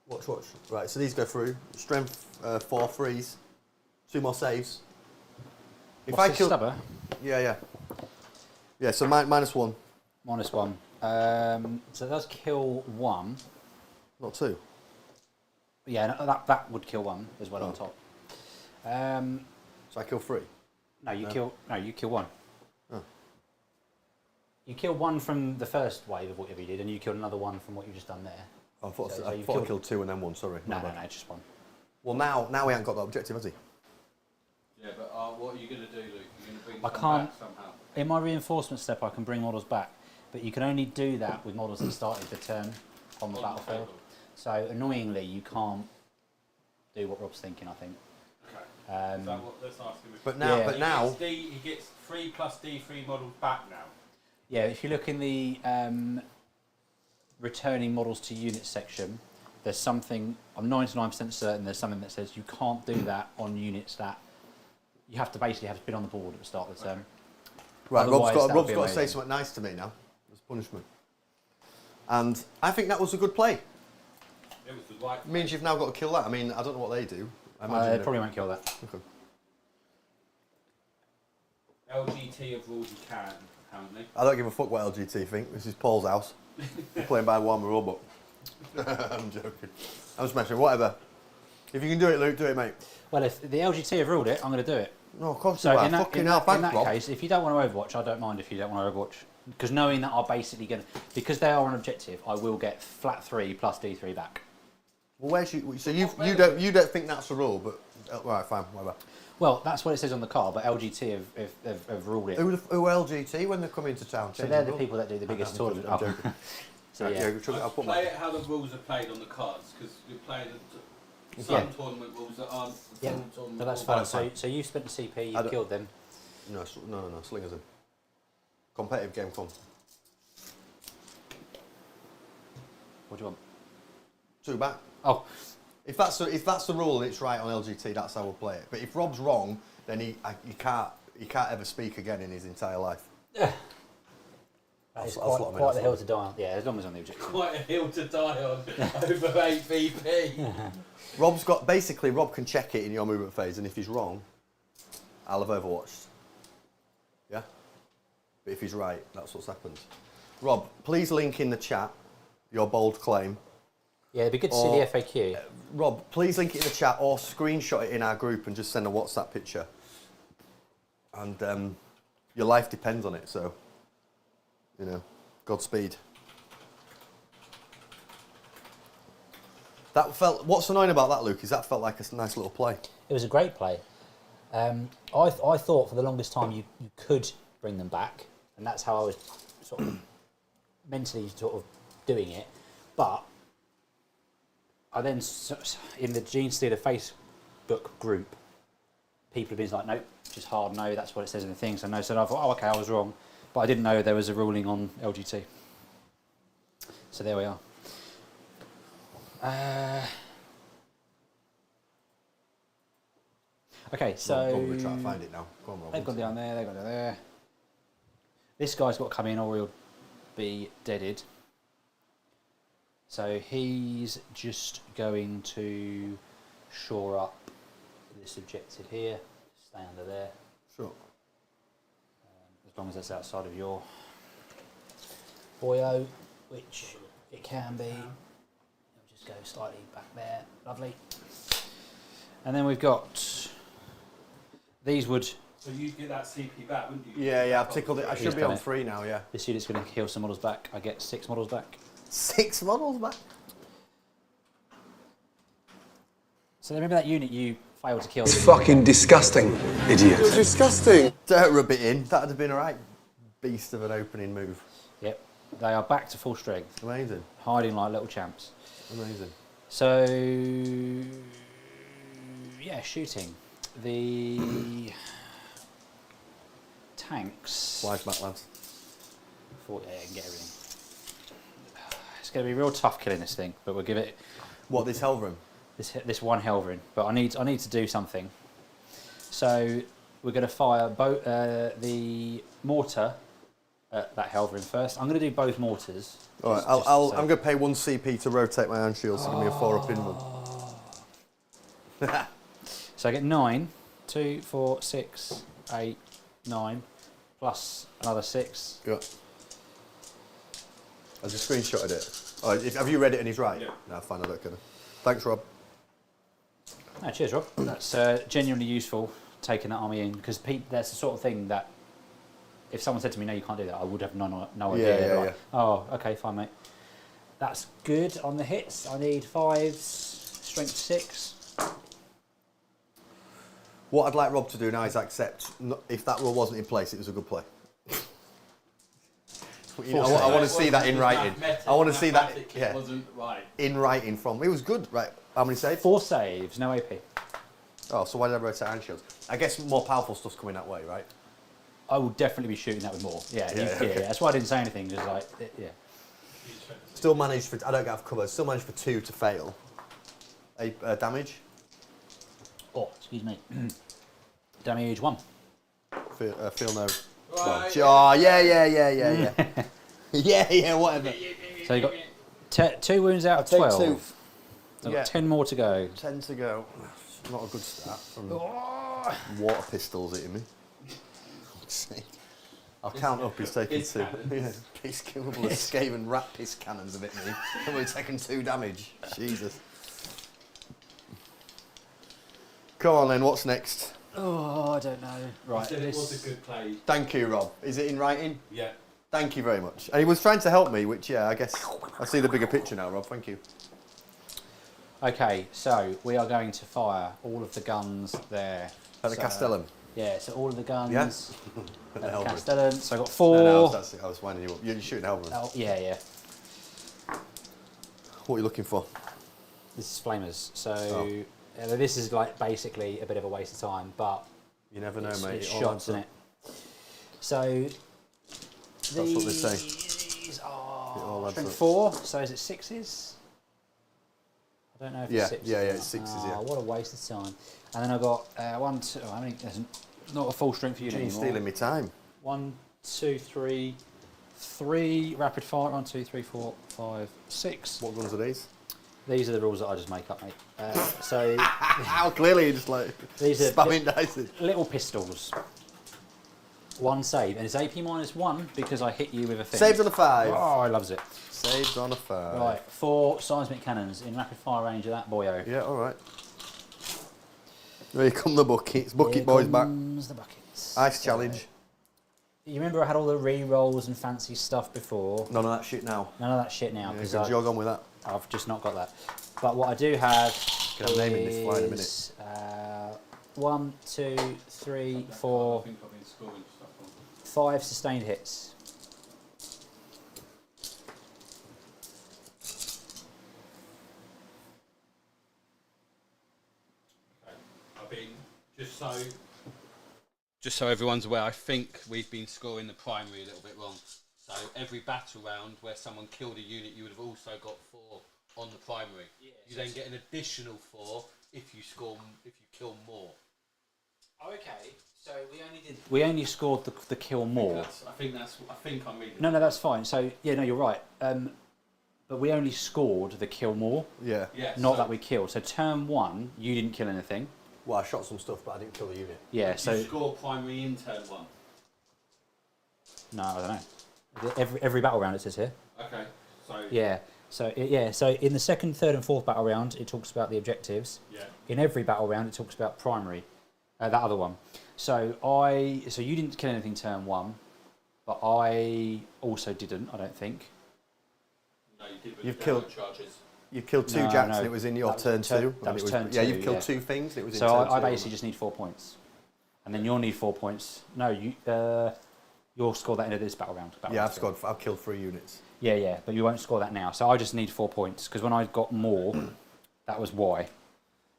Watch. Right, so these go through. Strength 4 freeze. 2 more saves. If What's I this kill. stubber? Yeah. Yeah, so -1. -1. So it does kill 1. Not 2. Yeah, no, that would kill 1 as well on top. So I kill 3. No, you kill 1. Oh. You kill 1 from the first wave of whatever you did, and you killed another 1 from what you've just done there. I thought So I you've killed killed 2 and then 1. Sorry. No, My bad. just 1. Well, now he ain't got that objective, has he? Yeah, but what are you going to do, Luke? You're going to bring I them can't. back somehow. In my reinforcement step, I can bring models back, but you can only do that with models that started the turn on the battlefield. So annoyingly, you can't do what Rob's thinking, I think. Okay. Is that what, let's ask him. But now, Yeah. He gets 3 plus D3 models back now. Yeah, if you look in the returning models to units section, there's something, I'm 99% certain there's something that says you can't do that on units that you have to basically have been on the board at the start of the turn. Right, Rob's Otherwise, got that'd to be say amazing. something nice to me now as punishment. And I think that was a good play. It was the right. It means you've now got to kill that. I mean, I don't know what they do. I They imagine probably won't kill that. Okay. LGT have ruled you can, apparently. I don't give a fuck what LGT think. This is Paul's house. We're playing by one robot. I'm joking. I'm just mentioning, whatever. If you can do it, Luke, do it, mate. Well, if the LGT have ruled it, I'm going to do it. No, of course So you are. in that, Fucking in hell, that, thanks, in that Rob. case, if you don't want to Overwatch, I don't mind if you don't want to Overwatch. Because knowing that I'm basically going to... Because they are an objective, I will get flat 3 plus D3 back. Well, where's you? So you don't think that's a rule, but right, fine, whatever. Well, that's what it says on the card, but LGT have ruled it. Who are LGT when they come into town? So they're the people that do the biggest tournament. I'm joking. So yeah. I'll put Play my. it how the rules are played on the cards, because you're playing Yeah. some tournament rules that aren't the Yeah, full tournament but that's rules. fine. So you spent the CP, you killed them. No, slingers in. Competitive game come. What do you want? 2 back. Oh, If that's the rule and it's right on LGT, that's how we'll play it. But if Rob's wrong, then he can't ever speak again in his entire life. that is I'll slot him in, quite I'll the slot hill him. to die on. Yeah, as long as on the objective. Quite a hill to die on over 8 VP. Rob can check it in your movement phase, and if he's wrong, I'll have overwatched. Yeah? But if he's right, that's what's happened. Rob, please link in the chat your bold claim. Yeah, it'd be good to see the FAQ. Rob, please link it in the chat or screenshot it in our group and just send a WhatsApp picture. And your life depends on it, so, you know, Godspeed. What's annoying about that, Luke, is that felt like a nice little play. It was a great play. I thought for the longest time you could bring them back, and that's how I was sort of mentally sort of doing it. But I then, in the Genestealer Facebook group, people have been like, nope, just hard no, that's what it says in the thing. So no, so I thought, oh, okay, I was wrong. But I didn't know there was a ruling on LGT. So there we are. Okay, so... Go on, we're trying to find it now. Go on, Rob. They've gone down there, they've gone down there. This guy's got to come in or he'll be deaded. So he's just going to shore up this objective here. Stay under there. Sure. As long as that's outside of your boyo, which it can be. It'll just go slightly back there. Lovely. And then we've got... These would... So you'd get that CP back, wouldn't you? Yeah, I've tickled it. I He's should be done on it. 3 now, yeah. This unit's going to heal some models back. I get 6 models back. 6 models back? So remember that unit you failed to kill? It's fucking disgusting, idiot. Disgusting. Don't rub it in. That'd have been a right beast of an opening move. Yep. They are back to full strength. Amazing. Hiding like little champs. Amazing. So... Yeah, shooting. The... tanks... Wise back, lads. Yeah, I can get everything. It's going to be real tough killing this thing, but we'll give it... What, this Helverin? This one Helverin, but I need to do something. So we're going to fire the mortar at that Helverin first. I'm going to do both mortars. All right, I'm going to pay 1 CP to rotate my iron shields to give me a 4-up inward. So I get 9, 2, 4, 6, 8, 9, plus another 6. Good. I just screenshotted it. Oh, have you read it and he's right? Yeah. No, fine, I don't care. Thanks, Rob. Oh, cheers, Rob. That's genuinely useful taking that army in, because that's the sort of thing that if someone said to me, no, you can't do that, I would have no idea. Yeah. Oh, okay, fine, mate. That's good on the hits. I need 5s, strength 6. What I'd like Rob to do now is accept if that rule wasn't in place, it was a good play. You know, I want to see that in writing. I want to see that wasn't right. in writing from. It was good, right? How many saves? 4 saves, no AP. Oh, so why did I rotate iron shields? I guess more powerful stuff's coming that way, right? I will definitely be shooting that with more. Yeah, okay. That's why I didn't say anything. Just like, yeah. Still managed for. I don't get off cover. Still managed for 2 to fail. Damage. Oh, excuse me. Damage 1. Feel no. Well, oh, yeah. yeah, whatever. So you got 2 wounds out of 12. 2. So I've got 10 more to go. 10 to go. Not a good start from water pistols hitting me. I'll count up. He's taking 2. Yeah, piss killable as Skaven rat piss cannons have hit me. And we're taking 2 damage. Jesus. Come on then. What's next? Oh, I don't know. Right. It was a good play. Thank you, Rob. Is it in writing? Yeah. Thank you very much. And he was trying to help me, which, yeah, I guess I see the bigger picture now, Rob. Thank you. Okay, so we are going to fire all of the guns there. At the Castellan. Yeah, so all of the guns. Yes. At the Castellan. So I got 4. No, I was winding you up. You're shooting Helverin. Oh, yeah. What are you looking for? This is flamers. So this is like basically a bit of a waste of time, but you never know, mate. It's shots, isn't it? So that's what they say. These are strength 4. So is it 6s? I don't know if it's 6s. Yeah, it's 6s. Yeah. What a waste of time. And then I got 1, 2. I mean, there's not a full strength unit anymore. You're stealing me time. 1, 2, 3. 3 rapid fire. 1, 2, 3, 4, 5, 6. What guns are these? These are the rules that I just make up, mate. So how clearly you just like these are spamming dice. Little pistols. 1 save, and it's AP -1 because I hit you with a thing. Saved on a 5. Oh, I loves it. Saved on a 5. Right, 4 seismic cannons in rapid fire range of that boyo. Yeah, all right. Here come the buckets. Bucket boys back. The buckets. Ice challenge. You remember I had all the re-rolls and fancy stuff before? None of that shit now. None of that shit now. Yeah, you jog on with that. I've just not got that. But what I do have Can I name this fly in a minute? 1, 2, 3, 4, I think I've been scoring stuff on. 5 sustained hits. Okay. I've been just so everyone's aware, I think we've been scoring the primary a little bit wrong. So every battle round where someone killed a unit, you would have also got 4 on the primary. Yeah, you then get an additional 4 if you kill more. Okay, so we only scored the kill more. I think I'm reading. No, that's fine. So yeah, no, you're right. But we only scored the kill more. Yeah. Not that we killed. So turn 1, you didn't kill anything. Well, I shot some stuff, but I didn't kill the unit. Yeah. Did so you score primary in turn 1. No, I don't know. Every battle round it says here. Okay. So. Yeah. So So in the 2nd, 3rd, and 4th battle round, it talks about the objectives. Yeah. In every battle round, it talks about primary. That other one. So you didn't kill anything turn 1, but I also didn't. I don't think. No, you did. You've killed charges. You killed 2 jacks and it was in your turn 2. That was turn 2. Yeah, you've killed 2 things. And it was so in turn 2. I basically just need 4 points, and then you'll need 4 points. No, you'll score that into this battle round. I've killed 3 units. Yeah, but you won't score that now. So I just need 4 points because when I got more, that was why.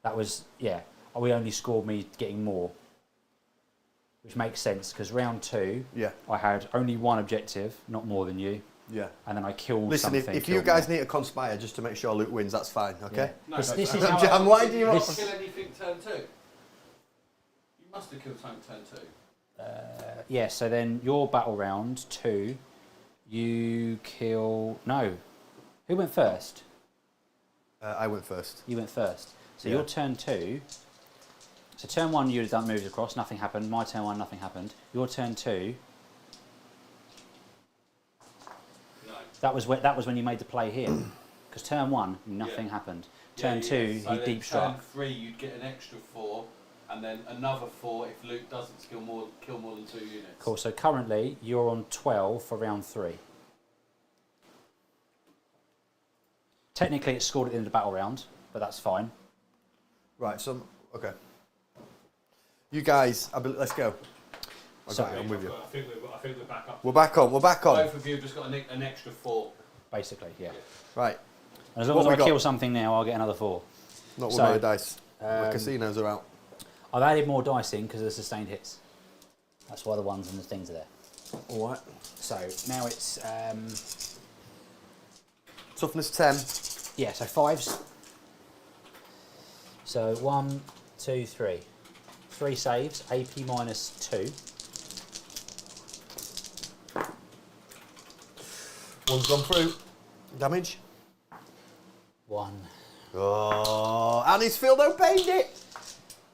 That was we only scored me getting more, which makes sense because round 2, I had only 1 objective, not more than you. Yeah. And then I killed Listen, something. if you guys need to conspire just to make sure Luke wins, that's fine, okay? Yeah. This is I'm winding you up. Did you kill anything turn 2? You must have killed something turn 2. Yeah, so then your battle round 2, you kill... No. Who went first? I went first. You went first. So your turn 2... So turn 1, you'd have done moves across, nothing happened. My turn 1, nothing happened. Your turn 2... That was when you made the play here, because turn 1 nothing happened. Turn 2 So he deep struck. Turn 3 you'd get an extra 4, and then another 4 if Luke doesn't kill more than 2 units. Cool. So currently you're on 12 for round 3. Technically it's scored at the end of the battle round, but that's fine. Right. So okay. You guys, let's go. I'm with you. I think we're back up. We're back on. Both of you have just got an extra 4. Basically, yeah. Right. And as long as I kill something now, I'll get another 4. Not with my dice. The casinos are out. I've added more dice in because of the sustained hits. That's why the ones and the things are there. All right. So now it's Toughness 10. yeah, so 5s. So 1, 2, 3. 3 saves, AP -2. One's gone through. Damage. 1. Oh, and his field opained it.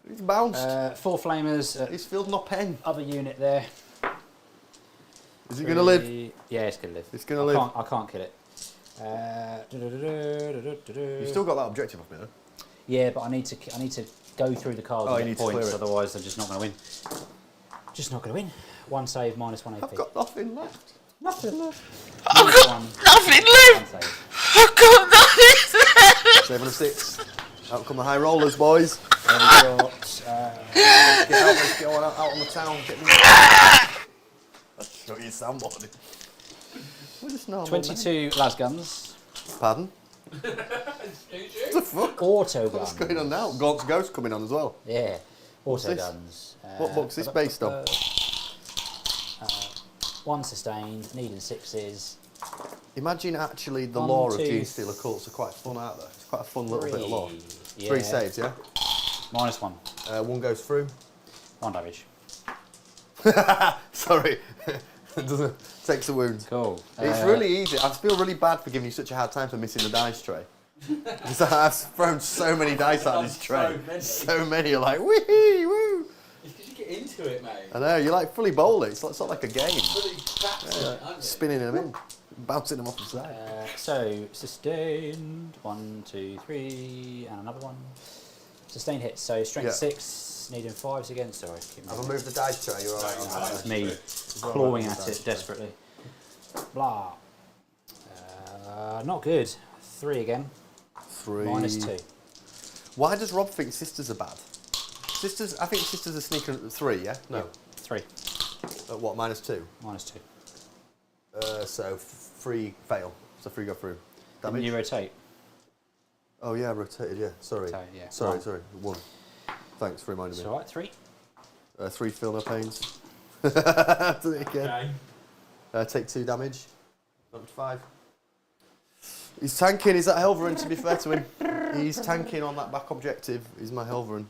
He's bounced. 4 flamers. His field not pen. Other unit there. Is he going to live? Yeah, it's going to live. It's going to live. I can't kill it. You've still got that objective off me, though. Yeah, but I need to go through the cards and get points, otherwise I'm just not going to win. Just not going to win. 1 save, -1 AP. I've got nothing left. Nothing left. I've got nothing left. I've got nothing left. 7 and 6. Out come the high rollers, boys. Then we've got, Let's go out on the town. Get me. Let's show you soundboarding. We're just normal 22 las guns. Men. Pardon? What the fuck? Auto guns. What's going on now? Gaunt's Ghost coming on as well. Yeah. Auto this? guns. What book's this based on? 1 sustained, needing 6s. Imagine actually the 1, lore of 2, Genestealer Cults are quite fun, aren't they? It's quite a fun little bit of lore. 3, 3 yeah. saves, yeah? -1. 1 goes through. 1 damage. Sorry. It doesn't takes a wound. Cool. It's really easy. I feel really bad for giving you such a hard time for missing the dice tray. Because I've thrown so many dice out of this tray. So many are like, wee woo. It's because you get into it, mate. I know, you like fully bowl it. It's sort of like a game. Fully practice it, aren't you? Spinning them in, bouncing them off the side. So, sustained. 1, 2, 3, and another 1. Sustained hits. So, strength 6, needing 5s again. Sorry. Have I moved the dice tray? You're alright. That's me clawing at it desperately. Blah. Not good. 3 again. 3. -2. Why does Rob think sisters are bad? Sisters, I think sisters are sneaking at 3, yeah? No. 3. At what, -2? -2. So 3 fail. So 3 go through. Didn't Damage? you rotate? Oh yeah, rotated, yeah. Sorry. Rotate, yeah. Sorry, 1. sorry. 1. Thanks for reminding It's me. alright, 3. 3 feel no pains. Do it again. Take 2 damage. Up to 5. He's tanking. He's at Helverin, to be fair to him. He's tanking on that back objective. He's my Helverin.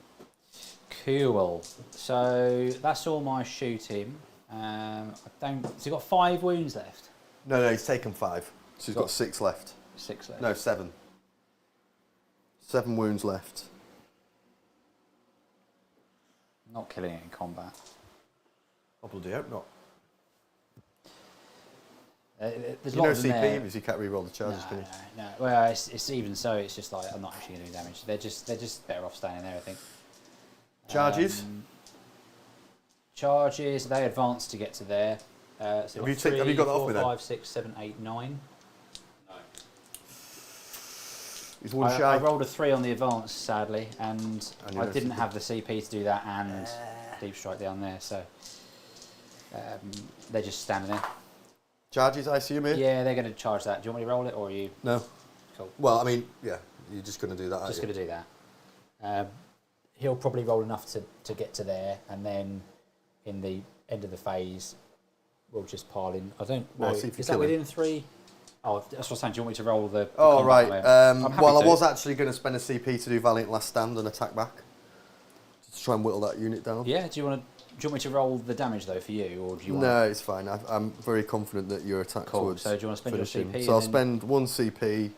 Cool. So that's all my shooting. I don't. So you got 5 wounds left. No, he's taken 5. So he's got 6 left. 6 left. No, 7. 7 wounds left. Not killing it in combat. I bloody hope not. There's You know lots in CP there. because you can't re-roll the charges, can you? No. Well, it's even so. It's just like I'm not actually going to do damage. They're just better off staying there, I think. Charges? Charges. They advance to get to there. So have you got that off me then? 5, 6, 7, 8, 9. He's 1 shy. I rolled a 3 on the advance, sadly, and I didn't have the CP to do that and deep strike down there, so they're just standing there. Charges, I assume, here? Yeah, they're going to charge that. Do you want me to roll it, or are you? No. Cool. Well, I mean, yeah, you're just going to do that, Just going to do that. He'll probably roll enough to get to there, and then in the end of the phase, we'll just pile in. I don't know. See if you Is that kill him. within 3? Oh, that's what I'm saying. Do you want me to roll the Oh, combat right. layer? Well, I was actually going to spend a CP to do Valiant Last Stand and attack back. Just to try and whittle that unit down. Yeah, do you want me to roll the damage, though, for you, or do you want... No, it's fine. I'm very confident that your attack Cool. towards So do you want to spend your finishing. CP So I'll and spend 1 CP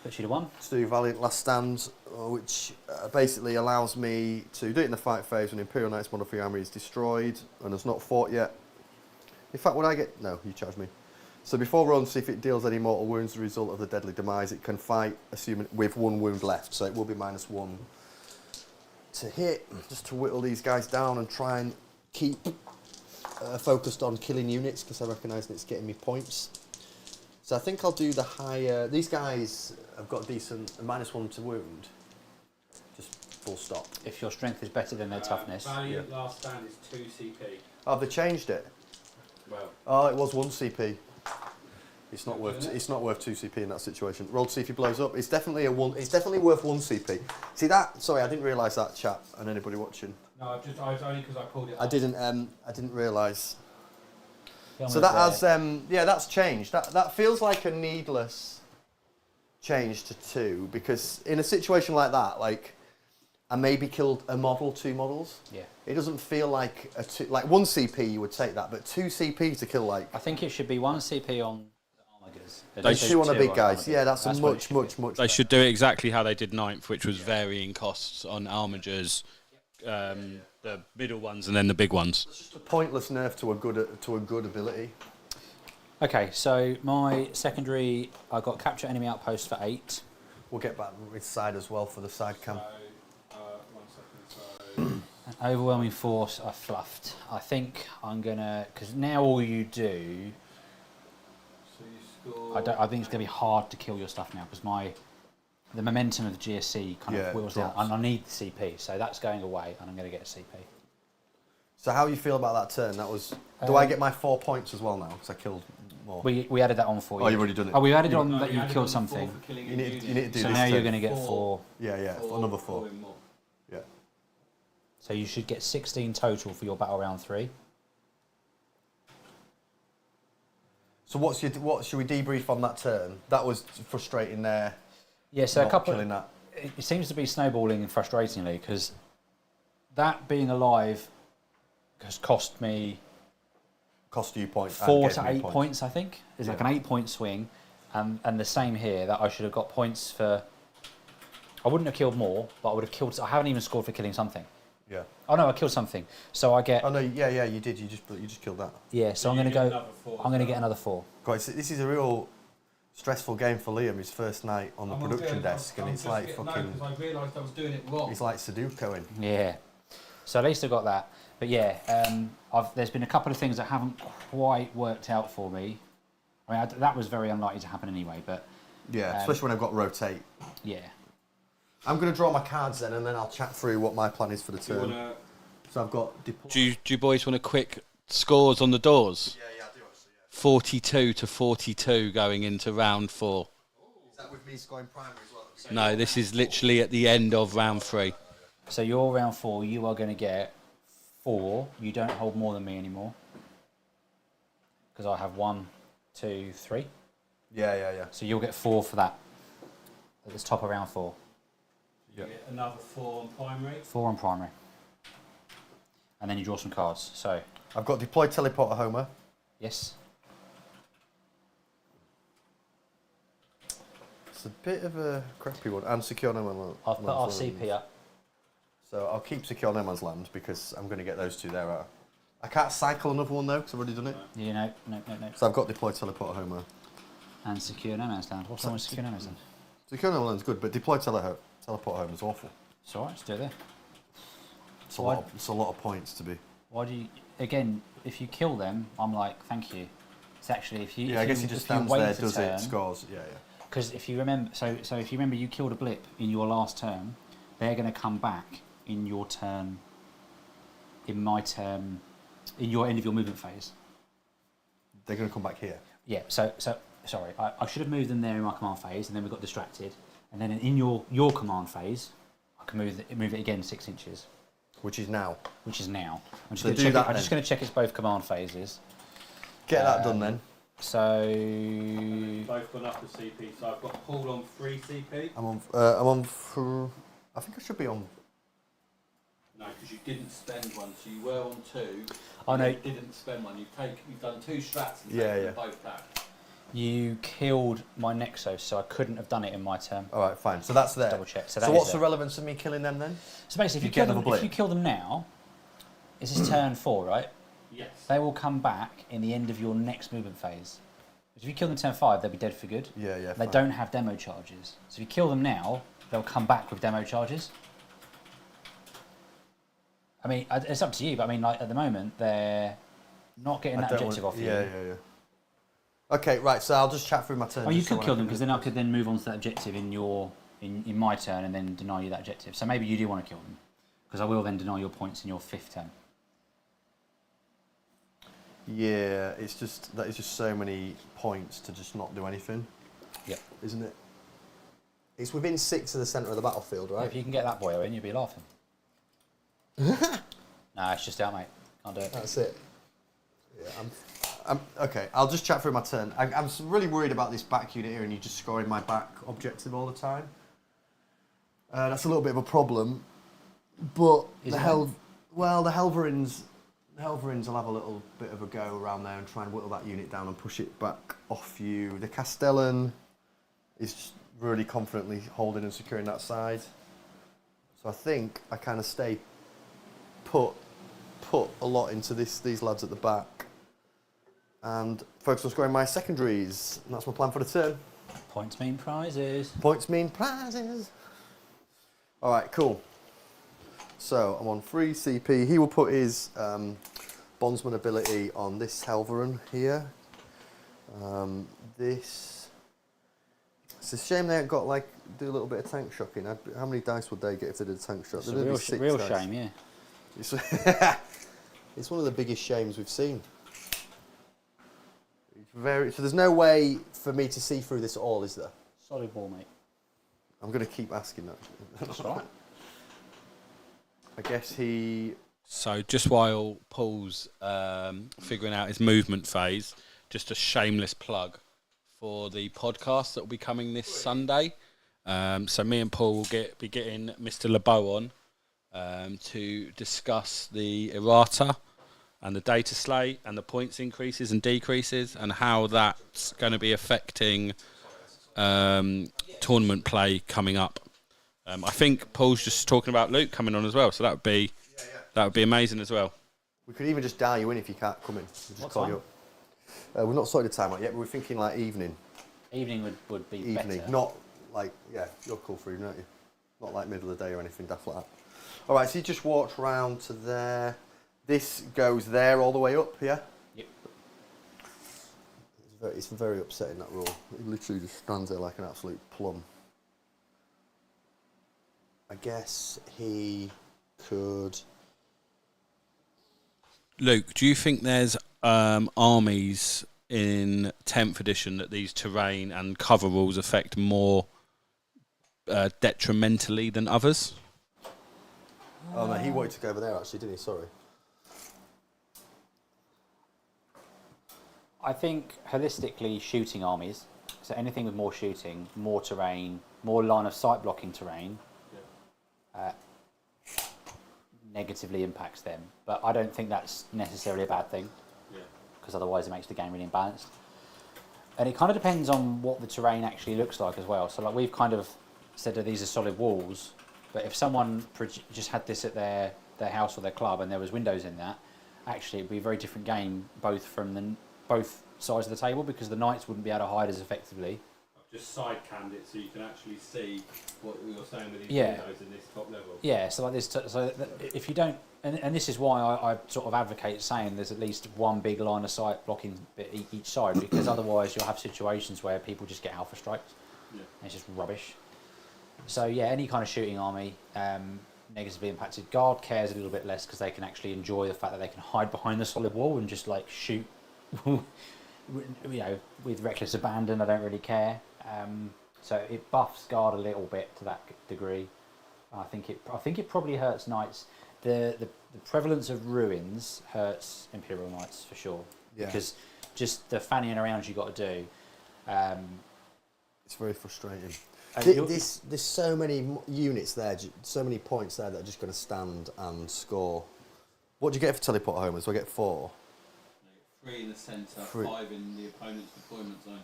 Puts you to 1. to do Valiant Last Stand, which basically allows me to do it in the fight phase when Imperial Knights model for your army is destroyed and has not fought yet. In fact, would I get... No, you charge me. So before run, see if it deals any mortal wounds as a result of the deadly demise. It can fight, assuming with 1 wound left, so it will be -1 to hit, just to whittle these guys down and try and keep focused on killing units, because I recognise that it's getting me points. So I think I'll do the higher... These guys have got decent... -1 to wound. Just full stop. If your strength is better than their toughness. Valiant last stand is 2 CP. Oh, have they changed it? Well, Oh, it was 1 CP. It's not worth 2 CP in that situation. Roll to see if he blows up. It's definitely It's definitely worth 1 CP. See that? Sorry, I didn't realise that, chat, and anybody watching. no, I was only because I pulled it up. I didn't realise. Tell So me that if has that's changed. That feels like a needless change to 2 because in a situation like that, like I maybe killed a model, 2 models. Yeah. It doesn't feel like like 1 CP you would take that, but 2 CP to kill like. I think it should be 1 CP on the armigers. They 2 on the big guys. armigers. Yeah, that's a what it much should be. They should do it exactly how they did 9th, which was varying costs on armigers, the middle ones and then the big ones. It's just a pointless nerf to a good ability. Okay, so my secondary, I got capture enemy outpost for 8. We'll get back with side as well for the side cam. 1 second. An overwhelming force, I fluffed. I think I'm gonna, because now all you do, So you score. I think it's gonna be hard to kill your stuff now because the momentum of the GSC kind of wheels down, drops. and I need the CP, so that's going away, and I'm gonna get a CP. So how you feel about that turn? That was. Do I get my 4 points as well now? Because I killed more. We added that on for you. Oh, you've already done it. Oh, we added on that you killed something. You need to do So this now you're turn. going to get 4. Yeah, another 4. Yeah. So you should get 16 total for your battle round 3. So what should we debrief on that turn? That was frustrating there. Yeah, so a not couple. killing that. It seems to be snowballing and frustratingly because that being alive has cost me Cost you points. 4 to 8 points, I think. It's like an 8-point swing, and the same here. That I should have got points for. I wouldn't have killed more, but I would have killed. I haven't even scored for killing something. Yeah. Oh no, I killed something. So I get. Oh no, yeah, you did. You just killed that. Yeah, so I'm going to go. I'm going to get another 4. Guys, this is a real stressful game for Liam. His first night on the production desk, and it's like fucking. No, because I realised I was doing it wrong. He's like Sudoku-ing. Yeah. So at least I got that. But yeah, there's been a couple of things that haven't quite worked out for me. I mean, that was very unlikely to happen anyway, but... Yeah, especially when I've got rotate. Yeah. I'm going to draw my cards then, and then I'll chat through what my plan is for the turn. So I've got... Do you boys want a quick scores on the doors? Yeah, I do actually, yeah. 42 to 42 going into round 4. Is that with me scoring primary as well? So No, this is literally at the end of round 3. So you're round 4, you are going to get 4. You don't hold more than me anymore. Because I have 1, 2, 3. Yeah. So you'll get 4 for that. At the top of round 4. You get another 4 on primary. 4 on primary. And then you draw some cards. So, I've got deployed teleporter Homer. yes. It's a bit of a crappy one. And secure no man's land. I've put our CP up. So I'll keep secure no man's land because I'm going to get those 2 there. I can't cycle another one though because I've already done it. Yeah, no. So I've got deployed teleporter Homer. And secure no man's land. What's wrong with secure no man's land? Secure no man's land's good, but deployed teleporter Homer is awful. It's alright, let's do it there. It's a lot of points to be. Why do you... Again, if you kill them, I'm like, thank you. It's actually, if you... Yeah, I guess he just stands there, does it, scores. Yeah. Because if you remember... So if you remember you killed a blip in your last turn, they're going to come back in your turn... In my turn... In your end of your movement phase. They're going to come back here. Yeah, so sorry, I should have moved them there in my command phase, and then we got distracted. And then in your command phase, I can move it again 6 inches. Which is now. Which is now. I'm So just do that going to check it's both command phases. Get that done then. So... Both gone up to CP, so I've got Paul on 3 CP. I'm on for... I think I should be on... No, because you didn't spend one, so you were on 2. Oh no. You didn't spend one. You've done 2 strats and Yeah, taken yeah. them both back. You killed my Nexus, so I couldn't have done it in my turn. All right, fine. So that's there. Double check. So So that what's is the there. relevance of me killing them then? So basically, You get another blip. if you kill them now, this is turn 4, right? Yes. They will come back in the end of your next movement phase. If you kill them turn 5, they'll be dead for good. Yeah. They Fine. don't have demo charges. So if you kill them now, they'll come back with demo charges. I mean, it's up to you, but I mean, like at the moment, they're not getting that objective off you. Yeah. Okay, right. So I'll just chat through my turn. Oh, you just so could when kill I them can- because then I could then move on to that objective in your in my turn and then deny you that objective. So maybe you do want to kill them, because I will then deny your points in your 5th turn. Yeah, it's just that is just so many points to just not do anything. Yep. Isn't it? It's within 6 of the centre of the battlefield, right? If you can get that boy in, you'd be laughing. Nah, it's just out, mate. Can't do it. That's it. Yeah, I'm okay. I'll just chat through my turn. I'm really worried about this back unit here, and you just scoring my back objective all the time. That's a little bit of a problem. But the Helverins will have a little bit of a go around there and try and whittle that unit down and push it back off you. The Castellan is just really confidently holding and securing that side. So I think I kind of stay put a lot into these lads at the back and focus on scoring my secondaries. And that's my plan for the turn. Points mean prizes. Points mean prizes. All right, cool. So I'm on 3 CP. He will put his bondsman ability on this Helverin here. It's a shame they haven't got do a little bit of tank shocking. How many dice would they get if they did a tank shock? It's a real shame, yeah. It's one of the biggest shames we've seen. So there's no way for me to see through this at all, is there? Solid wall, mate. I'm going to keep asking that. That's right. I guess he... So just while Paul's figuring out his movement phase, just a shameless plug for the podcast that will be coming this Sunday. So me and Paul will be getting Mr. LeBeau on to discuss the errata and the Dataslate and the points increases and decreases and how that's going to be affecting tournament play coming up. I think Paul's just talking about Luke coming on as well, so that would be amazing as well. We could even just dial you in if you can't come in. We'll just What call time? you up. We've not sorted the time out yet, but we're thinking evening. Evening would be Evening, better. not you're cool for evening, aren't you? Not like middle of the day or anything daft like that. All right, so you just walked round to there. This goes there all the way up, yeah? Yep. It's very upsetting, that rule. It literally just stands there like an absolute plum. I guess he could... Luke, do you think there's armies in 10th edition that these terrain and cover rules affect more detrimentally than others? Oh no, he wanted to go over there actually, didn't he? Sorry. I think holistically shooting armies, so anything with more shooting, more terrain, more line of sight blocking terrain, negatively impacts them. But I don't think that's necessarily a bad thing, because otherwise it makes the game really imbalanced. And it kind of depends on what the terrain actually looks like as well. So like we've kind of said that these are solid walls, but if someone just had this at their house or their club and there was windows in that, actually it'd be a very different game, both from both sides of the table, because the knights wouldn't be able to hide as effectively. I've just side canned it so you can actually see what you're saying with these windows in this top level. Yeah, so like this. So if you don't, and this is why I sort of advocate saying there's at least one big line of sight blocking bit each side, because otherwise you'll have situations where people just get alpha strikes. Yeah. And it's just rubbish. So yeah, any kind of shooting army negatively impacted. Guard cares a little bit less because they can actually enjoy the fact that they can hide behind the solid wall and just like shoot, with reckless abandon. I don't really care. So it buffs guard a little bit to that degree. I think it probably hurts knights. The prevalence of ruins hurts Imperial Knights for sure. Yeah. Because just the fannying around you got to do. It's very frustrating. There's so many units there, so many points there that are just going to stand and score. What do you get for teleport homers? Do I get 4? 3 in the centre, 5 in the opponent's deployment zone.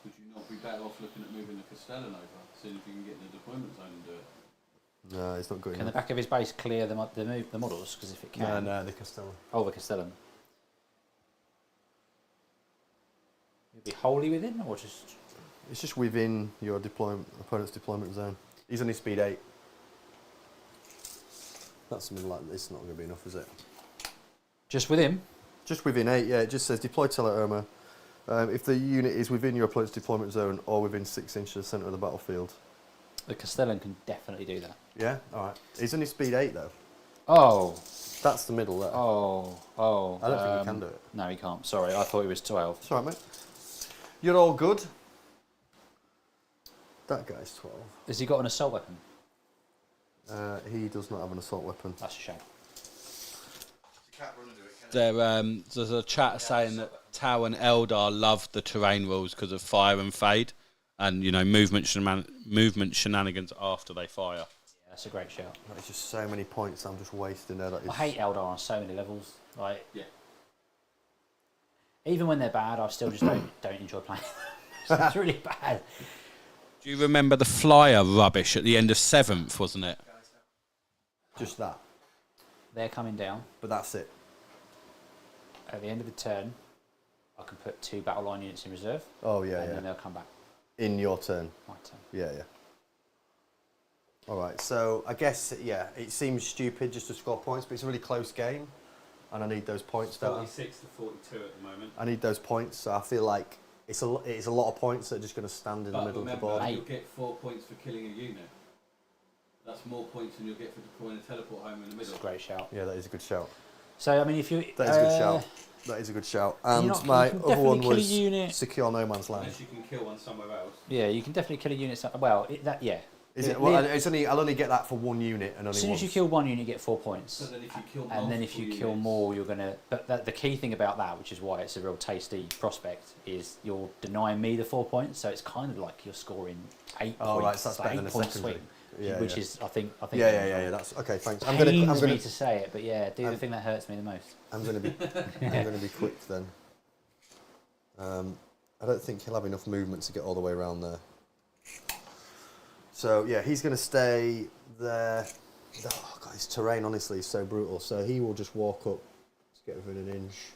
Would you not be better off looking at moving the Castellan over, seeing if you can get in the deployment zone and do it? No, it's not good enough. Can the back of his base clear the models? Because if it can... No, the Castellan. Oh, the Castellan. It'd be wholly within, or just... It's just within your opponent's deployment zone. He's only speed 8. That's something like this. Not going to be enough, is it? Just with him? Just within 8, yeah. It just says deploy tele armor if the unit is within your opponent's deployment zone or within 6 inches of the centre of the battlefield. The Castellan can definitely do that. Yeah, all right. He's only speed 8 though. Oh. That's the middle there. Oh. I don't think he can do it. No, he can't. Sorry, I thought he was 12. It's all right, mate. You're all good. That guy's 12. Has he got an assault weapon? He does not have an assault weapon. That's a shame. There's a chat saying that Tau and Eldar love the terrain rules because of fire and fade, and you know movement shenanigans after they fire. Yeah, that's a great shout. There's just so many points I'm just wasting there. That is... I hate Eldar on so many levels. Like, Yeah. even when they're bad, I still just don't enjoy playing them. It's really bad. Do you remember the flyer rubbish at the end of 7th, wasn't it? Just that. They're coming down. But that's it. At the end of the turn, I can put 2 battle line units in reserve. Oh, yeah, and yeah. then they'll come back. In your turn. My turn. Yeah, yeah. All right, so I guess, yeah, it seems stupid just to score points, but it's a really close game, and I need those points, don't I? 46 to 42 at the moment. I need those points, so I feel like it's a lot of points that are just going to stand in the middle of the board. You'll get 4 points for killing a unit. That's more points than you'll get for deploying a teleport home in the middle. That's a great shout. Yeah, that is a good shout. So, I mean, if you... That is a good shout. That is a good shout. And my other one was secure no man's land. Unless you can kill one somewhere else. Yeah, you can definitely kill a unit. Well, yeah. Is it? Well, it's only. I'll only get that for 1 unit and only. As soon as you kill 1 unit, you get 4 points. But then if you kill and then if you kill more, you're gonna. But the key thing about that, which is why it's a real tasty prospect, is you're denying me the 4 points. So it's kind of like you're scoring 8 points. Right, so that's better than a 8 point secondary. swing. Yeah, which is, I think. Yeah. That's okay. Thanks. I'm Pains gonna me to say it, but yeah, do the thing that hurts me the most. I'm gonna be quick then. I don't think he'll have enough movement to get all the way around there. So yeah, he's gonna stay there. Oh god, his terrain honestly is so brutal. So he will just walk up, just get within an inch.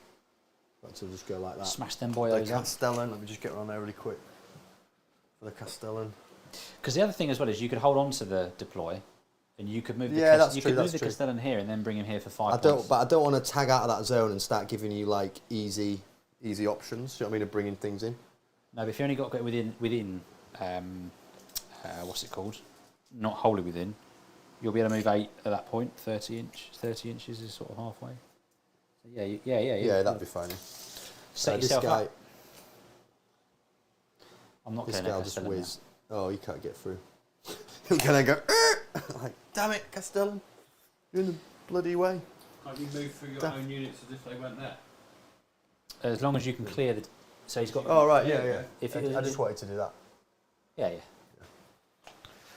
That's to just go like that. Smash them boys The Castellan. Let me just get around there really quick. For the Castellan. Because the other thing as well is you could hold on to the deploy, and you could move the Castellan here and then bring him here for 5 points. But I don't want to tag out of that zone and start giving you like easy options. Do you know what I mean? Of bringing things in. No, but if you only got to go within what's it called? Not wholly within. You'll be able to move 8 at that point. 30 inches is sort of halfway. So yeah. Yeah, that'd be fine. Set yourself up. I'm not this going guy to just Castellan whiz. Oh, you can't get through. He'll kind of go, like, damn it, Castellan, you're in the bloody way. Can't you move through your own units as if they weren't there? As long as you can clear the. So he's got. Oh right, yeah. If I just wanted to do that. Yeah.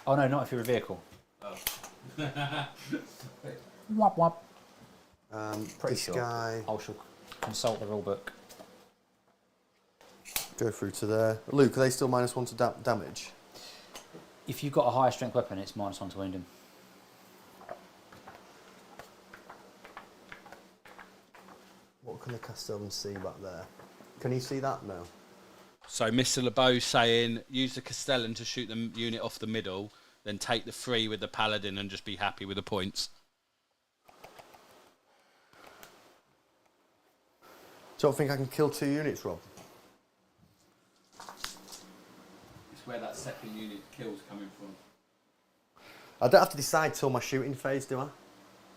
Oh no, not if you're a vehicle. Oh. Wop wop. Pretty sure. Guy. I shall consult the rule book. Go through to there. Luke, are they still -1 to damage? If you've got a higher strength weapon, it's -1 to wound him. What can the Castellan see back there? Can he see that? No. So Mr. LeBeau saying use the Castellan to shoot the unit off the middle, then take the 3 with the Paladin and just be happy with the points. Don't think I can kill 2 units, Rob? It's where that second unit kill's coming from. I don't have to decide till my shooting phase, do I?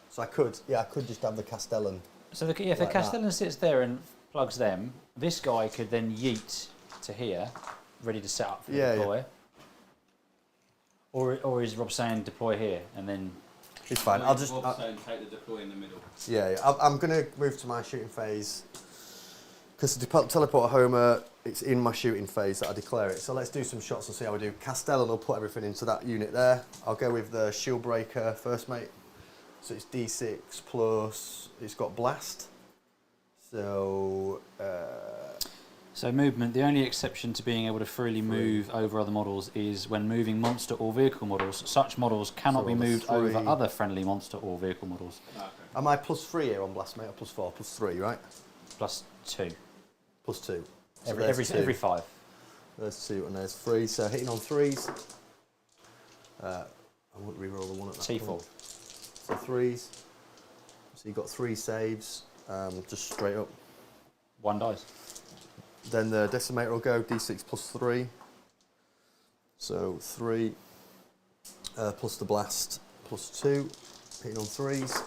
So I could just have the Castellan. So if the Castellan sits there and plugs them, this guy could then yeet to here, ready to set up for the deploy. Yeah. Or is Rob saying deploy here and then? It's fine. I'll just saying take the deploy in the middle. Yeah. I'm gonna move to my shooting phase because the teleporter Homer, it's in my shooting phase that I declare it. So let's do some shots and see how we do. Castellan will put everything into that unit there. I'll go with the shield breaker first, mate. So it's D6 plus, it's got blast. So movement, the only exception to being able to freely move over other models is when moving monster or vehicle models. Such models cannot be moved over other friendly monster or vehicle models. Okay. Am I +3 here on blast, mate, or +4? +3, right? +2. +2. So every 5. There's 2 and there's 3. So hitting on 3s. I won't reroll the 1 at that T4. point. So 3s. So you've got 3 saves, just straight up. 1 dice. Then the decimator will go D6 +3. So 3. plus the blast, +2, hitting on 3s.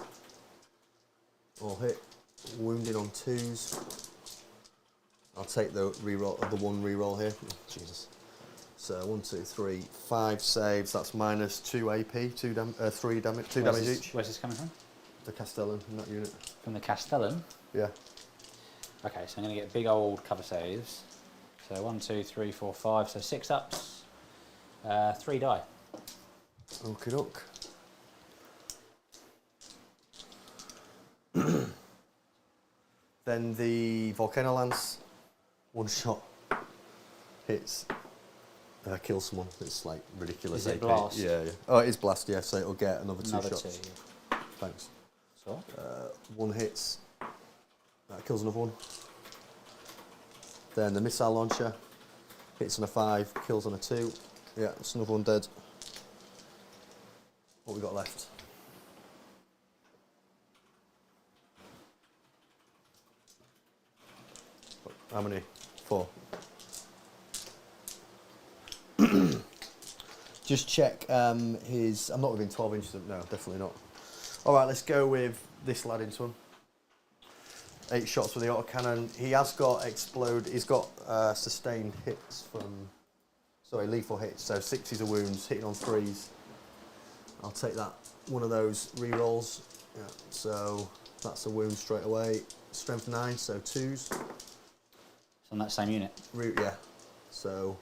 All hit, wounded on 2s. I'll take the reroll, the 1 reroll here. Oh, Jesus. So 1, 2, 3, 5 saves. That's -2 AP, 3 damage, 2 damage each. Where's this coming from? The Castellan in that unit. From the Castellan? Yeah. Okay, so I'm going to get big old cover saves. So 1, 2, 3, 4, 5. So 6 ups, 3 die. Okie doke. Then the Volcano Lance, 1 shot, hits, kills someone. It's like ridiculous. Is it AP. blast? Yeah, yeah. Oh, it is blast, yeah, so it'll get another 2 shots. 2, yeah. Thanks. So? 1 hits, that kills another 1. Then the Missile Launcher, hits on a 5, kills on a 2. Yeah, it's another 1 dead. What we got left? How many? 4. Just check his... I'm not within 12 inches of... No, definitely not. All right, let's go with this lad into him. 8 shots with the autocannon. He has got explode... He's got sustained hits from... Sorry, lethal hits. So 60s of wounds, hitting on 3s. I'll take that. One of those re-rolls. Yeah, so that's a wound straight away. Strength 9, so 2s. It's on that same unit? Yeah. So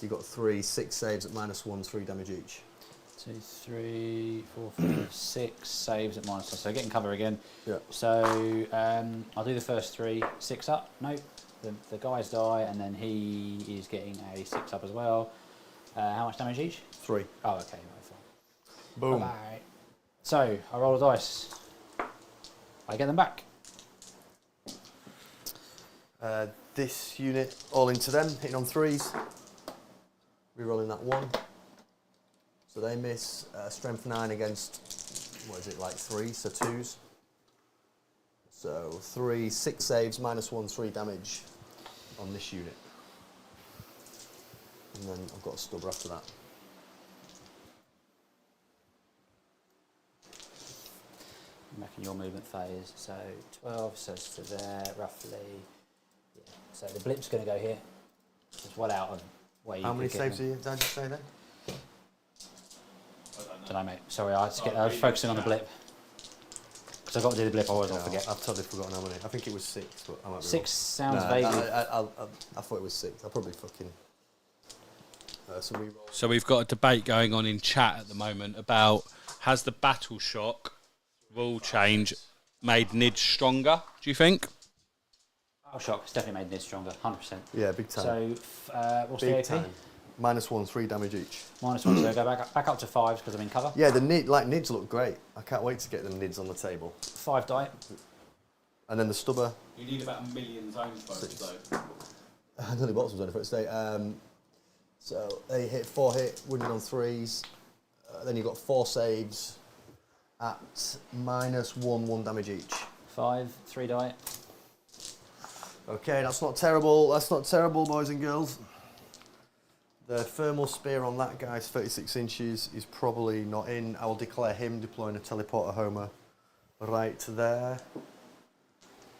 you got 3, 6 saves at -1, 3 damage each. 2, 3, 4, 5, 6 saves at -1. So getting cover again. Yeah. So I'll do the first 3. 6 up. Nope. The guys die, and then he is getting a 6 up as well. How much damage each? 3. Oh, okay. Right, fine. Boom. Bye. So I roll a dice. I get them back. This unit all into them, hitting on 3s. Rerolling that 1. So they miss. Strength 9 against, what is it, like 3, so 2s. So 3, 6 saves, -1, 3 damage on this unit. And then I've got a stubber after that. I'm making your movement phase. So 12 says to there, roughly. Yeah. So the blip's going to go here. It's well out of where you How many could get saves them. did I just say then? Don't know, mate. Sorry, I was focusing on the blip. Because I've got to do the blip, I always forget. I've totally forgotten how many. I think it was 6, but I might be 6 sounds wrong. vaguely. I thought it was 6. I'll probably fucking... some rerolls. So we've got a debate going on in chat at the moment about, has the battle shock rule change made Nid stronger, do you think? Oh, shock. It's definitely made Nid stronger, 100%. Yeah, big time. So, what's Big the AP? time. -1, 3 damage each. -1, so go back up to 5 because I'm in cover. Yeah, the nids look great. I can't wait to get the nids on the table. 5 die. And then the stubber. You need about 1 million zones votes though. I nearly bought some zone for it today. So they hit 4 hit, wounded on 3s. Then you've got 4 saves at -1, 1 damage each. 5, 3 die. Okay, that's not terrible. That's not terrible, boys and girls. The thermal spear on that guy's 36 inches is probably not in. I will declare him deploying a teleporter homer right there.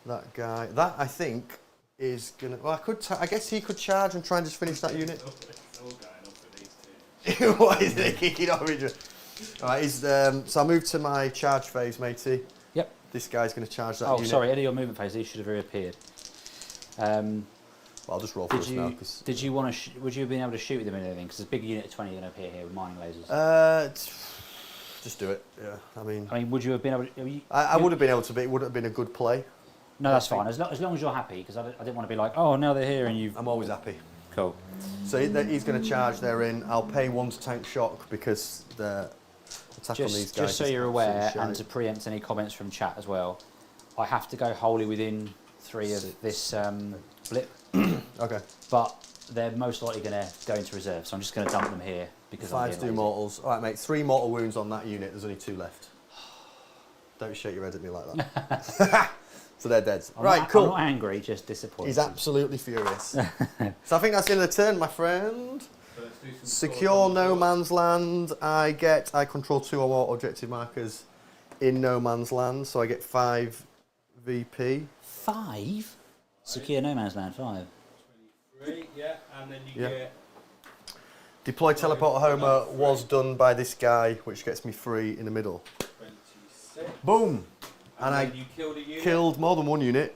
That guy. That, I think, is going to... Well, I guess he could charge and try and just finish that unit. What is it? Kicking off. Alright, so I move to my charge phase, matey. Yep. This guy's going to charge that Oh, unit. sorry, any of your movement phase, these should have reappeared. Well, I'll just roll for us now. Did you want to? Would you have been able to shoot them and anything? Because there's a big unit of 20 going to appear here with mining lasers. Just do it. Yeah. I mean, would you have been able to? I would have been able to, but it would have been a good play. No, that's fine. As long as you're happy, because I didn't want to be like, oh, now they're here and you've. I'm always happy. Cool. So he's going to charge. They're in. I'll pay 1 to tank shock because the attack on these guys. Just so is you're aware, absolutely and shite. to preempt any comments from chat as well, I have to go wholly within 3 of this blip. Okay. But they're most likely going to go into reserve, so I'm just going to dump them here because 5 to do mortals. All right, mate. 3 mortal wounds on that unit. There's only 2 left. Don't shake your head at me like that. So they're dead. Right, cool. I'm not angry, just disappointed. He's absolutely furious. So I think that's the end of the turn, my friend. Secure no man's land. I control 2 or more objective markers in no man's land, so I get 5 VP. 5? Secure no man's land, 5. 23, yeah, and then you get... Deploy teleporter homer was done by this guy, which gets me 3 in the middle. 26. Boom! And I you killed a unit. killed more than 1 unit.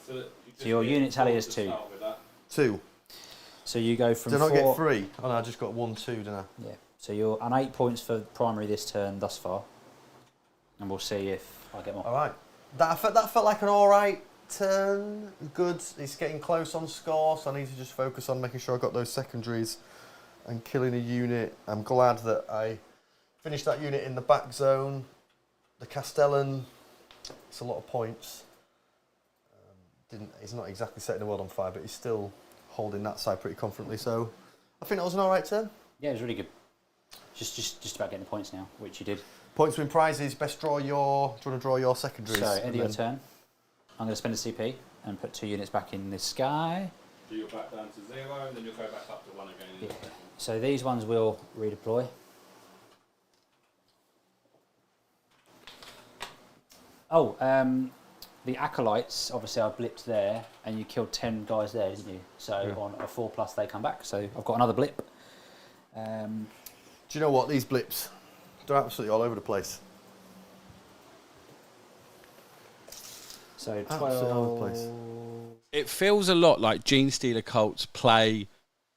So your unit tally is 2. 2. So you go from Did I 4... get 3? Oh no, I just got 1, 2, didn't I? Yeah. So you're on 8 points for primary this turn thus far. And we'll see if I get more. Alright. That felt like an alright turn. Good. It's getting close on score, so I need to just focus on making sure I got those secondaries and killing a unit. I'm glad that I finished that unit in the back zone. The Castellan, it's a lot of points. He's not exactly setting the world on fire, but he's still holding that side pretty confidently. So I think that was an alright turn. Yeah, it was really good. Just about getting the points now, which you did. Points win prizes. Best draw your. Do you want to draw your secondaries? So end of your turn. I'm going to spend a CP and put 2 units back in the sky. So you're back down to 0, and then you'll go back up to 1 again. Yeah. So these ones will redeploy. Oh, the acolytes, obviously I blipped there, and you killed 10 guys there, didn't you? So on a 4+ they come back, so I've got another blip. Do you know what? These blips, they're absolutely all over the place. So Absolutely all over the 12... place. It feels a lot like Genestealer Cults play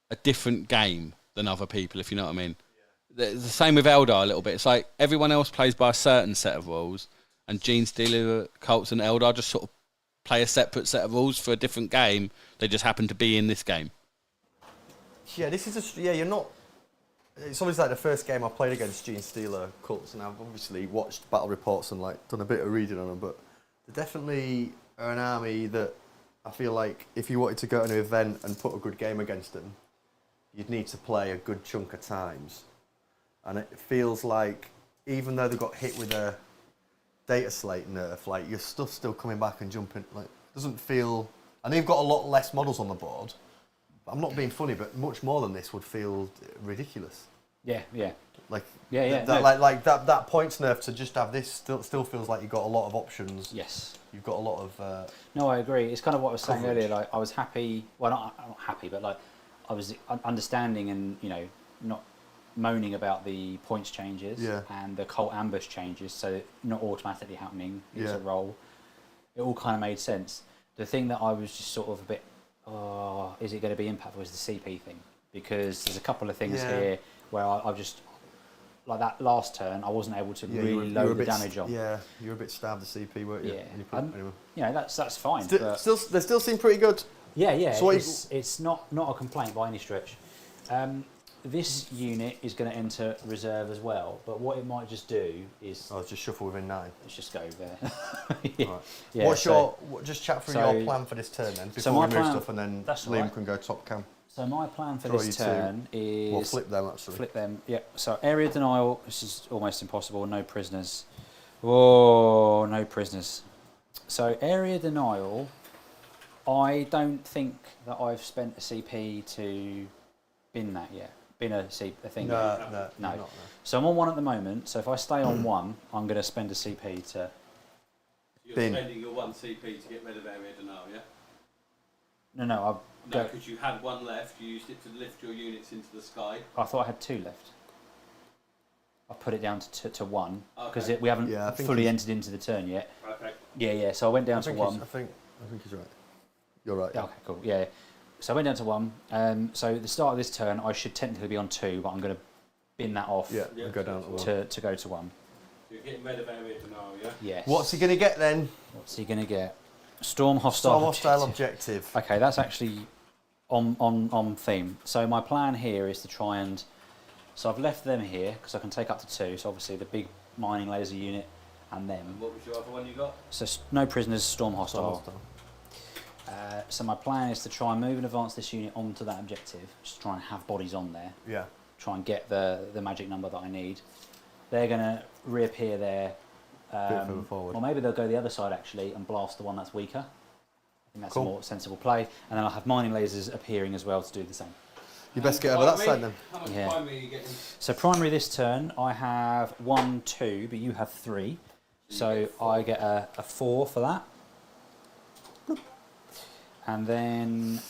a different game than other people, if you know what I mean. The same with Eldar a little bit. It's like everyone else plays by a certain set of rules, and Genestealer Cults and Eldar just sort of play a separate set of rules for a different game. They just happen to be in this game. Yeah, this is you're not. It's obviously like the first game I played against Genestealer Cults, and I've obviously watched battle reports and like done a bit of reading on them, but they definitely are an army that I feel like if you wanted to go to an event and put a good game against them, you'd need to play a good chunk of times. And it feels like even though they got hit with a Dataslate nerf, like your stuff's still coming back and jumping. Like doesn't feel. I know you've got a lot less models on the board. But I'm not being funny, but much more than this would feel ridiculous. Yeah. Like that points nerf to just have this still feels like you've got a lot of options. Yes. You've got a lot of. No, I agree. It's kind of what I was saying coverage. earlier. Like I was happy. Well, not happy, but like I was understanding and not moaning about the points changes and the cult ambush changes. So not automatically happening. It's a roll. It all kind of made sense. The thing that I was just sort of a bit, is it going to be impactful? Was the CP thing, because there's a couple of things here where I've just like that last turn I wasn't able to really load the damage on. Yeah, you were a bit starved the CP, weren't you? Yeah, that's fine. They still seem pretty good. Yeah. So it's not a complaint by any stretch. This unit is going to enter reserve as well, but what it might just do is... Oh, just shuffle within 9. Let's just go there. Right. What's just chat through your plan for this turn then, before we move stuff, and then Liam can go top cam. So my plan for this turn is... Well, flip them actually. Flip them, yeah. So area denial, this is almost impossible, no prisoners. Oh, no prisoners. So area denial, I don't think that I've spent a CP to bin that yet. Bin a thing. No. So I'm on 1 at the moment. So if I stay on 1, I'm going to spend a CP to. You're spending your 1 CP to get rid of area denial, yeah? No, because you had 1 left. You used it to lift your units into the sky. I thought I had 2 left. I put it down to 1 because we haven't fully entered into the turn yet. Okay. Yeah. So I went down to 1. I think he's right. You're right. Yeah. Okay, cool. Yeah. So I went down to 1. So at the start of this turn, I should technically be on 2, but I'm going to bin that off. Yeah. Go down to 1. To go to 1. So you're getting rid of area denial, yeah? Yes. What's he going to get then? What's he going to get? Storm hostile objective. Okay, that's actually on theme. So my plan here is to try and... So I've left them here because I can take up to 2. So obviously the big mining laser unit and them. And what was your other one you got? So no prisoners, storm hostile. So my plan is to try and move and advance this unit onto that objective. Just try and have bodies on there. Yeah. Try and get the magic number that I need. They're going to reappear there. Bit further forward. Or maybe they'll go the other side actually and blast the one that's weaker. I think that's a more sensible play. And then I'll have mining lasers appearing as well to do the same. You best get over that side then. How much Yeah. primary are you getting? So primary this turn, I have 1, 2, but you have 3. So I get a 4 for that. And then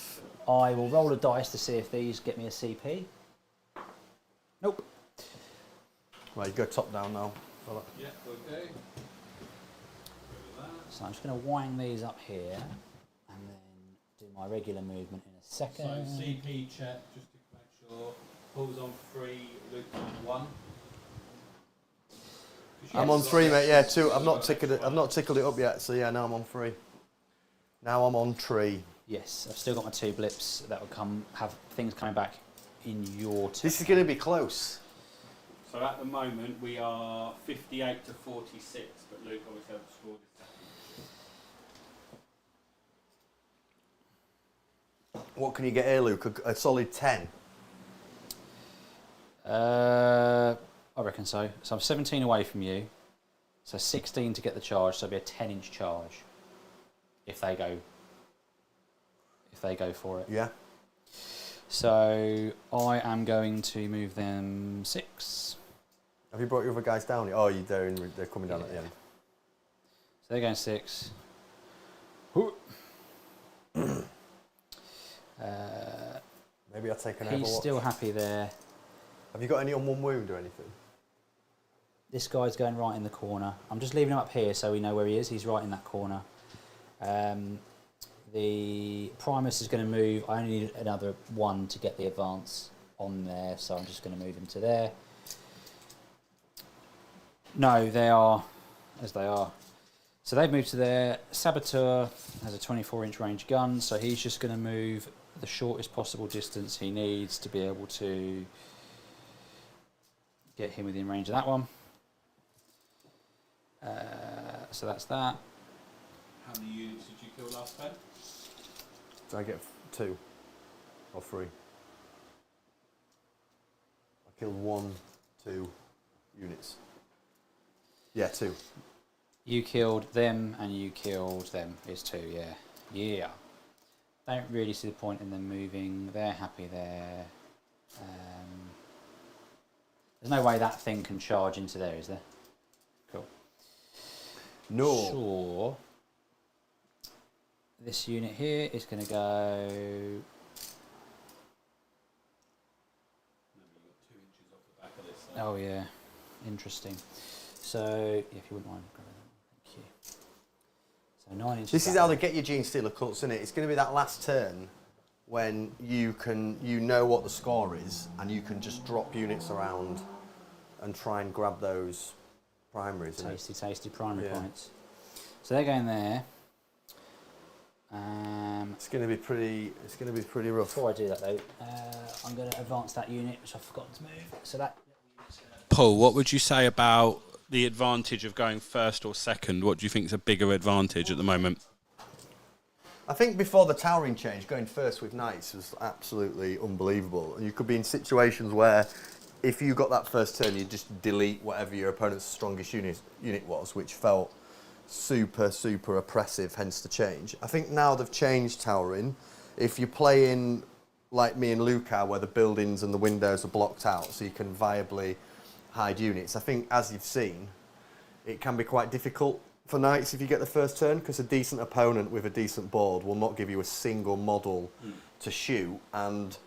I will roll a dice to see if these get me a CP. Nope. Right, you go top down now. Fella. Yeah, okay. So I'm just going to wind these up here and then do my regular movement in a So second. CP check, just to make sure. Paul's on 3, Luke's on 1. I'm on 3, mate. Yeah, 2. I've not tickled it up yet. So yeah, now I'm on 3. Now I'm on 3. Yes, I've still got my 2 blips that will have things coming back in your turn. This is going to be close. So at the moment we are 58 to 46, but Luke obviously hasn't scored his second. What can you get here, Luke? A solid 10. I reckon so. So I'm 17 away from you. So 16 to get the charge. So it'll be a 10-inch charge if they go for it. Yeah. So I am going to move them 6. Have you brought your other guys down? Oh, they're coming down at the end. So they're going 6. Maybe I'll take an He's Overwatch. still happy there. Have you got any on 1 wound or anything? This guy's going right in the corner. I'm just leaving him up here so we know where he is. He's right in that corner. The Primus is going to move. I only need another 1 to get the advance on there, so I'm just going to move him to there. No, they are as they are. So they've moved to there. Saboteur has a 24-inch range gun, so he's just going to move the shortest possible distance he needs to be able to get him within range of that one. So that's that. How many units did you kill last turn? Did I get 2 or 3? I killed 1, 2 units. Yeah, 2. You killed them and you killed them is 2, yeah. Yeah. Don't really see the point in them moving. They're happy there. There's no way that thing can charge into there, is there? Cool. No. Sure. This unit here is going to go... No, but you've got 2 inches off the back of this. So. Oh, yeah. Interesting. So, if you wouldn't mind grabbing that one, thank you. So 9 inches. This is back. how they get your Genestealer Cults, isn't it? It's going to be that last turn when you know what the score is and you can just drop units around and try and grab those primaries. Tasty primary Yeah. points. So they're going there. It's going to be pretty rough. Before I do that though, I'm going to advance that unit, which I've forgotten to move. So that. Paul, what would you say about the advantage of going first or second? What do you think is a bigger advantage at the moment? I think before the towering change, going first with Knights was absolutely unbelievable. You could be in situations where if you got that first turn, you'd just delete whatever your opponent's strongest unit was, which felt super oppressive, hence the change. I think now they've changed towering. If you're playing like me and Luke are, where the buildings and the windows are blocked out so you can viably hide units, I think, as you've seen, it can be quite difficult for Knights if you get the first turn, because a decent opponent with a decent board will not give you a single model to shoot, and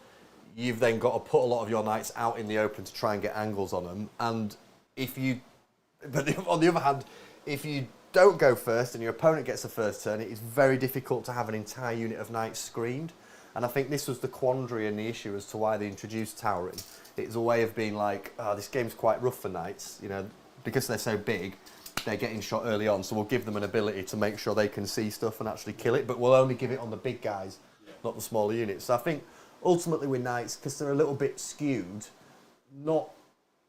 you've then got to put a lot of your Knights out in the open to try and get angles on them. And but on the other hand, if you don't go first and your opponent gets the first turn, it is very difficult to have an entire unit of Knights screened. And I think this was the quandary and the issue as to why they introduced towering. It's a way of being like, oh, this game's quite rough for Knights, you know, because they're so big, they're getting shot early on, so we'll give them an ability to make sure they can see stuff and actually kill it, but we'll only give it on the big guys, not the smaller units. So I think ultimately with Knights, because they're a little bit skewed,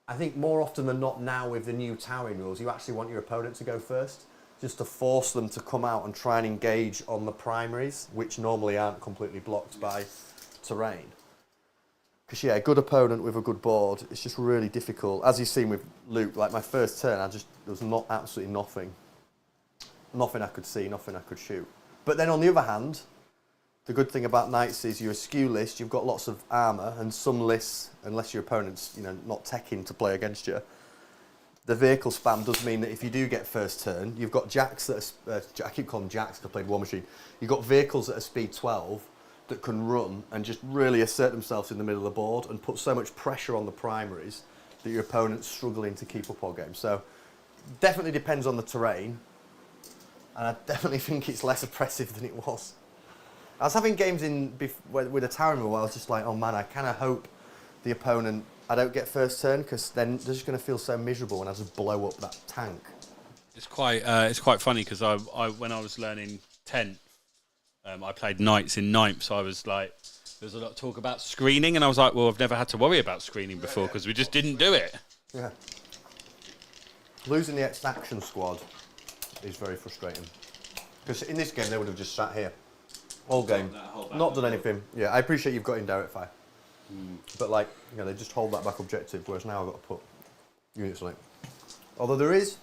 I think more often than not now with the new towering rules, you actually want your opponent to go first, just to force them to come out and try and engage on the primaries, which normally aren't completely blocked by terrain. Because, yeah, a good opponent with a good board, it's just really difficult. As you've seen with Luke, like my first turn, there was absolutely nothing. Nothing I could see, nothing I could shoot. But then on the other hand, The good thing about Knights is you're a skew list, you've got lots of armour, and some lists, unless your opponent's not teching to play against you, the vehicle spam does mean that if you do get first turn, you've got jacks that are, I keep calling them jacks because I played War Machine, you've got vehicles that are speed 12 that can run and just really assert themselves in the middle of the board and put so much pressure on the primaries that your opponent's struggling to keep up all game. So definitely depends on the terrain, and I definitely think it's less oppressive than it was. I was having games with a tower removal where I was just like, oh man, I kind of hope the opponent, I don't get first turn, because then they're just going to feel so miserable when I just blow up that tank. It's quite funny because I when I was learning 10th, I played Knights in 9th, so I was like, there was a lot of talk about screening, and I was like, well, I've never had to worry about screening before because we just didn't do it. Yeah. Losing the extraction squad is very frustrating, because in this game they would have just sat here all game, not done anything. Yeah, I appreciate you've got indirect fire, but like, they just hold that back objective, whereas now I've got to put units on it. Although there is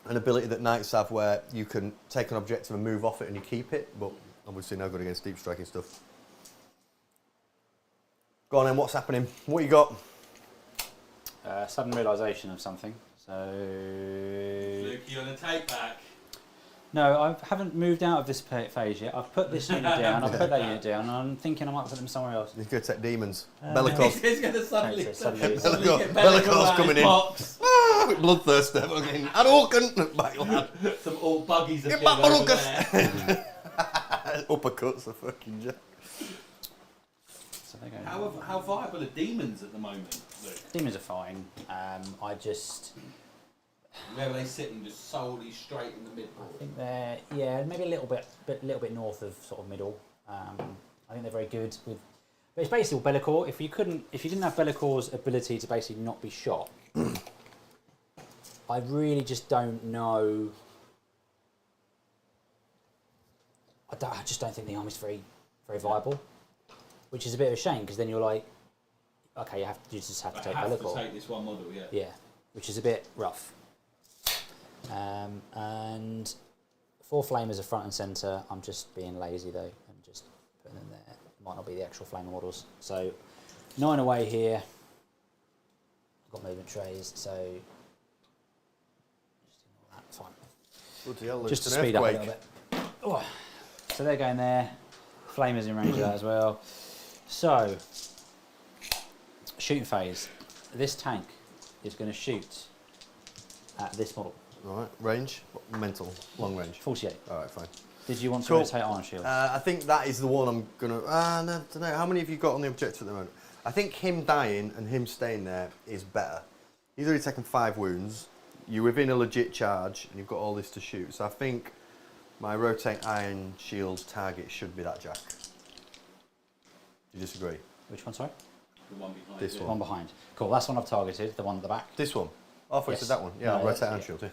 an ability that Knights have where you can take an objective and move off it and you keep it, but obviously no good against deep striking stuff. Go on then, what's happening? What you got? Sudden realisation of something. So. Luke, you want to take back? No, I haven't moved out of this phase yet. I've put this unit down, I've put that unit down, and I'm thinking I might put them somewhere else. You're going to take demons. Bellicose. He's going to suddenly get Bellicose coming in. With bloodthirster. Fucking Hadouken! Back lad. Some old buggies Get appeared back, over there. Uppercuts are fucking jack. So they're going How viable are demons at the moment, Luke? Demons are fine. I just. Where are they sitting? Just solely straight in the middle? I think they're maybe a little bit north of sort of middle. I think they're very good with. But it's basically Bellicor. If you didn't have Bellicor's ability to basically not be shot, I really just don't know. I just don't think the army's very viable, which is a bit of a shame because then you're like, okay, you just have to take Bellicor. Take this one model, yeah. Yeah, which is a bit rough. And 4 flamers are front and centre. I'm just being lazy though and just putting them there. Might not be the actual flamer models. So 9 away here. I've got movement trays, so just ignore that. Fine. Bloody hell, Just to it's an speed up a earthquake. little bit. Oh. So they're going there. Flamers in range of that as well. So shooting phase. This tank is going to shoot at this model. Alright, range? Mental, long range. 48. Alright, fine. Did you want to Cool. rotate Iron Shield? I think that is the one I'm gonna. No, don't know. How many have you got on the objective at the moment? I think him dying and him staying there is better. He's already taken 5 wounds. You're within a legit charge, and you've got all this to shoot. So I think my rotate Iron Shield's target should be that Jack. Do you disagree? Which one, sorry? The one behind This it. one. One behind. Cool, that's one I've targeted, the one at the back. This one. Oh, I thought you Yes. said that one. Yeah, No, I'll rotate that's- Iron yeah. Shield too.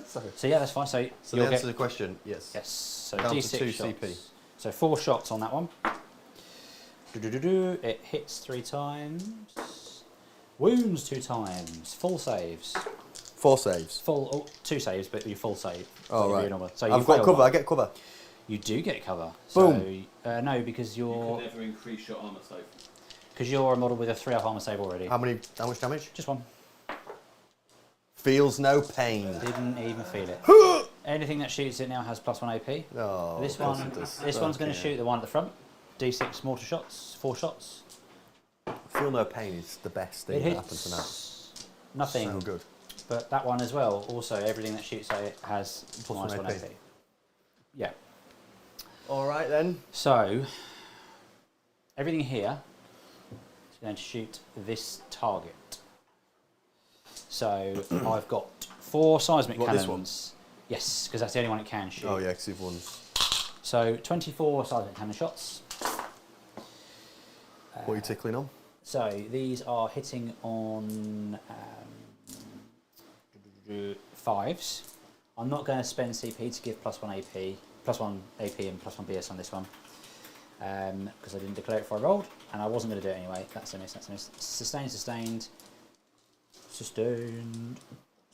Sorry. So yeah, that's fine. So So you'll the answer get to the question, yes. yes. So Down to D6 2 shots. CP. So 4 shots on that one. It hits 3 times. Wounds 2 times. Full saves. 4 saves. Full 2 saves, but you full save. Oh, You're right. doing all that. So I've you got fail cover, one. I get cover. You do get cover. Boom. So no, because You you're can never increase your armour save. a model with a 3-up armor save already. How much damage? Just one. Feels no pain. Didn't even feel it. Anything that shoots it now has +1 AP. Oh, This of course one, it does. this one's going to Okay. shoot the one at the front. D6 mortar shots, 4 shots. Feel no pain is the best thing It that happens hits to that. nothing. So good. But that one as well. Also, everything that shoots at it has +1 -1 AP. AP. Yeah. All right then. So everything here is going to shoot this target. So I've got 4 seismic What, this cannons. Yes, because that's the only one it can shoot. Oh yeah, because you've won. So 24 seismic cannon shots. What are you tickling on? So these are hitting on 5s. I'm not going to spend CP to give +1 AP, +1 AP and +1 BS on this one because I didn't declare it before I rolled, and I wasn't going to do it anyway. That's a miss. That's a miss. Sustained, sustained, sustained,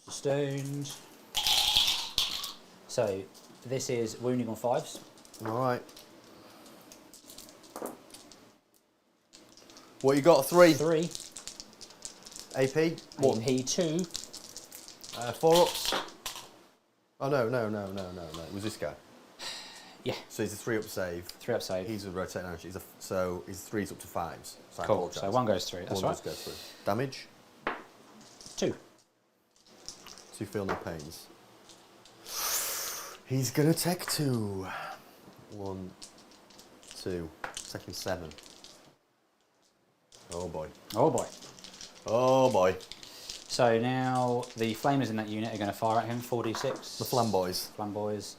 sustained. So this is wounding on 5s. All right. What you got? 3. 3. AP. 1. AP 2. 4 ups. Oh no. It was this guy. Yeah. So he's a 3 up save. 3 up save. He's a rotating energy. So his 3's up to 5s. So I Cool. apologise. So 1 goes through. That's One right. does go through. Damage. 2. So you feel no pains. He's gonna take 2. 1, 2. Taking 7. Oh boy. Oh boy. Oh boy. So now the flamers in that unit are going to fire at him. 4d6. The flamboys. Flamboys.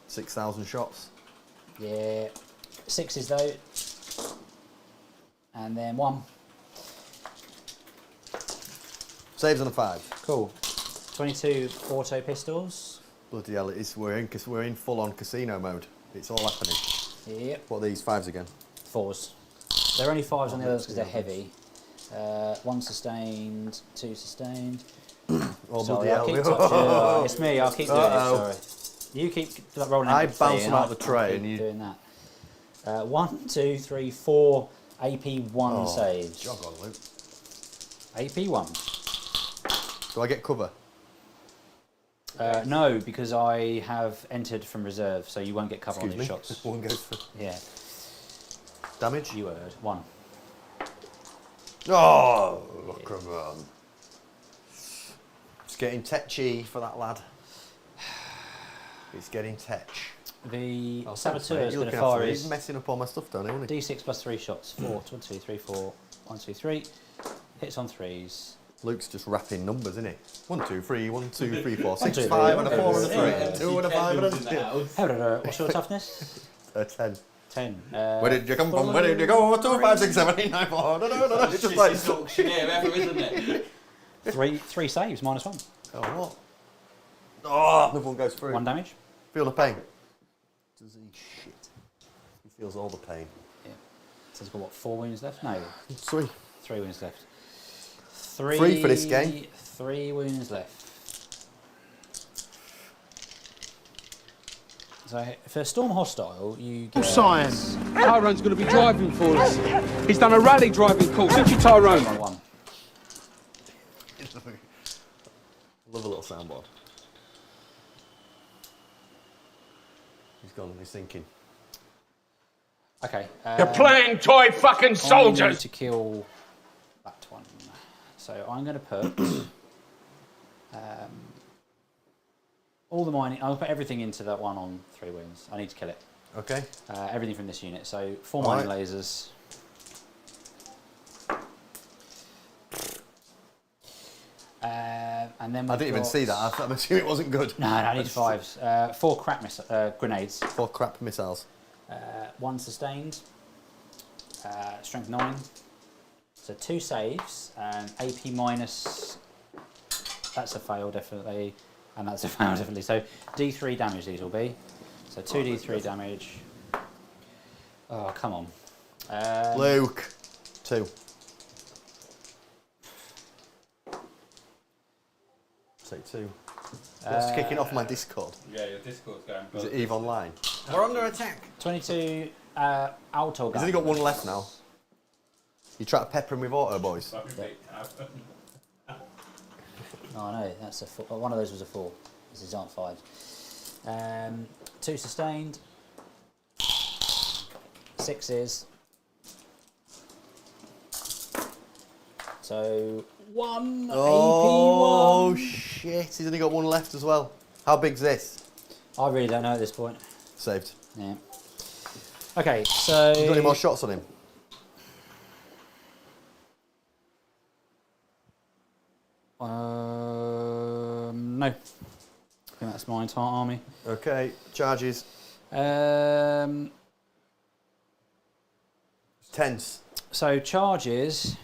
6,000 shots. Yeah. 6s though. And then 1. Saves on a 5. Cool. 22 auto pistols. Bloody hell! We're in full on casino mode. It's all happening. Yep. What are these 5s again? 4s. They're only 5s on the others because they're heavy. 1 sustained, 2 sustained. Oh Sorry, bloody I'll keep hell! touching. It's me. I'll keep doing it. Sorry. You keep rolling. I MP3 bounce them and out the tray I'll and keep you doing that. 1, 2, 3, 4 AP1 saves. Jog on, Luke. AP1. Do I get cover? No, because I have entered from reserve, so you won't get cover on these shots. One goes for Yeah. damage. You heard. 1. Oh, come on. It's getting tetchy for that lad. It's getting tetch. The Oh, saboteur is You're going to looking after fire me. his He's messing up all my stuff down here, isn't he? D6 plus 3 shots. 4, 1, 2, 3, 4, 1, 2, 3. Hits on 3s. Luke's just rapping numbers, isn't he? 1, 2, 3, 1, 2, 3, 4, 1, 6, 2, 5, and a 3. 4 and a 3, Yeah. and 2 and a 5 and a 2. What's your toughness? 10. 10. Where did you come from? Where did you go? 2, 5, 6, 7, 8, 9, 4. No. It's just like. isn't it? 3 saves, -1. Oh, what? Oh, another one goes through. 1 damage. Feel the pain. Does he? Shit. He feels all the pain. Yeah. So he's got what, 4 wounds left? No, 3. 3 wounds left. 3 for this game. 3 wounds left. So for Storm Hostile, you get... Science. Tyrone's going to be driving for us. He's done a rally driving course. Thank you, Tyrone. 1. Love a little soundboard. He's gone. He's thinking. Okay. You're playing toy fucking I need soldiers. to kill that one. So I'm going to put all the mining. I'll put everything into that one on 3 wounds. I need to kill it. Okay. Everything from this unit. So 4 All mining right. lasers. And then I didn't even see that. I'm assuming it wasn't good. No, I need 5s. 4 crap grenades. 4 crap missiles. 1 sustained. Strength 9. So 2 saves and AP minus. That's a fail definitely, and that's a fail definitely. So D3 damage these will be. So 2d3 damage. Oh come on. Luke. 2. Take 2. What's kicking off my Discord? Yeah, your Discord's going. Is it EVE Online? We're under attack. 22 auto He's only got 1 left now. You try to pepper him with auto, boys. Oh no, that's a 4. One of those was a 4. These aren't 5. 2 sustained. 6s. So 1 Oh AP1. shit! He's only got 1 left as well. How big's this? I really don't know at this point. Saved. Yeah. Okay, so. You got any more shots on him? No. I think that's my entire army. Okay, charges. Tense. So charges,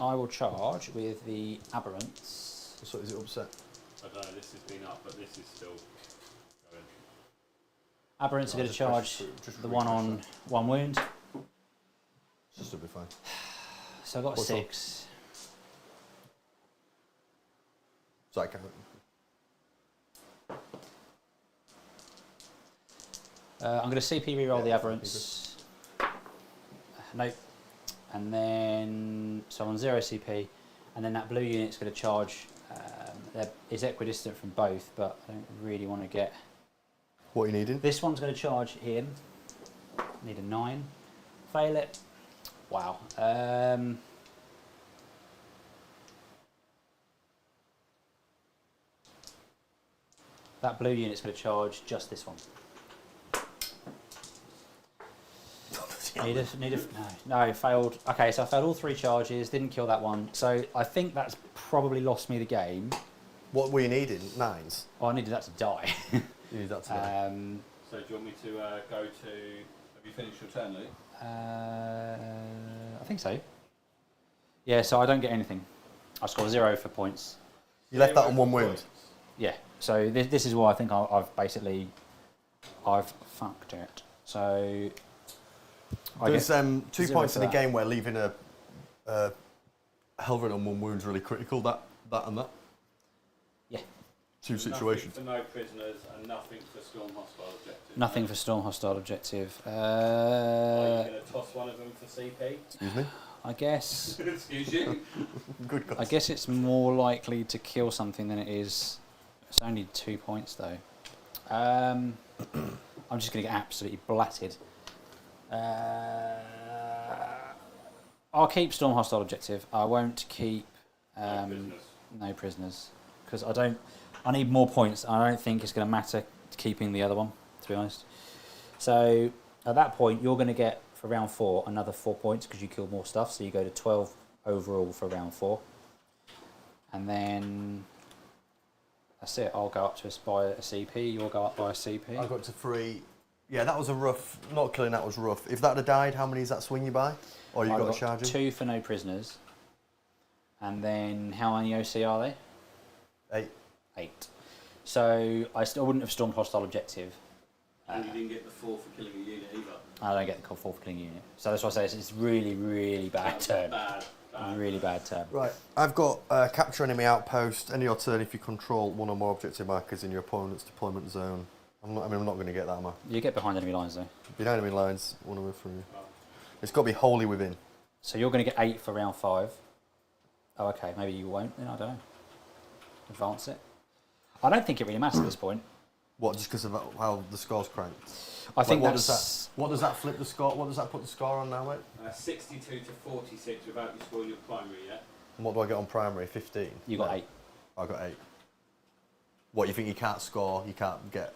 I will charge with the aberrants. So is it upset? I don't know, this has been up, but this is still going. Aberrants are going to charge the one on 1 wound. This will be fine. So I got a What's 6. So I can't. I'm going to CP reroll the aberrants. Nope. And then, so on 0 CP, and then that blue unit's going to charge, is equidistant from both, but I don't really want to get... What are you needing? This one's going to charge him. Need a 9. Fail it. Wow. That blue unit's going to charge just this one. No, failed. Okay, so I failed all 3 charges, didn't kill that one. So I think that's probably lost me the game. What were you needing? 9s? Oh, I needed that to die. You needed that to die. So do you want me to go to... Have you finished your turn, Luke? I think so. Yeah, so I don't get anything. I score 0 for points. You left that on 1 wound? Yeah, so this is why I think I've fucked it. So... There's 2 0 points for in a that. game where leaving a Helverin on 1 wound is really critical, that and that. Yeah. 2 situations. Nothing for no prisoners and nothing for storm hostile objective. Nothing for storm hostile objective. Are you going to toss one of them for CP? Excuse me? I guess... Excuse you? Good guess. I guess it's more likely to kill something than it is... It's only 2 points though. I'm just going to get absolutely blatted. I'll keep storm hostile objective. I won't keep no prisoners because I need more points. I don't think it's going to matter keeping the other one, to be honest. So at that point, you're going to get for round 4 another 4 points because you killed more stuff. So you go to 12 overall for round 4, and then that's it. I'll go up to by a CP. You'll go up by a CP. I got to 3. Yeah, that was a rough. Not killing that was rough. If that had died, how many does that swing you by? Or you got to charge him? 2 for no prisoners. And then how many OC are they? 8. 8. So I still wouldn't have stormed hostile objective. And you didn't get the 4 for killing a unit either. I don't get the 4 for killing a unit. So that's why I say it's really, really bad turn. Bad. Really bad turn. Right, I've got capture enemy outpost. End of your turn if you control 1 or more objective markers in your opponent's deployment zone. I'm not going to get that, am I? You get behind enemy lines though. Behind enemy lines, 1 away from you. It's got to be wholly within. So you're going to get 8 for round 5. Oh, okay. Maybe you won't then. I don't know. Advance it. I don't think it really matters at this point. What? Just because of how the score's cranked? I think what that's... what does that flip the score? What does that put the score on now, mate? 62 to 46 without you scoring your primary yet. And what do I get on primary? 15. You got 8. I got 8. What, you think you can't score? You can't get?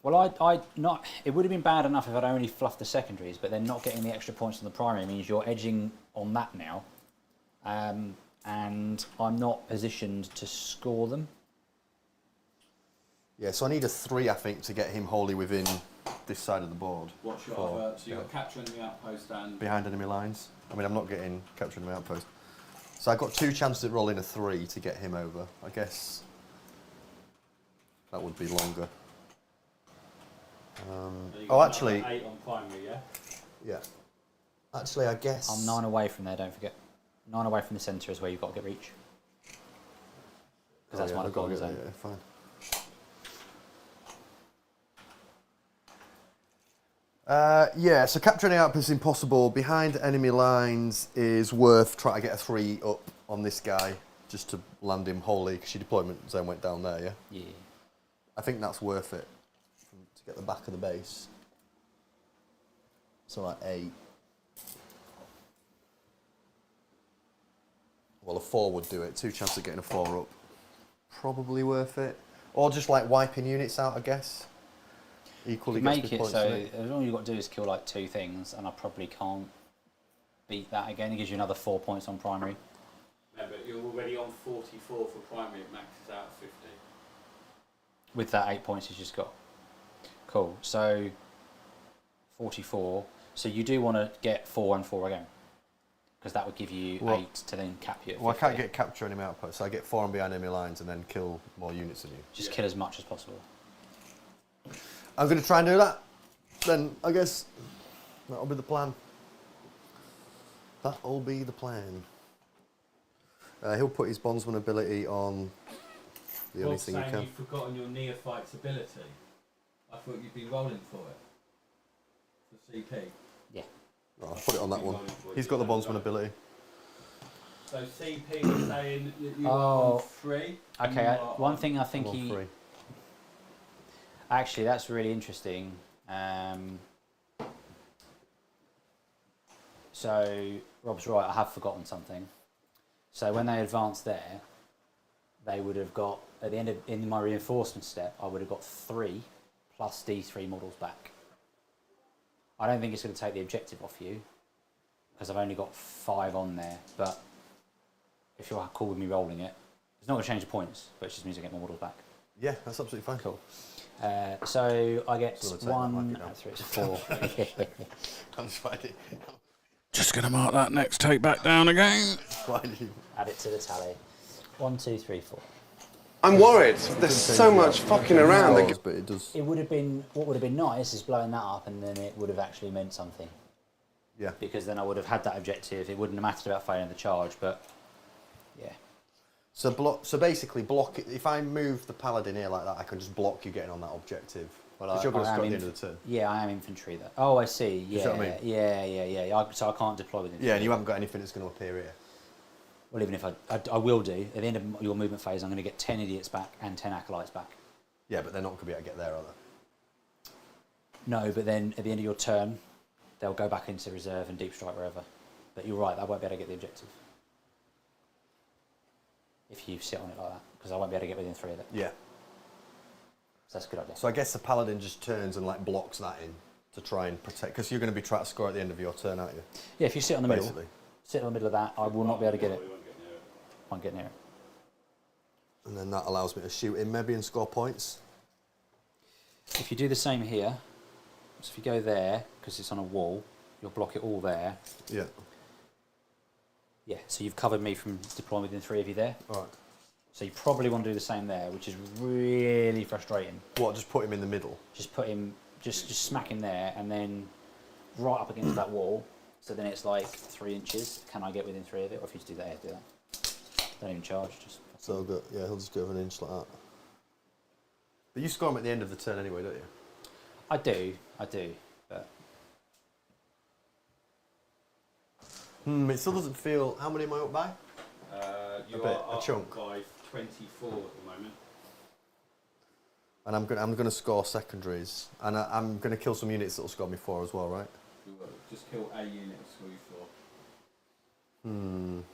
Well, I not. It would have been bad enough if I'd only fluffed the secondaries, but then not getting the extra points on the primary means you're edging on that now, and I'm not positioned to score them. Yeah, so I need a 3, I think, to get him wholly within this side of the board. What's your offer? So you've got capture enemy outpost and... Behind enemy lines. I mean, I'm not getting capture enemy outpost. So I've got 2 chances at rolling a 3 to get him over. I guess that would be longer. So actually... 8 on primary, yeah? Yeah. Actually, I guess... I'm 9 away from there, don't forget. 9 away from the centre is where you've got to get reach. Because that's my goal zone. Yeah, fine. Yeah, so capturing the outpost is impossible. Behind enemy lines is worth trying to get a 3 up on this guy just to land him wholly because your deployment zone went down there, yeah? Yeah. I think that's worth it to get the back of the base. So like 8. Well, a 4 would do it. 2 chances of getting a 4 up. Probably worth it. Or just like wiping units out, I guess. Equally Make gets it points, so doesn't it? all you've got to do is kill like 2 things, and I probably can't beat that again. It gives you another 4 points on primary. No, but you're already on 44 for primary, it maxes out at 50. With that 8 points you've just got. Cool. So 44. So you do want to get 4 and 4 again, because that would give you 8 to then cap you at 50. Well, I can't get capture enemy outpost, so I get 4 on behind enemy lines and then kill more units than you. Just kill as much as possible. I'm going to try and do that. Then I guess that'll be the plan. That'll be the plan. He'll put his bondsman ability on the only thing he can. You've forgotten your neophyte's ability. I thought you'd been rolling for it. For CP. Yeah. Oh, I'll put it on that one. He's got the bondsman ability. So CP is saying that you Oh. are on 3. Okay, one thing I I'm think on he... 3. Actually, that's really interesting. So, Rob's right, I have forgotten something. So when they advance there, they would have got, at the end of, in my reinforcement step, I would have got 3 plus D3 models back. I don't think it's going to take the objective off you, because I've only got 5 on there, but if you're cool with me rolling it, it's not going to change the points, but it just means I get more models back. Yeah, that's absolutely fine. Cool. So I get Still gonna take that 1, mark, you know. 3, 4. I'm just finding. Just going to mark that next take back down again. Add it to the tally. 1, 2, 3, 4. I'm worried. There's so much fucking around. But it does. It would have been, what would have been nice is blowing that up, and then it would have actually meant something. Yeah. Because then I would have had that objective. It wouldn't have mattered about failing the charge, but yeah. So basically, block it. If I move the paladin here like that, I can just block you getting on that objective. Because you're going to score at the end of the turn. Yeah, I am infantry though. Oh, I see. Yeah, see what I mean? yeah. So I can't deploy within. Yeah, and you haven't got anything that's going to appear here. Well, even if I will do, at the end of your movement phase, I'm going to get 10 idiots back and 10 acolytes back. Yeah, but they're not going to be able to get there, are they? No, but then at the end of your turn, they'll go back into reserve and deep strike wherever. But you're right, I won't be able to get the objective. If you sit on it like that, because I won't be able to get within 3 of it. Yeah. So that's a good idea. So I guess the paladin just turns and like blocks that in to try and protect, because you're going to be trying to score at the end of your turn, aren't you? Yeah, if you sit on the middle, Basically. sit on the middle of that, I will not be able to get it. Won't get near it. And then that allows me to shoot in maybe and score points. If you do the same here, so if you go there, because it's on a wall, you'll block it all there. Yeah. Yeah, so you've covered me from deploying within 3 of you there. All right. So you probably want to do the same there, which is really frustrating. What, just put him in the middle? Just put him, just smack him there, and then right up against that wall. So then it's like 3 inches. Can I get within 3 of it? Or if you just do that, do that. Don't even charge. Just. So good. Yeah, he'll just go over an inch like that. But you score him at the end of the turn anyway, don't you? I do. But It still doesn't feel. How many am I up by? You bit, are a up chunk. by 24 at the moment. And I'm gonna score secondaries, and I'm gonna kill some units that'll score me 4 as well, right? You will. Just kill a unit of score you 4.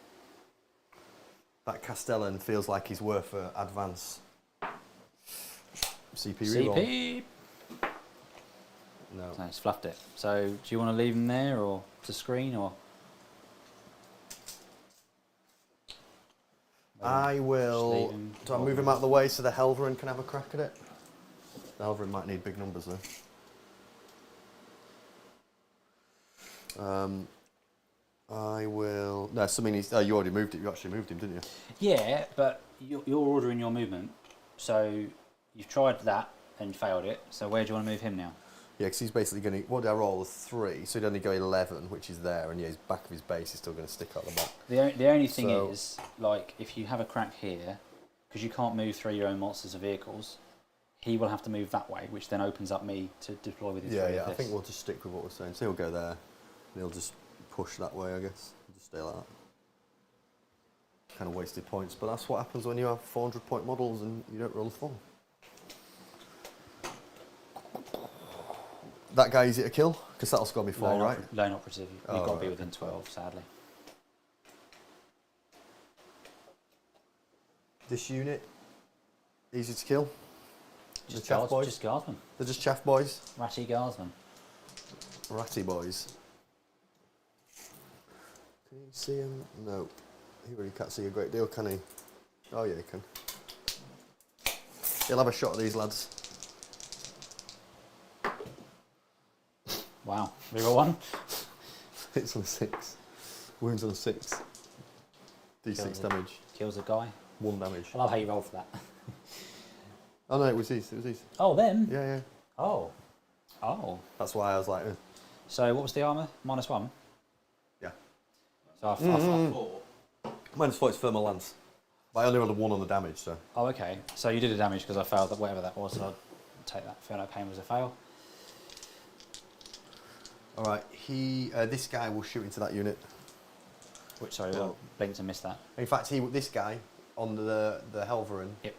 That Castellan feels like he's worth advance. CP reroll. CP. No. No, it's fluffed it. So do you want to leave him there or to screen or? I will. leave him. Do I move him out of the way so the Helverin can have a crack at it? The Helverin might need big numbers though. I will. No, something needs. Oh, you already moved it. You actually moved him, didn't you? Yeah, but you're ordering your movement, so you've tried that and failed it. So where do you want to move him now? Yeah, because he's basically going to. What did I roll? 3, so he'd only go 11, which is there, and yeah, his back of his base is still going to stick out the back. The only thing So- is, like, if you have a crack here, because you can't move 3 your own monsters or vehicles, he will have to move that way, which then opens up me to deploy with his Yeah, 3 yeah. of I this. think we'll just stick with what we're saying. So he'll go there, and he'll just push that way. I guess. He'll just stay like that. Kind of wasted points, but that's what happens when you have 400-point models and you don't roll a 4. That guy easy to kill because that'll score me 4, right? Lone operative. You've Oh, got to right, be okay. within 12, sadly. This unit easy to kill. Just chaff boys? Just guardsmen. They're just chaff boys, Ratty guardsmen. ratty boys. Can you see him? No, he really can't see a great deal, can he? Oh yeah, he can. He'll have a shot at these lads. Wow. Reroll 1. Hits on 6, wounds on 6, D6 damage, Kills a guy. 1 damage. I love how you rolled for that. Oh no, it was easy. It was easy. Oh, them? Yeah, yeah. Oh. Oh. That's why I was like, So what was the armour? -1? yeah. So I -4 is firmer lance. But I only rolled a 1 on the damage, so. Oh, okay. So you did a damage because I failed that, whatever that was, so I'll take that. Feel no pain was a fail. All right, this guy will shoot into that unit. Which, sorry, I blinked and missed that. In fact, this guy on the Helverin Yep.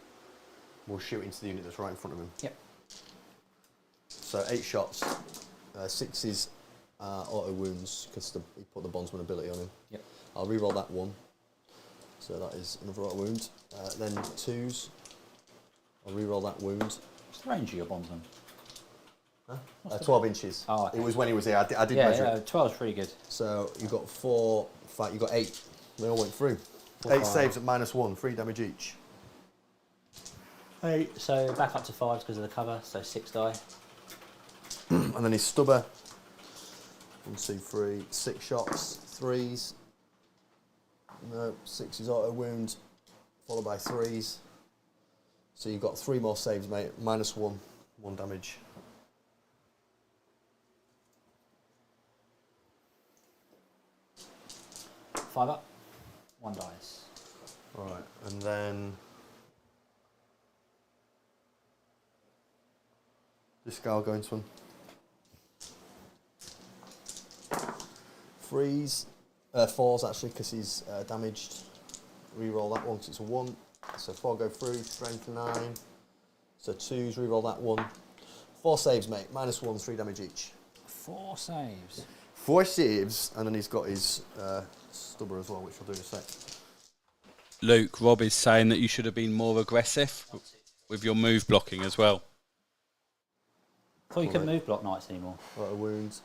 will shoot into the unit that's right in front of him. Yep. So 8 shots, 6 is auto wounds because he put the bondsman ability on him. Yep. I'll re-roll that 1. So that is another auto wound. Then 2s. I'll re-roll that wound. What's the range of your bondsman? Huh? 12 inches. Oh, okay. It was when he was here. I did measure it. 12 is pretty good. So you got 4. In fact, you got 8. They all went through. 8 5. saves at -1, 3 damage each. 8. So back up to 5 because of the cover. So 6 die. And then his stubber. 1, 2, 3, 6 shots, 3s. No, 6 is auto wound, followed by 3s. So you've got 3 more saves, mate. -1, 1 damage. Five up. 1 dice. All right, and then this guy will go into him. Freeze. 4s actually, because he's damaged. Reroll that one because it's a 1. So 4 go through, strength 9. So 2s, reroll that 1. 4 saves, mate. -1, 3 damage each. 4 saves. 4 saves, and then he's got his stubber as well, which I'll do in a sec. Luke, Rob is saying that you should have been more aggressive with your move blocking as well. I thought you couldn't move block knights anymore. Auto wounds.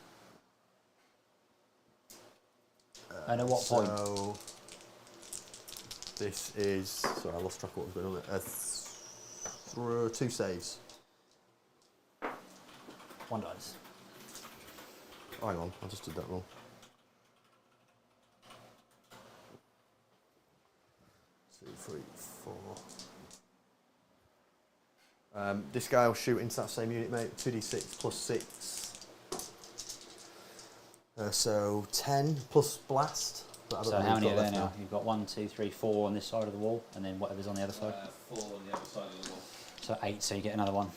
And at what point? So this is. Sorry, I lost track of what was going on there. 2 saves. 1 dice. Oh, hang on, I just did that wrong. 2, 3, 4. This guy will shoot into that same unit, mate. 2d6 plus 6. So 10 plus blast. But I don't So know how who's many got are there left now? You've got 1, 2, 3, 4 on this side of the wall, and then whatever's on the other side. 4 on the other side of the wall. So 8, so you get another 1.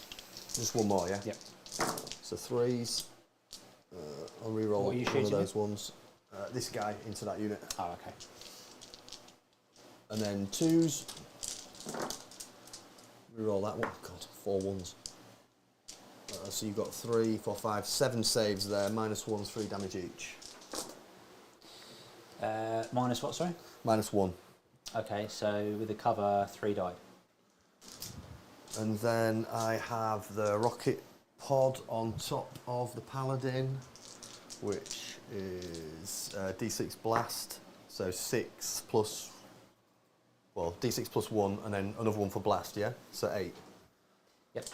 Just 1 more, yeah? Yep. So 3s. I'll re-roll What are you one of shooting those ones. This guy into that unit. Oh, okay. And then 2s. Re-roll that one. God, 4 1s. So you've got 3, 4, 5, 7 saves there. -1, 3 damage each. Minus what, sorry? -1. Okay, so with the cover, 3 die. And then I have the rocket pod on top of the paladin, which is d6 blast. So 6 plus, well, d6 plus 1, and then another 1 for blast, yeah? So 8. Yep.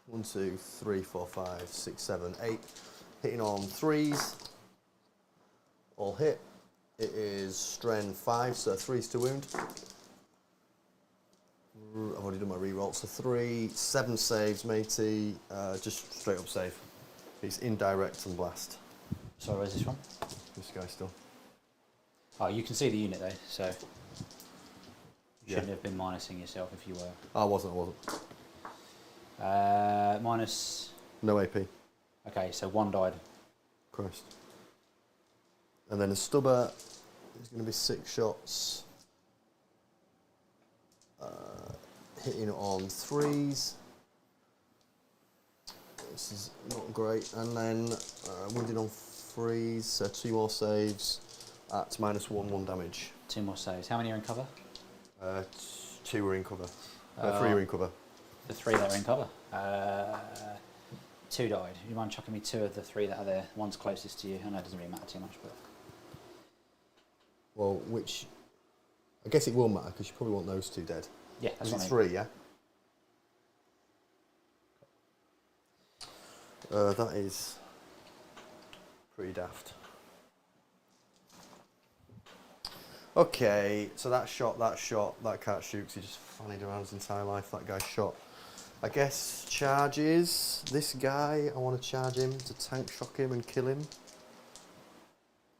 1, 2, 3, 4, 5, 6, 7, 8. Hitting on 3s. All hit. It is strength 5, so 3s to wound. I've already done my reroll. So 3, 7 saves, matey. Just straight up save. It's indirect and blast. Sorry, where's this from? This guy still. Oh, you can see the unit though, so you Yeah. shouldn't have been minusing yourself if you were. I wasn't. Minus. No AP. Okay, so 1 died. Christ. And then a stubber is going to be 6 shots. Hitting on 3s. This is not great. And then wounded on 3s, so 2 more saves at -1, 1 damage. 2 more saves. How many are in cover? 2 were in cover. 3 were in cover. The 3 that are in cover. 2 died. You mind chucking me 2 of the 3 that are there? One's closest to you. I know it doesn't really matter too much, but. Well, which... I guess it will matter, because you probably want those 2 dead. Yeah, that's Is what it I mean. 3, yeah? That is pretty daft. Okay, so that cat shoots, he just fannied around his entire life, that guy's shot. I guess charges, this guy, I want to charge him to tank shock him and kill him.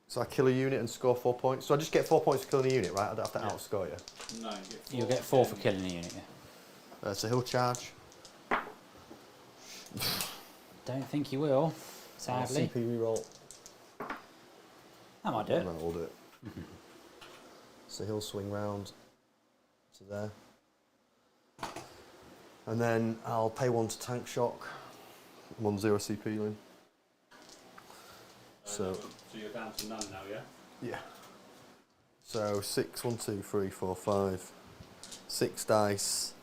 So I kill a unit and score 4 points. So I just get 4 points for killing a unit, right? I don't have to outscore you. No, You'll get 4 for killing a unit, yeah. So he'll charge. Don't think you will. Sadly. CP reroll. That might do it. No, we'll do it. So he'll swing round to there. And then I'll pay 1 to tank shock. 1-0 CP Lynn. So you're down to none now, yeah? yeah. So 6, 1, 2, 3, 4, 5. 6 dice.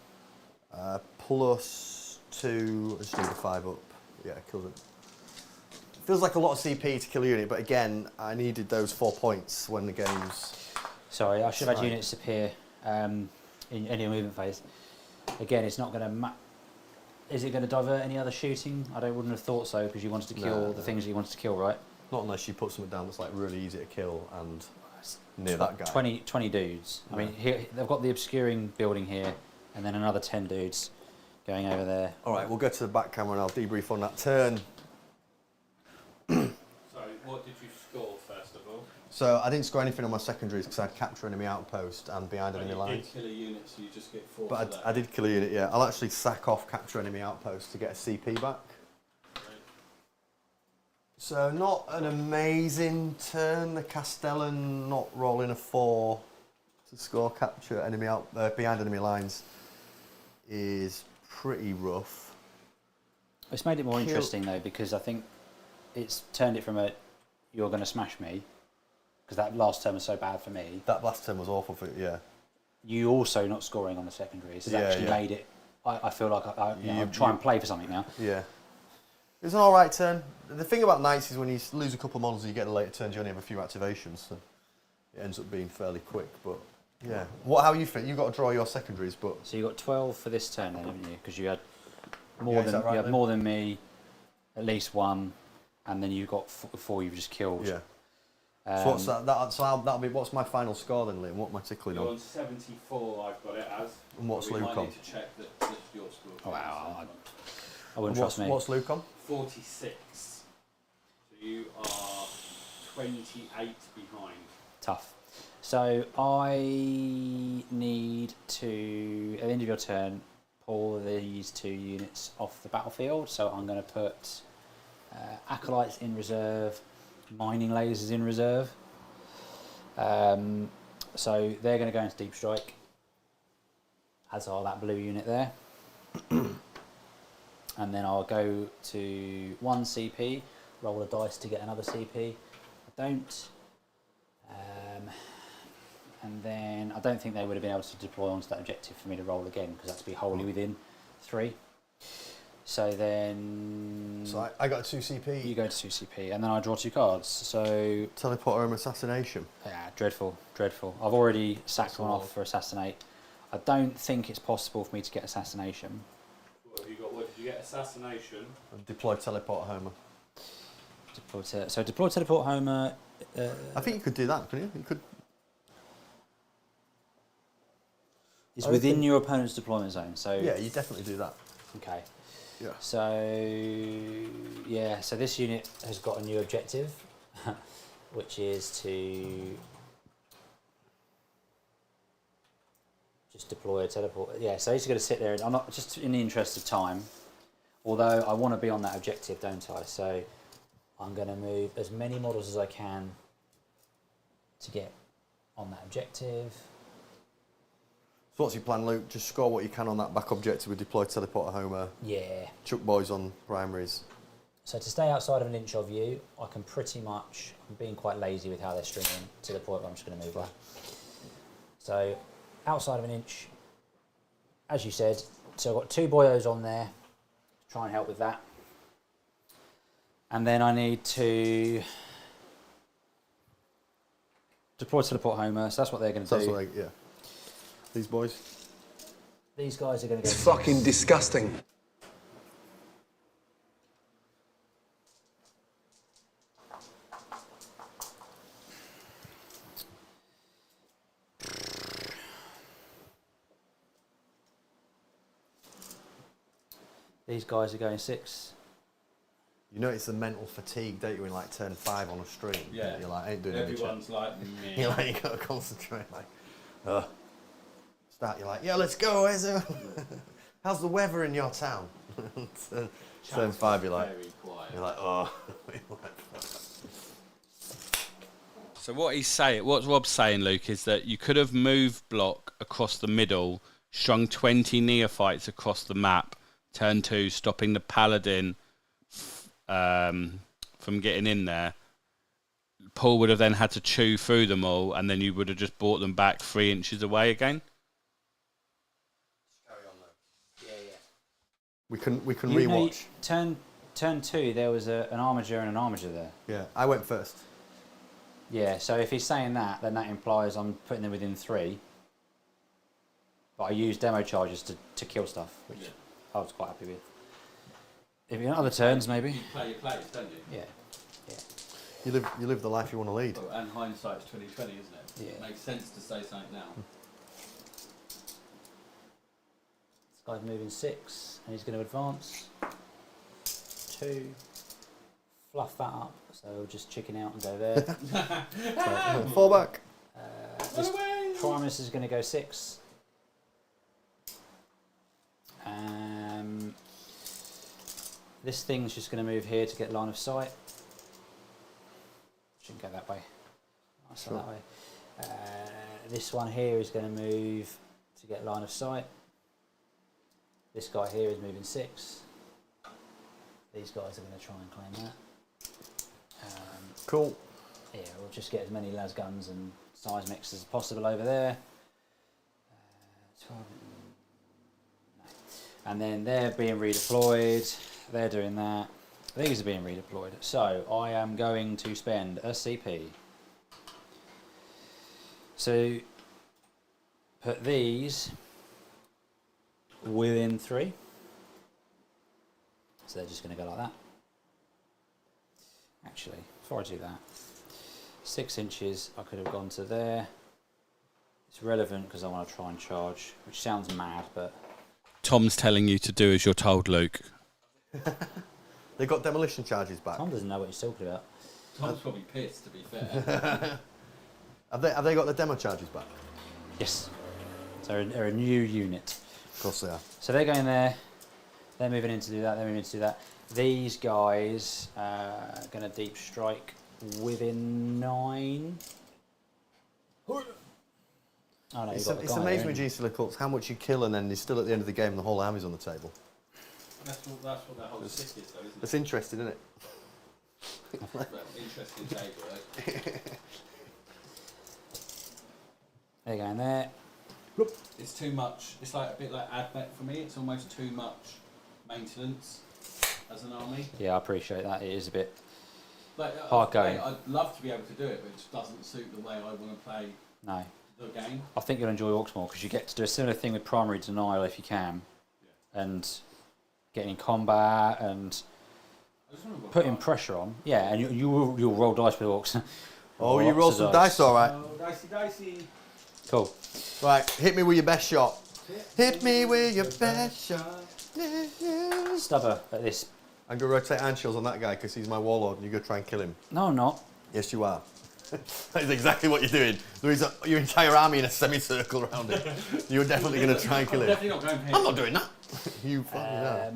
Plus 2. I just need a 5 up. Yeah, kills it. Feels like a lot of CP to kill a unit, but again, I needed those 4 points when the game's. Sorry, I should have had units appear in any movement phase. Again, it's not going to. Is it going to divert any other shooting? Wouldn't have thought so because you wanted to kill the things that you wanted to kill, right? Not unless you put something down that's like really easy to kill and near that guy. 20 dudes. I mean, here, they've got the obscuring building here, and then another 10 dudes going over there. All right, we'll go to the back camera and I'll debrief on that turn. So, what did you score first of all? So I didn't score anything on my secondaries because I had capture enemy outpost and behind enemy lines. You did kill a unit, so you just get 4 But for that. I did kill a unit, yeah. I'll actually sack off capture enemy outpost to get a CP back. So not an amazing turn. The Castellan not rolling a 4 to score capture enemy behind enemy lines is pretty rough. It's made it more interesting though because I think it's turned it from a you're going to smash me because that last turn was so bad for me. That last turn was awful for yeah. You also not scoring on the secondaries has actually made it. I feel like I'm trying to play for something now. Yeah. It was an alright turn. The thing about Knights is when you lose a couple of models and you get the later turns, you only have a few activations, so it ends up being fairly quick. But yeah, how you fit? You've got to draw your secondaries, but so you got 12 for this turn, then, haven't you? Because you had more than me, at least 1, and then you got 4 you've just killed. Yeah. So what's that? So that'll be what's my final score then, Liam? What am I tickling You're on? on 74. I've got it as. And what's Luke I on? need to check that this is your score. Oh, wow, I wouldn't trust me. What's Luke on? 46. So you are 28 behind. Tough. So I need to, at the end of your turn, pull these 2 units off the battlefield. So I'm going to put acolytes in reserve, mining lasers in reserve. So they're going to go into deep strike, as are that blue unit there. And then I'll go to 1 CP, roll a dice to get another CP. I don't. And then I don't think they would have been able to deploy onto that objective for me to roll again because that's to be wholly within 3. So then. So I got a 2 CP. You go to 2 CP, and then I draw 2 cards. So. Teleport home assassination. Yeah, dreadful, dreadful. I've already sacked one off for assassinate. I don't think it's possible for me to get assassination. What have you got? What did you get? Assassination. And deploy teleport homer. Deploy teleport homer. I think you could do that, couldn't you? You could. It's within your opponent's deployment zone, so. Yeah, you definitely do that. Okay. Yeah. So yeah, so this unit has got a new objective, which is to just deploy a teleport. Yeah, so he's going to sit there. And I'm not just in the interest of time, although I want to be on that objective, don't I? So I'm going to move as many models as I can to get on that objective. So what's your plan, Luke? Just score what you can on that back objective with deploy teleporter homer. Yeah. Chuck boys on primaries. So to stay outside of an inch of you, I can pretty much, I'm being quite lazy with how they're stringing to the point where I'm just going to move that. So outside of an inch, as you said, so I've got 2 boyos on there to try and help with that. And then I need to deploy teleport homer, so that's what they're going to do. Yeah. These boys. These guys are going to go. It's fucking disgusting. These guys are going 6. You notice the mental fatigue, don't you, in like turn 5 on a stream? Yeah. You're like, I ain't doing any Everyone's like me. You're like, you gotta concentrate. Like, you're like, yeah, let's go. How's the weather in your town? Turn 5, you're like, Very quiet. oh. So what Rob's saying, Luke, is that you could have moved block across the middle, strung 20 neophytes across the map, turn 2, stopping the paladin from getting in there. Paul would have then had to chew through them all, and then you would have just brought them back 3 inches away again. We can rewatch. Turn 2, there was an armiger and an armiger there. Yeah, I went first. Yeah, so if he's saying that, then that implies I'm putting them within 3. But I used demo charges to kill stuff, which I was quite happy with. If you're in other turns, maybe. You play your plays, don't you? Yeah. You live the life you want to lead. Oh, and hindsight's 2020, isn't it? Yeah. It makes sense to say something now. This guy's moving 6, and he's going to advance 2. Fluff that up, so we'll just chicken out and go there. Fall back. This Primus is going to go 6. This thing's just going to move here to get line of sight. Shouldn't go that way. Nice that way. This one here is going to move to get line of sight. This guy here is moving 6. These guys are going to try and claim that. Cool. Yeah, we'll just get as many las guns and seismics as possible over there. 12, no. And then they're being redeployed. They're doing that. These are being redeployed. So I am going to spend a CP. So put these within 3. So they're just going to go like that. Actually, before I do that, 6 inches, I could have gone to there. It's relevant because I want to try and charge, which sounds mad, but... Tom's telling you to do as you're told, Luke. They got demolition charges back. Tom doesn't know what he's talking about. Tom's probably pissed, to be fair. Have they got the demo charges back? Yes. So they're a new unit. Of course they are. So they're going there. They're moving in to do that. They're moving in to do that. These guys are going to deep strike within 9. Oh, no, It's amazing with Genestealer Cults how much you kill and then you're still at the end of the game and the whole army's on the table. That's what that whole stick is, though, isn't it? It's interesting, isn't it? Well, interesting table, right? They're going there. It's too much. It's like a bit like AdMech for me. It's almost too much maintenance as an army. Yeah, I appreciate that. It is a bit Like, hard going. I'd love to be able to do it, but it just doesn't suit the way I want to play No. the game. I think you'll enjoy Orks more because you get to do a similar thing with primary denial if you can, and getting in combat and putting pressure on. Yeah, and you'll roll dice with Orks. Oh, you roll some dice, all right. Oh, dicey. Cool. Right, hit me with your best shot. Hit me with your best shot. Stubber at this. I'm going to rotate iron shields on that guy because he's my warlord and you're going to try and kill him. No, I'm not. Yes, you are. That is exactly what you're doing. There is your entire army in a semicircle around it. You're definitely going to try and kill him. Definitely not going for him. I'm not doing that. You fucking are.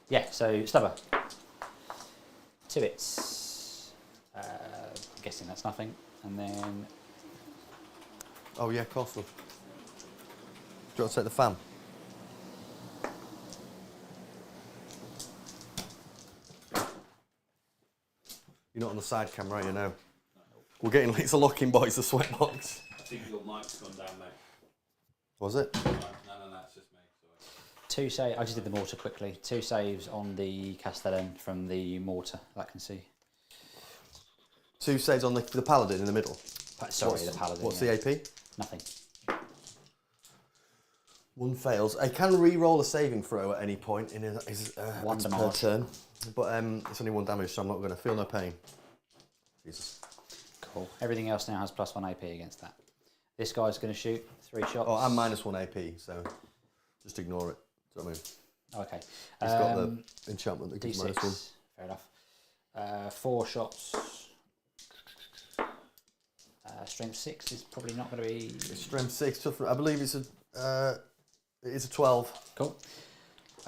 Yeah, so Stubber. 2 hits. I'm guessing that's nothing. And then... Oh, yeah, of course. Do you want to take the fan? You're not on the side camera, you know. We're getting, it's a locking, boys, the sweatbox. I think your mic's gone down, mate. Was it? No, it's just me. Sorry. 2 saves. I just did the mortar quickly. 2 saves on the Castellan from the mortar, that can see. 2 saves on the paladin in the middle. Sorry, the paladin. What's yeah. the AP? Nothing. 1 fails. I can re-roll a saving throw at any point in his One per damage. turn, but it's only 1 damage, so I'm not going to feel no pain. Jesus. Cool. Everything else now has +1 AP against that. This guy's going to shoot 3 shots. Oh, I'm -1 AP, so just ignore it. Do you know what I mean? Okay. He's got the enchantment that gives D6. -1. Fair enough. 4 shots. Strength 6 is probably not going to be... Strength 6, tough. I believe it's a 12. Cool.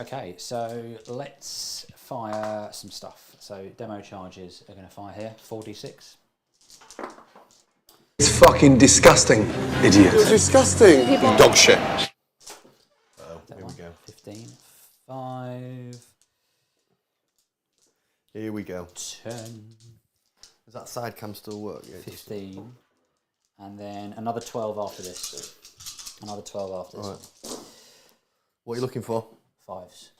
Okay, so let's fire some stuff. So demo charges are going to fire here, 4d6. It's fucking disgusting, idiot. It's disgusting. Dog shit. Oh, here we go. 15, 5, Here we go. 10, Does that side cam still work? Yeah, 15, and then another 12 after this. Another 12 after this. Right. What are you looking for? 5s.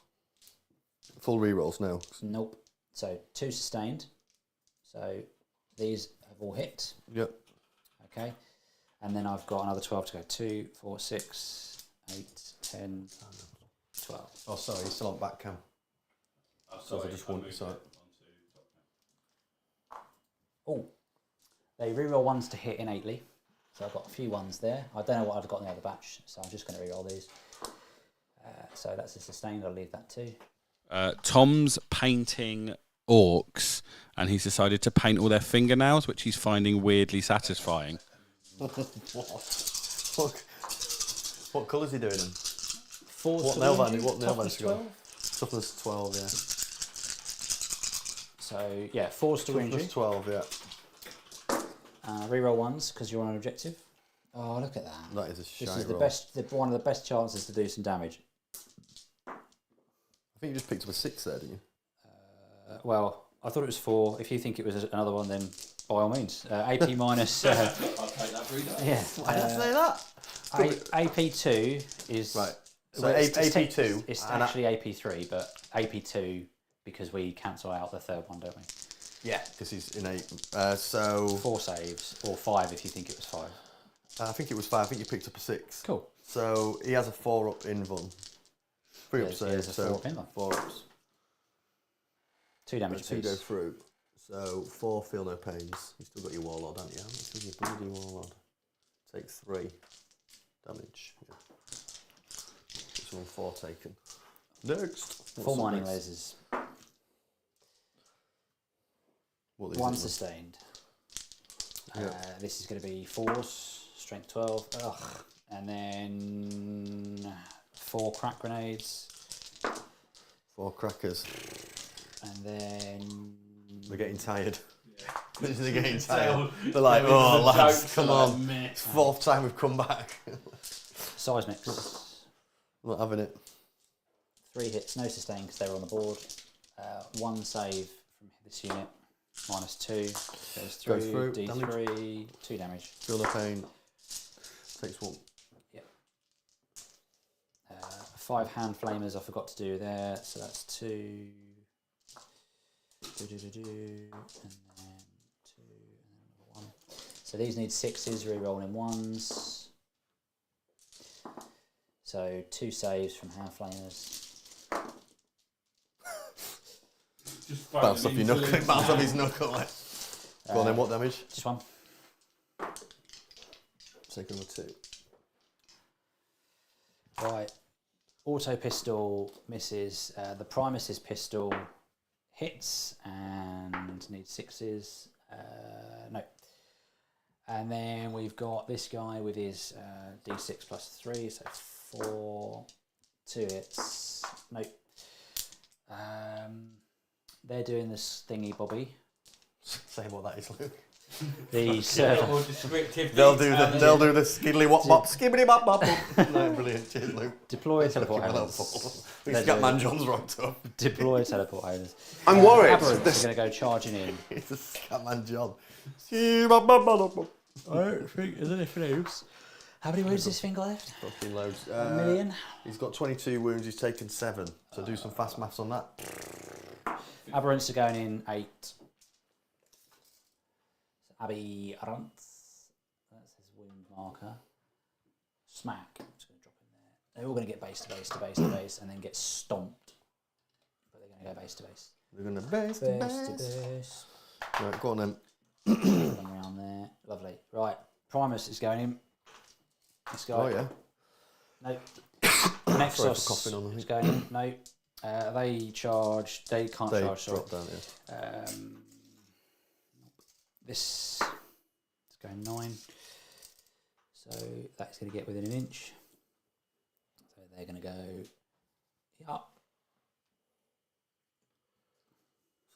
Full rerolls now. Nope. So 2 sustained. So these have all hit. Yep. Okay. And then I've got another 12 to go. 2, 4, 6, 8, 10, 12. Oh, sorry, you're still on back cam. So I just want sorry. Oh, they reroll 1s to hit innately. So I've got a few 1s there. I don't know what I've got in the other batch, so I'm just going to reroll these. So that's a sustained, I'll leave that too. Tom's painting orcs, and he's decided to paint all their fingernails, which he's finding weirdly satisfying. What colours are you doing them? 4 What to nail 12, band? What nail toughness band's got? 12. Toughness 12, yeah. So yeah, 4s to injury. Toughness 12, yeah. Reroll 1s because you're on an objective. Oh, look at that. That is a shite This is the roll. best, one of the best chances to do some damage. I think you just picked up a 6 there, didn't you? Well, I thought it was 4. If you think it was another one, then by all means. AP minus. I'll take that for you. Yeah. Why did I say that? AP2 is. Right. So well, AP2. It's actually AP3, but AP2 because we cancel out the third one, don't we? Yeah, because he's in 8. So 4 saves, or 5 if you think it was 5. I think it was 5. I think you picked up a 6. Cool. So he has a 4 up in Vun. 3 up He save, has a 4 so up in Vun. 4 ups. 2 damage 2 piece. go through. So 4 feel no pains. You've still got your Warlord, haven't you? This is your bloody Warlord. Take 3 damage. Yeah. This one 4 taken. Next. 4 mining lasers. What 1 sustained. Yeah. This is going to be 4s, strength 12. Ugh. And then 4 crack grenades. 4 crackers. And then They're getting tired. Yeah. They're getting tired. They're like, oh lads, come on. It's 4th time we've come back. seismics. I'm not having it. 3 hits, no sustain because they were on the board. 1 save from this unit. Minus 2. Goes through. D3. 2 damage. Feel no pain. Takes 1. Yep. 5 hand flamers I forgot to do there. So that's 2. And then 2. And then 1. So these need 6s, re-rolling 1s. So 2 saves from hand flamers. Bounce off your knuckle. Bounce off his knuckle. Go on then, what damage? Just 1. Take another 2. Right. Autopistol misses. The Primus's pistol hits and needs 6s. No. And then we've got this guy with his D6 plus 3, so 4. 2 hits. Nope. They're doing this thingy bobby. Say what that is, Luke. The server. They'll do the skiddly wop bop, skibbity bop bop. No, brilliant. Cheers, Luke. Deploy teleport owners. He's got Manjohn's rocked up. Deploy teleport owners. I'm worried. Aberrants are going to go charging in. He's a Scatman John. I don't think there's anything else. How many wounds does this thing got left? Fucking loads. 1 million. He's got 22 wounds. He's taken 7. So do some fast maths on that. Aberrants are going in 8. Aberrants. That's his wound marker. Smack. I'm just going to drop in there. They're all going to get base to base to base to base and then get stomped. But they're going to go base to base. They're going to base to base. Right, go on then. Come around there. Lovely. Right. Primus is going in. This guy. Oh, yeah. Nope. Sorry Nexus for coughing on the is going in. No. They charge. They can't They charge. Sorry. drop down, yeah. This is going 9. So that's going to get within an inch. So they're going to go up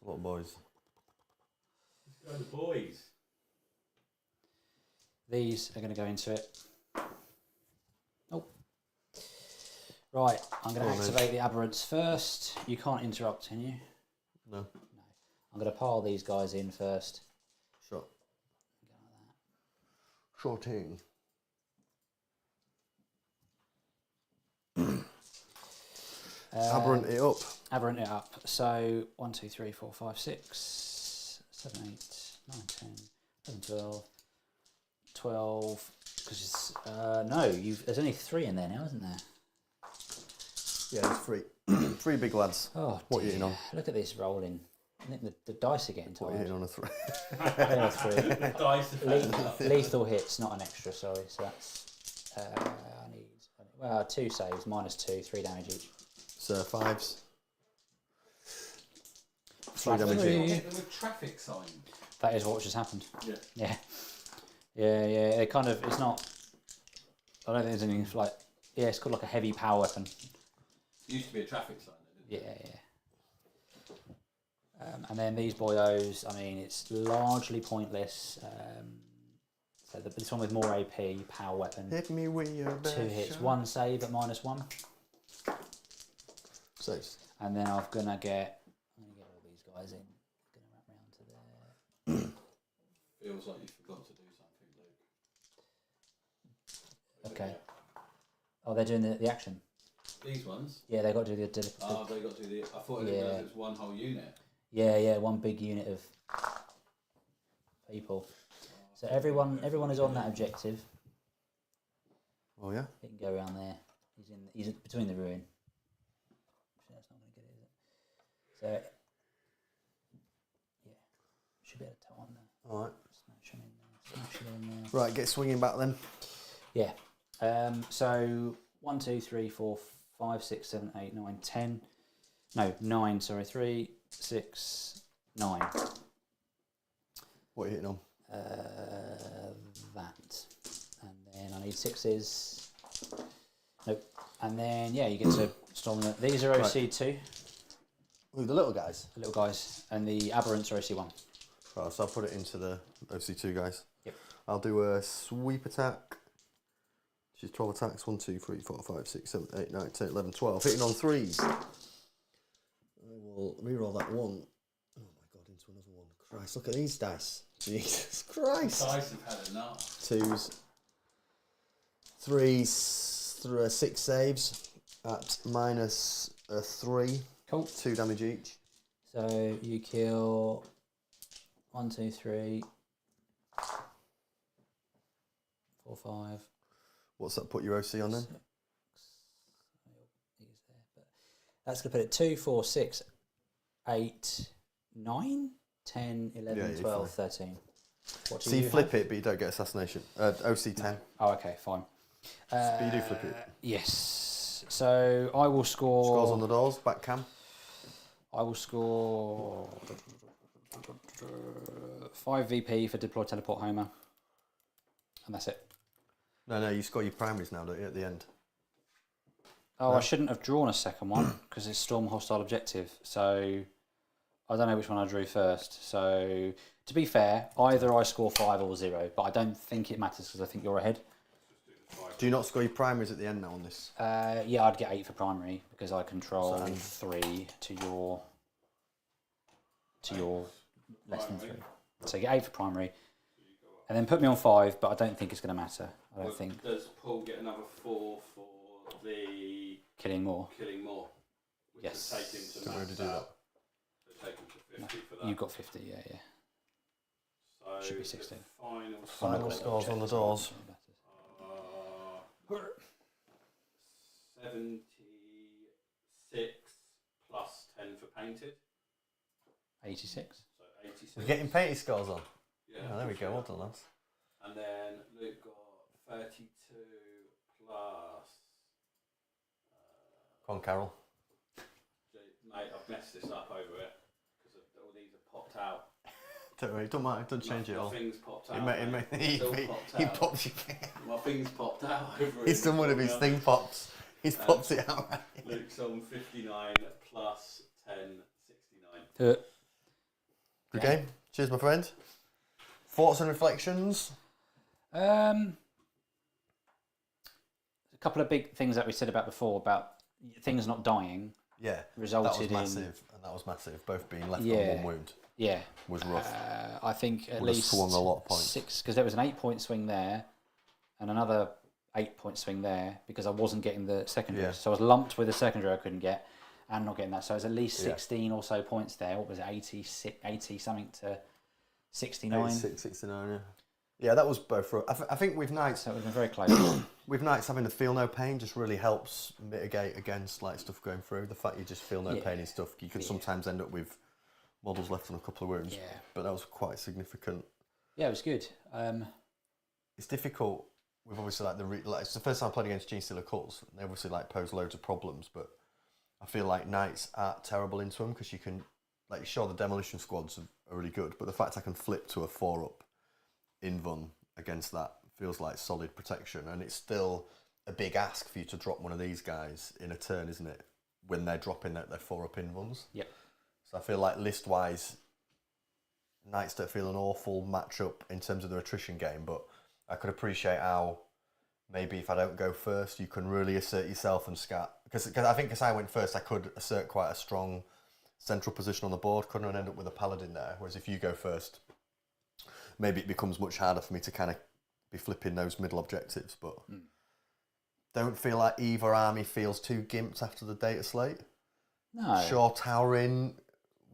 a lot of boys. Let's go the boys. These are going to go into it. Oh. Right, I'm going to activate the aberrants first. You can't interrupt, can you? No. No. I'm going to pile these guys in first. Sure. Sure thing. Aberrant it up. Aberrant it up. So 1, 2, 3, 4, 5, 6, 7, 8, 9, 10, 11, 12, 12. Because it's no, there's only 3 in there now, isn't there? Yeah, there's 3. 3 big lads. Oh, What are you hitting on? Look at this rolling. I think the dice are getting What are you tired. hitting on a 3? Lethal hits, not an extra. Sorry. So that's I need 2 saves, -2, 3 damage each. So 5s. 3 Flat damage three. each. Hit them with traffic signs. That is what just happened. Yeah. Yeah. It kind of. It's not. I don't think there's anything like. Yeah, it's called like a heavy power weapon. Used to be a traffic sign, didn't it? Yeah. And then these boyos, I mean, it's largely pointless. So this one with more AP, power weapon. Hit me with your 2 hits, 1 save at -1. Saves. And then I'm gonna get all these guys in. Gonna wrap round to there. Feels like you forgot to do something, Luke. Okay. Oh, they're doing the action. These ones? Yeah, they got to do the Oh, they got to do the. I thought it was one whole unit. Yeah, one big unit of people. So everyone is on that objective. Oh yeah. He can go around there. He's between the ruin. That's not going to get it, is it? So yeah, should be able to tell on there. All right. Smash him in there. Smash him in there. Right, get swinging back then. Yeah. So 1, 2, 3, 4, 5, 6, 7, 8, 9, 10. No, 9. Sorry, 3, 6, 9. What are you hitting on? That, and then I need 6s. Nope. And then yeah, you get to storm them. These are OC2, Ooh, the little guys. the little guys, and the aberrants are OC1. Right, so I'll put it into the OC2 guys. Yep. I'll do a sweep attack. Which is 12 attacks. 1, 2, 3, 4, 5, 6, 7, 8, 9, 10, 11, 12. Hitting on 3s. I will reroll that 1. Oh my god, into another one. Christ, look at these dice. Jesus Christ. Dice have had enough. 2s. 3s. 6 saves at -3. Cool. 2 damage each. So you kill 1, 2, 3, 4, 5. What's that put your OC on then? 6. He's there, but that's going to put it 2, 4, 6, 8, 9, 10, 11, Yeah, you're 12, 13. What do So you you flip have? it, but you don't get assassination. OC 10. Oh, okay, fine. But you do flip it. Yes. So I will score. Scores on the doors, back cam. I will score 5 VP for deploy teleport Homer, and that's it. No, you score your primaries now, don't you, at the end? Oh, No. I shouldn't have drawn a second one because it's storm hostile objective. So I don't know which one I drew first. So to be fair, either I score 5 or 0, but I don't think it matters because I think you're ahead. Do you not score your primaries at the end now on this? Yeah, I'd get 8 for primary because I control So- 3 to your less than 3. So you get 8 for primary, and then put me on 5. But I don't think it's going to matter. I don't think Does Paul get another 4 for the killing more. more? Which Yes. would take him to Don't max really do that. out. So take him to 50 for that. You've got 50, yeah. So should be the 16. Final, Final scores on the doors. 76 plus 10 for painted. 86. So 86. We're getting painted scores on. Yeah, Oh, there we go, well done, lads. And then Luke got 32 plus. Come on, Carol. Mate, I've messed this up over it because all these have popped out. Don't worry, don't mind, don't change it My all. things popped out. He mate. It's all popped he out. pops your My things popped out over it. He's done one of his thing pops. He's popped it out. Luke's on 59 plus 10, 69. Good game. Cheers, my friend. Thoughts and reflections? A couple of big things that we said about before about things not dying. Yeah, resulted that was massive, and that was massive. Both being left on one wound. Yeah, was rough. I think at Would least have swung a lot of points. 6, because there was an 8-point swing there, and another 8-point swing there because I wasn't getting the secondary. Yeah. So I was lumped with the secondary I couldn't get, and not getting that. So it was at least 16 or so points there. What was it, 80 something to 69? 86, 69, yeah. Yeah, that was both rough. I think with Knights, So it would have been very close. with Knights having the feel no pain just really helps mitigate against like stuff going through. The fact you just feel no pain and stuff, you can sometimes end up with models left on a couple of wounds. Yeah. But that was quite significant. Yeah, it was good. It's difficult with obviously like it's the first time I played against Genestealer Cults. They obviously like pose loads of problems, but I feel like Knights aren't terrible into them because you can like sure the demolition squads are really good, but the fact I can flip to a 4-up invuln against that feels like solid protection, and it's still a big ask for you to drop one of these guys in a turn, isn't it? When they're dropping their 4-up invuns. Yep. So I feel like list-wise, Knights don't feel an awful matchup in terms of their attrition game, but I could appreciate how maybe if I don't go first, you can really assert yourself and scat. Because I think because I went first, I could assert quite a strong central position on the board, couldn't I, and end up with a paladin there. Whereas if you go first, maybe it becomes much harder for me to kind of be flipping those middle objectives. But don't feel like either army feels too gimped after the data slate. No. Sure, towering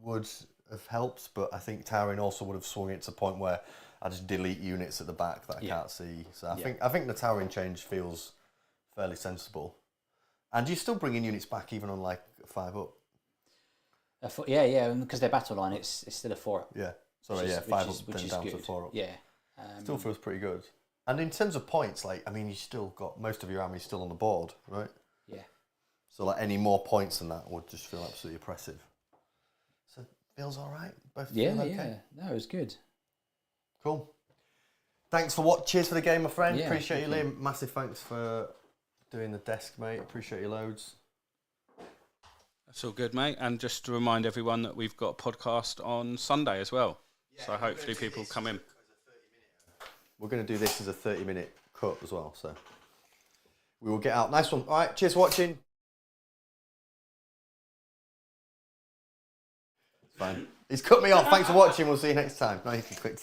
would have helped, but I think towering also would have swung it to a point where I just delete units at the back that I can't see. So I think the towering change feels fairly sensible. And you're still bringing units back even on like 5-up. Yeah, because their battle line, it's still a 4-up. Yeah, sorry, 5-up then down to 4-up. Yeah. Still feels pretty good. And in terms of points, like, I mean, you still got most of your army still on the board, right? Yeah. So like any more points than that would just feel absolutely oppressive. So feels all right. Both feel okay. Yeah. No, it was good. Cool. Thanks for watching. Cheers for the game, my friend. Yeah, Appreciate you, Liam. Massive thanks for doing the desk, mate. Appreciate you loads. That's all good, mate. And just to remind everyone that we've got a podcast on Sunday as well. Yeah, so hopefully people come in. We're going to do this as a 30-minute cut as well. So we will get out. Nice one. All right. Cheers for watching. Fine. He's cut me off. Thanks for watching. We'll see you next time. Nice and quick.